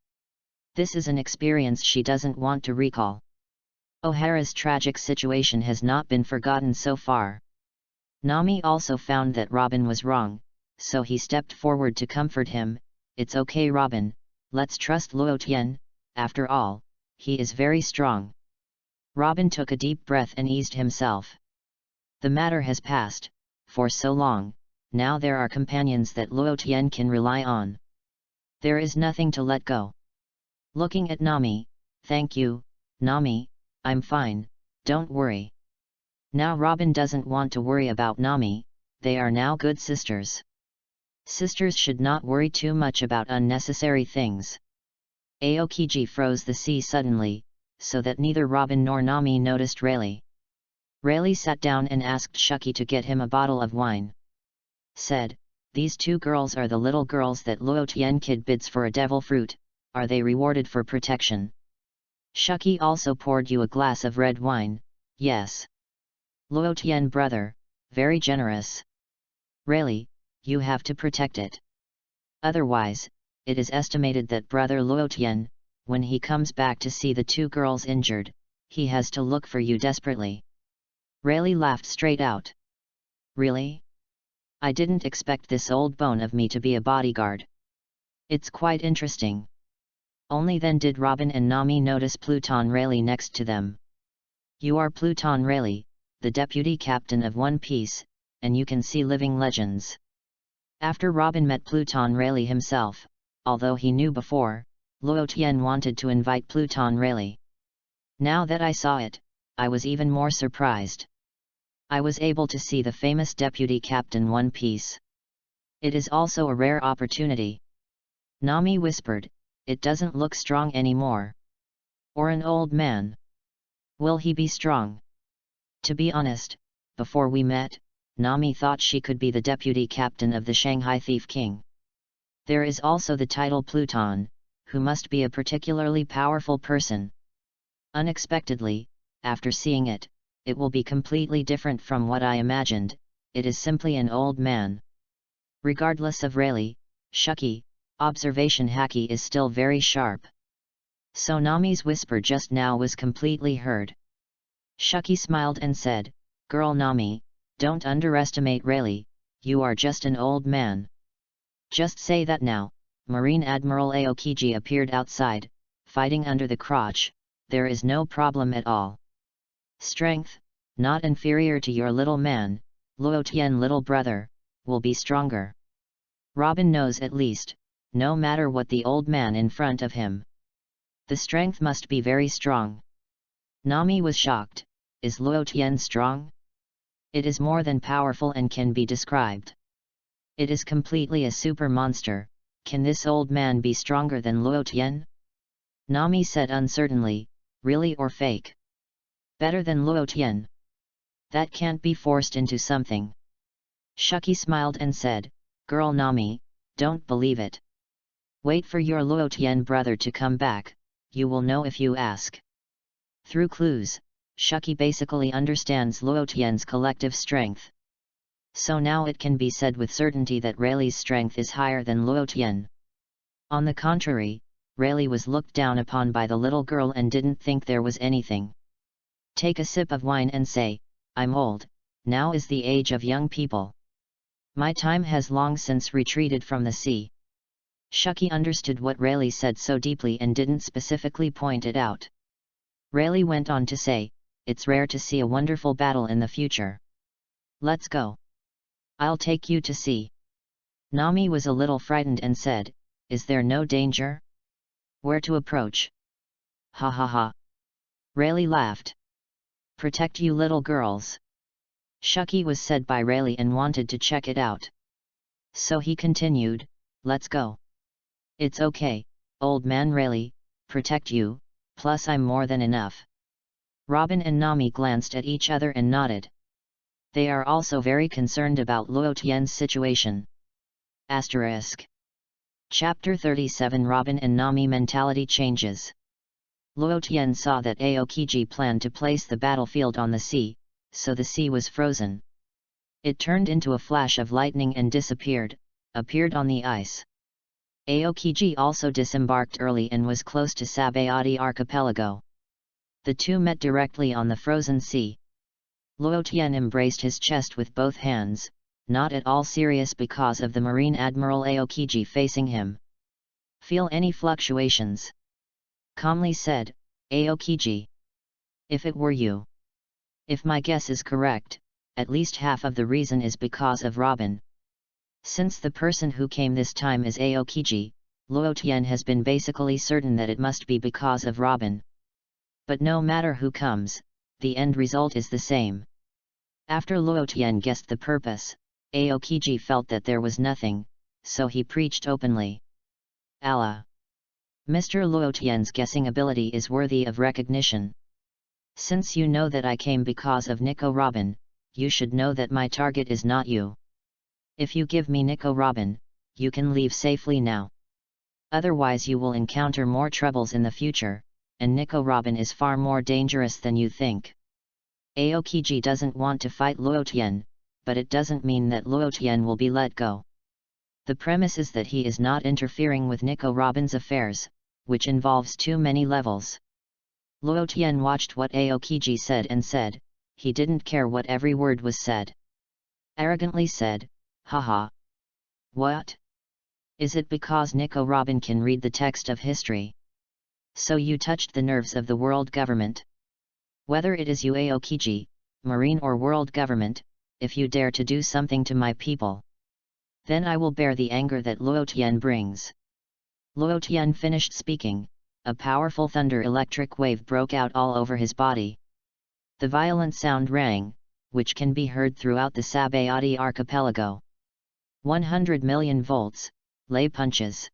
This is an experience she doesn't want to recall. O'Hara's tragic situation has not been forgotten so far. Nami also found that Robin was wrong, so he stepped forward to comfort him. It's okay Robin, let's trust Luo Tian, after all, he is very strong. Robin took a deep breath and eased himself. The matter has passed, for so long, now there are companions that Luo Tian can rely on. There is nothing to let go. Looking at Nami, thank you, Nami, I'm fine, don't worry. Now Robin doesn't want to worry about Nami, they are now good sisters. Sisters should not worry too much about unnecessary things. Aokiji froze the sea suddenly, so that neither Robin nor Nami noticed Rayleigh. Rayleigh sat down and asked Shuki to get him a bottle of wine. Said, these two girls are the little girls that Luo Tian kid bids for a devil fruit, are they rewarded for protection? Shuki also poured you a glass of red wine, yes. Luo Tian brother, very generous. Rayleigh, you have to protect it. Otherwise, it is estimated that brother Luo Tian, when he comes back to see the two girls injured, he has to look for you desperately. Rayleigh laughed straight out. Really? I didn't expect this old bone of me to be a bodyguard. It's quite interesting. Only then did Robin and Nami notice Pluton Rayleigh next to them. You are Pluton Rayleigh, the deputy captain of One Piece, and you can see living legends. After Robin met Pluton Rayleigh himself, although he knew before, Luo Tian wanted to invite Pluton Rayleigh. Now that I saw it, I was even more surprised. I was able to see the famous deputy captain One Piece. It is also a rare opportunity. Nami whispered, it doesn't look strong anymore. Or an old man. Will he be strong? To be honest, before we met, Nami thought she could be the deputy captain of the Shanghai Thief King. There is also the title Pluton, who must be a particularly powerful person. Unexpectedly, after seeing it, it will be completely different from what I imagined, it is simply an old man. Regardless of Rayleigh, Shuki, observation haki is still very sharp. So Nami's whisper just now was completely heard. Shuki smiled and said, girl Nami, don't underestimate Rayleigh, you are just an old man. Just say that now. Marine Admiral Aokiji appeared outside, fighting under the crotch, there is no problem at all. Strength, not inferior to your little man, Luo Tian little brother, will be stronger. Robin knows at least, no matter what the old man in front of him. The strength must be very strong. Nami was shocked, is Luo Tian strong? It is more than powerful and can be described. It is completely a super monster, can this old man be stronger than Luo Tian? Nami said uncertainly, really or fake? Better than Luo Tian. That can't be forced into something. Shuki smiled and said, girl Nami, don't believe it. Wait for your Luo Tian brother to come back, you will know if you ask. Through clues, Shuki basically understands Luo Tian's collective strength. So now it can be said with certainty that Rayleigh's strength is higher than Luo Tian. On the contrary, Rayleigh was looked down upon by the little girl and didn't think there was anything. Take a sip of wine and say, I'm old, now is the age of young people. My time has long since retreated from the sea. Shuki understood what Rayleigh said so deeply and didn't specifically point it out. Rayleigh went on to say, it's rare to see a wonderful battle in the future. Let's go. I'll take you to sea. Nami was a little frightened and said, is there no danger? Where to approach? Ha ha ha. Rayleigh laughed. Protect you little girls. Shuki was said by Rayleigh and wanted to check it out. So he continued, let's go. It's okay, old man Rayleigh, protect you, plus I'm more than enough. Robin and Nami glanced at each other and nodded. They are also very concerned about Luo Tian's situation. Asterisk. Chapter 37 Robin and Nami mentality changes. Luo Tian saw that Aokiji planned to place the battlefield on the sea, so the sea was frozen. It turned into a flash of lightning and disappeared, appeared on the ice. Aokiji also disembarked early and was close to Sabayati archipelago. The two met directly on the frozen sea. Luo Tian embraced his chest with both hands, not at all serious because of the Marine Admiral Aokiji facing him. Feel any fluctuations? Calmly said, Aokiji. If it were you. If my guess is correct, at least half of the reason is because of Robin. Since the person who came this time is Aokiji, Luo Tian has been basically certain that it must be because of Robin. But no matter who comes, the end result is the same. After Luo Tian guessed the purpose, Aokiji felt that there was nothing, so he preached openly. Allah! Mr. Luo Tian's guessing ability is worthy of recognition. Since you know that I came because of Nico Robin, you should know that my target is not you. If you give me Nico Robin, you can leave safely now. Otherwise you will encounter more troubles in the future, and Nico Robin is far more dangerous than you think. Aokiji doesn't want to fight Luo Tian, but it doesn't mean that Luo Tian will be let go. The premise is that he is not interfering with Nico Robin's affairs, which involves too many levels. Luo Tian watched what Aokiji said and said, he didn't care what every word was said. Arrogantly said, haha. What? Is it because Nico Robin can read the text of history? So you touched the nerves of the world government. Whether it is you Aokiji, Marine or world government, if you dare to do something to my people, then I will bear the anger that Luo Tian brings. Luo Tian finished speaking, a powerful thunder electric wave broke out all over his body. The violent sound rang, which can be heard throughout the Sabayati archipelago. 100 million volts, lay punches.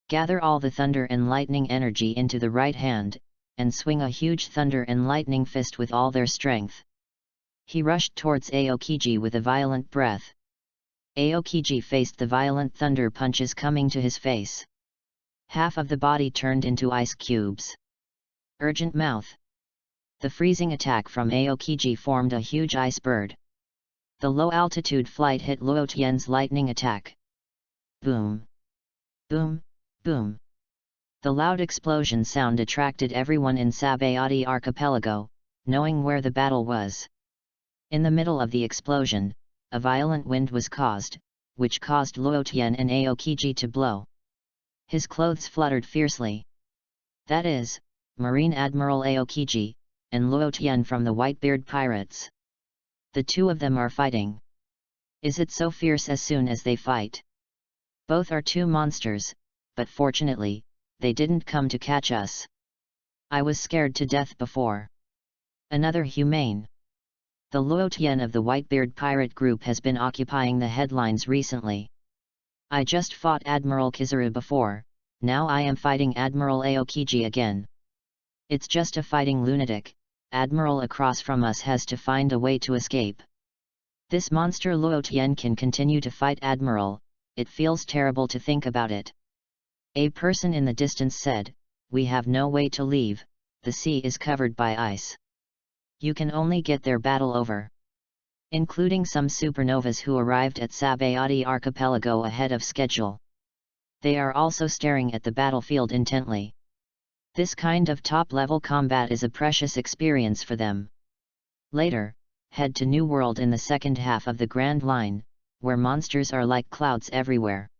Gather all the thunder and lightning energy into the right hand, and swing a huge thunder and lightning fist with all their strength. He rushed towards Aokiji with a violent breath. Aokiji faced the violent thunder punches coming to his face. Half of the body turned into ice cubes. Urgent mouth. The freezing attack from Aokiji formed a huge iceberg. The low-altitude flight hit Luo Tian's lightning attack. Boom! Boom! Boom! The loud explosion sound attracted everyone in Sabayati archipelago, knowing where the battle was. In the middle of the explosion, a violent wind was caused, which caused Luo Tian and Aokiji to blow. His clothes fluttered fiercely. That is, Marine Admiral Aokiji, and Luo Tian from the Whitebeard pirates. The two of them are fighting. Is it so fierce as soon as they fight? Both are two monsters, but fortunately, they didn't come to catch us. I was scared to death before. Another humane. The Luo Tian of the Whitebeard pirate group has been occupying the headlines recently. I just fought Admiral Kizaru before, now I am fighting Admiral Aokiji again. It's just a fighting lunatic, Admiral across from us has to find a way to escape. This monster Luo Tian can continue to fight Admiral, it feels terrible to think about it. A person in the distance said, we have no way to leave, the sea is covered by ice. You can only get their battle over. Including some supernovas who arrived at Sabayati archipelago ahead of schedule. They are also staring at the battlefield intently. This kind of top-level combat is a precious experience for them. Later, head to New World in the second half of the Grand Line, where monsters are like clouds everywhere.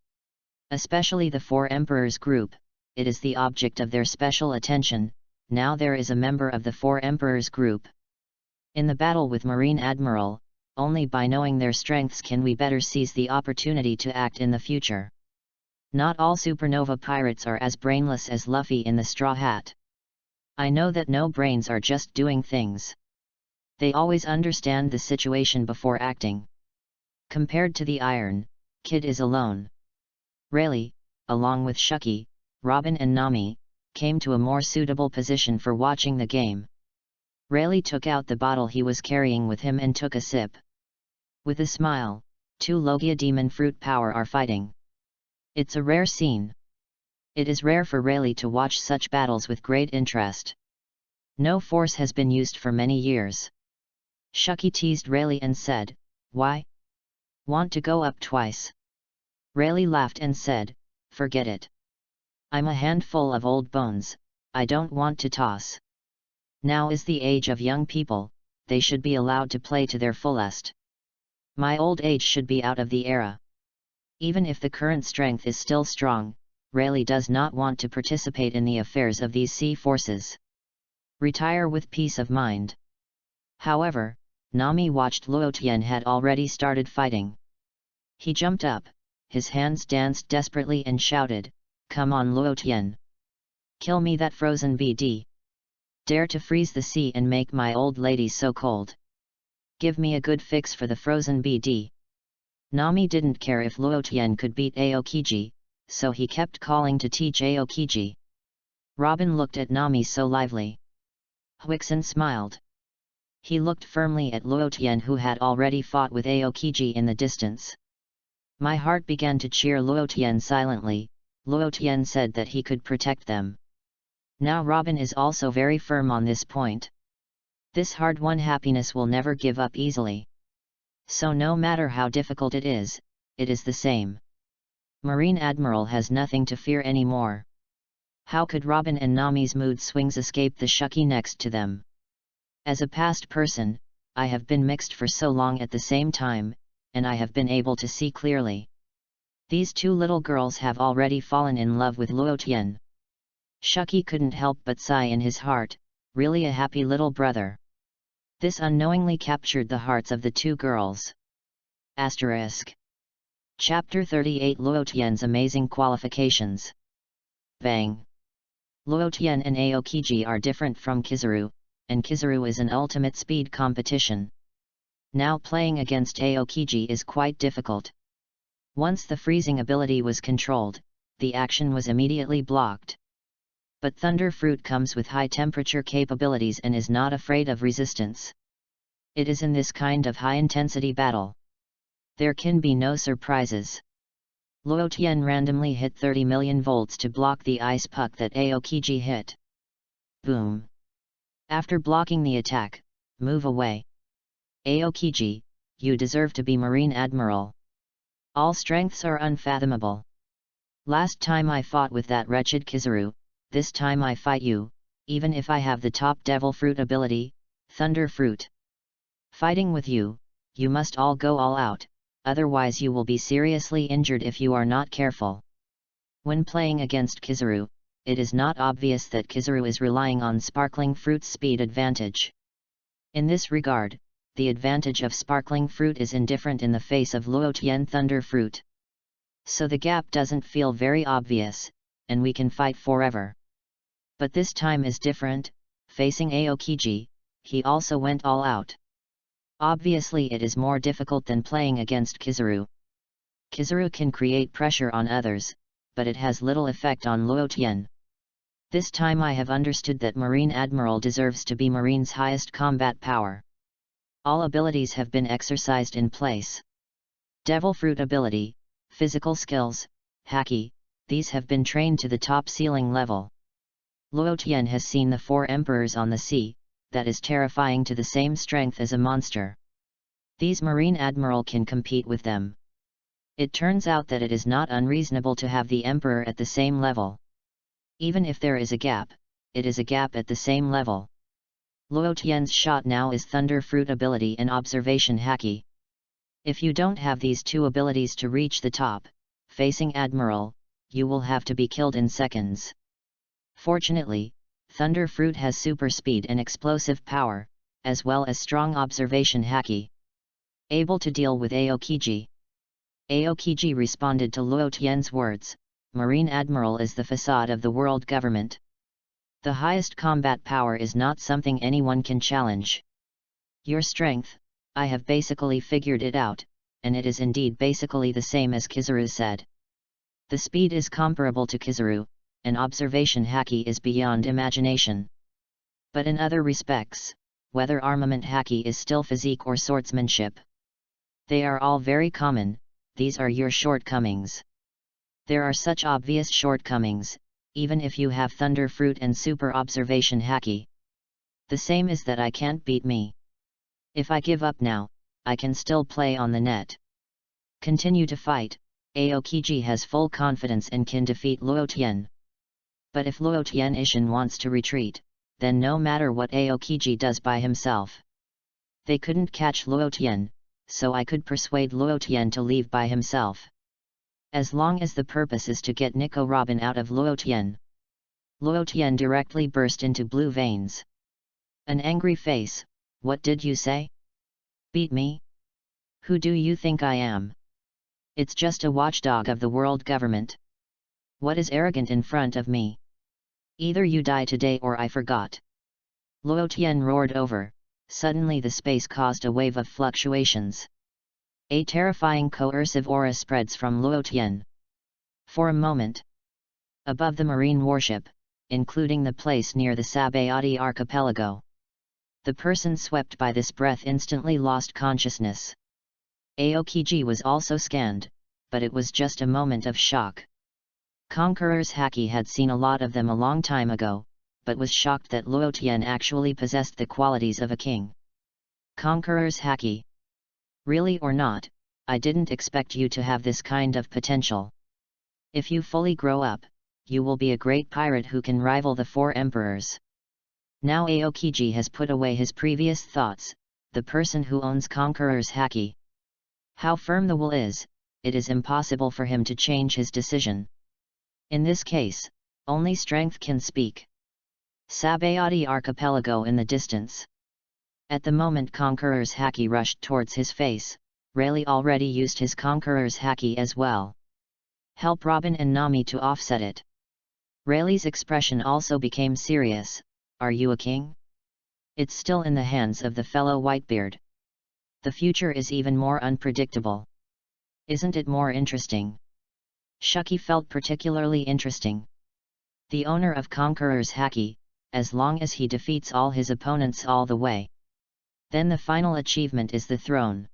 Especially the Four Emperors group, it is the object of their special attention. Now there is a member of the Four Emperors group. In the battle with Marine Admiral, only by knowing their strengths can we better seize the opportunity to act in the future. Not all supernova pirates are as brainless as Luffy in the Straw Hat. I know that no brains are just doing things. They always understand the situation before acting. Compared to the Iron Kid is alone. Rayleigh, along with Shucky, Robin and Nami, came to a more suitable position for watching the game. Rayleigh took out the bottle he was carrying with him and took a sip. With a smile, two Logia demon fruit power are fighting. It's a rare scene. It is rare for Rayleigh to watch such battles with great interest. No force has been used for many years. Shucky teased Rayleigh and said, why? Want to go up twice? Rayleigh laughed and said, forget it. I'm a handful of old bones, I don't want to toss. Now is the age of young people, they should be allowed to play to their fullest. My old age should be out of the era. Even if the current strength is still strong, Rayleigh does not want to participate in the affairs of these sea forces. Retire with peace of mind. However, Nami watched Luo Tian had already started fighting. He jumped up, his hands danced desperately and shouted, "Come on Luo Tian! Kill me that frozen BD! Dare to freeze the sea and make my old lady so cold! Give me a good fix for the frozen BD!" Nami didn't care if Luo Tian could beat Aokiji, so he kept calling to teach Aokiji. Robin looked at Nami so lively. Huixin smiled. He looked firmly at Luo Tian, who had already fought with Aokiji in the distance. My heart began to cheer Luo Tian silently. Luo Tian said that he could protect them. Now Robin is also very firm on this point. This hard-won happiness will never give up easily. So no matter how difficult it is the same. Marine Admiral has nothing to fear anymore. How could Robin and Nami's mood swings escape the Shuki next to them? As a past person, I have been mixed for so long at the same time, and I have been able to see clearly. These two little girls have already fallen in love with Luo Tian. Shuki couldn't help but sigh in his heart, really a happy little brother. This unknowingly captured the hearts of the two girls. Asterisk. Chapter 38 Luo Tian's Amazing Qualifications. Bang! Luo Tian and Aokiji are different from Kizaru, and Kizaru is an ultimate speed competition. Now playing against Aokiji is quite difficult. Once the freezing ability was controlled, the action was immediately blocked. But Thunder Fruit comes with high temperature capabilities and is not afraid of resistance. It is in this kind of high-intensity battle. There can be no surprises. Luo Tian randomly hit 30 million volts to block the ice puck that Aokiji hit. Boom! After blocking the attack, move away. Aokiji, you deserve to be Marine Admiral. All strengths are unfathomable. Last time I fought with that wretched Kizaru, this time I fight you, even if I have the top Devil Fruit ability, Thunder Fruit. Fighting with you, you must all go all out, otherwise you will be seriously injured if you are not careful. When playing against Kizaru, it is not obvious that Kizaru is relying on Sparkling Fruit's speed advantage. In this regard, the advantage of Sparkling Fruit is indifferent in the face of Luo Tian Thunder Fruit. So the gap doesn't feel very obvious, and we can fight forever. But this time is different. Facing Aokiji, he also went all out. Obviously it is more difficult than playing against Kizaru. Kizaru can create pressure on others, but it has little effect on Luo Tian. This time I have understood that Marine Admiral deserves to be Marine's highest combat power. All abilities have been exercised in place. Devil Fruit ability, physical skills, haki, these have been trained to the top ceiling level. Luo Tian has seen the 4 emperors on the sea, that is terrifying to the same strength as a monster. These Marine Admiral can compete with them. It turns out that it is not unreasonable to have the emperor at the same level. Even if there is a gap, it is a gap at the same level. Luo Tian's shot now is Thunder Fruit ability and Observation Haki. If you don't have these two abilities to reach the top, facing Admiral, you will have to be killed in seconds. Fortunately, Thunder Fruit has super speed and explosive power, as well as strong observation haki. Able to deal with Aokiji. Aokiji responded to Luo Tian's words, Marine Admiral is the facade of the world government. The highest combat power is not something anyone can challenge. Your strength, I have basically figured it out, and it is indeed basically the same as Kizaru said. The speed is comparable to Kizaru, and observation haki is beyond imagination. But in other respects, whether armament haki is still physique or swordsmanship, they are all very common. These are your shortcomings. There are such obvious shortcomings, even if you have Thunder Fruit and super observation haki. The same is that I can't beat me. If I give up now, I can still play on the net. Continue to fight. Aokiji has full confidence and can defeat Luo Tian. But if Luo Tian Ishin wants to retreat, then no matter what Aokiji does by himself, they couldn't catch Luo Tian, so I could persuade Luo Tian to leave by himself. As long as the purpose is to get Nico Robin out of Luo Tian. Luo Tian directly burst into blue veins. An angry face. What did you say? Beat me? Who do you think I am? It's just a watchdog of the world government. What is arrogant in front of me? Either you die today or I forgot. Luo Tian roared over. Suddenly the space caused a wave of fluctuations. A terrifying coercive aura spreads from Luo Tian. For a moment, above the marine warship, including the place near the Sabayati archipelago, the person swept by this breath instantly lost consciousness. Aokiji was also scanned, but it was just a moment of shock. Conqueror's Haki had seen a lot of them a long time ago, but was shocked that Luo Tian actually possessed the qualities of a king. Conqueror's Haki. Really or not, I didn't expect you to have this kind of potential. If you fully grow up, you will be a great pirate who can rival the four emperors. Now Aokiji has put away his previous thoughts, the person who owns Conqueror's Haki. How firm the will is, it is impossible for him to change his decision. In this case, only strength can speak. Sabayati archipelago in the distance. At the moment Conqueror's Haki rushed towards his face, Rayleigh already used his Conqueror's Haki as well. Help Robin and Nami to offset it. Rayleigh's expression also became serious. Are you a king? It's still in the hands of the fellow Whitebeard. The future is even more unpredictable. Isn't it more interesting? Shuki felt particularly interesting. The owner of Conqueror's Haki, as long as he defeats all his opponents all the way. Then the final achievement is the throne.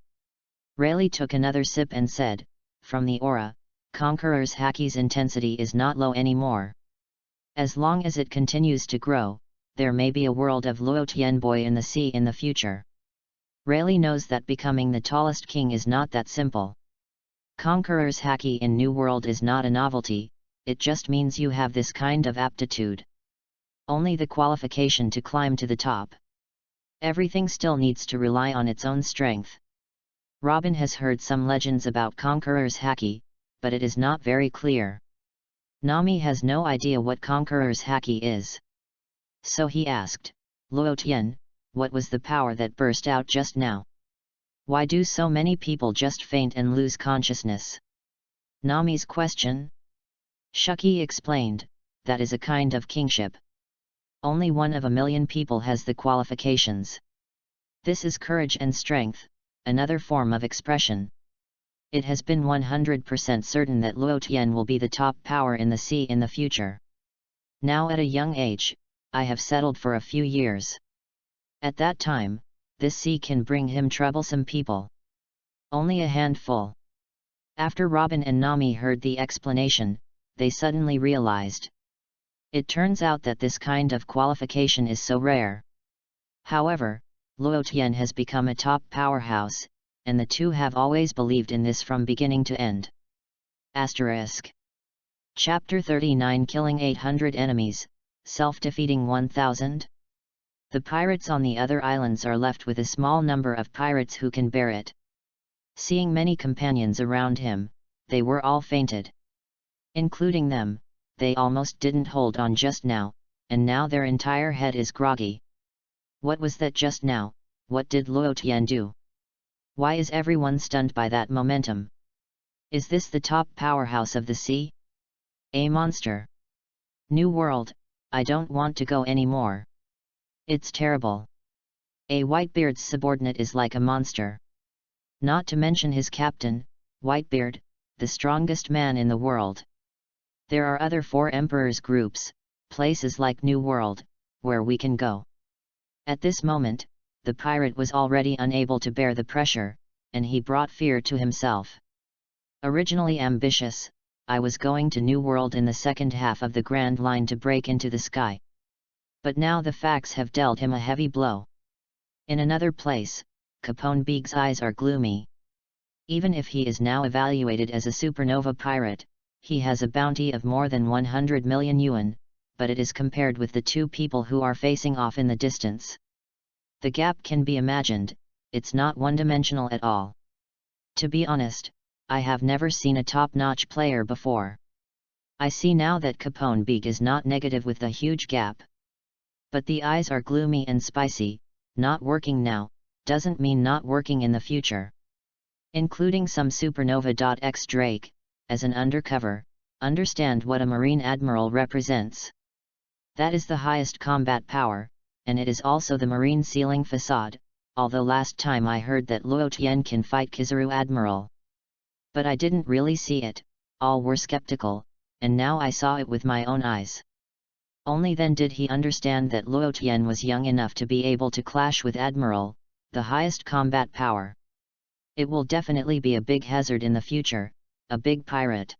Rayleigh took another sip and said, from the aura, Conqueror's Haki's intensity is not low anymore. As long as it continues to grow, there may be a world of Luo Tianboi in the sea in the future. Rayleigh knows that becoming the tallest king is not that simple. Conqueror's Haki in New World is not a novelty, it just means you have this kind of aptitude. Only the qualification to climb to the top. Everything still needs to rely on its own strength. Robin has heard some legends about Conqueror's Haki, but it is not very clear. Nami has no idea what Conqueror's Haki is. So he asked, Luo Tian, what was the power that burst out just now? Why do so many people just faint and lose consciousness? Nami's question? Shuki explained, that is a kind of kingship. Only one of a million people has the qualifications. This is courage and strength, another form of expression. It has been 100% certain that Luo Tian will be the top power in the sea in the future. Now at a young age, I have settled for a few years. At that time, this sea can bring him troublesome people. Only a handful. After Robin and Nami heard the explanation, they suddenly realized. It turns out that this kind of qualification is so rare. However, Luo Tian has become a top powerhouse, and the two have always believed in this from beginning to end. Asterisk. Chapter 39 Killing 800 Enemies, Self-Defeating 1000? The pirates on the other islands are left with a small number of pirates who can bear it. Seeing many companions around him, they were all fainted. Including them, they almost didn't hold on just now, and now their entire head is groggy. What was that just now? What did Luo Tian do? Why is everyone stunned by that momentum? Is this the top powerhouse of the sea? A monster. New World, I don't want to go anymore. It's terrible. A Whitebeard's subordinate is like a monster. Not to mention his captain, Whitebeard, the strongest man in the world. There are other four emperors groups, places like New World, where we can go. At this moment, the pirate was already unable to bear the pressure, and he brought fear to himself. Originally ambitious, I was going to New World in the second half of the Grand Line to break into the sky. But now the facts have dealt him a heavy blow. In another place, Capone Beeg's eyes are gloomy. Even if he is now evaluated as a supernova pirate, he has a bounty of more than 100 million yuan, but it is compared with the two people who are facing off in the distance. The gap can be imagined, it's not one-dimensional at all. To be honest, I have never seen a top-notch player before. I see now that Capone Beeg is not negative with the huge gap. But the eyes are gloomy and spicy. Not working now, doesn't mean not working in the future. Including some supernova. X Drake, as an undercover, understand what a Marine Admiral represents. That is the highest combat power, and it is also the Marine ceiling facade, although last time I heard that Luo Tian can fight Kizaru Admiral. But I didn't really see it, all were skeptical, and now I saw it with my own eyes. Only then did he understand that Luo Tian was young enough to be able to clash with Admiral, the highest combat power. It will definitely be a big hazard in the future, a big pirate.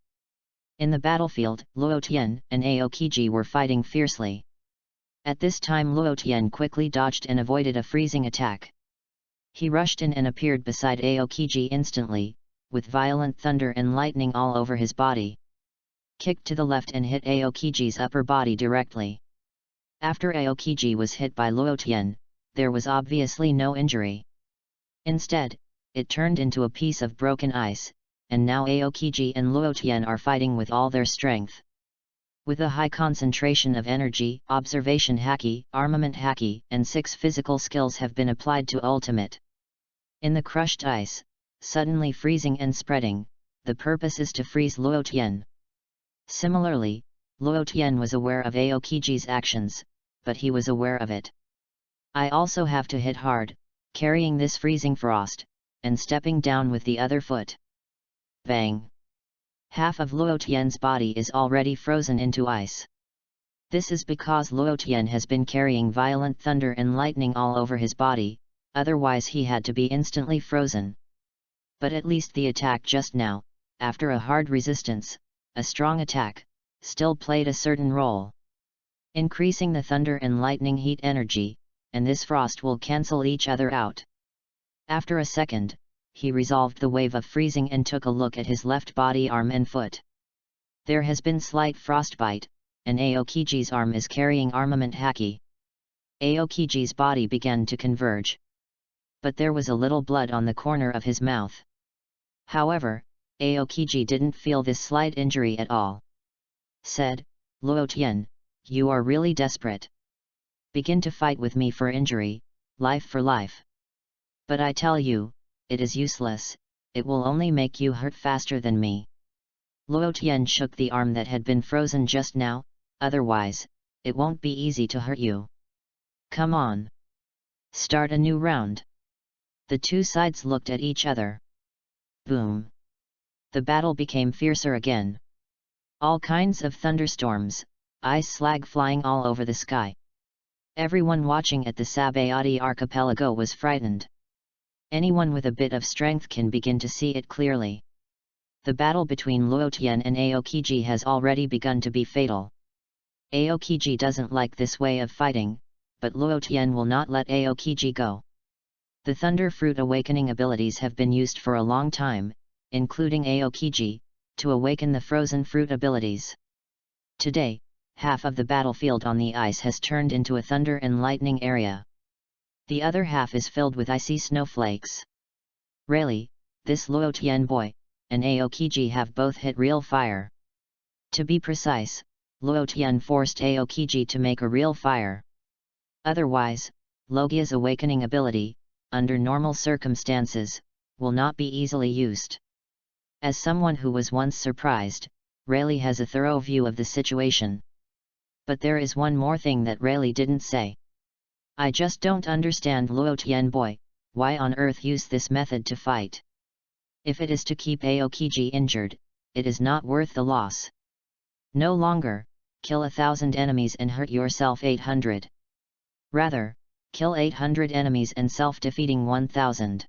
In the battlefield, Luo Tian and Aokiji were fighting fiercely. At this time Luo Tian quickly dodged and avoided a freezing attack. He rushed in and appeared beside Aokiji instantly, with violent thunder and lightning all over his body. Kicked to the left and hit Aokiji's upper body directly. After Aokiji was hit by Luo Tian, there was obviously no injury. Instead, it turned into a piece of broken ice, and now Aokiji and Luo Tian are fighting with all their strength. With a high concentration of energy, observation haki, armament haki, and 6 physical skills have been applied to ultimate. In the crushed ice, suddenly freezing and spreading, the purpose is to freeze Luo Tian. Similarly, Luo Tian was aware of Aokiji's actions, but he was aware of it. I also have to hit hard, carrying this freezing frost, and stepping down with the other foot. Bang! Half of Luo Tian's body is already frozen into ice. This is because Luo Tian has been carrying violent thunder and lightning all over his body, otherwise he had to be instantly frozen. But at least the attack just now, after a hard resistance, a strong attack, still played a certain role. Increasing the thunder and lightning heat energy, and this frost will cancel each other out. After a second, he resolved the wave of freezing and took a look at his left body, arm and foot. There has been slight frostbite, and Aokiji's arm is carrying armament haki. Aokiji's body began to converge. But there was a little blood on the corner of his mouth. However, Aokiji didn't feel this slight injury at all. Said, Luo Tian, you are really desperate. Begin to fight with me for injury, life for life. But I tell you, it is useless, it will only make you hurt faster than me. Luo Tian shook the arm that had been frozen just now, otherwise, it won't be easy to hurt you. Come on. Start a new round. The two sides looked at each other. Boom. The battle became fiercer again. All kinds of thunderstorms, ice slag flying all over the sky. Everyone watching at the Sabayati archipelago was frightened. Anyone with a bit of strength can begin to see it clearly. The battle between Luo Tian and Aokiji has already begun to be fatal. Aokiji doesn't like this way of fighting, but Luo Tian will not let Aokiji go. The Thunder Fruit awakening abilities have been used for a long time, including Aokiji, to awaken the frozen fruit abilities. Today, half of the battlefield on the ice has turned into a thunder and lightning area. The other half is filled with icy snowflakes. Really, this Luo Tian boy and Aokiji have both hit real fire. To be precise, Luo Tian forced Aokiji to make a real fire. Otherwise, Logia's awakening ability, under normal circumstances, will not be easily used. As someone who was once surprised, Rayleigh has a thorough view of the situation. But there is one more thing that Rayleigh didn't say. I just don't understand, Luo Tian boy, why on earth use this method to fight? If it is to keep Aokiji injured, it is not worth the loss. No longer, kill 1,000 enemies and hurt yourself 800. Rather, kill 800 enemies and self-defeating 1,000.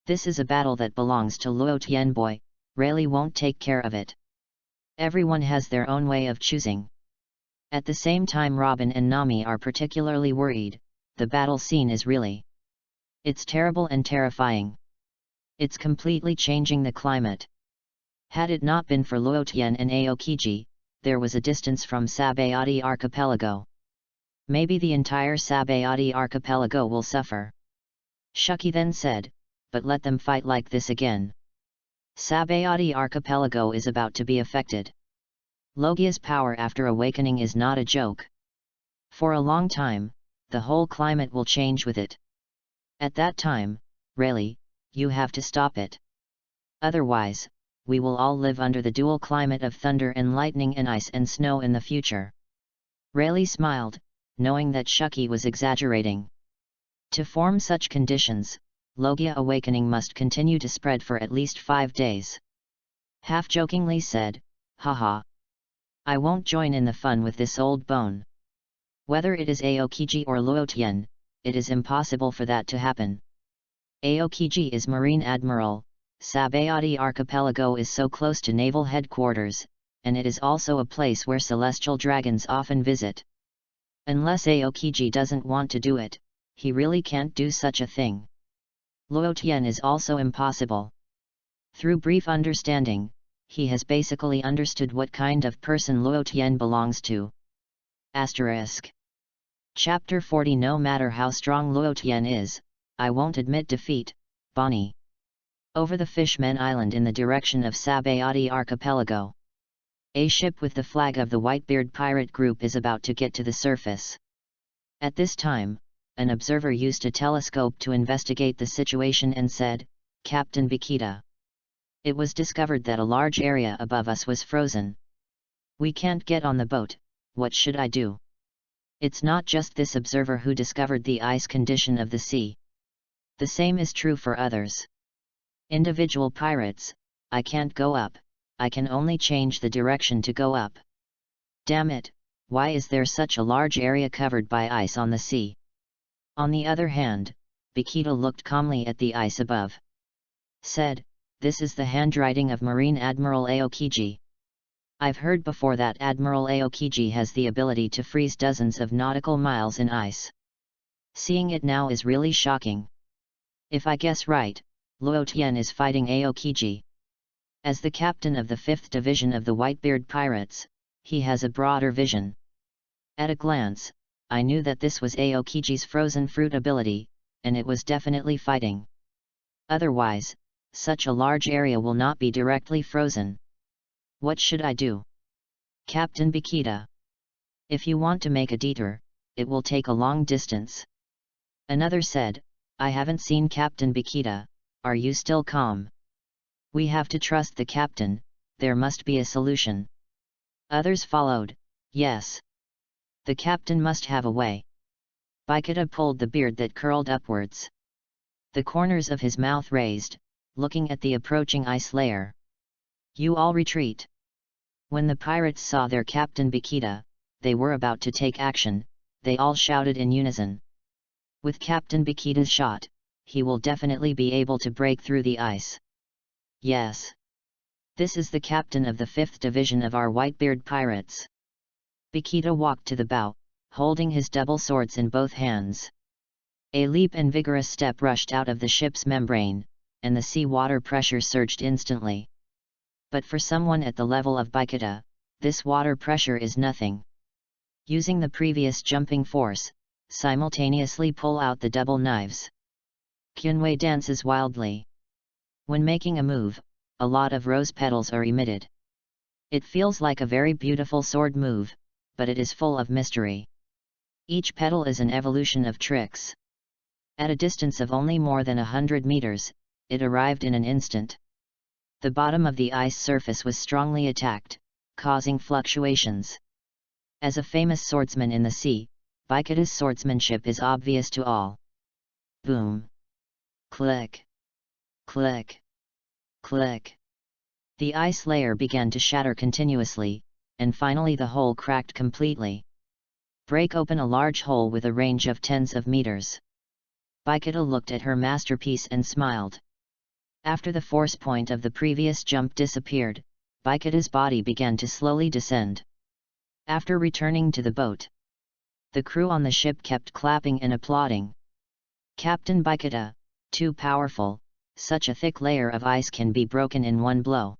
This is a battle that belongs to Luo Tian boy, Rayleigh won't take care of it. Everyone has their own way of choosing. At the same time Robin and Nami are particularly worried. The battle scene is really... it's terrible and terrifying. It's completely changing the climate. Had it not been for Luo Tian and Aokiji, there was a distance from Sabayati archipelago. Maybe the entire Sabayati archipelago will suffer. Shuki then said, but let them fight like this again. Sabayati archipelago is about to be affected. Logia's power after awakening is not a joke. For a long time, the whole climate will change with it. At that time, really, you have to stop it. Otherwise, we will all live under the dual climate of thunder and lightning and ice and snow in the future. Rayleigh smiled, knowing that Shuki was exaggerating. To form such conditions, Logia awakening must continue to spread for at least 5 days. Half-jokingly said, haha. I won't join in the fun with this old bone. Whether it is Aokiji or Luotian, it is impossible for that to happen. Aokiji is Marine Admiral, Sabayati Archipelago is so close to naval headquarters, and it is also a place where celestial dragons often visit. Unless Aokiji doesn't want to do it, he really can't do such a thing. Luotian is also impossible. Through brief understanding, he has basically understood what kind of person Luotian belongs to. Asterisk. Chapter 40. No matter how strong Luotian is, I won't admit defeat, Bonnie. Over the Fishmen Island in the direction of Sabayati Archipelago. A ship with the flag of the Whitebeard pirate group is about to get to the surface. At this time, an observer used a telescope to investigate the situation and said, Captain Bikita. It was discovered that a large area above us was frozen. We can't get on the boat, what should I do? It's not just this observer who discovered the ice condition of the sea. The same is true for others. Individual pirates, I can't go up, I can only change the direction to go up. Damn it, why is there such a large area covered by ice on the sea? On the other hand, Bikita looked calmly at the ice above. Said, this is the handwriting of Marine Admiral Aokiji. I've heard before that Admiral Aokiji has the ability to freeze dozens of nautical miles in ice. Seeing it now is really shocking. If I guess right, Luotian is fighting Aokiji. As the captain of the 5th Division of the Whitebeard Pirates, he has a broader vision. At a glance, I knew that this was Aokiji's frozen fruit ability, and it was definitely fighting. Otherwise, such a large area will not be directly frozen. What should I do? Captain Bikita. If you want to make a detour, it will take a long distance. Another said, I haven't seen Captain Bikita, are you still calm? We have to trust the captain, there must be a solution. Others followed, yes. The captain must have a way. Bikita pulled the beard that curled upwards. The corners of his mouth raised, looking at the approaching ice layer. You all retreat. When the pirates saw their captain Bikita, they were about to take action, they all shouted in unison. With Captain Bikita's shot, he will definitely be able to break through the ice. Yes. This is the captain of the 5th Division of our Whitebeard Pirates. Bikita walked to the bow, holding his double swords in both hands. A leap and vigorous step rushed out of the ship's membrane, and the sea water pressure surged instantly. But for someone at the level of Bikita, this water pressure is nothing. Using the previous jumping force, simultaneously pull out the double knives. Kyunwei dances wildly. When making a move, a lot of rose petals are emitted. It feels like a very beautiful sword move, but it is full of mystery. Each petal is an evolution of tricks. At a distance of only more than 100 meters, it arrived in an instant. The bottom of the ice surface was strongly attacked, causing fluctuations. As a famous swordsman in the sea, Bikita's swordsmanship is obvious to all. Boom! Click! Click! Click! The ice layer began to shatter continuously, and finally the hole cracked completely. Break open a large hole with a range of tens of meters. Bikita looked at her masterpiece and smiled. After the force point of the previous jump disappeared, Bikita's body began to slowly descend. After returning to the boat, the crew on the ship kept clapping and applauding. Captain Bikita, too powerful, such a thick layer of ice can be broken in one blow.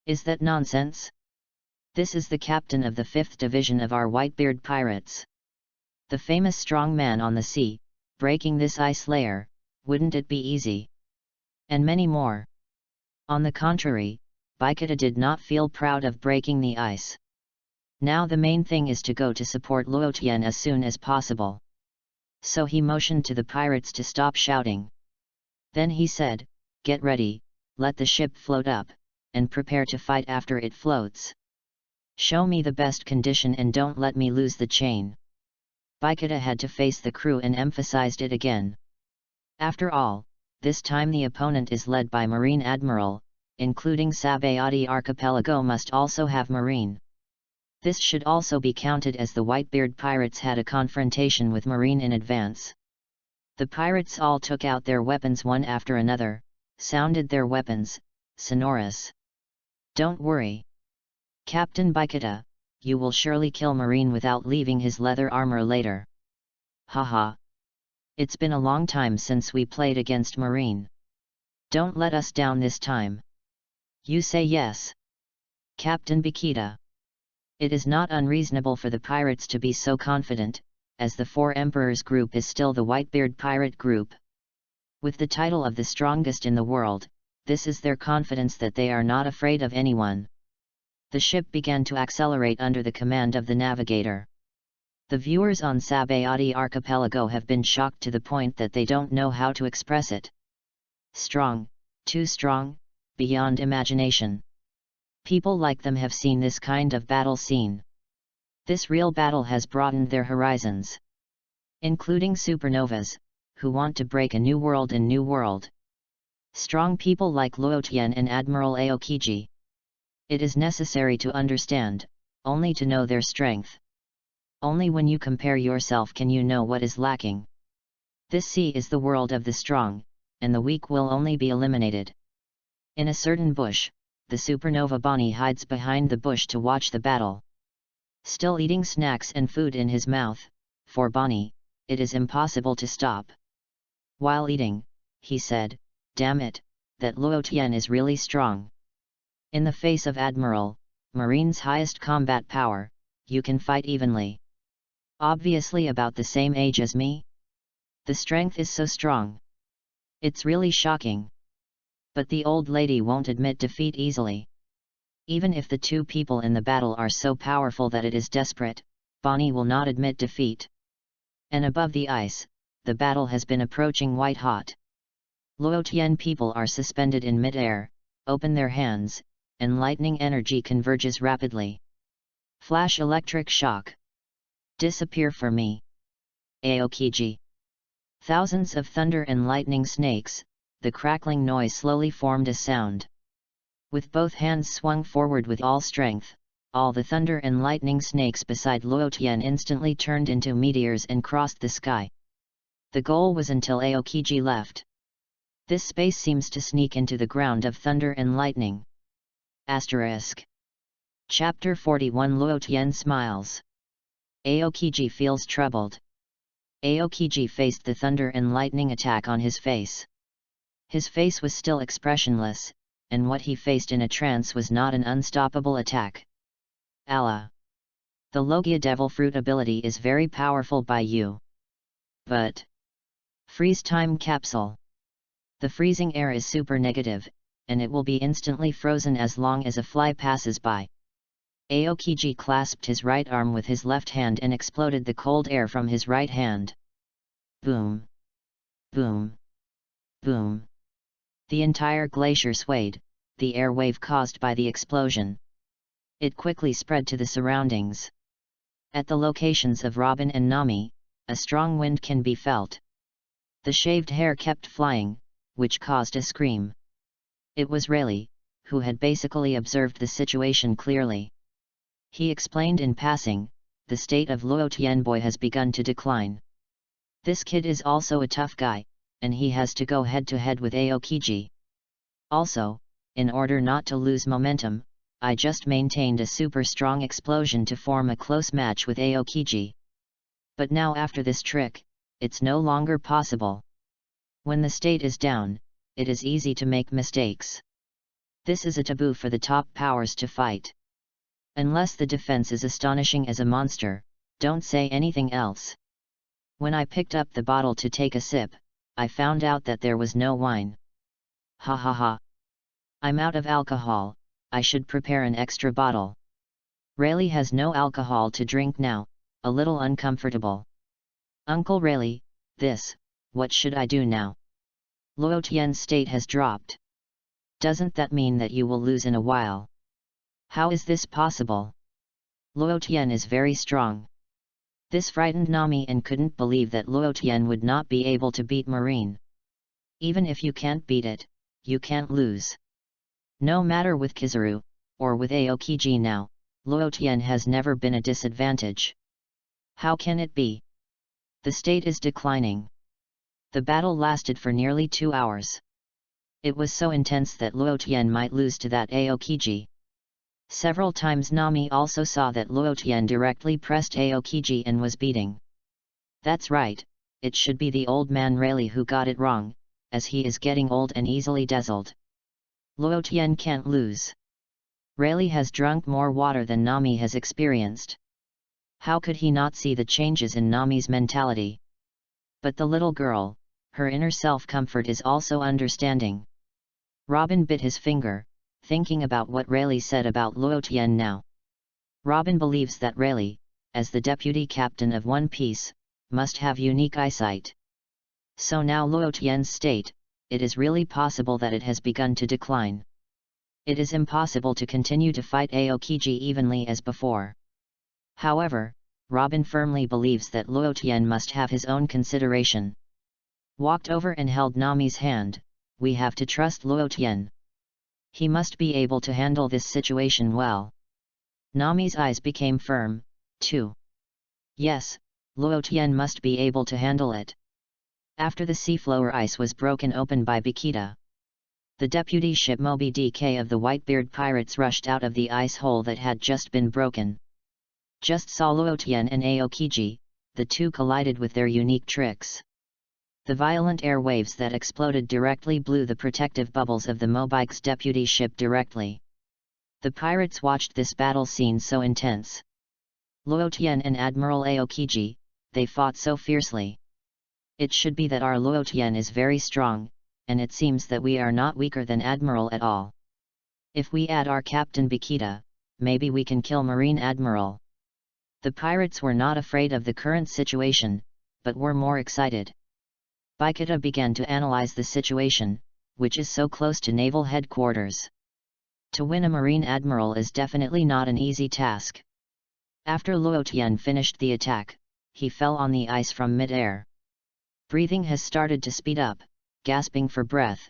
Is that nonsense? This is the captain of the 5th Division of our Whitebeard Pirates. The famous strong man on the sea, breaking this ice layer, wouldn't it be easy? And many more. On the contrary, Bikita did not feel proud of breaking the ice. Now the main thing is to go to support Luo Tian as soon as possible. So he motioned to the pirates to stop shouting. Then he said, "Get ready, let the ship float up, and prepare to fight after it floats. Show me the best condition and don't let me lose the chain." Baikata had to face the crew and emphasized it again. After all, this time the opponent is led by Marine Admiral, including Sabayati Archipelago must also have Marine. This should also be counted as the Whitebeard pirates had a confrontation with Marine in advance. The pirates all took out their weapons one after another, sounded their weapons, sonorous. "Don't worry, Captain Baikata, you will surely kill Marine without leaving his leather armor later. Haha. It's been a long time since we played against Marine. Don't let us down this time. You say yes, Captain Baikata." It is not unreasonable for the pirates to be so confident, as the Four Emperors group is still the Whitebeard pirate group. With the title of the strongest in the world, this is their confidence that they are not afraid of anyone. The ship began to accelerate under the command of the navigator. The viewers on Sabayati Archipelago have been shocked to the point that they don't know how to express it. Strong, too strong, beyond imagination. People like them have seen this kind of battle scene. This real battle has broadened their horizons. Including supernovas, who want to break a new world in New World. Strong people like Luo Tian and Admiral Aokiji. It is necessary to understand, only to know their strength. Only when you compare yourself can you know what is lacking. This sea is the world of the strong, and the weak will only be eliminated. In a certain bush, the supernova Bonnie hides behind the bush to watch the battle. Still eating snacks and food in his mouth, for Bonnie, it is impossible to stop. While eating, he said, "Damn it, that Luo Tian is really strong. In the face of Admiral, Marine's highest combat power, you can fight evenly. Obviously about the same age as me. The strength is so strong. It's really shocking." But the old lady won't admit defeat easily. Even if the two people in the battle are so powerful that it is desperate, Bonnie will not admit defeat. And above the ice, the battle has been approaching white hot. Luo Tian people are suspended in mid-air, open their hands, and lightning energy converges rapidly. Flash electric shock. Disappear for me, Aokiji. Thousands of thunder and lightning snakes, the crackling noise slowly formed a sound. With both hands swung forward with all strength, all the thunder and lightning snakes beside Luo Tian instantly turned into meteors and crossed the sky. The goal was until Aokiji left. This space seems to sneak into the ground of thunder and lightning. Asterisk. Chapter 41 Luo Tian smiles. Aokiji feels troubled. Aokiji faced the thunder and lightning attack on his face. His face was still expressionless, and what he faced in a trance was not an unstoppable attack. Allah! The Logia Devil Fruit ability is very powerful by you. But freeze time capsule. The freezing air is super negative, and it will be instantly frozen as long as a fly passes by. Aokiji clasped his right arm with his left hand and exploded the cold air from his right hand. Boom! Boom! Boom! The entire glacier swayed, the air wave caused by the explosion. It quickly spread to the surroundings. At the locations of Robin and Nami, a strong wind can be felt. The shaved hair kept flying, which caused a scream. It was Rayleigh, who had basically observed the situation clearly. He explained in passing, "The state of Luo Tianboy has begun to decline. This kid is also a tough guy, and he has to go head-to-head with Aokiji. Also, in order not to lose momentum, I just maintained a super strong explosion to form a close match with Aokiji. But now after this trick, it's no longer possible. When the state is down, it is easy to make mistakes. This is a taboo for the top powers to fight. Unless the defense is astonishing as a monster, don't say anything else. When I picked up the bottle to take a sip, I found out that there was no wine. Ha ha ha. I'm out of alcohol, I should prepare an extra bottle." Rayleigh has no alcohol to drink now, a little uncomfortable. Uncle Rayleigh, what should I do now? Luo Tian's state has dropped. Doesn't that mean that you will lose in a while? How is this possible? Luo Tian is very strong. This frightened Nami and couldn't believe that Luo Tian would not be able to beat Marine. Even if you can't beat it, you can't lose. No matter with Kizaru, or with Aokiji now, Luo Tian has never been a disadvantage. How can it be? The state is declining. The battle lasted for nearly 2 hours. It was so intense that Luo Tian might lose to that Aokiji. Several times Nami also saw that Luo Tian directly pressed Aokiji and was beating. That's right, it should be the old man Rayleigh who got it wrong, as he is getting old and easily dazzled. Luo Tian can't lose. Rayleigh has drunk more water than Nami has experienced. How could he not see the changes in Nami's mentality? But the little girl, her inner self-comfort is also understanding. Robin bit his finger, thinking about what Rayleigh said about Luo Tian now. Robin believes that Rayleigh, as the deputy captain of One Piece, must have unique eyesight. So now Luo Tian's state, it is really possible that it has begun to decline. It is impossible to continue to fight Aokiji evenly as before. However, Robin firmly believes that Luo Tian must have his own consideration. Walked over and held Nami's hand. We have to trust Luo Tian. He must be able to handle this situation well. Nami's eyes became firm, too. Yes, Luo Tian must be able to handle it. After the seafloor ice was broken open by Bikita, the deputy ship Moby DK of the Whitebeard pirates rushed out of the ice hole that had just been broken. Just saw Luo Tian and Aokiji, the two collided with their unique tricks. The violent air waves that exploded directly blew the protective bubbles of the Mobike's deputy ship directly. The pirates watched this battle scene so intense. Luo Tian and Admiral Aokiji, they fought so fiercely. It should be that our Luo Tian is very strong, and it seems that we are not weaker than Admiral at all. If we add our Captain Bikita, maybe we can kill Marine Admiral. The pirates were not afraid of the current situation, but were more excited. Bikita began to analyze the situation, which is so close to naval headquarters. To win a Marine Admiral is definitely not an easy task. After Luo Tian finished the attack, he fell on the ice from mid-air. Breathing has started to speed up, gasping for breath.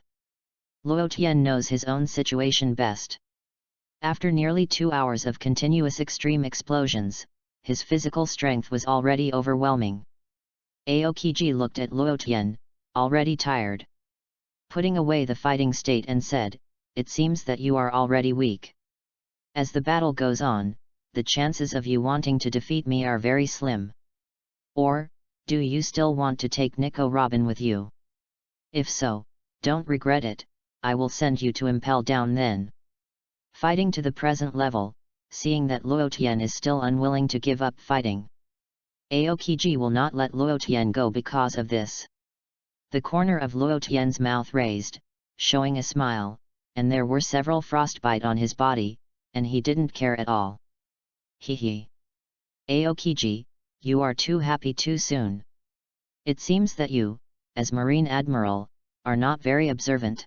Luo Tian knows his own situation best. After nearly 2 hours of continuous extreme explosions, his physical strength was already overwhelming. Aokiji looked at Luo Tian, already tired. Putting away the fighting state and said, "It seems that you are already weak. As the battle goes on, the chances of you wanting to defeat me are very slim. Or, do you still want to take Nico Robin with you? If so, don't regret it, I will send you to Impel Down then." Fighting to the present level, seeing that Luo Tian is still unwilling to give up fighting. Aokiji will not let Luo Tian go because of this. The corner of Luo Tian's mouth raised, showing a smile, and there were several frostbite on his body, and he didn't care at all. Hee. Aokiji, you are too happy too soon. It seems that you, as Marine Admiral, are not very observant.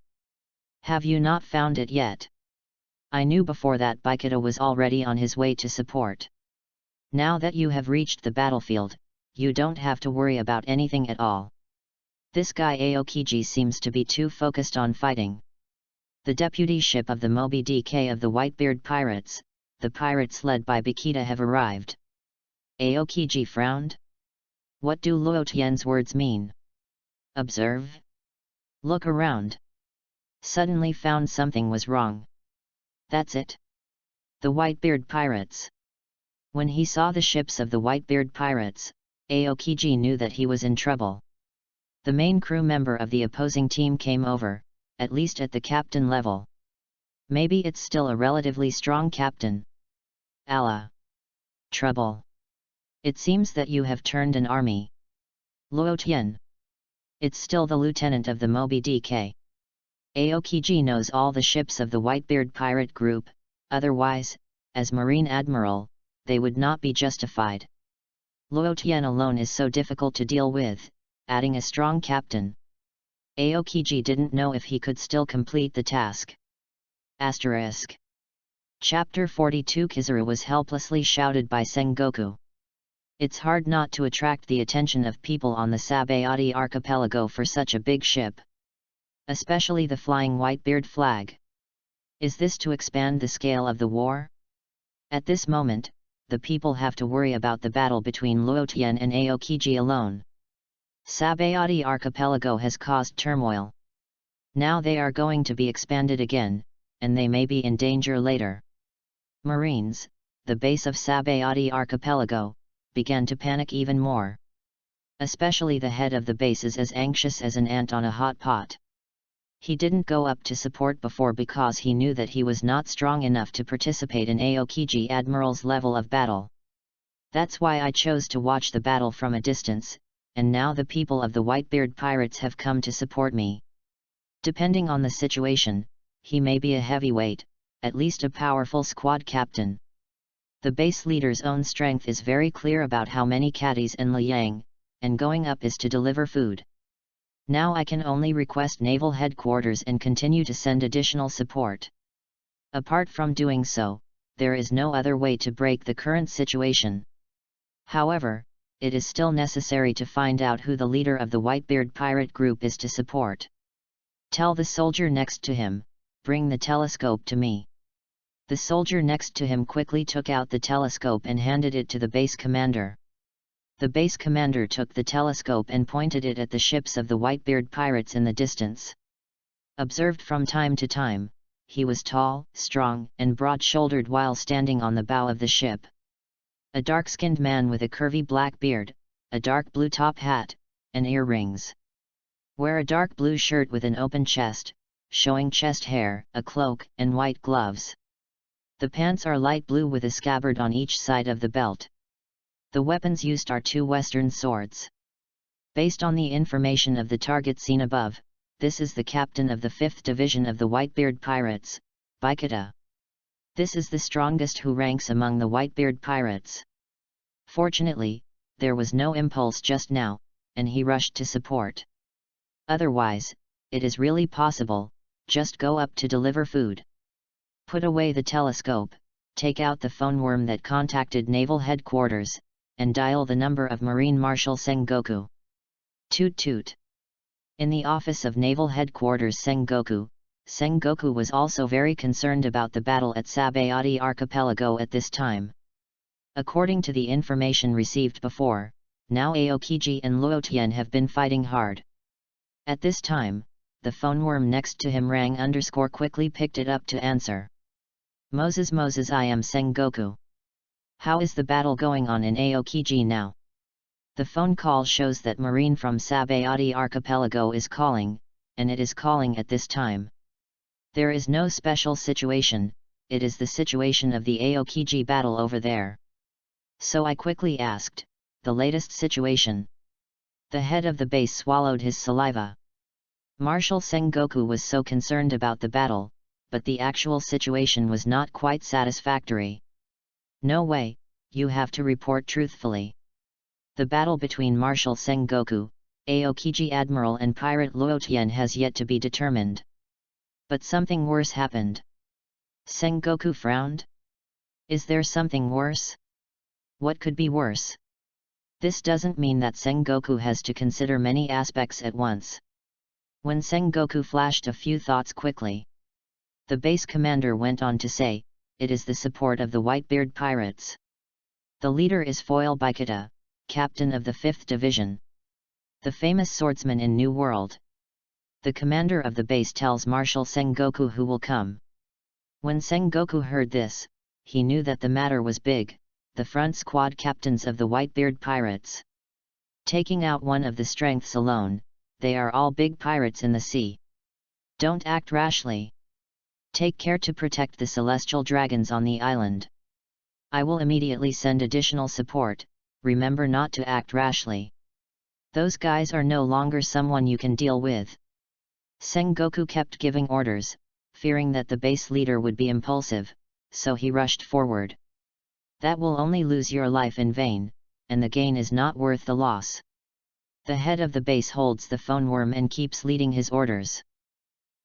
Have you not found it yet? I knew before that Bikita was already on his way to support. Now that you have reached the battlefield, you don't have to worry about anything at all. This guy Aokiji seems to be too focused on fighting. The deputy ship of the Moby DK of the Whitebeard pirates, the pirates led by Bikita have arrived. Aokiji frowned. What do Luo Tian's words mean? Observe? Look around. Suddenly found something was wrong. That's it. The Whitebeard pirates. When he saw the ships of the Whitebeard pirates, Aokiji knew that he was in trouble. The main crew member of the opposing team came over, at least at the captain level. Maybe it's still a relatively strong captain. Allah! Trouble! It seems that you have turned an army. Luo Tian. It's still the lieutenant of the Moby DK. Aokiji knows all the ships of the Whitebeard pirate group, otherwise, as Marine Admiral, they would not be justified. Luo Tian alone is so difficult to deal with, adding a strong captain. Aokiji didn't know if he could still complete the task. Asterisk. Chapter 42 Kizaru was helplessly shouted by Sengoku. It's hard not to attract the attention of people on the Sabayati archipelago for such a big ship. Especially the flying Whitebeard flag. Is this to expand the scale of the war? At this moment, the people have to worry about the battle between Luotian and Aokiji alone. Sabayati archipelago has caused turmoil. Now they are going to be expanded again, and they may be in danger later. Marines, the base of Sabayati archipelago, began to panic even more. Especially the head of the base is as anxious as an ant on a hot pot. He didn't go up to support before because he knew that he was not strong enough to participate in Aokiji Admiral's level of battle. That's why I chose to watch the battle from a distance, and now the people of the Whitebeard pirates have come to support me. Depending on the situation, he may be a heavyweight, at least a powerful squad captain. The base leader's own strength is very clear about how many caddies and Liang, and going up is to deliver food. Now I can only request naval headquarters and continue to send additional support. Apart from doing so, there is no other way to break the current situation. However, it is still necessary to find out who the leader of the Whitebeard pirate group is to support. Tell the soldier next to him, bring the telescope to me. The soldier next to him quickly took out the telescope and handed it to the base commander. The base commander took the telescope and pointed it at the ships of the Whitebeard pirates in the distance. Observed from time to time, he was tall, strong, and broad-shouldered while standing on the bow of the ship. A dark-skinned man with a curvy black beard, a dark blue top hat, and earrings. Wear a dark blue shirt with an open chest, showing chest hair, a cloak, and white gloves. The pants are light blue with a scabbard on each side of the belt. The weapons used are two Western swords. Based on the information of the target seen above, this is the captain of the 5th Division of the Whitebeard Pirates, Baikata. This is the strongest who ranks among the Whitebeard Pirates. Fortunately, there was no impulse just now, and he rushed to support. Otherwise, it is really possible, just go up to deliver food. Put away the telescope, take out the phone worm that contacted Naval Headquarters, and dial the number of Marine Marshal Sengoku. Toot toot. In the office of Naval Headquarters Sengoku was also very concerned about the battle at Sabayati Archipelago at this time. According to the information received before, now Aokiji and Luotian have been fighting hard. At this time, the phone worm next to him rang _ quickly picked it up to answer. Moses, I am Sengoku. How is the battle going on in Aokiji now? The phone call shows that Marine from Sabayati Archipelago is calling, and it is calling at this time. There is no special situation, it is the situation of the Aokiji battle over there. So I quickly asked, the latest situation. The head of the base swallowed his saliva. Marshal Sengoku was so concerned about the battle, but the actual situation was not quite satisfactory. No way, you have to report truthfully. The battle between Marshal Sengoku, Aokiji Admiral and Pirate Luotian has yet to be determined. But something worse happened. Sengoku frowned. Is there something worse? What could be worse? This doesn't mean that Sengoku has to consider many aspects at once. When Sengoku flashed a few thoughts quickly, the base commander went on to say, it is the support of the Whitebeard pirates. The leader is Foil Baikata, captain of the 5th Division. The famous swordsman in New World. The commander of the base tells Marshal Sengoku who will come. When Sengoku heard this, he knew that the matter was big, the front squad captains of the Whitebeard pirates. Taking out one of the strengths alone, they are all big pirates in the sea. Don't act rashly. Take care to protect the celestial dragons on the island. I will immediately send additional support, remember not to act rashly. Those guys are no longer someone you can deal with. Sengoku kept giving orders, fearing that the base leader would be impulsive, so he rushed forward. That will only lose your life in vain, and the gain is not worth the loss. The head of the base holds the phone worm and keeps leading his orders.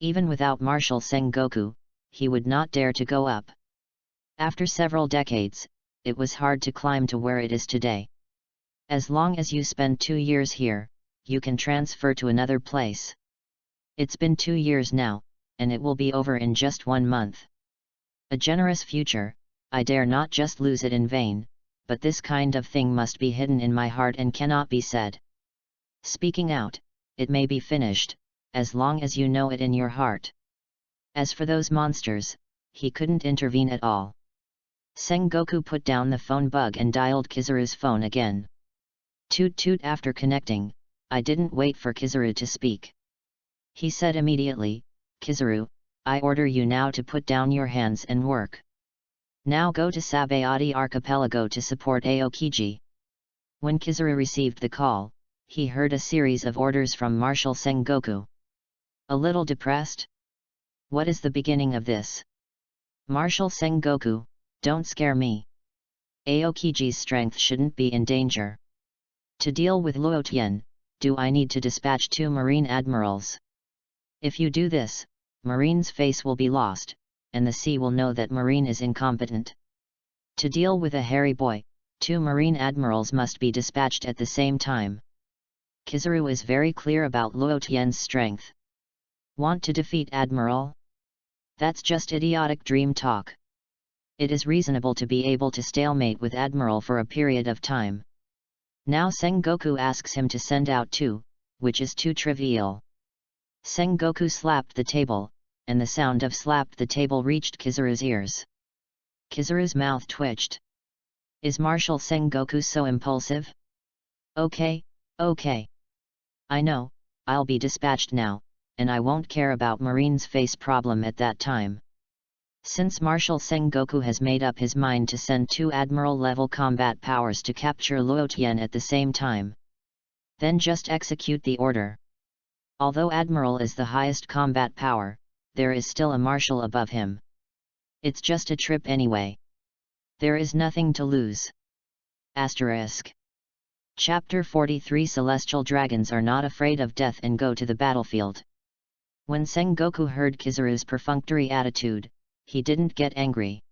Even without Marshal Sengoku, he would not dare to go up. After several decades, it was hard to climb to where it is today. As long as you spend 2 years here, you can transfer to another place. It's been 2 years now, and it will be over in just 1 month. A generous future, I dare not just lose it in vain, but this kind of thing must be hidden in my heart and cannot be said. Speaking out, it may be finished, as long as you know it in your heart. As for those monsters, he couldn't intervene at all. Sengoku put down the phone bug and dialed Kizaru's phone again. Toot toot. After connecting, I didn't wait for Kizaru to speak. He said immediately, Kizaru, I order you now to put down your hands and work. Now go to Sabayati Archipelago to support Aokiji. When Kizaru received the call, he heard a series of orders from Marshal Sengoku. A little depressed? What is the beginning of this? Marshal Sengoku, don't scare me. Aokiji's strength shouldn't be in danger. To deal with Luo Tian, do I need to dispatch 2 Marine admirals? If you do this, Marine's face will be lost, and the sea will know that Marine is incompetent. To deal with a hairy boy, 2 Marine admirals must be dispatched at the same time. Kizaru is very clear about Luo Tian's strength. Want to defeat Admiral? That's just idiotic dream talk. It is reasonable to be able to stalemate with Admiral for a period of time. Now Sengoku asks him to send out 2, which is too trivial. Sengoku slapped the table, and the sound of slapped the table reached Kizaru's ears. Kizaru's mouth twitched. Is Marshal Sengoku so impulsive? Okay. I know, I'll be dispatched now, and I won't care about Marine's face problem at that time. Since Marshal Sengoku has made up his mind to send 2 Admiral-level combat powers to capture Luo Tian at the same time, then just execute the order. Although Admiral is the highest combat power, there is still a Marshal above him. It's just a trip anyway. There is nothing to lose. Asterisk. Chapter 43 Celestial Dragons are not afraid of death and go to the battlefield. When Sengoku heard Kizaru's perfunctory attitude, he didn't get angry.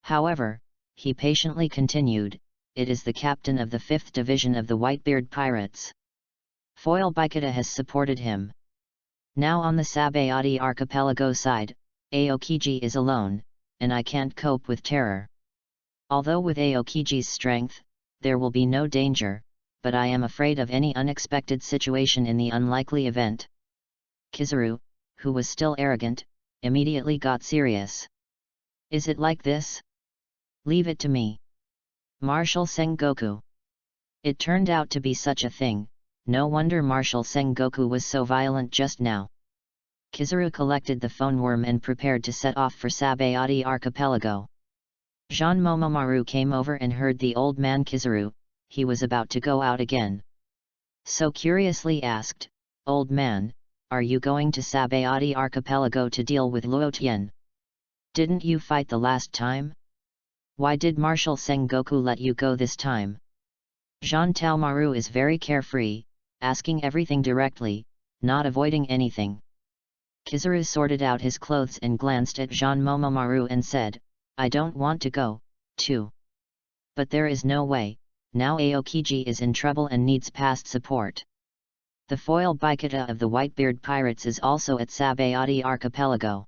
However, he patiently continued, it is the captain of the 5th Division of the Whitebeard Pirates. Foil Bikita has supported him. Now on the Sabayati Archipelago side, Aokiji is alone, and I can't cope with terror. Although with Aokiji's strength, there will be no danger, but I am afraid of any unexpected situation in the unlikely event. Kizaru, who was still arrogant, immediately got serious. Is it like this? Leave it to me. Marshal Sengoku. It turned out to be such a thing, no wonder Marshal Sengoku was so violent just now. Kizaru collected the phone worm and prepared to set off for Sabayati Archipelago. Jean Momomaru came over and heard the old man Kizaru, he was about to go out again. So curiously asked, Old man, are you going to Sabayati Archipelago to deal with Luo Tian? Didn't you fight the last time? Why did Marshal Sengoku let you go this time? Jean Taomaru is very carefree, asking everything directly, not avoiding anything. Kizaru sorted out his clothes and glanced at Jean Momomaru and said, I don't want to go, too. But there is no way, now Aokiji is in trouble and needs past support. The foil Bikita of the Whitebeard Pirates is also at Sabayati Archipelago.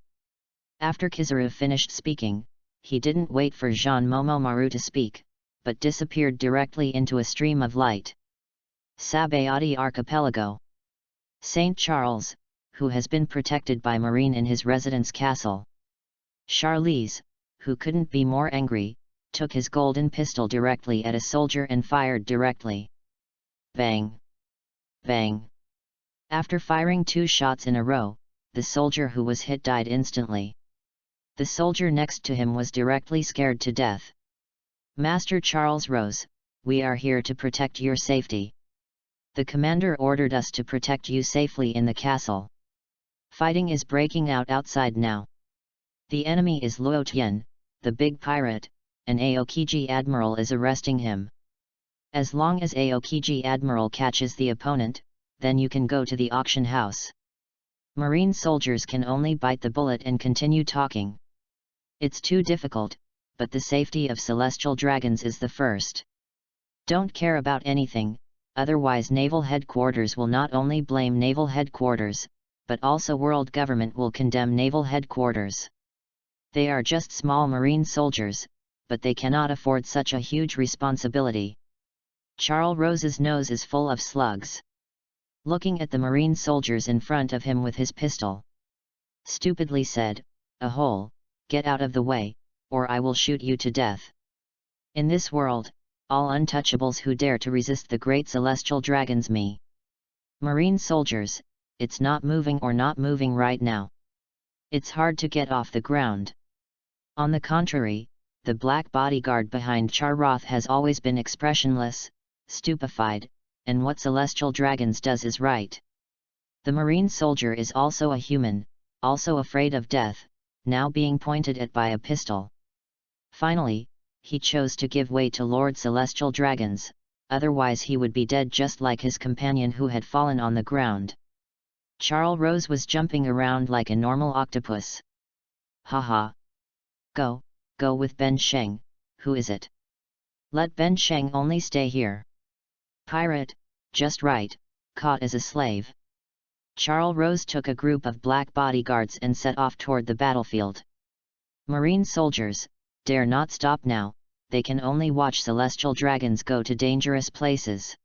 After Kizaru finished speaking, he didn't wait for Jean Momomaru to speak, but disappeared directly into a stream of light. Sabayati Archipelago. St. Charles, who has been protected by Marine in his residence castle. Charlize, who couldn't be more angry, took his golden pistol directly at a soldier and fired directly. Bang! Bang! After firing 2 shots in a row, the soldier who was hit died instantly. The soldier next to him was directly scared to death. Master Charles rose, we are here to protect your safety. The commander ordered us to protect you safely in the castle. Fighting is breaking out outside now. The enemy is Luo Tian, the big pirate, and Aokiji Admiral is arresting him. As long as Aokiji Admiral catches the opponent, then you can go to the auction house. Marine soldiers can only bite the bullet and continue talking. It's too difficult, but the safety of celestial dragons is the first. Don't care about anything, otherwise Naval Headquarters will not only blame Naval Headquarters, but also world government will condemn Naval Headquarters. They are just small marine soldiers, but they cannot afford such a huge responsibility. Charles Rose's nose is full of slugs. Looking at the marine soldiers in front of him with his pistol, stupidly said, "Ahole, get out of the way, or I will shoot you to death." In this world, all untouchables who dare to resist the great celestial dragons me. Marine soldiers, it's not moving or not moving right now. It's hard to get off the ground. On the contrary, the black bodyguard behind Charroth has always been expressionless, stupefied, and what celestial dragons does is right. The marine soldier is also a human, also afraid of death, now being pointed at by a pistol. Finally, he chose to give way to Lord Celestial Dragons, otherwise he would be dead just like his companion who had fallen on the ground. Charles Rose was jumping around like a normal octopus. Haha. Go with Ben Sheng, who is it? Let Ben Sheng only stay here. Pirate, just right, caught as a slave. Charles Rose took a group of black bodyguards and set off toward the battlefield. Marine soldiers, dare not stop now, they can only watch celestial dragons go to dangerous places.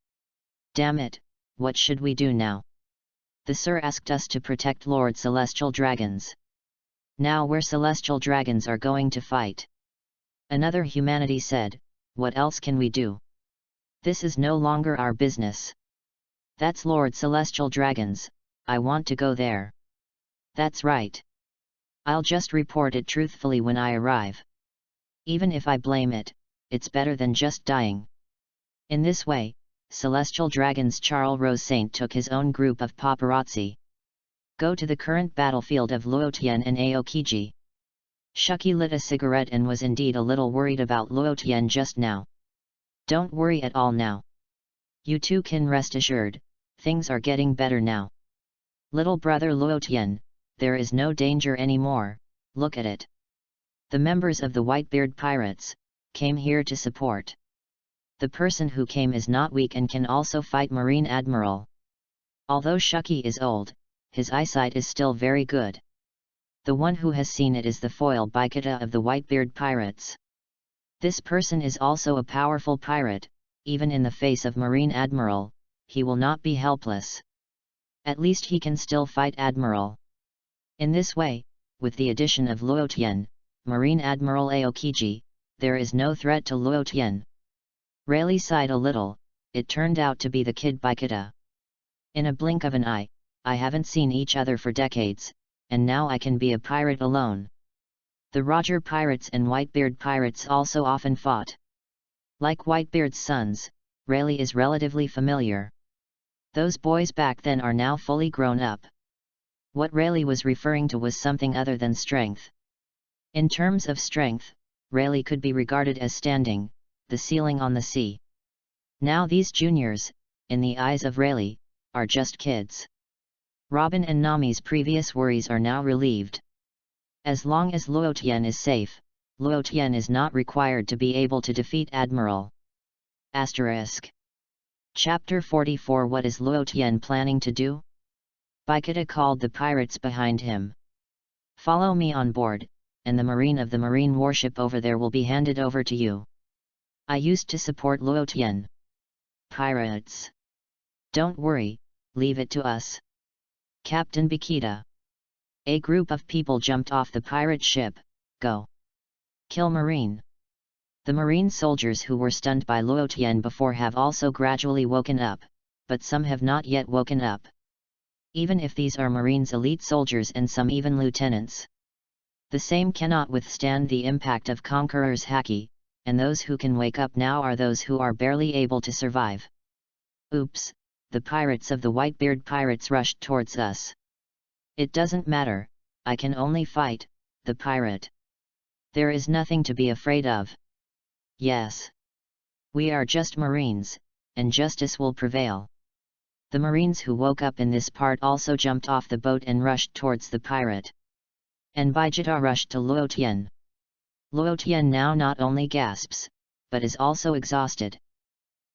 Damn it, what should we do now? The Sir asked us to protect Lord Celestial Dragons. Now where celestial dragons are going to fight? Another humanity said, what else can we do? This is no longer our business. That's Lord Celestial Dragons, I want to go there. That's right. I'll just report it truthfully when I arrive. Even if I blame it, it's better than just dying. In this way, Celestial Dragons Charles Rose Saint took his own group of paparazzi. Go to the current battlefield of Luotian and Aokiji. Shuki lit a cigarette and was indeed a little worried about Luotian just now. Don't worry at all now. You two can rest assured, things are getting better now. Little brother Luotian, there is no danger anymore, look at it. The members of the Whitebeard pirates came here to support. The person who came is not weak and can also fight Marine Admiral. Although Shuki is old, his eyesight is still very good. The one who has seen it is the foil Bikita of the Whitebeard pirates. This person is also a powerful pirate, even in the face of Marine Admiral, he will not be helpless. At least he can still fight Admiral. In this way, with the addition of Luotian, Marine Admiral Aokiji, there is no threat to Luotian. Rayleigh sighed a little, it turned out to be the kid Bikita. In a blink of an eye, I haven't seen each other for decades, and now I can be a pirate alone. The Roger pirates and Whitebeard pirates also often fought. Like Whitebeard's sons, Rayleigh is relatively familiar. Those boys back then are now fully grown up. What Rayleigh was referring to was something other than strength. In terms of strength, Rayleigh could be regarded as standing, the ceiling on the sea. Now these juniors, in the eyes of Rayleigh, are just kids. Robin and Nami's previous worries are now relieved. As long as Luotian is safe, Luotian is not required to be able to defeat Admiral. Asterisk. Chapter 44 What is Luotian planning to do? Bikita called the pirates behind him. Follow me on board, and the marine of the marine warship over there will be handed over to you. I used to support Luotian. Pirates. Don't worry, leave it to us. Captain Bikita. A group of people jumped off the pirate ship, go. Kill Marine. The marine soldiers who were stunned by Luotian before have also gradually woken up, but some have not yet woken up. Even if these are Marines elite soldiers and some even lieutenants. The same cannot withstand the impact of Conqueror's haki, and those who can wake up now are those who are barely able to survive. Oops, the pirates of the Whitebeard pirates rushed towards us. It doesn't matter, I can only fight, the pirate. There is nothing to be afraid of. Yes. We are just Marines, and justice will prevail. The Marines who woke up in this part also jumped off the boat and rushed towards the pirate. And Baijita rushed to Luo Tian. Luo Tian now not only gasps, but is also exhausted.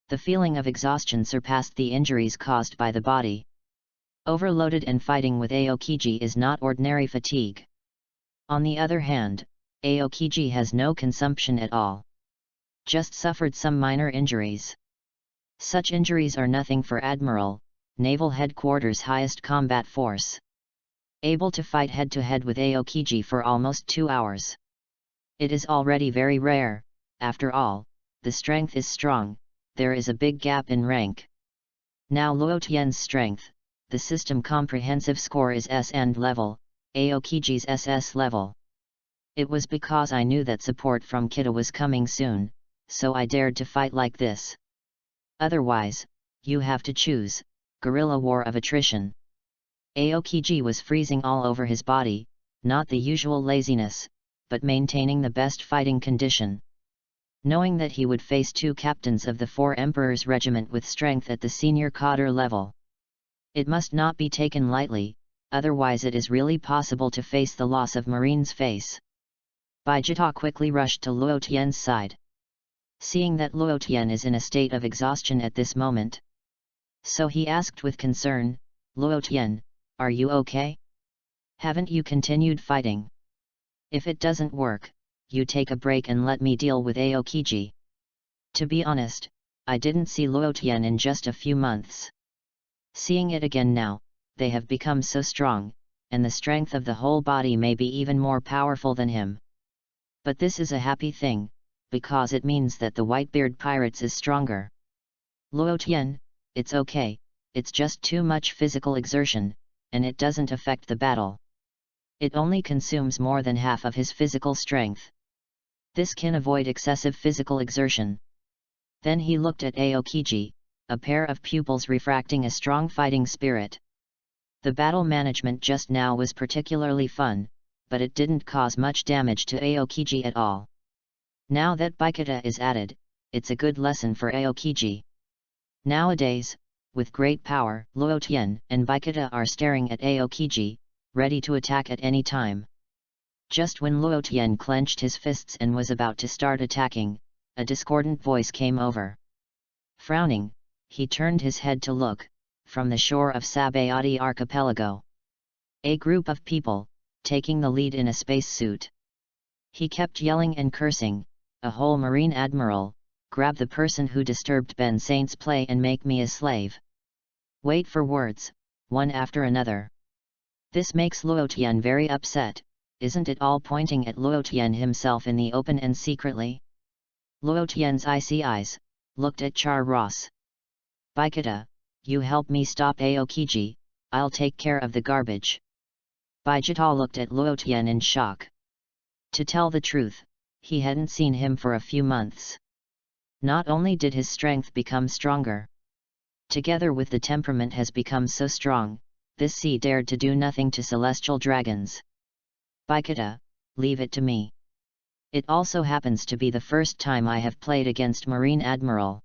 The feeling of exhaustion surpassed the injuries caused by the body. Overloaded and fighting with Aokiji is not ordinary fatigue. On the other hand, Aokiji has no consumption at all. Just suffered some minor injuries. Such injuries are nothing for Admiral, Naval Headquarters' highest combat force. Able to fight head-to-head with Aokiji for almost 2 hours. It is already very rare. After all, the strength is strong, there is a big gap in rank. Now Luo Tian's strength, the system comprehensive score is S and level, Aokiji's SS level. It was because I knew that support from Kita was coming soon, so I dared to fight like this. Otherwise, you have to choose, guerrilla war of attrition. Aokiji was freezing all over his body, not the usual laziness, but maintaining the best fighting condition. Knowing that he would face 2 captains of the 4 Emperor's regiment with strength at the senior cadre level. It must not be taken lightly, otherwise it is really possible to face the loss of Marine's face. Baijita quickly rushed to Luo Tian's side. Seeing that Luo Tian is in a state of exhaustion at this moment. So he asked with concern, Luo Tian, are you okay? Haven't you continued fighting? If it doesn't work, you take a break and let me deal with Aokiji. To be honest, I didn't see Luo Tian in just a few months. Seeing it again now, they have become so strong, and the strength of the whole body may be even more powerful than him. But this is a happy thing, because it means that the Whitebeard pirates is stronger. Luo Tian, it's okay, it's just too much physical exertion, and it doesn't affect the battle. It only consumes more than half of his physical strength. This can avoid excessive physical exertion. Then he looked at Aokiji, a pair of pupils refracting a strong fighting spirit. The battle management just now was particularly fun, but it didn't cause much damage to Aokiji at all. Now that Baikita is added, it's a good lesson for Aokiji. Nowadays, with great power, Luo Tian and Baikita are staring at Aokiji, ready to attack at any time. Just when Luo Tian clenched his fists and was about to start attacking, a discordant voice came over. Frowning, he turned his head to look, from the shore of Sabayati archipelago. A group of people, taking the lead in a spacesuit. He kept yelling and cursing, a whole marine admiral, grab the person who disturbed Ben Saint's play and make me a slave. Wait for words, one after another. This makes Luo Tian very upset, isn't it all pointing at Luo Tian himself in the open and secretly? Luo Tian's icy eyes, looked at Char Ross. Baikita, you help me stop Aokiji, I'll take care of the garbage. Baijita looked at Luo Tian in shock. To tell the truth, he hadn't seen him for a few months. Not only did his strength become stronger, together with the temperament has become so strong, this sea dared to do nothing to celestial dragons. Baikita, leave it to me. It also happens to be the first time I have played against Marine Admiral.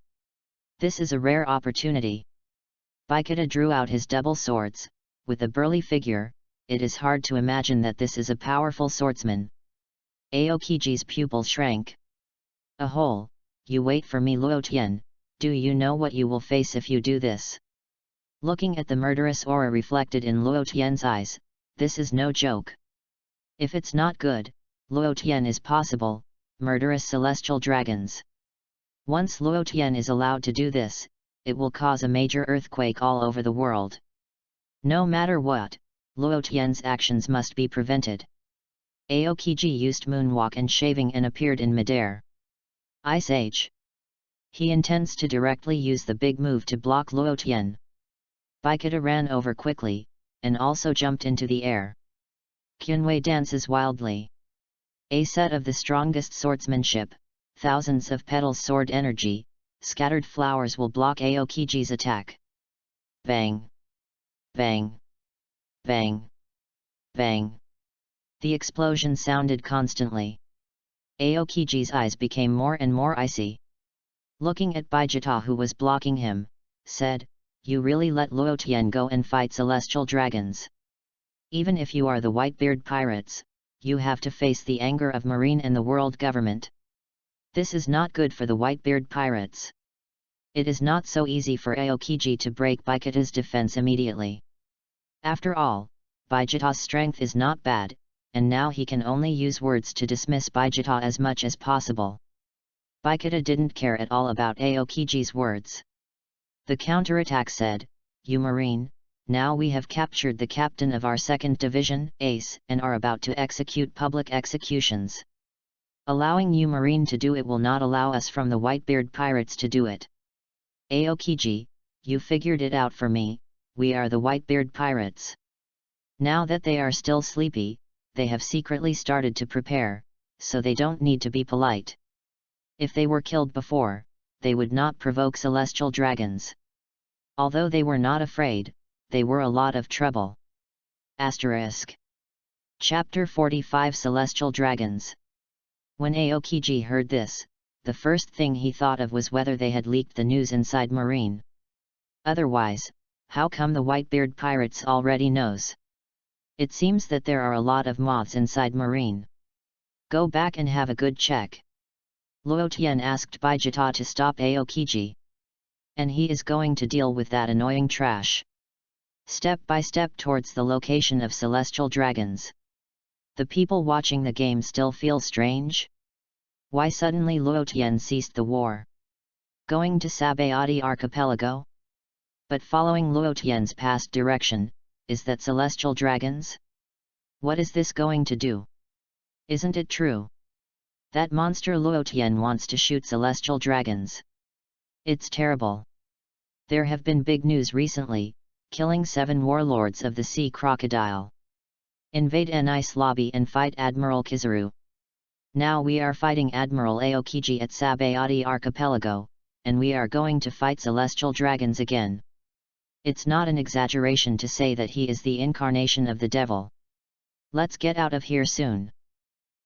This is a rare opportunity. Baikita drew out his double swords, with a burly figure, it is hard to imagine that this is a powerful swordsman. Aokiji's pupil shrank. A hole, you wait for me Luo Tian, do you know what you will face if you do this? Looking at the murderous aura reflected in Luo Tian's eyes, this is no joke. If it's not good, Luo Tian is possible, murderous celestial dragons. Once Luo Tian is allowed to do this, it will cause a major earthquake all over the world. No matter what, Luo Tian's actions must be prevented. Aokiji used moonwalk and shaving and appeared in midair. Ice Age. He intends to directly use the big move to block Luo Tian. Baikita ran over quickly, and also jumped into the air. Kyunwei dances wildly. A set of the strongest swordsmanship, thousands of petals sword energy, scattered flowers will block Aokiji's attack. Bang! Bang! Bang! Bang! The explosion sounded constantly. Aokiji's eyes became more and more icy. Looking at Baijita, who was blocking him, said, "You really let Luo Tian go and fight celestial dragons? Even if you are the Whitebeard pirates, you have to face the anger of Marine and the world government. This is not good for the Whitebeard pirates. It is not so easy for Aokiji to break Baijita's defense immediately. After all, Baijita's strength is not bad, and now he can only use words to dismiss Baijita as much as possible." Baijita didn't care at all about Aokiji's words. The counterattack said, "You Marine, now we have captured the captain of our 2nd Division, Ace, and are about to execute public executions. Allowing you Marine to do it will not allow us from the Whitebeard pirates to do it. Aokiji, you figured it out for me, we are the Whitebeard pirates. Now that they are still sleepy, they have secretly started to prepare, so they don't need to be polite. If they were killed before, they would not provoke celestial dragons. Although they were not afraid, they were a lot of trouble." Chapter 45 Celestial Dragons. When Aokiji heard this, the first thing he thought of was whether they had leaked the news inside Marine. Otherwise, how come the Whitebeard pirates already knows? It seems that there are a lot of moths inside Marine. Go back and have a good check. Luo Tian asked Baijita to stop Aokiji. And he is going to deal with that annoying trash. Step by step towards the location of celestial dragons. The people watching the game still feel strange. Why suddenly Luo Tian ceased the war? Going to Sabayati Archipelago? But following Luo Tian's past direction, is that celestial dragons? What is this going to do? Isn't it true? That monster Luo Tian wants to shoot celestial dragons. It's terrible. There have been big news recently, killing 7 warlords of the sea crocodile. Invade an ice lobby and fight Admiral Kizaru. Now we are fighting Admiral Aokiji at Sabayati Archipelago, and we are going to fight celestial dragons again. It's not an exaggeration to say that he is the incarnation of the devil. Let's get out of here soon.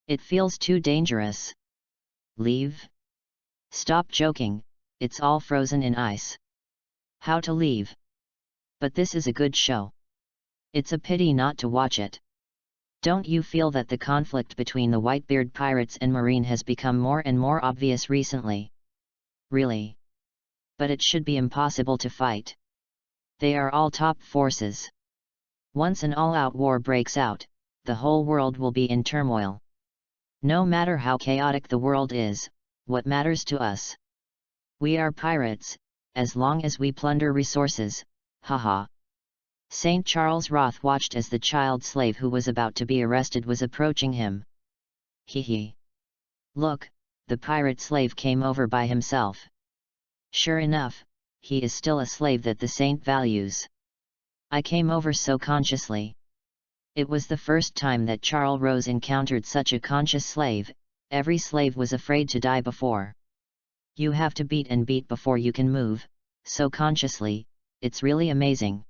It feels too dangerous. Leave? Stop joking, it's all frozen in ice. How to leave? But this is a good show. It's a pity not to watch it. Don't you feel that the conflict between the Whitebeard pirates and Marine has become more and more obvious recently? Really? But it should be impossible to fight. They are all top forces. Once an all-out war breaks out, the whole world will be in turmoil. No matter how chaotic the world is, what matters to us? We are pirates, as long as we plunder resources, haha. St. Charles Roth watched as the child slave who was about to be arrested was approaching him. Hee. Look, the pirate slave came over by himself. Sure enough, he is still a slave that the saint values. I came over so consciously. It was the first time that Charles Rose encountered such a conscious slave. Every slave was afraid to die before. You have to beat and beat before you can move, so consciously, it's really amazing.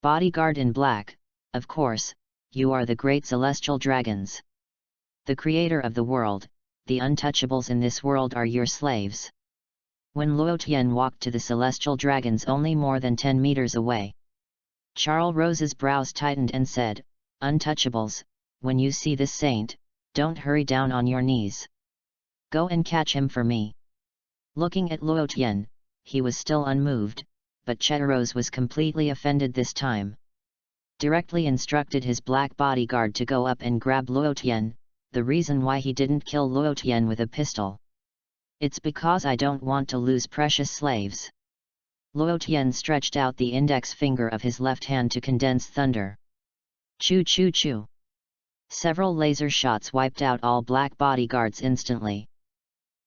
Bodyguard in black, of course, you are the great celestial dragons. The creator of the world, the untouchables in this world are your slaves. When Luo Tian walked to the celestial dragons only more than 10 meters away, Charles Rose's brows tightened and said, "Untouchables, when you see this saint, don't hurry down on your knees. Go and catch him for me." Looking at Luo Tian, he was still unmoved, but Chetarose was completely offended this time. Directly instructed his black bodyguard to go up and grab Luo Tian, the reason why he didn't kill Luo Tian with a pistol. "It's because I don't want to lose precious slaves." Luo Tian stretched out the index finger of his left hand to condense thunder. Choo choo choo. Several laser shots wiped out all black bodyguards instantly.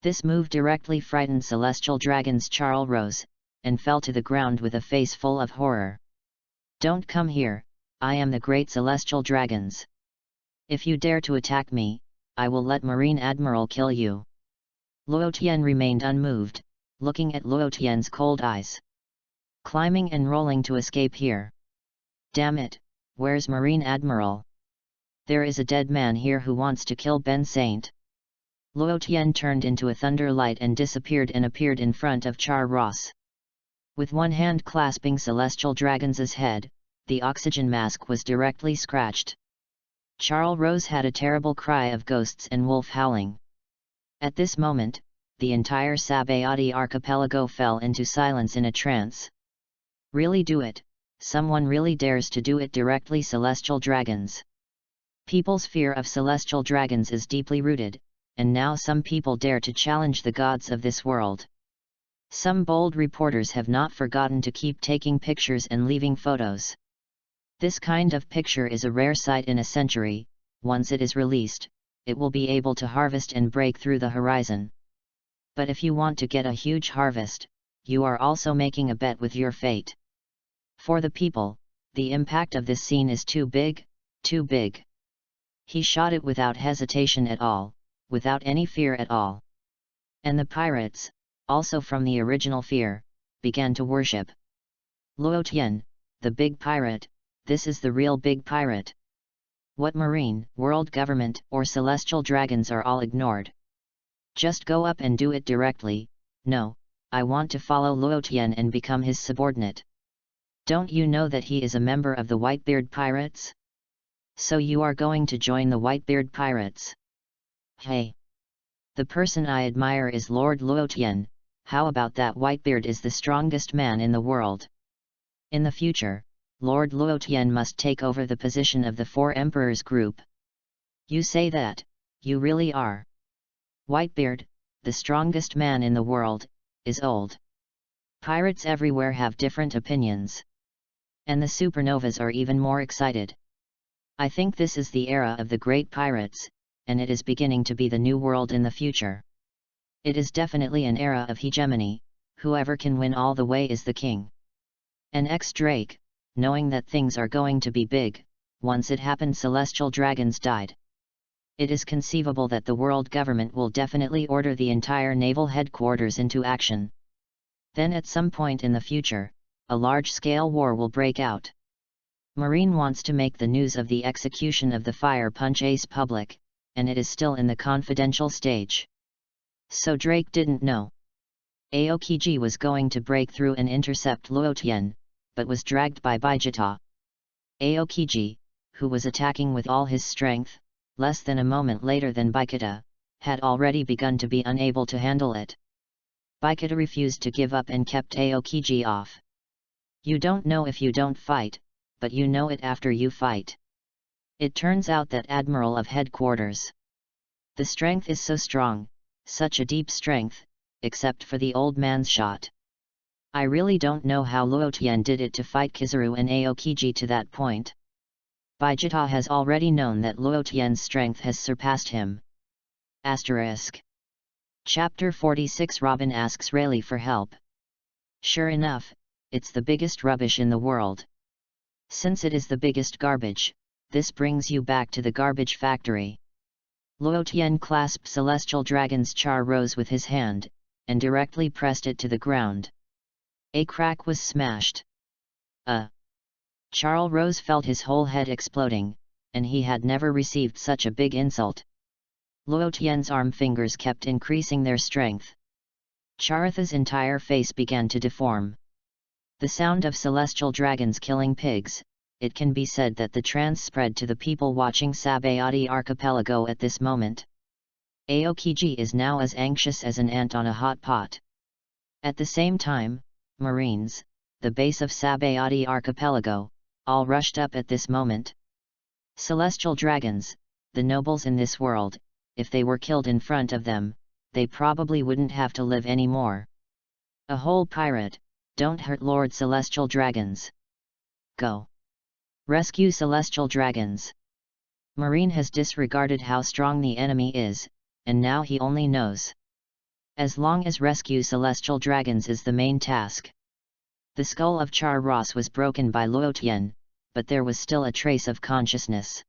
This move directly frightened celestial dragons Charles Rose, and fell to the ground with a face full of horror. "Don't come here, I am the great celestial dragons. If you dare to attack me, I will let Marine Admiral kill you." Luo Tian remained unmoved, looking at Luo Tian's cold eyes. "Climbing and rolling to escape here. Damn it, where's Marine Admiral? There is a dead man here who wants to kill Ben Saint." Luo Tian turned into a thunder light and disappeared and appeared in front of Char Ross. With one hand clasping Celestial Dragon's head, the oxygen mask was directly scratched. Charles Rose had a terrible cry of ghosts and wolf howling. At this moment, the entire Sabayati archipelago fell into silence in a trance. Really do it, someone really dares to do it directly. Celestial dragons. People's fear of celestial dragons is deeply rooted, and now some people dare to challenge the gods of this world. Some bold reporters have not forgotten to keep taking pictures and leaving photos. This kind of picture is a rare sight in a century. Once it is released, it will be able to harvest and break through the horizon. But if you want to get a huge harvest, you are also making a bet with your fate. For the people, the impact of this scene is too big, too big. He shot it without hesitation at all, without any fear at all. And the pirates, also from the original fear, began to worship. Luo Tian, the big pirate, this is the real big pirate. What marine, world government, or celestial dragons are all ignored. Just go up and do it directly. No, I want to follow Luo Tian and become his subordinate. Don't you know that he is a member of the Whitebeard pirates? So you are going to join the Whitebeard pirates? Hey! The person I admire is Lord Luo Tian. How about that? Whitebeard is the strongest man in the world. In the future, Lord Luo Tian must take over the position of the Four Emperors group. You say that, you really are. Whitebeard, the strongest man in the world, is old. Pirates everywhere have different opinions. And the supernovas are even more excited. I think this is the era of the great pirates, and it is beginning to be the new world in the future. It is definitely an era of hegemony. Whoever can win all the way is the king. And Drake, knowing that things are going to be big, once it happened celestial dragons died. It is conceivable that the world government will definitely order the entire naval headquarters into action. Then at some point in the future, a large-scale war will break out. Marine wants to make the news of the execution of the Fire Punch Ace public, and it is still in the confidential stage. So Drake didn't know. Aokiji was going to break through and intercept Luo Tian, but was dragged by Baijita. Aokiji, who was attacking with all his strength, less than a moment later than Baikita, had already begun to be unable to handle it. Baikita refused to give up and kept Aokiji off. You don't know if you don't fight, but you know it after you fight. It turns out that Admiral of Headquarters. The strength is so strong, such a deep strength, except for the old man's shot. I really don't know how Luo Tian did it to fight Kizaru and Aokiji to that point. Baijita has already known that Luo Tian's strength has surpassed him. Asterisk. Chapter 46 Robin asks Rayleigh for help. Sure enough, it's the biggest rubbish in the world. Since it is the biggest garbage, this brings you back to the garbage factory. Luo Tian clasped Celestial Dragon's Char Rose with his hand, and directly pressed it to the ground. A crack was smashed. Charles Rose felt his whole head exploding, and he had never received such a big insult. Luo Tian's arm fingers kept increasing their strength. Charitha's entire face began to deform. The sound of celestial dragons killing pigs, it can be said that the trance spread to the people watching Sabayati archipelago at this moment. Aokiji is now as anxious as an ant on a hot pot. At the same time, Marines, the base of Sabayati archipelago, all rushed up at this moment. Celestial dragons, the nobles in this world, if they were killed in front of them, they probably wouldn't have to live anymore. A whole pirate, don't hurt Lord Celestial Dragons. Go. Rescue Celestial Dragons. Marine has disregarded how strong the enemy is, and now he only knows. As long as rescue Celestial Dragons is the main task. The skull of Char Ross was broken by Luo Tian, but there was still a trace of consciousness.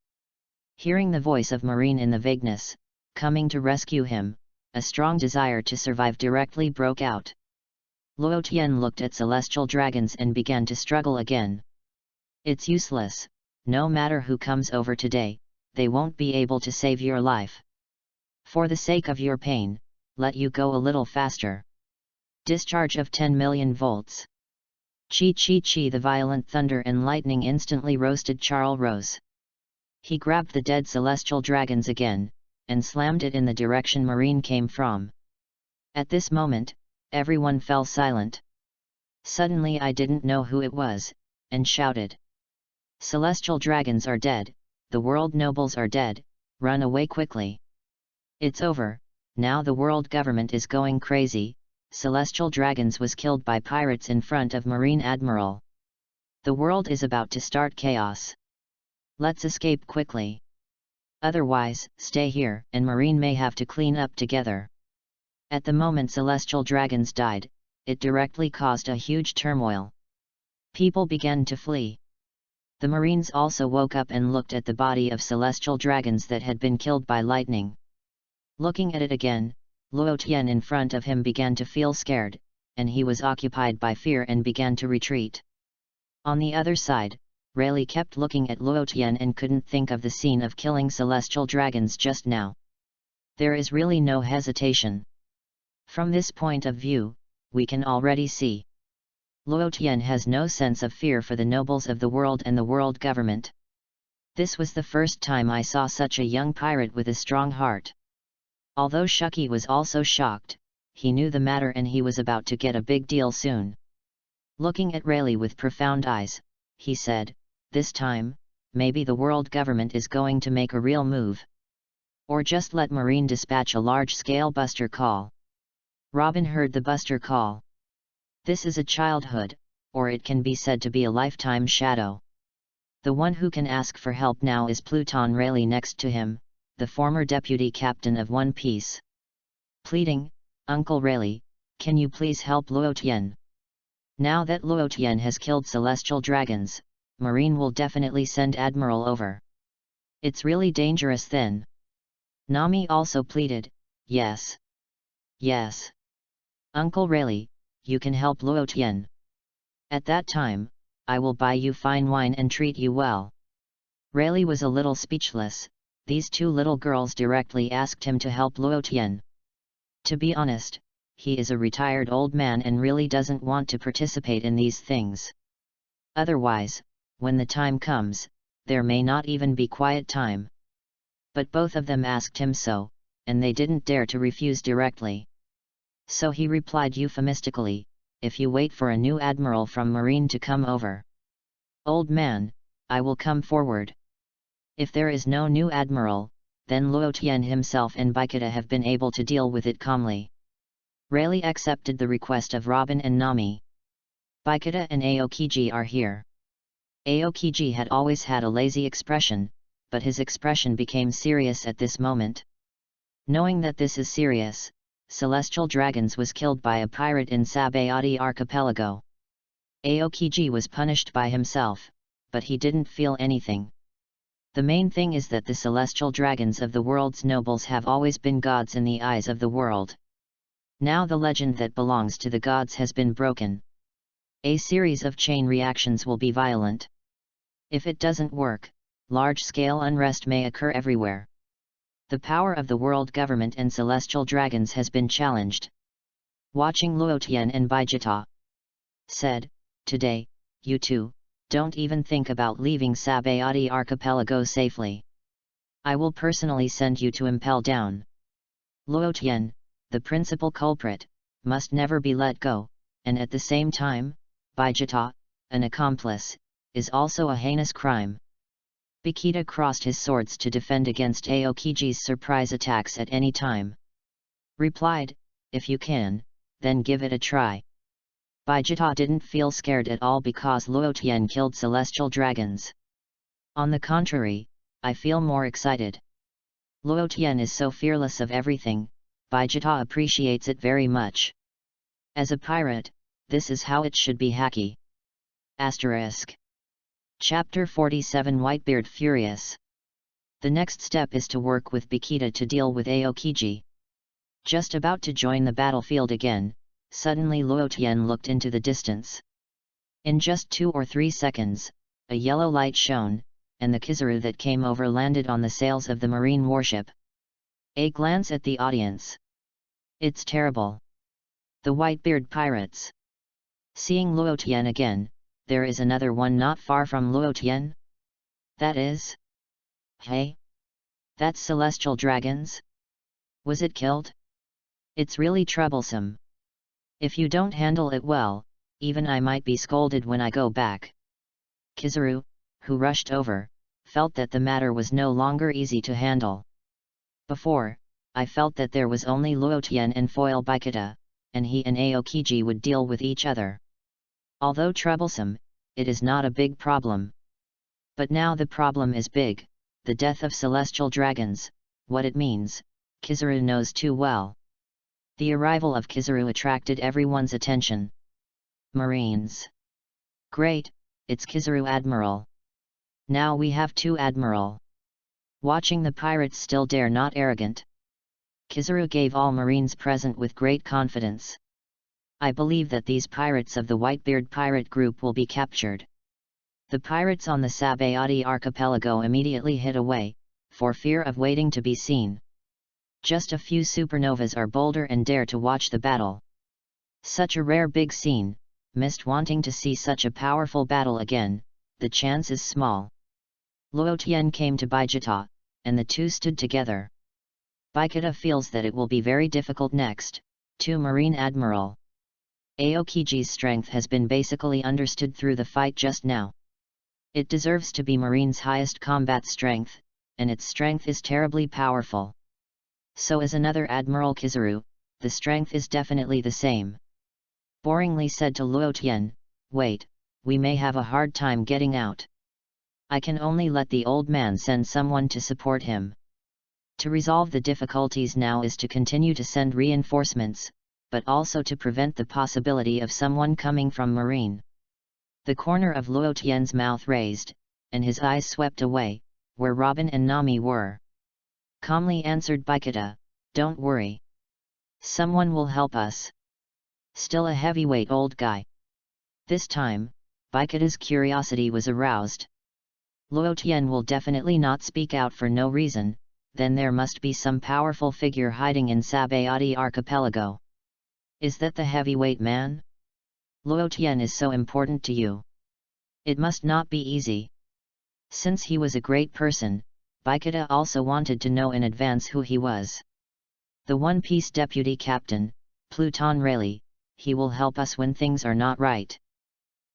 Hearing the voice of Marine in the vagueness, coming to rescue him, a strong desire to survive directly broke out. Luo Tian looked at Celestial Dragons and began to struggle again. It's useless, no matter who comes over today, they won't be able to save your life. For the sake of your pain, let you go a little faster. Discharge of 10 million volts. Chi chi chi. The violent thunder and lightning instantly roasted Charles Rose. He grabbed the dead celestial dragons again, and slammed it in the direction Marine came from. At this moment, everyone fell silent. Suddenly I didn't know who it was, and shouted. Celestial dragons are dead, the world nobles are dead, run away quickly. It's over, now the world government is going crazy. Celestial dragons was killed by pirates in front of Marine Admiral. The world is about to start chaos. Let's escape quickly. Otherwise, stay here, and Marine may have to clean up together. At the moment celestial dragons died, it directly caused a huge turmoil. People began to flee. The Marines also woke up and looked at the body of celestial dragons that had been killed by lightning. Looking at it again, Luo Tian in front of him began to feel scared, and he was occupied by fear and began to retreat. On the other side, Rayleigh kept looking at Luo Tian and couldn't think of the scene of killing celestial dragons just now. There is really no hesitation. From this point of view, we can already see. Luo Tian has no sense of fear for the nobles of the world and the world government. This was the first time I saw such a young pirate with a strong heart. Although Shuki was also shocked, he knew the matter and he was about to get a big deal soon. Looking at Rayleigh with profound eyes, he said, this time, maybe the world government is going to make a real move. Or just let Marine dispatch a large-scale buster call. Robin heard the buster call. This is a childhood, or it can be said to be a lifetime shadow. The one who can ask for help now is Pluton Rayleigh next to him, the former deputy captain of One Piece. Pleading, Uncle Rayleigh, can you please help Luo Tian? Now that Luo Tian has killed celestial dragons, Marine will definitely send Admiral over. It's really dangerous then. Nami also pleaded, yes. Yes. Uncle Rayleigh, you can help Luo Tian. At that time, I will buy you fine wine and treat you well. Rayleigh was a little speechless. These two little girls directly asked him to help Luo Tian. To be honest, he is a retired old man and really doesn't want to participate in these things. Otherwise, when the time comes, there may not even be quiet time. But both of them asked him so, and they didn't dare to refuse directly. So he replied euphemistically, if you wait for a new admiral from Marine to come over. Old man, I will come forward. If there is no new admiral, then Luo Tian himself and Baikata have been able to deal with it calmly. Rayleigh accepted the request of Robin and Nami. Baikata and Aokiji are here. Aokiji had always had a lazy expression, but his expression became serious at this moment. Knowing that this is serious, Celestial Dragons was killed by a pirate in Sabayati Archipelago. Aokiji was punished by himself, but he didn't feel anything. The main thing is that the celestial dragons of the world's nobles have always been gods in the eyes of the world. Now the legend that belongs to the gods has been broken. A series of chain reactions will be violent. If it doesn't work, large-scale unrest may occur everywhere. The power of the world government and celestial dragons has been challenged. Watching Luo Tian and Baijita said, today, you two, don't even think about leaving Sabayati Archipelago safely. I will personally send you to Impel Down. Luo Tian, the principal culprit, must never be let go, and at the same time, Baijita, an accomplice, is also a heinous crime. Bikita crossed his swords to defend against Aokiji's surprise attacks at any time. Replied, if you can, then give it a try. Baijita didn't feel scared at all because Luo Tian killed celestial dragons. On the contrary, I feel more excited. Luo Tian is so fearless of everything, Baijita appreciates it very much. As a pirate, this is how it should be hacky. Asterisk. Chapter 47 Whitebeard Furious. The next step is to work with Bikita to deal with Aokiji. Just about to join the battlefield again, suddenly Luo Tian looked into the distance. In just 2 or 3 seconds, a yellow light shone, and the Kizaru that came over landed on the sails of the marine warship. A glance at the audience. It's terrible. The Whitebeard pirates. Seeing Luo Tian again, there is another one not far from Luo Tian? That is? Hey? That's celestial dragons? Was it killed? It's really troublesome. If you don't handle it well, even I might be scolded when I go back. Kizaru, who rushed over, felt that the matter was no longer easy to handle. Before, I felt that there was only Luo Tian and Foil Baikata, and he and Aokiji would deal with each other. Although troublesome, it is not a big problem. But now the problem is big, the death of celestial dragons, what it means, Kizaru knows too well. The arrival of Kizaru attracted everyone's attention. Marines. Great, it's Kizaru Admiral. Now we have two Admiral. Watching the pirates still dare not arrogant. Kizaru gave all Marines present with great confidence. I believe that these pirates of the Whitebeard pirate group will be captured. The pirates on the Sabayati archipelago immediately hid away, for fear of waiting to be seen. Just a few supernovas are bolder and dare to watch the battle. Such a rare big scene, missed wanting to see such a powerful battle again, the chance is small. Luo Tian came to Baikata, and the two stood together. Baikata feels that it will be very difficult next, to Marine Admiral. Aokiji's strength has been basically understood through the fight just now. It deserves to be Marine's highest combat strength, and its strength is terribly powerful. So as another Admiral Kizaru, the strength is definitely the same. Boringly said to Luo Tian, "Wait, we may have a hard time getting out. I can only let the old man send someone to support him. To resolve the difficulties now is to continue to send reinforcements, but also to prevent the possibility of someone coming from Marine." The corner of Luo Tian's mouth raised, and his eyes swept away, where Robin and Nami were. Calmly answered Baikata, "Don't worry. Someone will help us." Still a heavyweight old guy. This time, Baikata's curiosity was aroused. Luo Tian will definitely not speak out for no reason, then there must be some powerful figure hiding in Sabayati archipelago. Is that the heavyweight man? Luo Tian is so important to you. It must not be easy. Since he was a great person, Baikata also wanted to know in advance who he was. The One Piece deputy captain, Pluton Rayleigh, he will help us when things are not right.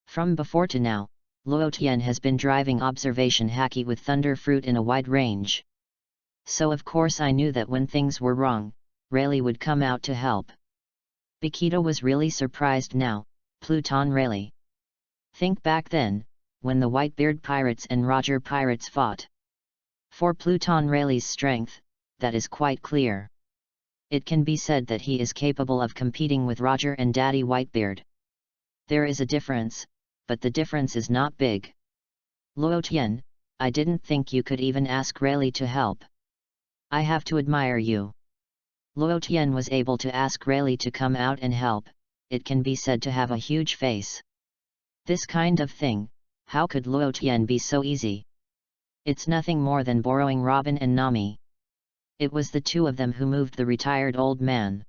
From before to now, Luo Tian has been driving observation haki with thunder fruit in a wide range. So of course I knew that when things were wrong, Rayleigh would come out to help. Bikito was really surprised now, Pluton Rayleigh. Think back then, when the Whitebeard pirates and Roger pirates fought. For Pluton Rayleigh's strength, that is quite clear. It can be said that he is capable of competing with Roger and Daddy Whitebeard. There is a difference, but the difference is not big. Luo Tian, I didn't think you could even ask Rayleigh to help. I have to admire you. Luo Tian was able to ask Rayleigh to come out and help, it can be said to have a huge face. This kind of thing, how could Luo Tian be so easy? It's nothing more than borrowing Robin and Nami. It was the two of them who moved the retired old man.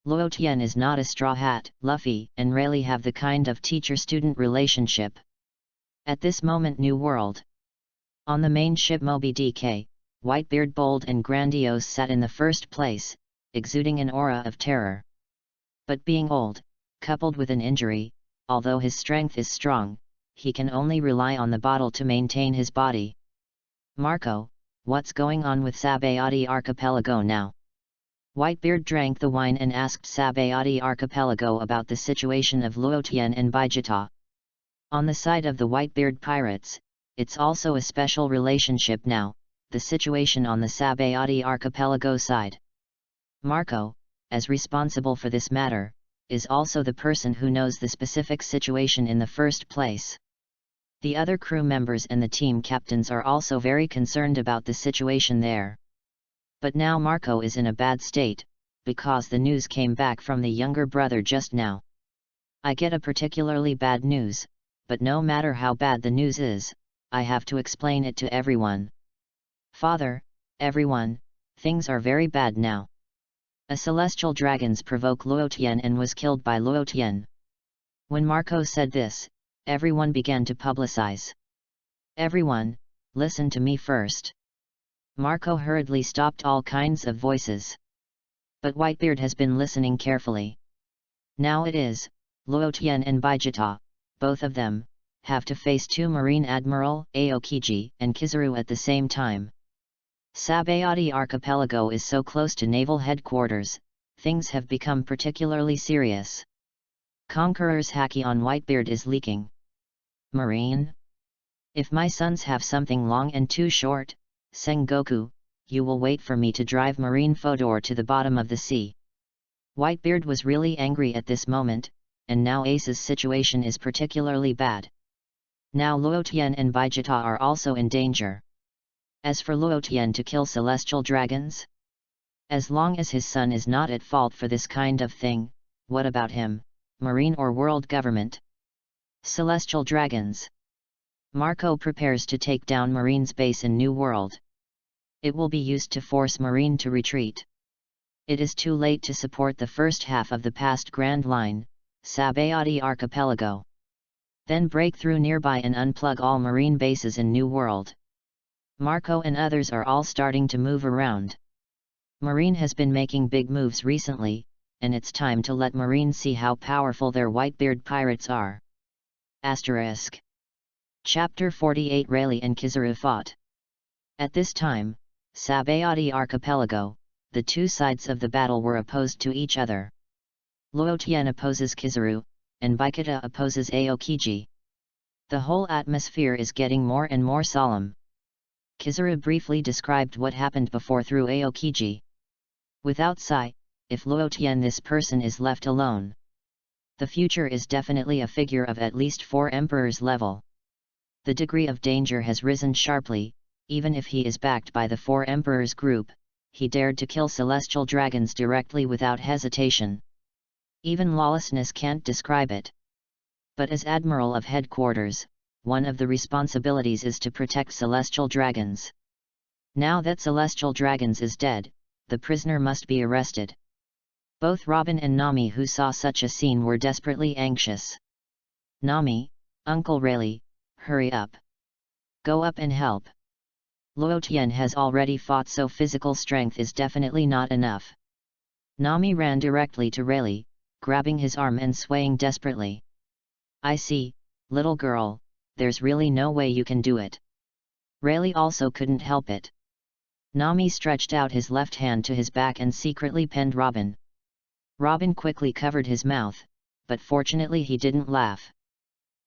Luo Tian is not a straw hat, Luffy and Rayleigh have the kind of teacher-student relationship. At this moment New World. On the main ship Moby DK, Whitebeard bold and grandiose sat in the first place, exuding an aura of terror. But being old, coupled with an injury, although his strength is strong, he can only rely on the bottle to maintain his body. "Marco, what's going on with Sabayati archipelago now?" Whitebeard drank the wine and asked Sabayati archipelago about the situation of Luo Tian and Baikata. On the side of the Whitebeard pirates, it's also a special relationship now, the situation on the Sabayati archipelago side. Marco, as responsible for this matter, is also the person who knows the specific situation in the first place. The other crew members and the team captains are also very concerned about the situation there. But now Marco is in a bad state, because the news came back from the younger brother just now. I get a particularly bad news, but no matter how bad the news is, I have to explain it to everyone. "Father, everyone, Things are very bad now. A celestial dragons provoke Luo Tian and was killed by Luo Tian. When Marco said this, everyone began to publicize. Everyone, listen to me first. Marco hurriedly stopped all kinds of voices. But Whitebeard has been listening carefully. Now it is, Luo Tian and Baijita, both of them, have to face two Marine Admiral, Aokiji and Kizaru at the same time. Sabayati Archipelago is so close to naval headquarters, things have become particularly serious. Conqueror's haki on Whitebeard is leaking. Marine? If my sons have something long and too short, Sengoku, you will wait for me to drive Marine Fodor to the bottom of the sea. Whitebeard was really angry at this moment, and now Ace's situation is particularly bad. Now Luo Tian and Baijita are also in danger. As for Luo Tian to kill celestial dragons? As long as his son is not at fault for this kind of thing, what about him, Marine or world government? Celestial dragons. Marco prepares to take down Marine's base in New World. It will be used to force Marine to retreat. It is too late to support the first half of the past Grand Line, Sabayati Archipelago. Then break through nearby and unplug all Marine bases in New World. Marco and others are all starting to move around. Marine has been making big moves recently, and it's time to let Marine see how powerful their Whitebeard pirates are. Asterisk. Chapter 48 Rayleigh and Kizaru fought. At this time, Sabayati Archipelago, the two sides of the battle were opposed to each other. Luo Tian opposes Kizaru, and Baikita opposes Aokiji. The whole atmosphere is getting more and more solemn. Kizaru briefly described what happened before through Aokiji. Without Sai, if Luo Tian this person is left alone. The future is definitely a figure of at least 4 emperors level. The degree of danger has risen sharply, even if he is backed by the 4 emperors group, he dared to kill celestial dragons directly without hesitation. Even lawlessness can't describe it. But as Admiral of Headquarters, one of the responsibilities is to protect celestial dragons. Now that celestial dragons is dead, the prisoner must be arrested. Both Robin and Nami who saw such a scene were desperately anxious. Nami, Uncle Rayleigh, hurry up. Go up and help. Luo Tian has already fought, so physical strength is definitely not enough. Nami ran directly to Rayleigh, grabbing his arm and swaying desperately. I see, little girl, there's really no way you can do it. Rayleigh also couldn't help it. Nami stretched out his left hand to his back and secretly penned Robin. Robin quickly covered his mouth, but fortunately he didn't laugh.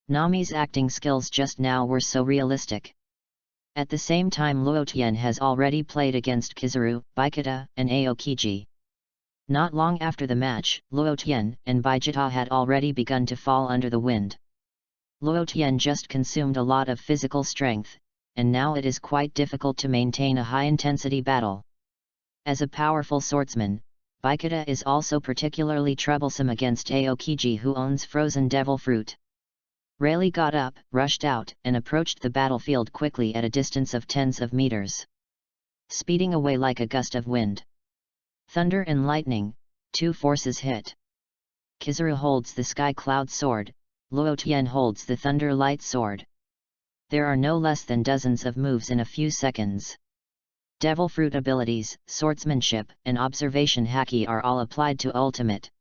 Nami's acting skills just now were so realistic. At the same time Luo Tian has already played against Kizaru, Baikita, and Aokiji. Not long after the match, Luo Tian and Baijita had already begun to fall under the wind. Luo Tian just consumed a lot of physical strength, and now it is quite difficult to maintain a high-intensity battle. As a powerful swordsman, Baikita is also particularly troublesome against Aokiji, who owns frozen devil fruit. Rayleigh got up, rushed out, and approached the battlefield quickly at a distance of tens of meters. Speeding away like a gust of wind. Thunder and lightning, 2 forces hit. Kizaru holds the sky cloud sword, Luo Tian holds the thunder light sword. There are no less than dozens of moves in a few seconds. Devil fruit abilities, swordsmanship, and observation haki are all applied to ultimate.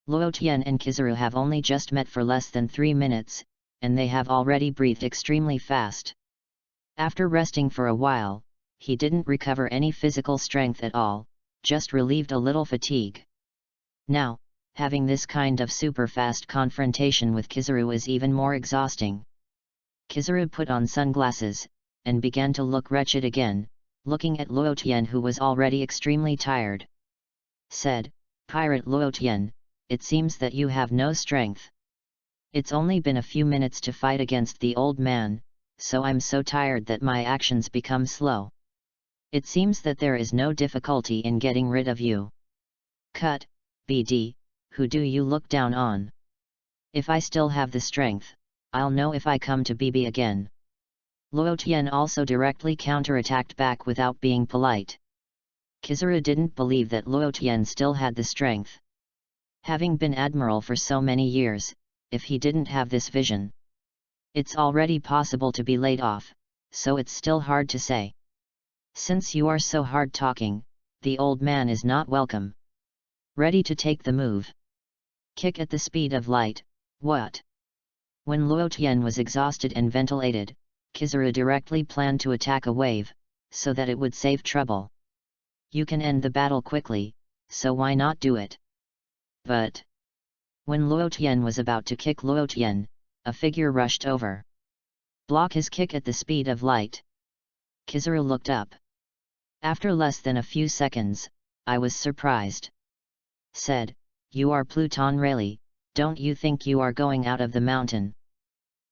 Luo Tian and Kizaru have only just met for less than 3 minutes, and they have already breathed extremely fast. After resting for a while, he didn't recover any physical strength at all, just relieved a little fatigue. Now, having this kind of super fast confrontation with Kizaru is even more exhausting. Kizaru put on sunglasses, and began to look wretched again, looking at Luo Tian, who was already extremely tired. Said, Pirate Luo Tian, it seems that you have no strength. It's only been a few minutes to fight against the old man, so I'm so tired that my actions become slow. It seems that there is no difficulty in getting rid of you. Cut, BD, who do you look down on? If I still have the strength, I'll know if I come to BB again. Luo Tian also directly counterattacked back without being polite. Kizuru didn't believe that Luo Tian still had the strength. Having been admiral for so many years, if he didn't have this vision, it's already possible to be laid off, so it's still hard to say. Since you are so hard talking, the old man is not welcome. Ready to take the move. Kick at the speed of light, what? When Luo Tian was exhausted and ventilated, Kizuru directly planned to attack a wave, so that it would save trouble. You can end the battle quickly, so why not do it? But when Luo Tian was about to kick Luo Tian, a figure rushed over. Block his kick at the speed of light. Kizuru looked up. After less than a few seconds, I was surprised. Said, "You are Pluton Rayleigh, don't you think you are going out of the mountain?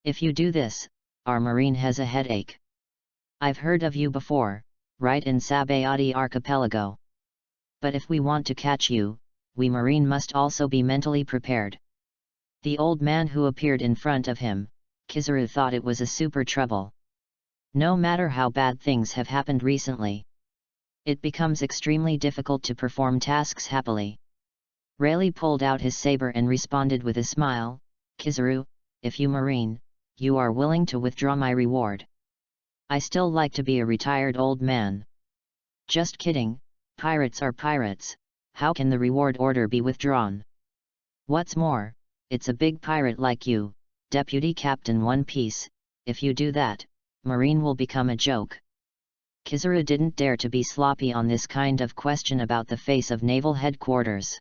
If you do this, our marine has a headache. I've heard of you before, right in Sabayati Archipelago. But if we want to catch you, we marine must also be mentally prepared." The old man who appeared in front of him, Kizuru thought it was a super trouble. No matter how bad things have happened recently, it becomes extremely difficult to perform tasks happily. Rayleigh pulled out his saber and responded with a smile, "Kizuru, if you marine, you are willing to withdraw my reward. I still like to be a retired old man." "Just kidding, pirates are pirates, how can the reward order be withdrawn? What's more, it's a big pirate like you, Deputy Captain One Piece, if you do that, marine will become a joke." Kizuru didn't dare to be sloppy on this kind of question about the face of naval headquarters.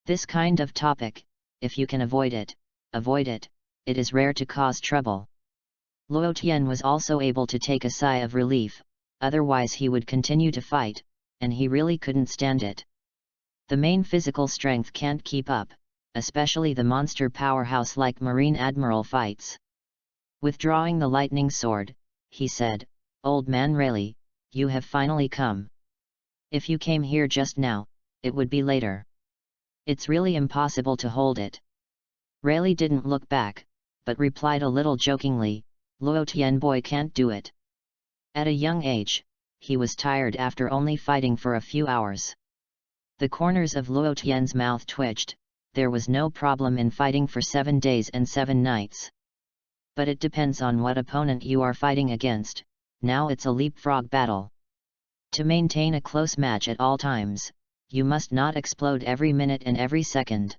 This kind of topic, if you can avoid it, it is rare to cause trouble. Luo Tian was also able to take a sigh of relief, otherwise he would continue to fight, and he really couldn't stand it. The main physical strength can't keep up, especially the monster powerhouse like Marine Admiral fights. Withdrawing the lightning sword, he said, "Old man Rayleigh, you have finally come. If you came here just now, it would be later. It's really impossible to hold it." Rayleigh didn't look back, but replied a little jokingly, "Luo Tian boy can't do it." At a young age, he was tired after only fighting for a few hours. The corners of Luo Tian's mouth twitched. There was no problem in fighting for 7 days and 7 nights. But it depends on what opponent you are fighting against. Now it's a leapfrog battle. To maintain a close match at all times, you must not explode every minute and every second.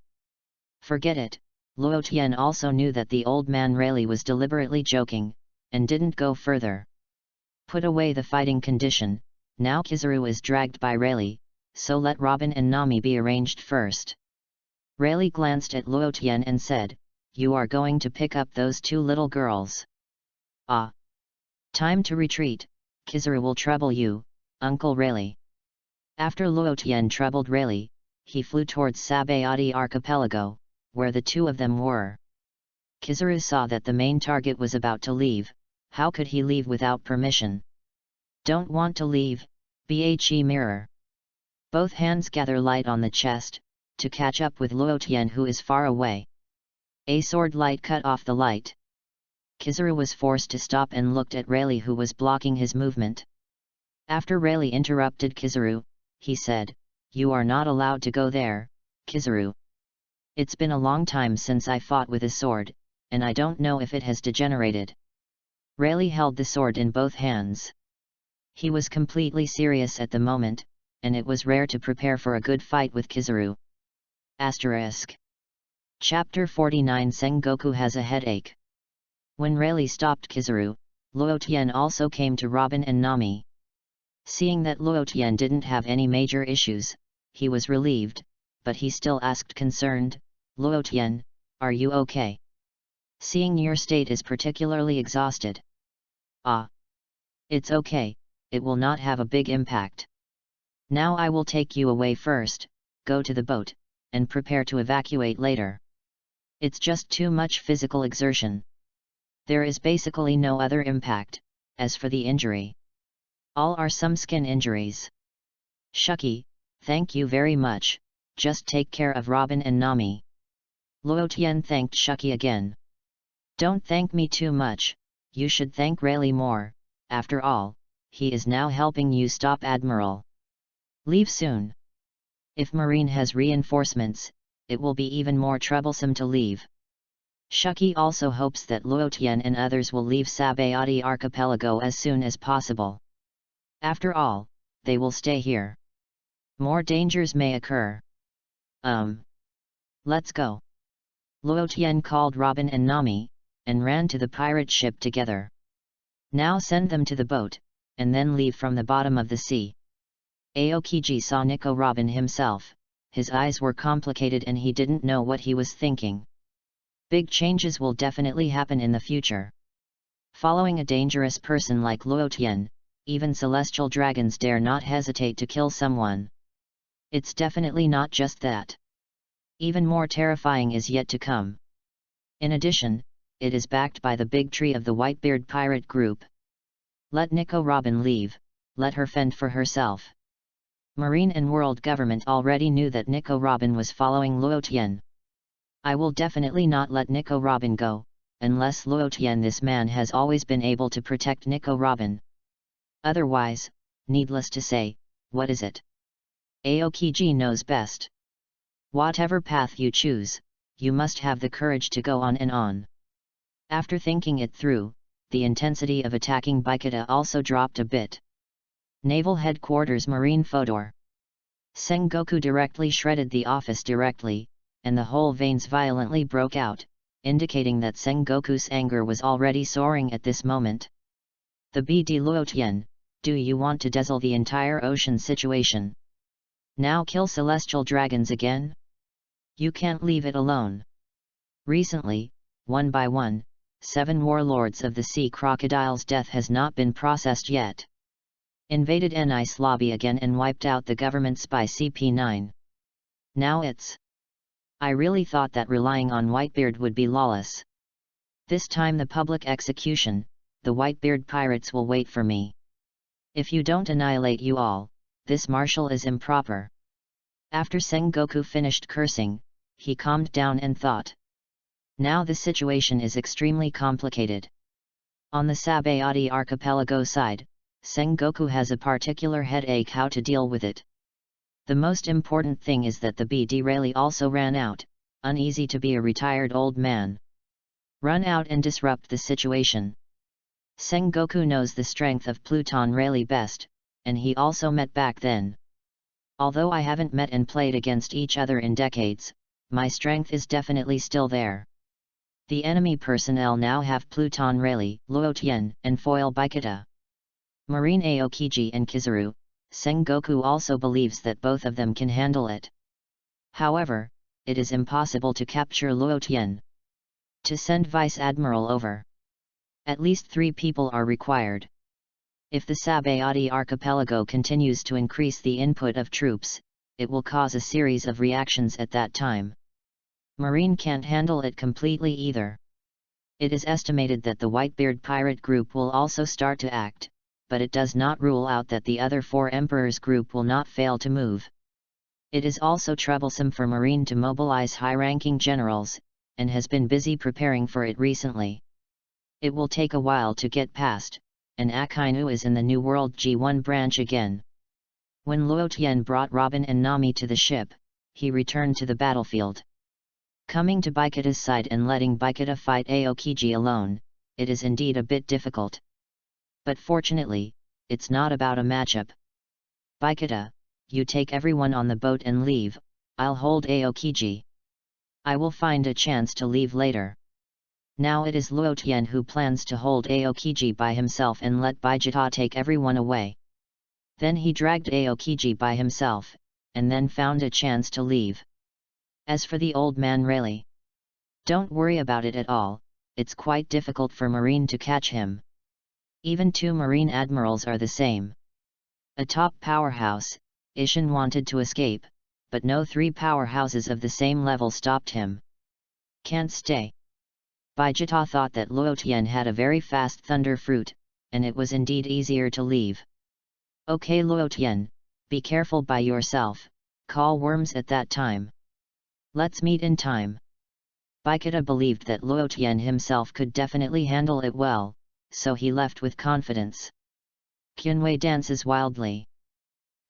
Forget it. Luo Tian also knew that the old man Rayleigh was deliberately joking, and didn't go further. Put away the fighting condition. Now Kizuru is dragged by Rayleigh, so let Robin and Nami be arranged first. Rayleigh glanced at Luo Tian and said, "You are going to pick up those 2 little girls. Ah! Time to retreat, Kizuru will trouble you, Uncle Rayleigh." After Luo Tian troubled Rayleigh, he flew towards Sabayati Archipelago, where the 2 of them were. Kizuru saw that the main target was about to leave. How could he leave without permission? "Don't want to leave, Bhe mirror." Both hands gather light on the chest, to catch up with Luo Tian who is far away. A sword light cut off the light. Kizuru was forced to stop and looked at Rayleigh who was blocking his movement. After Rayleigh interrupted Kizuru, he said, "You are not allowed to go there, Kizuru. It's been a long time since I fought with a sword, and I don't know if it has degenerated." Rayleigh held the sword in both hands. He was completely serious at the moment, and it was rare to prepare for a good fight with Kizuru. **. Chapter 49 Sengoku has a headache. When Rayleigh stopped Kizuru, Luo Tian also came to Robin and Nami. Seeing that Luo Tian didn't have any major issues, he was relieved, but he still asked concerned, "Luo Tian, are you okay? Seeing your state is particularly exhausted." "Ah. It's okay, it will not have a big impact. Now I will take you away first, go to the boat, and prepare to evacuate later. It's just too much physical exertion. There is basically no other impact. As for the injury, all are some skin injuries." "Shucky, thank you very much, just take care of Robin and Nami." Luo Tian thanked Shucky again. "Don't thank me too much, you should thank Rayleigh more, after all, he is now helping you stop Admiral." Leave soon. If Marine has reinforcements, it will be even more troublesome to leave. Shuki also hopes that Luo Tian and others will leave Sabayati archipelago as soon as possible. After all, they will stay here. More dangers may occur. Let's go. Luo Tian called Robin and Nami, and ran to the pirate ship together. Now send them to the boat, and then leave from the bottom of the sea. Aokiji saw Nico Robin himself, his eyes were complicated and he didn't know what he was thinking. Big changes will definitely happen in the future. Following a dangerous person like Luo Tian, even celestial dragons dare not hesitate to kill someone. It's definitely not just that. Even more terrifying is yet to come. In addition, it is backed by the big tree of the Whitebeard pirate group. Let Nico Robin leave, let her fend for herself. Marine and world government already knew that Nico Robin was following Luo Tian. I will definitely not let Nico Robin go, unless Luo Tian, this man, has always been able to protect Nico Robin. Otherwise, needless to say, what is it? Aokiji knows best. Whatever path you choose, you must have the courage to go on and on. After thinking it through, the intensity of attacking Bikita also dropped a bit. Naval Headquarters Marine Fodor. Sengoku directly shredded the office directly, and the whole veins violently broke out, indicating that Sengoku's anger was already soaring at this moment. The BD Luo Tian, do you want to dazzle the entire ocean situation? Now kill celestial dragons again? You can't leave it alone. Recently, one by one, 7 warlords of the sea crocodile's death has not been processed yet. Invaded Nice lobby again and wiped out the government spy CP9. Now it's... I really thought that relying on Whitebeard would be lawless. This time the public execution, the Whitebeard pirates will wait for me. If you don't annihilate you all, this martial is improper. After Sengoku finished cursing, he calmed down and thought. Now the situation is extremely complicated. On the Sabayati archipelago side, Sengoku has a particular headache how to deal with it. The most important thing is that the BD Rayleigh also ran out, uneasy to be a retired old man. Run out and disrupt the situation. Sengoku knows the strength of Pluton Rayleigh best, and he also met back then. Although I haven't met and played against each other in decades, my strength is definitely still there. The enemy personnel now have Pluton Rayleigh, Luo Tian, and Foil Bikita. Marine Aokiji and Kizaru, Sengoku also believes that both of them can handle it. However, it is impossible to capture Luo Tian. To send Vice Admiral over, at least 3 people are required. If the Sabayati archipelago continues to increase the input of troops, it will cause a series of reactions at that time. Marine can't handle it completely either. It is estimated that the Whitebeard pirate group will also start to act, but it does not rule out that the other 4 emperors group will not fail to move. It is also troublesome for Marine to mobilize high-ranking generals, and has been busy preparing for it recently. It will take a while to get past, and Akainu is in the New World G1 branch again. When Luo Tian brought Robin and Nami to the ship, he returned to the battlefield. Coming to Bikita's side and letting Bikita fight Aokiji alone, it is indeed a bit difficult. But fortunately, it's not about a matchup. Bikita, you take everyone on the boat and leave, I'll hold Aokiji. I will find a chance to leave later. Now it is Luo Tian who plans to hold Aokiji by himself and let Bikita take everyone away. Then he dragged Aokiji by himself, and then found a chance to leave. As for the old man Rayleigh, don't worry about it at all, it's quite difficult for Marine to catch him. Even 2 Marine admirals are the same. A top powerhouse, Ishin wanted to escape, but no 3 powerhouses of the same level stopped him. Can't stay. Bikita thought that Luo Tian had a very fast thunder fruit, and it was indeed easier to leave. Okay Luo Tian, be careful by yourself, call worms at that time. Let's meet in time. Bikita believed that Luo Tian himself could definitely handle it well, so he left with confidence. Kyunwei dances wildly.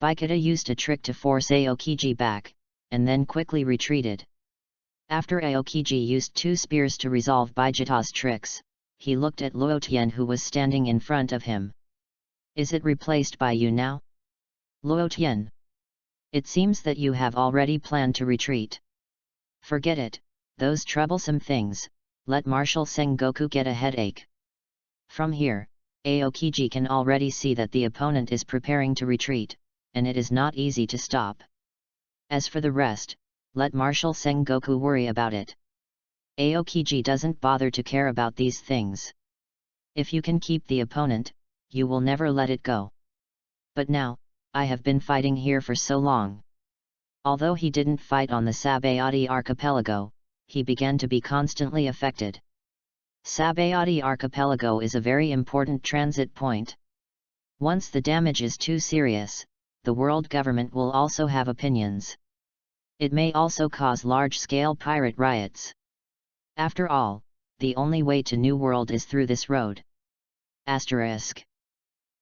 Baikita used a trick to force Aokiji back, and then quickly retreated. After Aokiji used 2 spears to resolve Baikita's tricks, he looked at Luotian who was standing in front of him. Is it replaced by you now? Luotian. It seems that you have already planned to retreat. Forget it, those troublesome things, let Marshal Sengoku get a headache. From here, Aokiji can already see that the opponent is preparing to retreat, and it is not easy to stop. As for the rest, let Marshal Sengoku worry about it. Aokiji doesn't bother to care about these things. If you can keep the opponent, you will never let it go. But now, I have been fighting here for so long. Although he didn't fight on the Sabayati archipelago, he began to be constantly affected. Sabayati archipelago is a very important transit point. Once the damage is too serious, the world government will also have opinions. It may also cause large-scale pirate riots. After all, the only way to New World is through this road. Asterisk.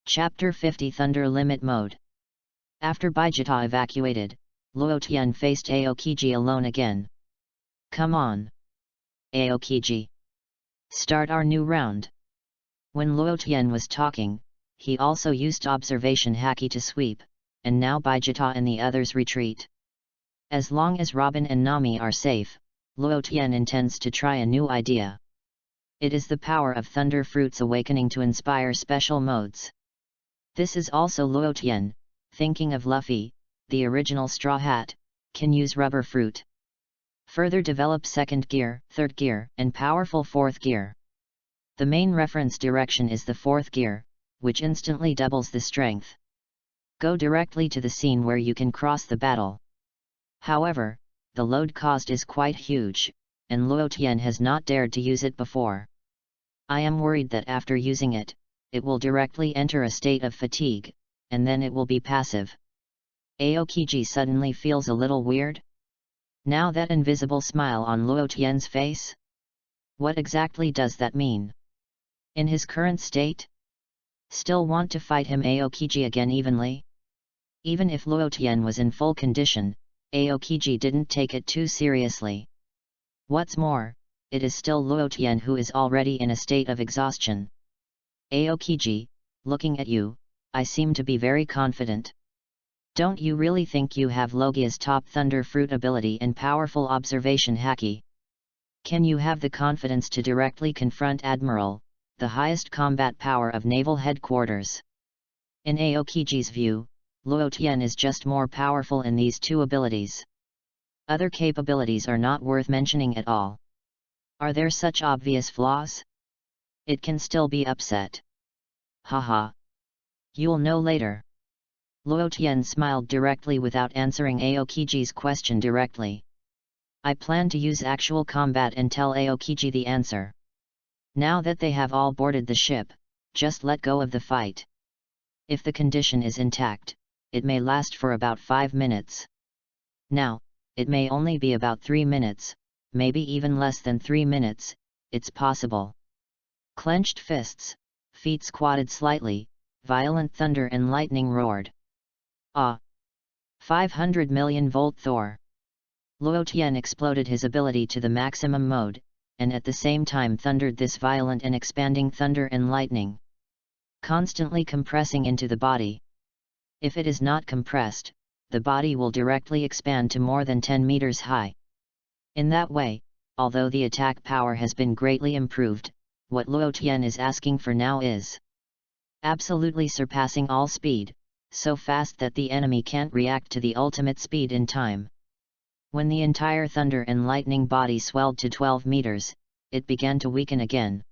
Chapter 50 Thunder Limit Mode. After Baikita evacuated, Luotian faced Aokiji alone again. Come on, Aokiji. Start our new round. When Luotian was talking, he also used observation haki to sweep, and now Baikita and the others retreat. As long as Robin and Nami are safe, Luotian intends to try a new idea. It is the power of Thunder Fruit's awakening to inspire special modes. This is also Luotian, thinking of Luffy, the original Straw Hat, can use Rubber Fruit. Further develop second gear, third gear, and powerful fourth gear. The main reference direction is the fourth gear, which instantly doubles the strength. Go directly to the scene where you can cross the battle. However, the load caused is quite huge, and Luotian has not dared to use it before. I am worried that after using it, it will directly enter a state of fatigue, and then it will be passive. Aokiji suddenly feels a little weird. Now that invisible smile on Luotian's face? What exactly does that mean? In his current state? Still want to fight him Aokiji again evenly? Even if Luotian was in full condition, Aokiji didn't take it too seriously. What's more, it is still Luotian who is already in a state of exhaustion. Aokiji, looking at you, I seem to be very confident. Don't you really think you have Logia's top Thunder Fruit ability and powerful observation haki? Can you have the confidence to directly confront Admiral, the highest combat power of naval headquarters? In Aokiji's view, Luotian is just more powerful in these two abilities. Other capabilities are not worth mentioning at all. Are there such obvious flaws? It can still be upset. Haha. You'll know later. Luotian smiled directly without answering Aokiji's question directly. I plan to use actual combat and tell Aokiji the answer. Now that they have all boarded the ship, just let go of the fight. If the condition is intact, it may last for about 5 minutes. Now, it may only be about 3 minutes, maybe even less than 3 minutes, it's possible. Clenched fists, feet squatted slightly, violent thunder and lightning roared. Ah! 500 million volt Thor! Luotian exploded his ability to the maximum mode, and at the same time thundered this violent and expanding thunder and lightning, constantly compressing into the body. If it is not compressed, the body will directly expand to more than 10 meters high. In that way, although the attack power has been greatly improved, what Luotian is asking for now is absolutely surpassing all speed, so fast that the enemy can't react to the ultimate speed in time. When the entire thunder and lightning body swelled to 12 meters, it began to weaken again.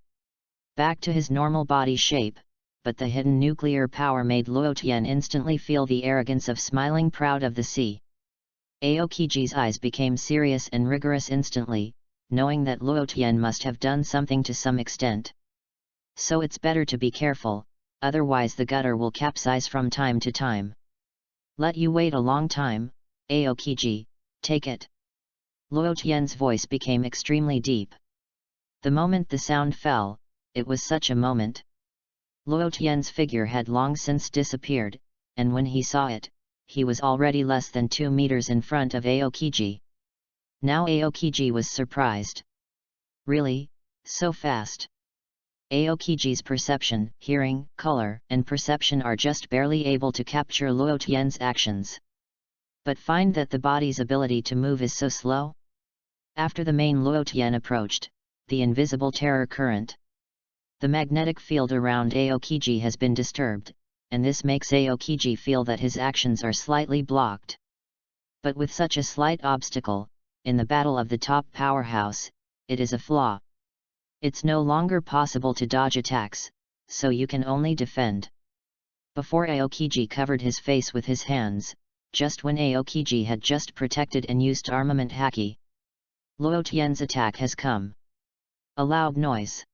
Back to his normal body shape, but the hidden nuclear power made Luotian instantly feel the arrogance of smiling proud of the sea. Aokiji's eyes became serious and rigorous instantly, knowing that Luotian must have done something to some extent. So it's better to be careful, otherwise the gutter will capsize from time to time. Let you wait a long time, Aokiji, take it. Luotian's voice became extremely deep. The moment the sound fell, it was such a moment. Luotian's figure had long since disappeared, and when he saw it, he was already less than 2 meters in front of Aokiji. Now Aokiji was surprised. Really? So fast? Aokiji's perception, hearing, color, and perception are just barely able to capture Luo Tian's actions. But find that the body's ability to move is so slow? After the main Luo Tian approached, the invisible terror current. The magnetic field around Aokiji has been disturbed, and this makes Aokiji feel that his actions are slightly blocked. But with such a slight obstacle, in the battle of the top powerhouse, it is a flaw. It's no longer possible to dodge attacks, so you can only defend. Before Aokiji covered his face with his hands, just when Aokiji had just protected and used armament haki, Luo Tian's attack has come. A loud noise.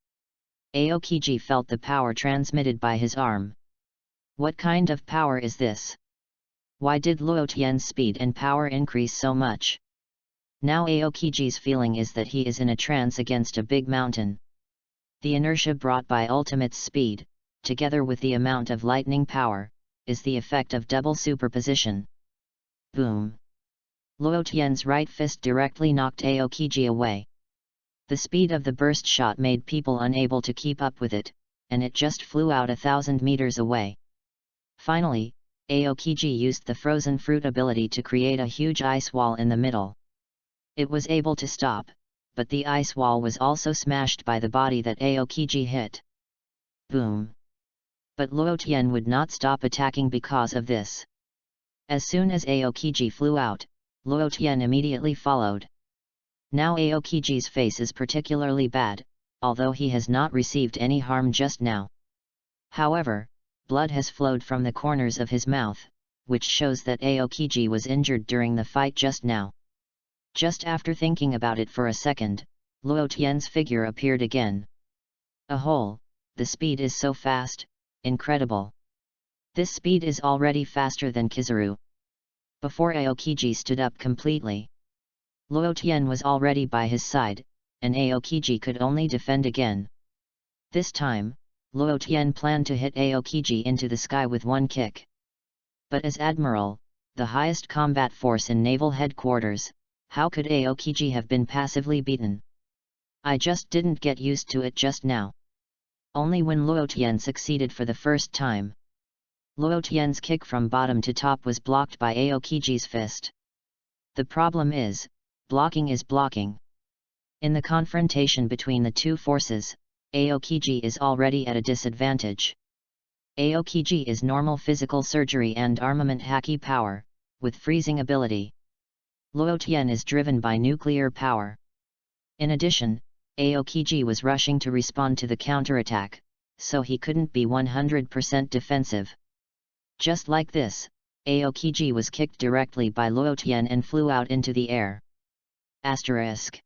Aokiji felt the power transmitted by his arm. What kind of power is this? Why did Luo Tian's speed and power increase so much? Now Aokiji's feeling is that he is in a trance against a big mountain. The inertia brought by ultimate speed, together with the amount of lightning power, is the effect of double superposition. Boom! Luo Tian's right fist directly knocked Aokiji away. The speed of the burst shot made people unable to keep up with it, and it just flew out 1,000 meters away. Finally, Aokiji used the frozen fruit ability to create a huge ice wall in the middle. It was able to stop, but the ice wall was also smashed by the body that Aokiji hit. Boom! But Luo Tian would not stop attacking because of this. As soon as Aokiji flew out, Luo Tian immediately followed. Now Aokiji's face is particularly bad, although he has not received any harm just now. However, blood has flowed from the corners of his mouth, which shows that Aokiji was injured during the fight just now. Just after thinking about it for a second, Luo Tian's figure appeared again. A hole, the speed is so fast, incredible. This speed is already faster than Kizaru. Before Aokiji stood up completely, Luo Tian was already by his side, and Aokiji could only defend again. This time, Luo Tian planned to hit Aokiji into the sky with one kick. But as Admiral, the highest combat force in naval headquarters, how could Aokiji have been passively beaten? I just didn't get used to it just now. Only when Luo Tian succeeded for the first time. Luo Tian's kick from bottom to top was blocked by Aokiji's fist. The problem is, blocking is blocking. In the confrontation between the two forces, Aokiji is already at a disadvantage. Aokiji is normal physical surgery and armament haki power, with freezing ability. Luo Tian is driven by nuclear power. In addition, Aokiji was rushing to respond to the counterattack, so he couldn't be 100% defensive. Just like this, Aokiji was kicked directly by Luo Tian and flew out into the air. Asterisk.